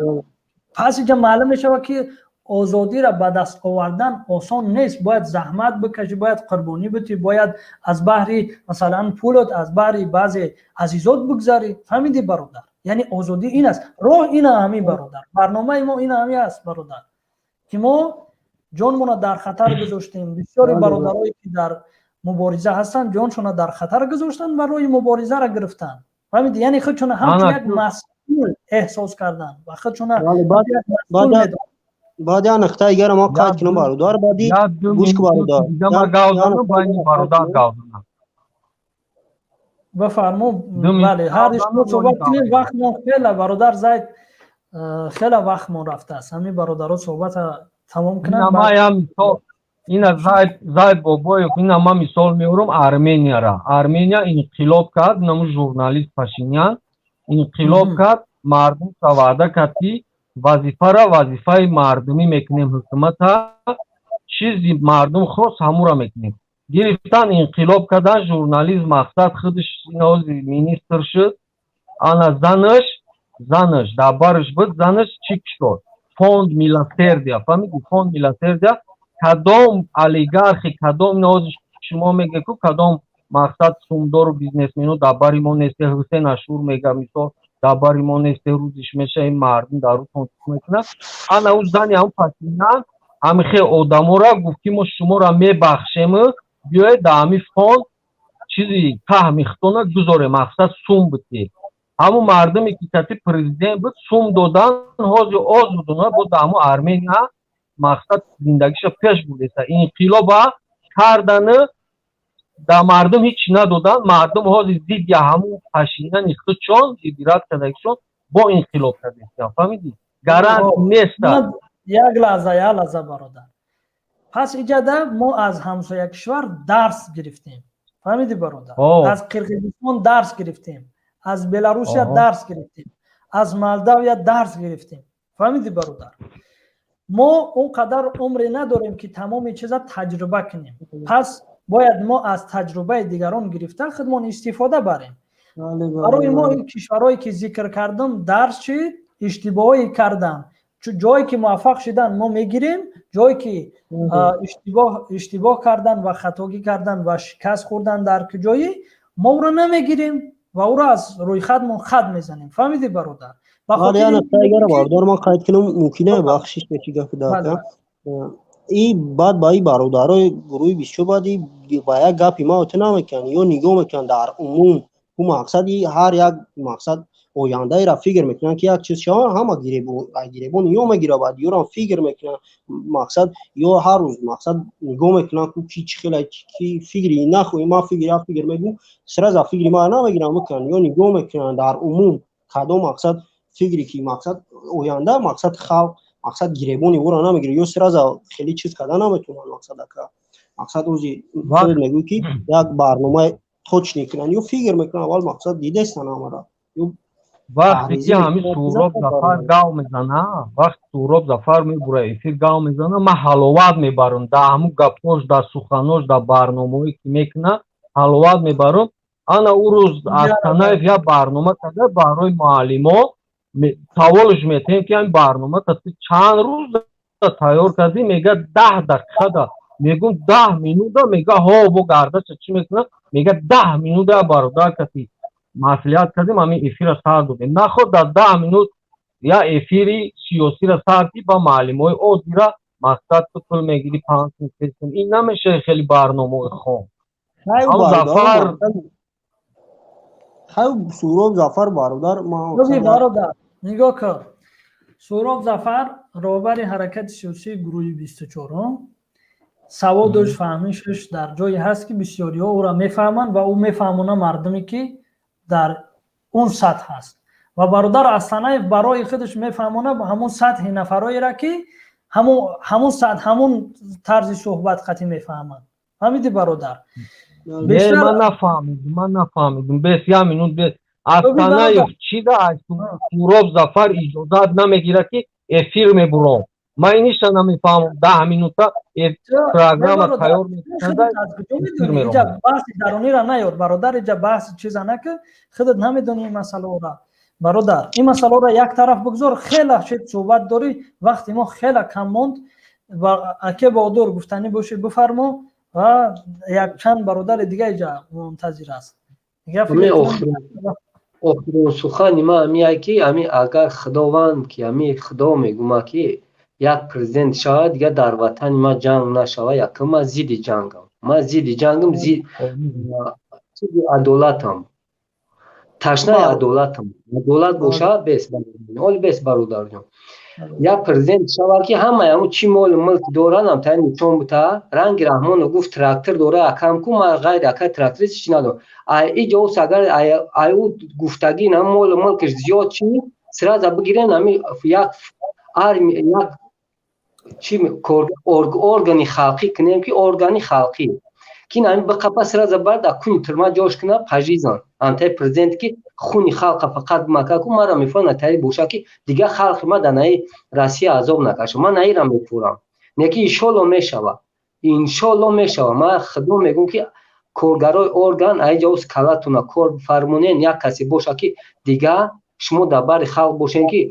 پس اینجا معلوم میشه که آزادی را به دست آوردن آسان نیست باید زحمت بکشی باید قربانی بدی باید از بحری مثلا پولت از بحری بعضی عزیزات بگذاری فهمیدی برادر یعنی آزادی این است راه این همی برادر برنامه ما این همی است برادر که ما جانمون در خطر گذاشتیم بسیاری برادرایی که در مبارزه هستن جانشون در خطر گذاشتن و روی مبارزه را گرفتن فهمیدی یعنی خودشون هم یک مسئول احساس کردن و خودشون بعد یا نقطه اگر ما قاعد کنم برادر بعدی گوش که برادر بفرمو بله هر شما صحبت کنید وقت ما خیلی برادر زید خیلی وقت ما رفته است همین برادرها صحبت تمام کنن اینا زاید بابایف اینا ما مثال میارم ارمنیا را. ارمنیا انقلاب کرد، نمو ژورنالیست پاشینیان انقلاب کرد، مردم وعده کرد که وظیفه را وظیفه مردمی میکنیم، حکومت چیزی مردم خواست همون را میکنیم. گرفتن انقلاب کردن، ژورنالیست مقصد خودش مینیستر شد. انا زنش در برش بود، زنش چی شد؟ فوند میلاسردیا، فهمیدی؟ فوند میلاسردیا کدام اولیگارخی، کدام نوز شما میگه که کدام مقصد سومدار و بیزنسمنو در باری ما نیسته، حسین اشور میگه مثال در باری ما نیسته، روزش میشه این مردم در رو کنترل میکنه. انا او زنی هم پاسینان همیخه آدمو را گفتی ما شما را میبخشیم، بیاید در همی فوند چیزی ته میختونه گذاره، مقصد سوم بودی. همون مردمی که کتی پرزیدنت بود سوم دادن، حاضر آز بودونه بود همون ارمنیا مقصد زندگیش پیش بودیسته. انقلاب کردن در مردم هیچ ندادن، مردم حاضر دید یا همون پشینن اخت چون ایدیرات کدکشون با انقلاب کردیسته. فهمیدی؟ گرند نیسته. یک لحظه برادر. پس ایجاده ما از همسایه کشور درس گرفتیم. فهمیدی برادر؟ از قرقیزستان درس گرفتیم، از بلاروسیا درس گرفتیم، از مالداویا درس گرفتیم. فهمیدی برادر؟ ما اونقدر عمری نداریم که تمام چیزا تجربه کنیم. پس باید ما از تجربه دیگران گرفته خودمون استفاده بریم. برای ما این کشورهایی که ذکر کردم درس چی؟ اشتباهی کردن. جایی که موفق شدن ما میگیریم، جایی که اشتباه کردن و خطاگی کردن و شکست خوردن در کجایی ما او را نمیگیریم و او را از روی خطمون خط میزنیم. فهمیدی برادر؟ حالا یعنی اگر برادر ما قید کنم ممکنه بخشش بچی گفت داده این بعد با این برادرای گروهی بیشتر بعدی با یک گپی ما اتنا میکن یا نگاه میکن در عموم و مقصدی هر یک مقصد آینده را فکر میکنن که یک چیز شما همه گریبون یا مگیره بعد یا را فکر میکنن مقصد یا هر روز مقصد نگاه میکنن که چی خیلی کی فکری نخوی ما فکر میگم سر از فکری ما نمیگیرن میکنن یا نگاه میکنن در عموم کدام مقصد فکری که مقصد آینده مقصد خلق مقصد گریبونی او را نمیگیره یا سر از خیلی چیز کردن نمیتونن مقصد اوزی خود میگو که یک برنامه توچ نکنن یا فکر میکنن اول مقصد دیده استن آمده وقتی که همین سهراب ظفر گاو میزنه، وقتی سهراب ظفر میبره افیر گاو میزنه، من حلاوت میبرم در همون گپاش در سخناش در برنامه‌ای که میکنه حلاوت میبرم. انا او روز از کنایف یا برنامه کرده برای معلما سوالش میتیم که این برنامه تا چند روز تیار کردی؟ میگه 10 دقیقه. میگم 10 مینوت میگه ها بو گردش چی میکنه؟ میگه 10 مینوت برادر کسی مسئولیت کردیم همین افیر را سر دادیم. نخود در 10 مینوت یا افیری سیاسی را سر دی با معلمای او دیره مقصد تو پول میگیری 5 میکنیم. این نمیشه خیلی برنامه خون. هم ظفر خیلی سهراب ظفر برادر ما برادر نگاه کن. سهراب ظفر رهبر حرکت سیاسی گروه 24 سوادش فهمیشش در جایی هست که بسیاری ها او را میفهمن و او میفهمونه مردمی که در اون سطح هست و برادر اصلا برای خودش میفهمونه با همون سطح نفرایی را که همون سطح همون طرز صحبت خطی میفهمن. فهمیدی برادر؟ من نفهمیدم بسیار مینوت اصلا چی دا سهراب ظفر اجازت نمیگیره که افیر میبرم. من اینیش نمیفهمم 10 مینوتا پروگرام تیار میکنه. اینجا بحث درونی را نیار برادر، اینجا بحث چیزا نکن. خودت نمیدونی این مسئله را برادر. این مسئله را یک طرف بگذار. خیلی شد صحبت داری، وقتی ما خیلی کم موند و اگه بادر گفتنی باشه بفرما و یک چند برادر دیگه اینجا منتظر است. آخرین سخن ما همیه که همی اگر خداوند که همی خدا میگم که یک پرزیدنت شود دیگه در وطن ما جنگ نشود، یکم ما زید جنگم زید عدالتم تشنه عدالتم عدالت باشه بس اول بس برادر جان. یک پرزیدنت شود که همه همون چی مال ملک دارن هم تا نشون بده. رنگ رحمان گفت تراکتور داره اکم کو ما غیر اکا تراکتوریست چی ندارم. اینجا اوس اگر او گفتگی هم مال ملکش زیاد چی سر از بگیرن همی یک چی ارگانی خلقی کنیم که ارگانی خلقی که نمی بقپا سر زبر دا کنی ترما جوش کنه پاجیزان انتای پرزنت که خونی خلق فقط مکا کو مرا میفرن تری بوشا که دیگه خلق ما دنای راسیا عذاب نکشه من نیرم میپورم نکی ایشالله میشوه انشالله میشوه ما خدمت میگم که کارگرای ارگان ایجاوس کلاتونا کار فرمونین یک کسی باشه که دیگه شما دبر خلق باشین که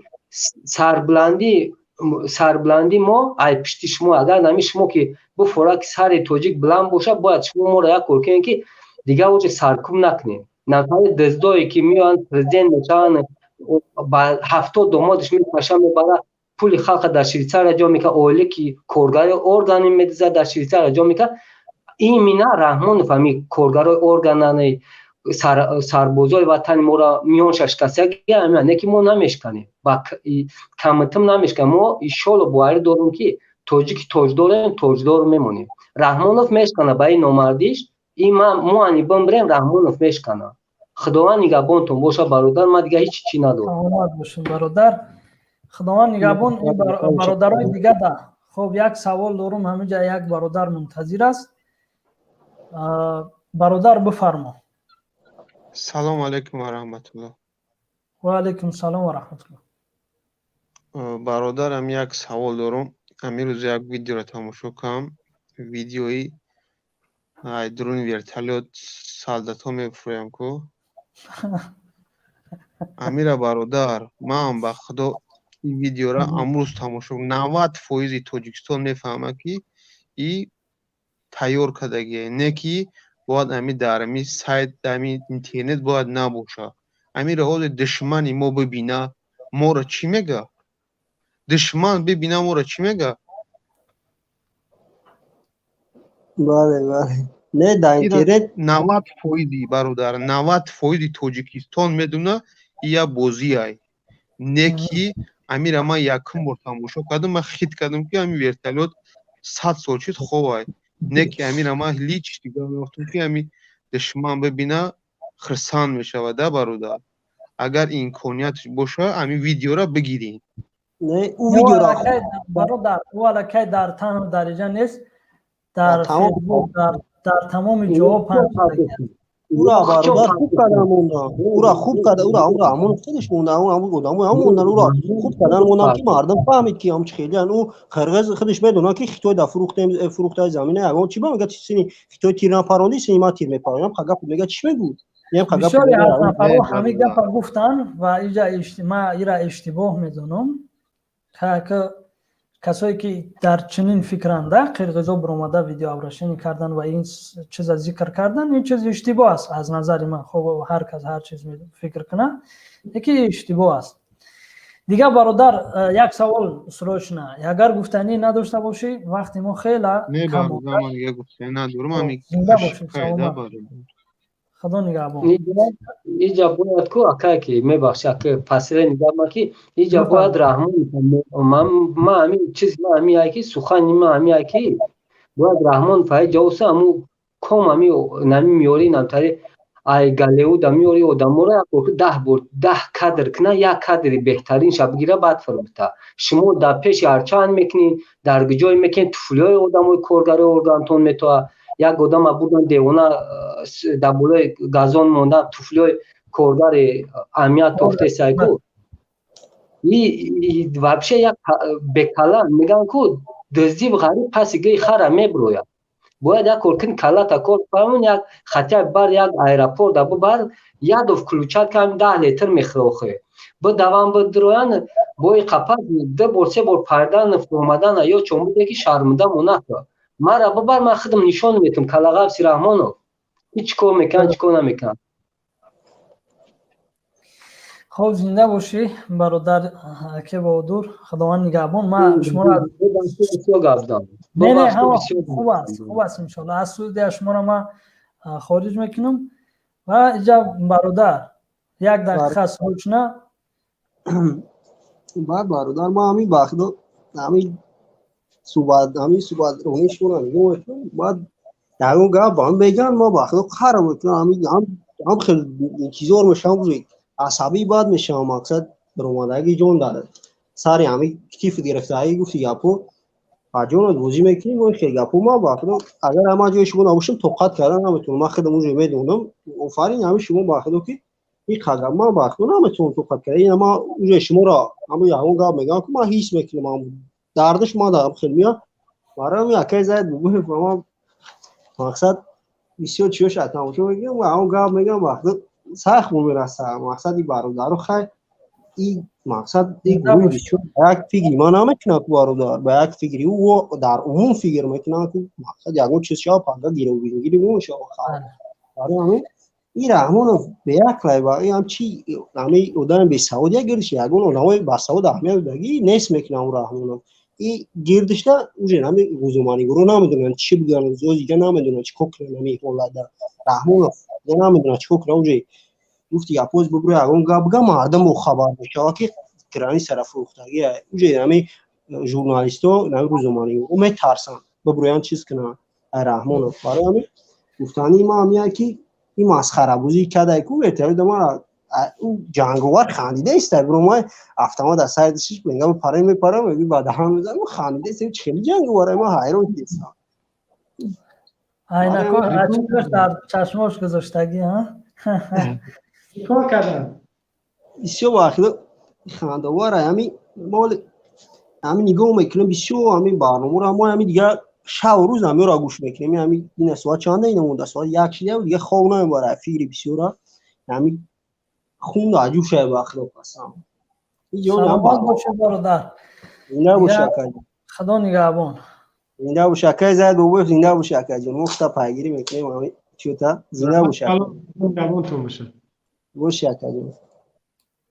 سربلندی ما ای پشتی شما اگر نمی شما که بفورا که سر توجیک بلند باشه باید شما ما را یک کار کنین که دیگه اوج سرکوب نکنین نتای دزدایی که میان پرزیدنت میشن با 70 دامادش میپاشن میبره پول خلق در شویڅار جا میکنه اولی که کارگر ارگان میدزه در شویڅار جا میکنه این مینا رحمان فهمی کارگرای ارگانای سربازای وطن ما را میان شکسته نه که ما نمیشکنیم با کمتم نمیشکنیم ما ایشالا باید داریم که توجیک توجدار میمونیم رحمانوف میشکنه با این نامردیش این ما انی بمبریم رحمانوف میشکنه خداوند نگهبانتون باشه برادر ما دیگه هیچ چی ندارم سلامت باشین برادر خداوند نگهبان این برادرای دیگه ده خب یک سوال دارم همینجا یک برادر منتظر است برادر بفرما سلام علیکم و رحمت الله و علیکم سلام و رحمت الله برادرم یک سوال دارم امیر روز یک ویدیو را تماشا کنم ویدیوی درون ورتالیوت سالدات ها میفرویم کو امیر برادر من به خدا این ویدیو را امروز تماشا 90% تاجیکستان میفهمه که این تیار کردگی نه که باید امی در امی سایت در امی اینترنت باید نباشه امی را حال دشمنی ما ببینه ما را چی میگه دشمن ببینه ما را چی میگه بله نه در اینترنت 90% برادر 90% تاجیکستان میدونه یا بازی های نه که امی را من یکم بار تماشا کردم من خیت کردم که امی ورتالیوت 100 سال شد خوب های نه که امیر ما هیچ دیگه وقتی که امی دشمن ببینه خرسان میشود برادر اگر این امکانیت باشه امی ویدیو را بگیرین نه او ویدیو را برادر والا که در تمام درجه نیست در فیسبوک در تمام جواب او را برادر خوب کردن موندن او را خوب کردن او را همون خودش موندن همون موندن او را خوب کردن موندن که مردم فهمید که هم خیلی او قرغز خودش میدونه که خیتوی در فروخته زمینه اگه چی میگه سینی خیتوی تیر نپاروندی سینی ما تیر میپارونم خگا میگه چی میگه بسیاری از نفرها همه گپ گفتن و اینجا ما ایرا اشتباه میدونم که کسایی که در چنین فکرنده قرغزا برآمده ویدیو آورشنی کردن و این چیز ذکر کردن این چیز اشتباه است از نظر من خب هر کس هر چیز فکر کنه یکی اشتباه است دیگه برادر یک سوال سروشنا اگر گفتنی نداشته باشی وقتی ما خیلی نه برادر من یک گفتنی ندارم همین خدا نگهبان اینجا باید کو اکا که میبخشه که پسره نگاه که اینجا باید رحمان ما همین چیز ما همین های که سخنی ما همین های که باید رحمان فای جوسه همو کم همین نمی میوری نمتاری ای گلیو دا میوری و دا مورا 10 کادر کنه یک کادری بهترین شب بگیره بعد فرمتا شما در پیش هرچند میکنین در گجای میکنین طفولیای آدمای کارگرای ارگانتون میتوه یک آدم بودن دیوانه دبولای گازون موندن طفلای کارگر امیت تخته سایگو این وابشه یک بکلا میگن که دزدی غریب پس گی خره میبروید باید یک کلکن کلا تا کل فرمون یک خطی بر یک ایرپورت دبو بر یادوف کلوچات که هم 10 لیتر میخروخه با دوام بدرویان بای قپا ده برسه بر پردن فرمدن یا چون بوده که شرمده مونه ما را ببر من خودم نشان میتونم کلاغ سی رحمانو هیچ کار میکن هیچ کار نمیکن خب زنده باشی برادر که بهادر خداوند نگهبان ما شما را نه خوب است انشالله از سود شما را ما خارج میکنم و اینجا برادر یک دقیقه سوچنا بعد برادر ما همین بخدا همین صحبت رویش کنن بعد در اون گپ با هم بگن ما بخدا خراب میکنم هم خیلی چیزا میشم روی عصبی بعد میشم مقصد برآمدگی جون داره سری همین کیف گرفتایی گفتی گپو جون بازی میکنیم و خیلی گپو ما باخدم اگر اما جای شما نباشم توقعت کردن نمیتونم من خودم اونجا میدونم آفرین همه شما باخدم که این خبر ما باخدم نمیتونم توقعت کردن اما اونجا شما را اما یا اون گپ میگم که ما هیچ میکنم دردش ما دارم خیلی میاد برام یکی زد بگم ما مقصد بسیار چیوش اتام چون میگم و اون گپ میگم وقت سخت میرسه مقصدی برادر خیر این مقصد این گروه بسیار یک فکری ما نمیتونه که برادر با یک فکری او در عموم فکر میکنه که مقصد یکون چیز شما پنده گیرو بگیری نمیشه خیر برای همین این رحمان به یک لایبا این هم چی همه اودان به سعودی گردش یکون اونوی با سعود احمد بگی نیست میکنه اون رحمان این گردش نه اونجا همه گزمانی گروه نمیدونن چی بگن زوجی نمیدونن چی کوکر نمیکنه رحمان نمیدونن چی کوکر اونجا گفتی اپوز ببره اون گاب مردم رو خبر بشه که کرانی سر فروختگی اونجا همه ژورنالیستو نه روزمانی او میترسن ببرن چیز کنن رحمان برای همین گفتنی ما میگه که این مسخره بازی کرده کو اعتراض ما اون جنگوار خندیده است برو ما افتما در سر دستش میگم پاره میپره میگه بعد هم میذارم خندیده است چه جنگوار ما حیران هستم عینکو اچکش در چشماش گذاشتگی ها کار کردن بسیار واخد خندوار همین مال همین نگاه میکنم بسیار همین برنامه رو ما همین دیگه شب و روز همین را گوش میکنیم همین این ساعت چنده اینه اون ساعت یک شیده و دیگه خواب نمیبره فکر بسیار همین خون عجوب شده واخد قسم سلامت باشه برادر زنده باشه اکاجی خدا نگهبان زنده باشه اکاجی زد و گفت زنده باشه اکاجی مفتا پیگیری میکنیم همین چوتا زنده باشه نگهبان تو باشه باشه اکاجی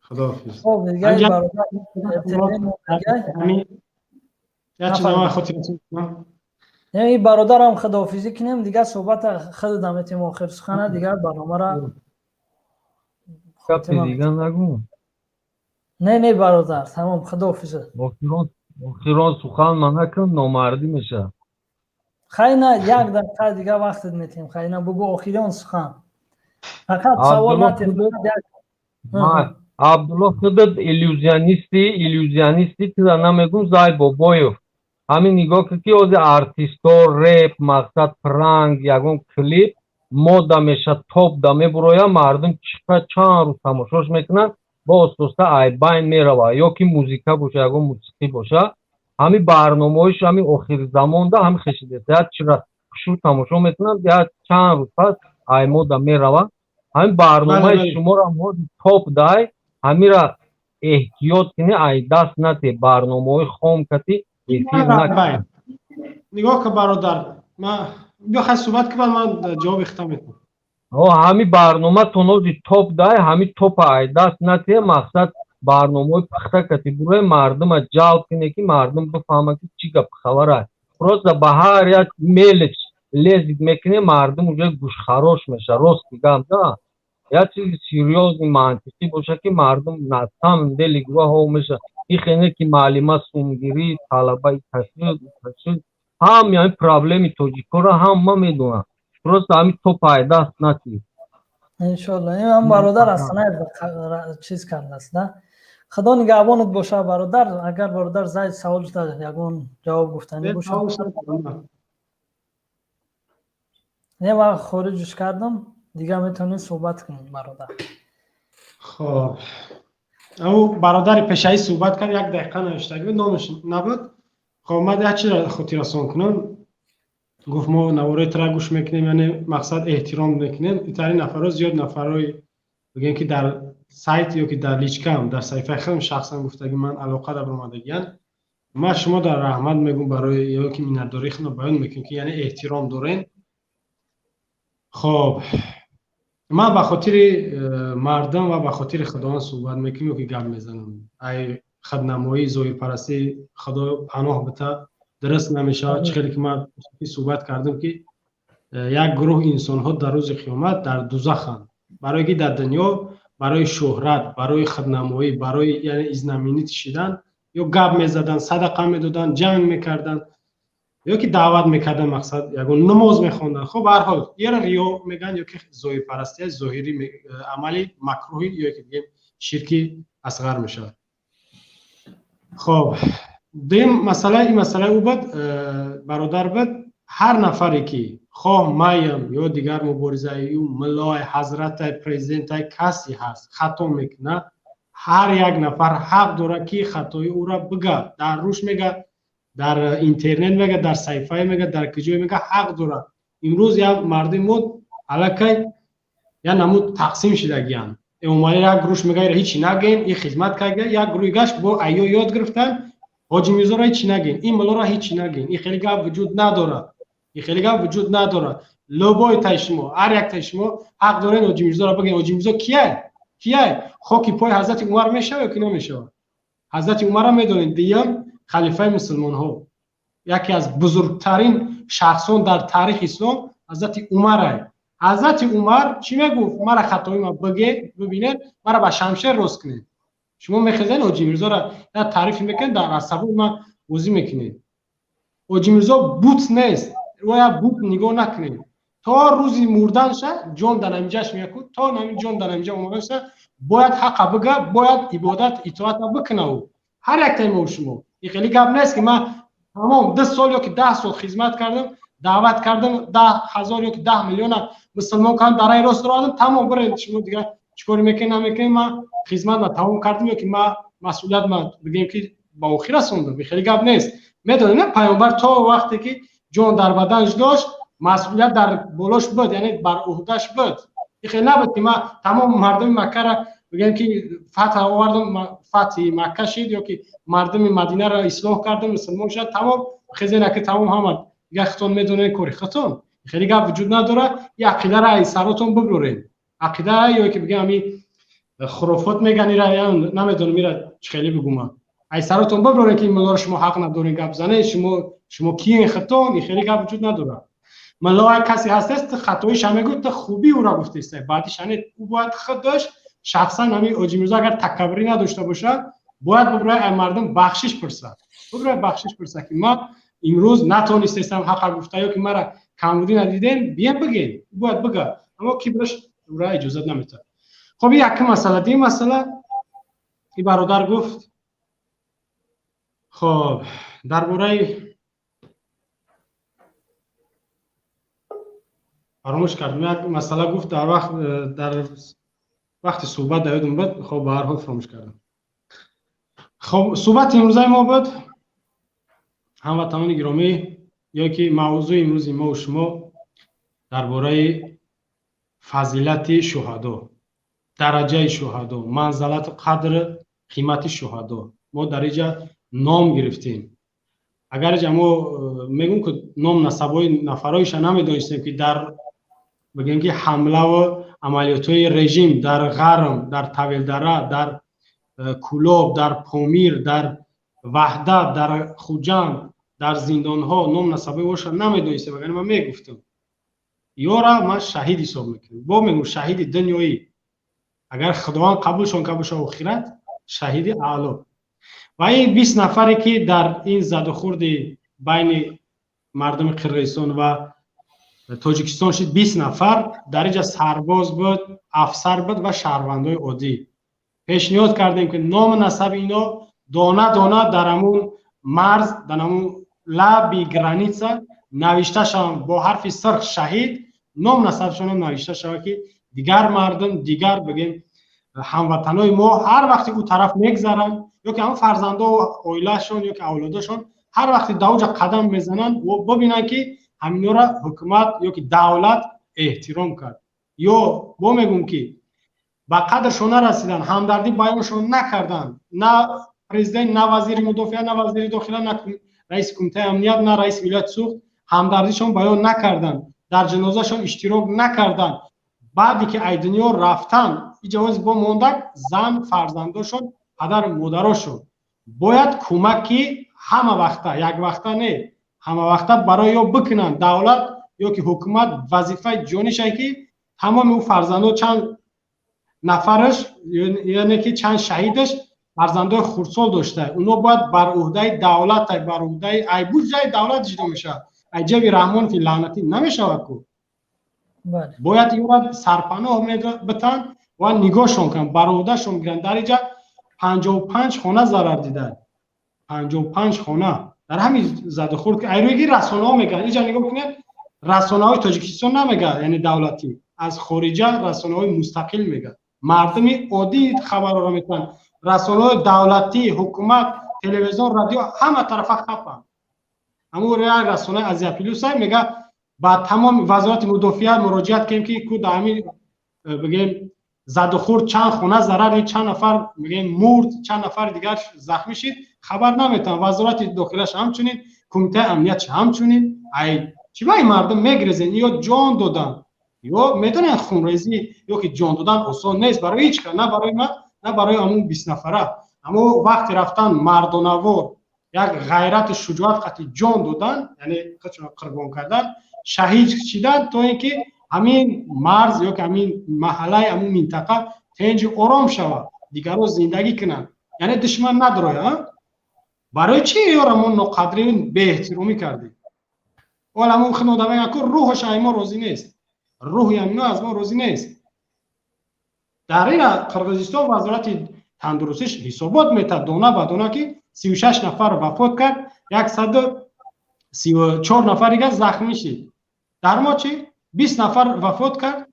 خداحافظ خب دیگه برادر همین یا چیزا ما خاطرتون کنم این برادرم خداحافظی کنیم دیگه صحبت خود دمتیم آخر سخنه دیگه برنامه را خاتمه دیگه نگو نه برادر تمام خداحافظ آخران سخن من نکن نامردی میشه خیلی نه یک دقیقه دیگه وقتت میتیم خیلی نه بگو آخران سخن فقط سوال نتیم عبدالله خودت ایلیوزیونیستی که نمیگم زای بابایو همین نگاه که از ارتیستا رپ مقصد پرنگ یگون کلیپ ماده میشه توپ دمه برویا مردم چند روز تماشاش میکنن با اساسه ای بین میروه یا که موزیکا باشه یگون موسیقی باشه همین برنامه‌اش همین آخر زمان ده همین خشیده چرا شو تماشا میکنن یا چند روز پس ای ماده میروه همین برنامه شما را مود توپ دای همین را احتیاط کنی ای دست نتی برنامه خام کتی نگاه که برادر ما بخوای صحبت که من جواب اختم میکنم همین برنامه تونوزی توپ دای همین توپ ای دست نتی مقصد برنامه پخته کتی بروی مردم جلب کنه که مردم بفهمه که چی گپ خبره просто به هر یک میلش لذت میکنه مردم اونجا گوش خراش میشه راست میگم نه یا چیزی سیریوز منطقی باشه که مردم نتم دلی گواه ها میشه این خیلی که معلومه سونگیری طلبه تشکیل هم یعنی پرابلمی توجیکو را هم ما میدونم درست همین تو پایدست نتی انشالله این هم برادر اصلا چیز کرده است نه خدا نگهبانت باشه برادر اگر برادر زاید سوال داره یگون جواب گفتنی باشه نه من خارجش کردم دیگه میتونید صحبت کنیم برادر خب او برادر پیشایی صحبت کرد یک دقیقه نوشتگی نامش نبود خب من یک چیز را خاطر رسان کنم گفت ما نواره تر گوش میکنیم یعنی مقصد احترام میکنیم ایتاری نفرها زیاد نفرهای بگیم که در سایت یا که در لیچکم در صفحه خودم شخصا گفته که من علاقه دارم اومدگیان ما شما در رحمت میگم برای یا که مینداری خودم بیان میکنیم که یعنی احترام دارین خب ما به خاطر مردم و به خاطر خداوند صحبت میکنیم که گپ میزنم ای خودنمایی ظاهر پرستی خدا پناه بده درست نمیشه چقدر که ما صحبت کردم که یک گروه انسان ها در روز قیامت در دوزخند برای که در دنیا برای شهرت برای خودنمایی برای یعنی ازنمینی کشیدن یا گپ میزدن صدقه میدادن جنگ میکردن یا که دعوت میکردن مقصد یگون نماز میخوندن خب به هر حال یا ریا میگن یا که ظاهر پرستی ظاهری عملی مکروهی یا که دیگه شرکی اصغر میشه خب دیم مسئله این مسئله او بود برادر بود هر نفری که خواه مایم یا دیگر مبارزه یا ملای حضرت پرزیدنت کسی هست خطا میکنه هر یک نفر حق داره که خطای او را بگه در روش میگه در اینترنت میگه در صفحه میگه در کجای میگه حق داره امروز یک مردم مود علاقه یا نمود تقسیم شده گیان اومانی یک گروش میگه هیچی نگین این خدمت که یک گروی گشت با ایو یاد گرفتن حاجی میرزا را هیچی نگین این ملا را هیچی نگین این خیلی گپ وجود نداره این خیلی گپ وجود نداره لوبای تشما هر یک تشما حق داره حاجی میرزا را بگین حاجی میرزا کیه خاکی پای حضرت عمر میشه یا کی نمیشه حضرت عمر میدونید دیگه خلیفه مسلمان ها یکی از بزرگترین شخصان در تاریخ اسلام حضرت عمر حضرت عمر چی میگفت مرا خطای ما بگه ببینید مرا با شمشیر راست کنید شما میخزین حاجی میرزا را در تعریف میکنید در عصبو ما وزی میکنید حاجی میرزا بوت نیست رویا بوت نگاه نکنید تا روزی مردن شه جان در نمیجاش میکود تا نمی جان در نمیجا اومدن باید حق بگه باید عبادت اطاعت بکنه هر یک تایم شما این خیلی گپ نیست که من تمام 10 سال یا که 10 سال خدمت کردم دعوت کردم 10,000 یا که 10 میلیون مسلمان کردم در راه راست دادم تمام برید شما دیگه چیکار میکنید نمیکنید من خدمت ما تمام کردم یا که ما مسئولیت ما بگیم که با آخر رسوندم خیلی گپ نیست میدونید پیامبر تا وقتی که جان در بدنش داشت مسئولیت در بالاش بود یعنی بر عهدهش بود این خیلی نبود که ما تمام مردم مکه را بگیم که فتح آوردم فتح مکه شد یا که مردم مدینه را اصلاح کردم مسلمان شد تمام خزینه که تمام همه دیگه خطون میدونه کاری خطون خیلی گپ وجود نداره یا عقیده را ای سراتون ببرین عقیده یا که بگم همین خرافات میگن یا نمیدونم میره خیلی بگم ای سراتون ببرین که این ملا شما حق ندارین گپ زنه شما کی خطون این خیلی گپ وجود نداره ملا کسی هست خطایش همه گفت خوبی او را گفته است بعدش یعنی او باید خودش شخصا همین حاجی میرزا اگر تکبری نداشته باشه باید ببره مردم بخشش پرسد ببره بخشش پرسد که ما امروز نتونستم حق گفته یا که مرا کمبودی ندیدین بیان بگین باید بگه اما کی برش را اجازه نمیده خب یک مسئله دی مسئله این برادر گفت خب درباره فراموش کردم یک مسئله گفت در وقتی صحبت دادم بود خب به هر حال فراموش کردم خب صحبت امروزه ما بود هموطنان گرامی یا که موضوع امروز ما و شما درباره فضیلت شهدا درجه شهدا منزلت قدر قیمت شهدا ما در اینجا نام گرفتیم اگر ما میگم که نام نسبای نفرایش نمیدونستیم که در بگیم که حمله و عملیات‌های رژیم در غرم در طویلدره در کولاب در پامیر در وحدت در خوجند در زندان‌ها نام نسبای واش نمیدونستیم اگر من میگفتم یارا ما شهید حساب میکنیم با میگم شهید دنیایی اگر خداوند قبولشون آخرت شهید اعلی و این 20 نفری که در این زد و خورد بین مردم قرقیزستان و تاجیکستان شد 20 نفر در اینجا سرباز بود افسر بود و شهروندای عادی پیشنهاد کردیم که نام نسب اینا دانه دانه در همون مرز در همون لبی گرانیتسا نوشته شوند با حرف سرخ شهید نام نسبشون هم نوشته شود که دیگر مردم دیگر بگیم هموطنای ما هر وقتی او طرف میگذرن یا که هم فرزنده و اویلهشون یا که اولادشون هر وقتی دوجا قدم میزنن و ببینن که همینا را حکومت یا که دولت احترام کرد یا با میگم که با قدرشون نرسیدن همدردی بیانشون نکردن نه پرزیدنت نه وزیر مدافعه نه وزیر داخله نه رئیس کمیته امنیت نه رئیس ولایت سوخت همدردیشون بیان نکردن در جنازهشون اشتراک نکردن بعدی که ای دنیا رفتن اجازه با موندک زن فرزنداشون پدر مادراشون باید کمکی همه وقتا یک وقتا نه همه وقتا برای یا بکنن دولت یا که حکومت وظیفه جانش که تمام او فرزندان چند نفرش یعنی که چند شهیدش فرزندای خردسال داشته اونا باید بر عهده دولت بر عهده ای بودجه دولت جدا میشه ای جبی رحمان فی لعنتی نمیشه کو باید اینا سرپناه بتن و نگاهشون کن بر عهدهشون میگن در اینجا 55 خانه ضرر دیدن 55 خانه در همین زد و خورد که ایروگی رسانه ها میگن. اینجا نگاه کنید، رسانه های تاجیکستان نمیگه یعنی دولتی، از خارجه رسانه های مستقل میگه، مردمی عادی خبر را میکنن. رسانه های دولتی، حکومت، تلویزیون، رادیو همه طرفه خفن. اما رسانه از پلوس میگه بعد تمام وزارت مدافعیت مراجعت کردیم که کو دامی بگیم زد و خورد چند خونه ضرر، چند نفر میگیم مرد، چند نفر دیگر زخمی شد، خبر نمیتن. وزارت داخلیش همچنین، کمیته امنیت همچنین. ای چی با این مردم میگرزین؟ یا جان دادن یا میدونن خونریزی یا که جان دادن آسان نیست برای هیچ کس، نه برای من نه برای همون 20 نفره. اما وقتی رفتن مردانوار یک غیرت شجاعت قطعی جان دادن، یعنی خودشون قربان کردن، شهید شدن تا اینکه همین مرز یا که همین محله همون منطقه تنج آرام شود، دیگران زندگی کنن. یعنی دشمن نداره. برای چی یارمون ناقدری به احترامی کردیم؟ ولی همون خنودمه که روحش از ما راضی نیست، روح اینا از ما راضی نیست. در این قرقیزستان وزارت تندرستیش حسابات میتد دانه به دانه که 36 نفر وفات کرد، 134 نفر دیگه زخمی شد. در ما چی؟ 20 نفر وفات کرد،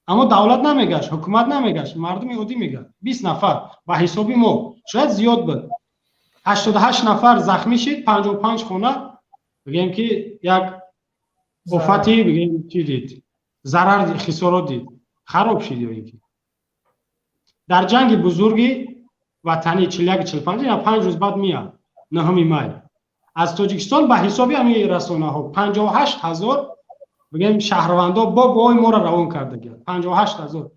اما دولت نمیگشت، حکومت نمیگشت، مردم عادی میگه 20 نفر به حسابی ما. شاید زیاد بود. 88 نفر زخمی شد، 55 خانه بگیم که یک آفتی بگیم چی دید، ضرر خسارات دید، خراب شد. یا اینکه در جنگ بزرگی وطنی 41-45 یا 5 روز بعد میاد 9 می از تاجیکستان به حسابی همین رسانه ها 58,000 بگیم شهروندا با ما را روان کرده گرد. 58,000.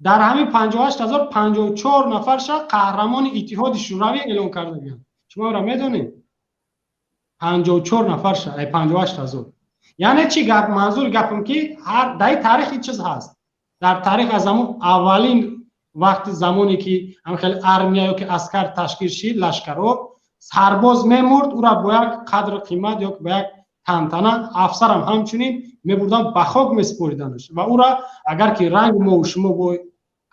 در همین 58,000 54 نفرش قهرمان اتحاد شوروی اعلام کرده گرد. شما را میدونید 54 نفرش 58,000. یعنی چی گپ؟ منظور گپم که هر در تاریخ این چیز هست. در تاریخ از همون اولین وقت زمانی که هم خیلی ارمیا که عسکر تشکیل شد، لشکرها سرباز میمرد، او را با یک قدر قیمت یا با یک تنتنه، افسر هم همچنین میبردن به خاک میسپاریدنش و او را اگر که رنگ ما و شما با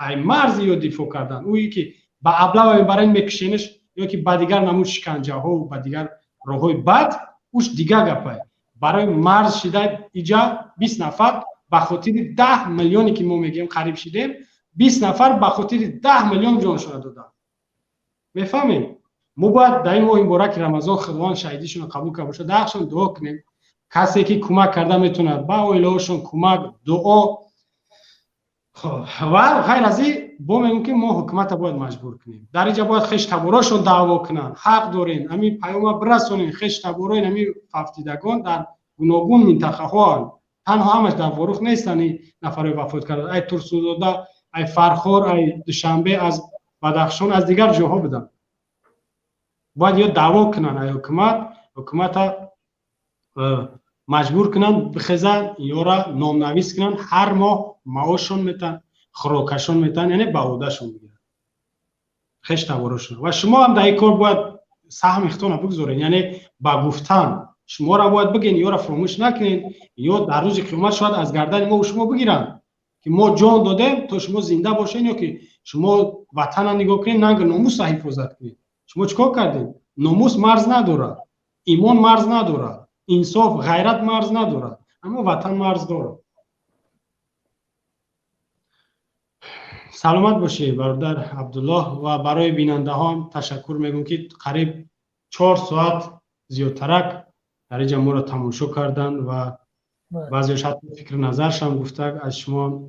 ای مرز یا دفاع کردن، اویی که به ابله و برای میکشینش یا که با دیگر نمود شکنجه ها و با دیگر راههای بد، اوش دیگه گپه. برای مرز شده اینجا 20 نفر به خاطر 10 میلیونی که ما میگیم قریب شدیم، 20 نفر به خاطر 10 میلیون جانشون دادن. میفهمیم؟ ما باید در این ماه مبارک رمضان خداوند شهیدیشون قبول کنه باشه، درشون دعا کنیم. کسی که کمک کرده میتونه با الهشون کمک، دعا و غیر از این با میگم که ما حکومت باید مجبور کنیم. در اینجا باید خش تباراشون دعوا کنن، حق دارین همین پیام برسونین. خش تبارای همین ففتیدگان در گوناگون منطقه ها تنها همش در واروخ نیستن، نفرای وفات کرده، ای ترسوزاده، ای فرخار، ای دوشنبه از بدخشان، از دیگر جاها بدن. باید یا دعوا کنن ای حکومت مجبور کنن بخزن یا را نامنویس کنن، هر ماه معاششون میتن، خوراکشون میتن، یعنی بعودشون میگیرن، خش تبارشون. و شما هم در این کار باید سهم اختیار بگذارین، یعنی با گفتن شما را باید بگین، یا را فراموش نکنین، یا در روز قیامت شاید از گردن ما و شما بگیرن که ما جان دادیم تا شما زنده باشین، یا که شما وطن را نگاه کنین ننگ ناموس حفاظت کنین. شما چیکار کردین؟ ناموس مرز نداره، ایمان مرز نداره، انصاف غیرت مرز نداره، اما وطن مرز داره. سلامت باشی برادر عبدالله. و برای بیننده ها تشکر میگم که قریب 4 ساعت زیادترک در اینجا ما را تماشا کردن و بعضیش حتی فکر نظرش هم گفته. از شما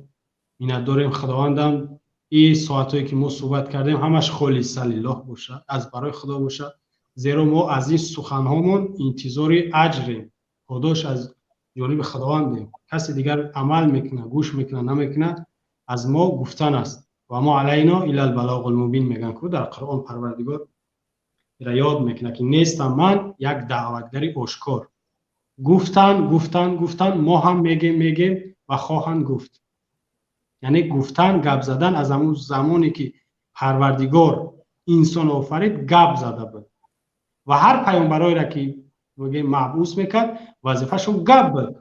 منت داریم. خداوندم این ساعتایی که ما صحبت کردیم همش خالص لله باشه، از برای خدا باشه، زیرا ما از این سخنهامون انتظار اجریم، پاداش از جانب خداوندیم. کسی دیگر عمل میکنه، گوش میکنه، نمیکنه، از ما گفتن است. و ما علینا الی البلاغ المبین میگن که در قرآن پروردگار را یاد میکنه که نیستم من یک دعوتگر آشکار. گفتن ما هم میگیم و خواهند گفت. یعنی گفتن، گپ زدن از همون زمانی که پروردگار انسان آفرید گپ زده بود و هر پیامبرایی را که میگه مبعوث میکرد وظیفه‌شون گپ بود.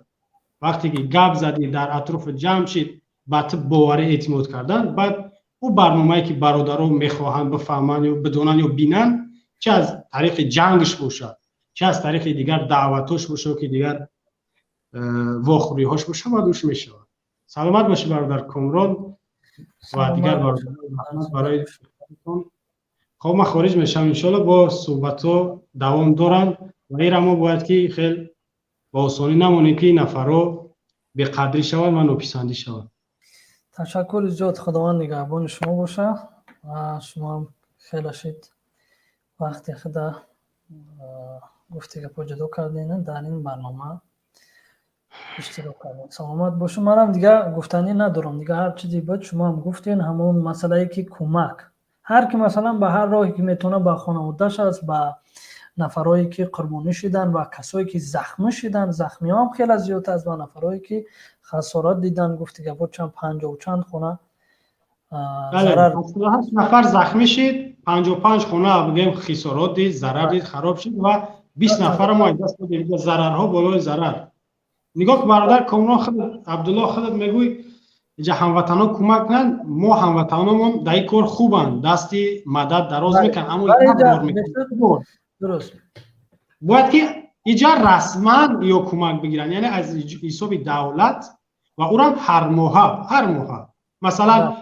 وقتی که گپ زدی در اطراف جمع شید بعد باور اعتماد کردن، بعد او برنامه‌ای که برادرها میخواهند بفهمن یا بدونن یا بینن چه از طریق جنگش باشه، چه از طریق دیگر دعوتاش باشه که دیگر واخوری هاش باشه و دوش میشه. سلامت باشی برادر کامران و دیگر برای خب ما خارج میشم انشالله با صحبت ها دوام دارن و این ما باید که خیلی با آسانی نمونه که نفرها به قدری شود و ناپسندی شود. تشکر زیاد، خداوند نگهبان شما باشه و شما هم خیلی شد وقتی خدا گفته که پاجدو کردین در این برنامه اشتراک کردین. سلامت باشه. منم دیگه گفتنی ندارم دیگه، هر چیزی بود شما هم گفتین. همون مسئله که کمک هر کی مثلا به هر راهی که میتونه به خانواده‌اش است، به نفرایی که قربانی شدن و کسایی که زخمی شدن، زخمی هم خیلی زیاد است، و نفرایی که خسارات دیدن. گفتی که بود چند 50 و چند خونه ضرر 8 نفر زخمی شد، 55 خونه بگیم خسارات دید، ضرر دید، خراب شد و 20 نفر ما دست دادیم ضررها بالای ضرر. نگاه برادر کامران خودت عبدالله خودت میگوی اینجا هموطنا کمک کنن، ما هموطنامون در این کار خوبن، دستی مدد دراز میکنن، اما درست باید که اینجا رسما یا کمک بگیرن، یعنی از حساب دولت و او را هر ماه مثلا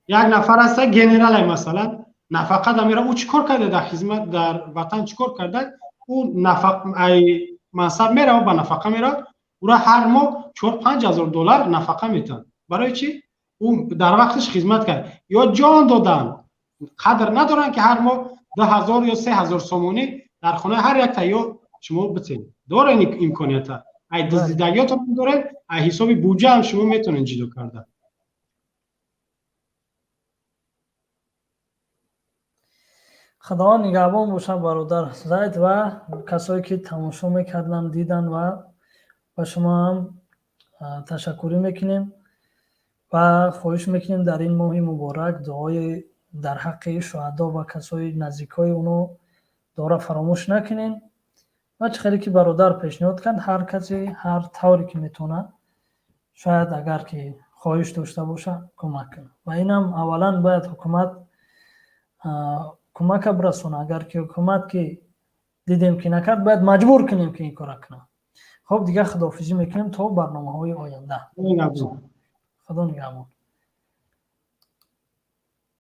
یک نفر هست گنرال مثلا نفقه دا میره، او چیکار کرده در خدمت در وطن، چیکار کرده، او نفقه منصب میره و به نفقه میره، او را هر ماه 4-5 هزار دلار نفقه میتن. برای چی؟ او در وقتش خدمت کرد یا جان دادن، قدر ندارن که هر ماه 10,000 یا 3,000 سومونی در خانه هر یک تایو شما بتین. داره این امکانیت ها، ای دزدیدگیات هم داره، ای حساب بودجه هم شما میتونین جدا کرده. خدا نگهبان باشه برادر زید و کسایی که تماشا میکردن دیدن و با شما هم تشکری میکنیم و خواهش میکنیم در این ماه مبارک دعای در حق شهدا و کسای نزدیکای اونو داره فراموش نکنین و چه که برادر پیشنهاد کرد هر کسی هر طوری که میتونه شاید اگر که خواهش داشته باشه کمک کنه و اینم اولا باید حکومت کمک برسونه. اگر که حکومت که دیدیم که نکرد باید مجبور کنیم که این کار کنه. خب دیگه خداحافظی میکنیم تا برنامه های آینده. خدا نگهدار.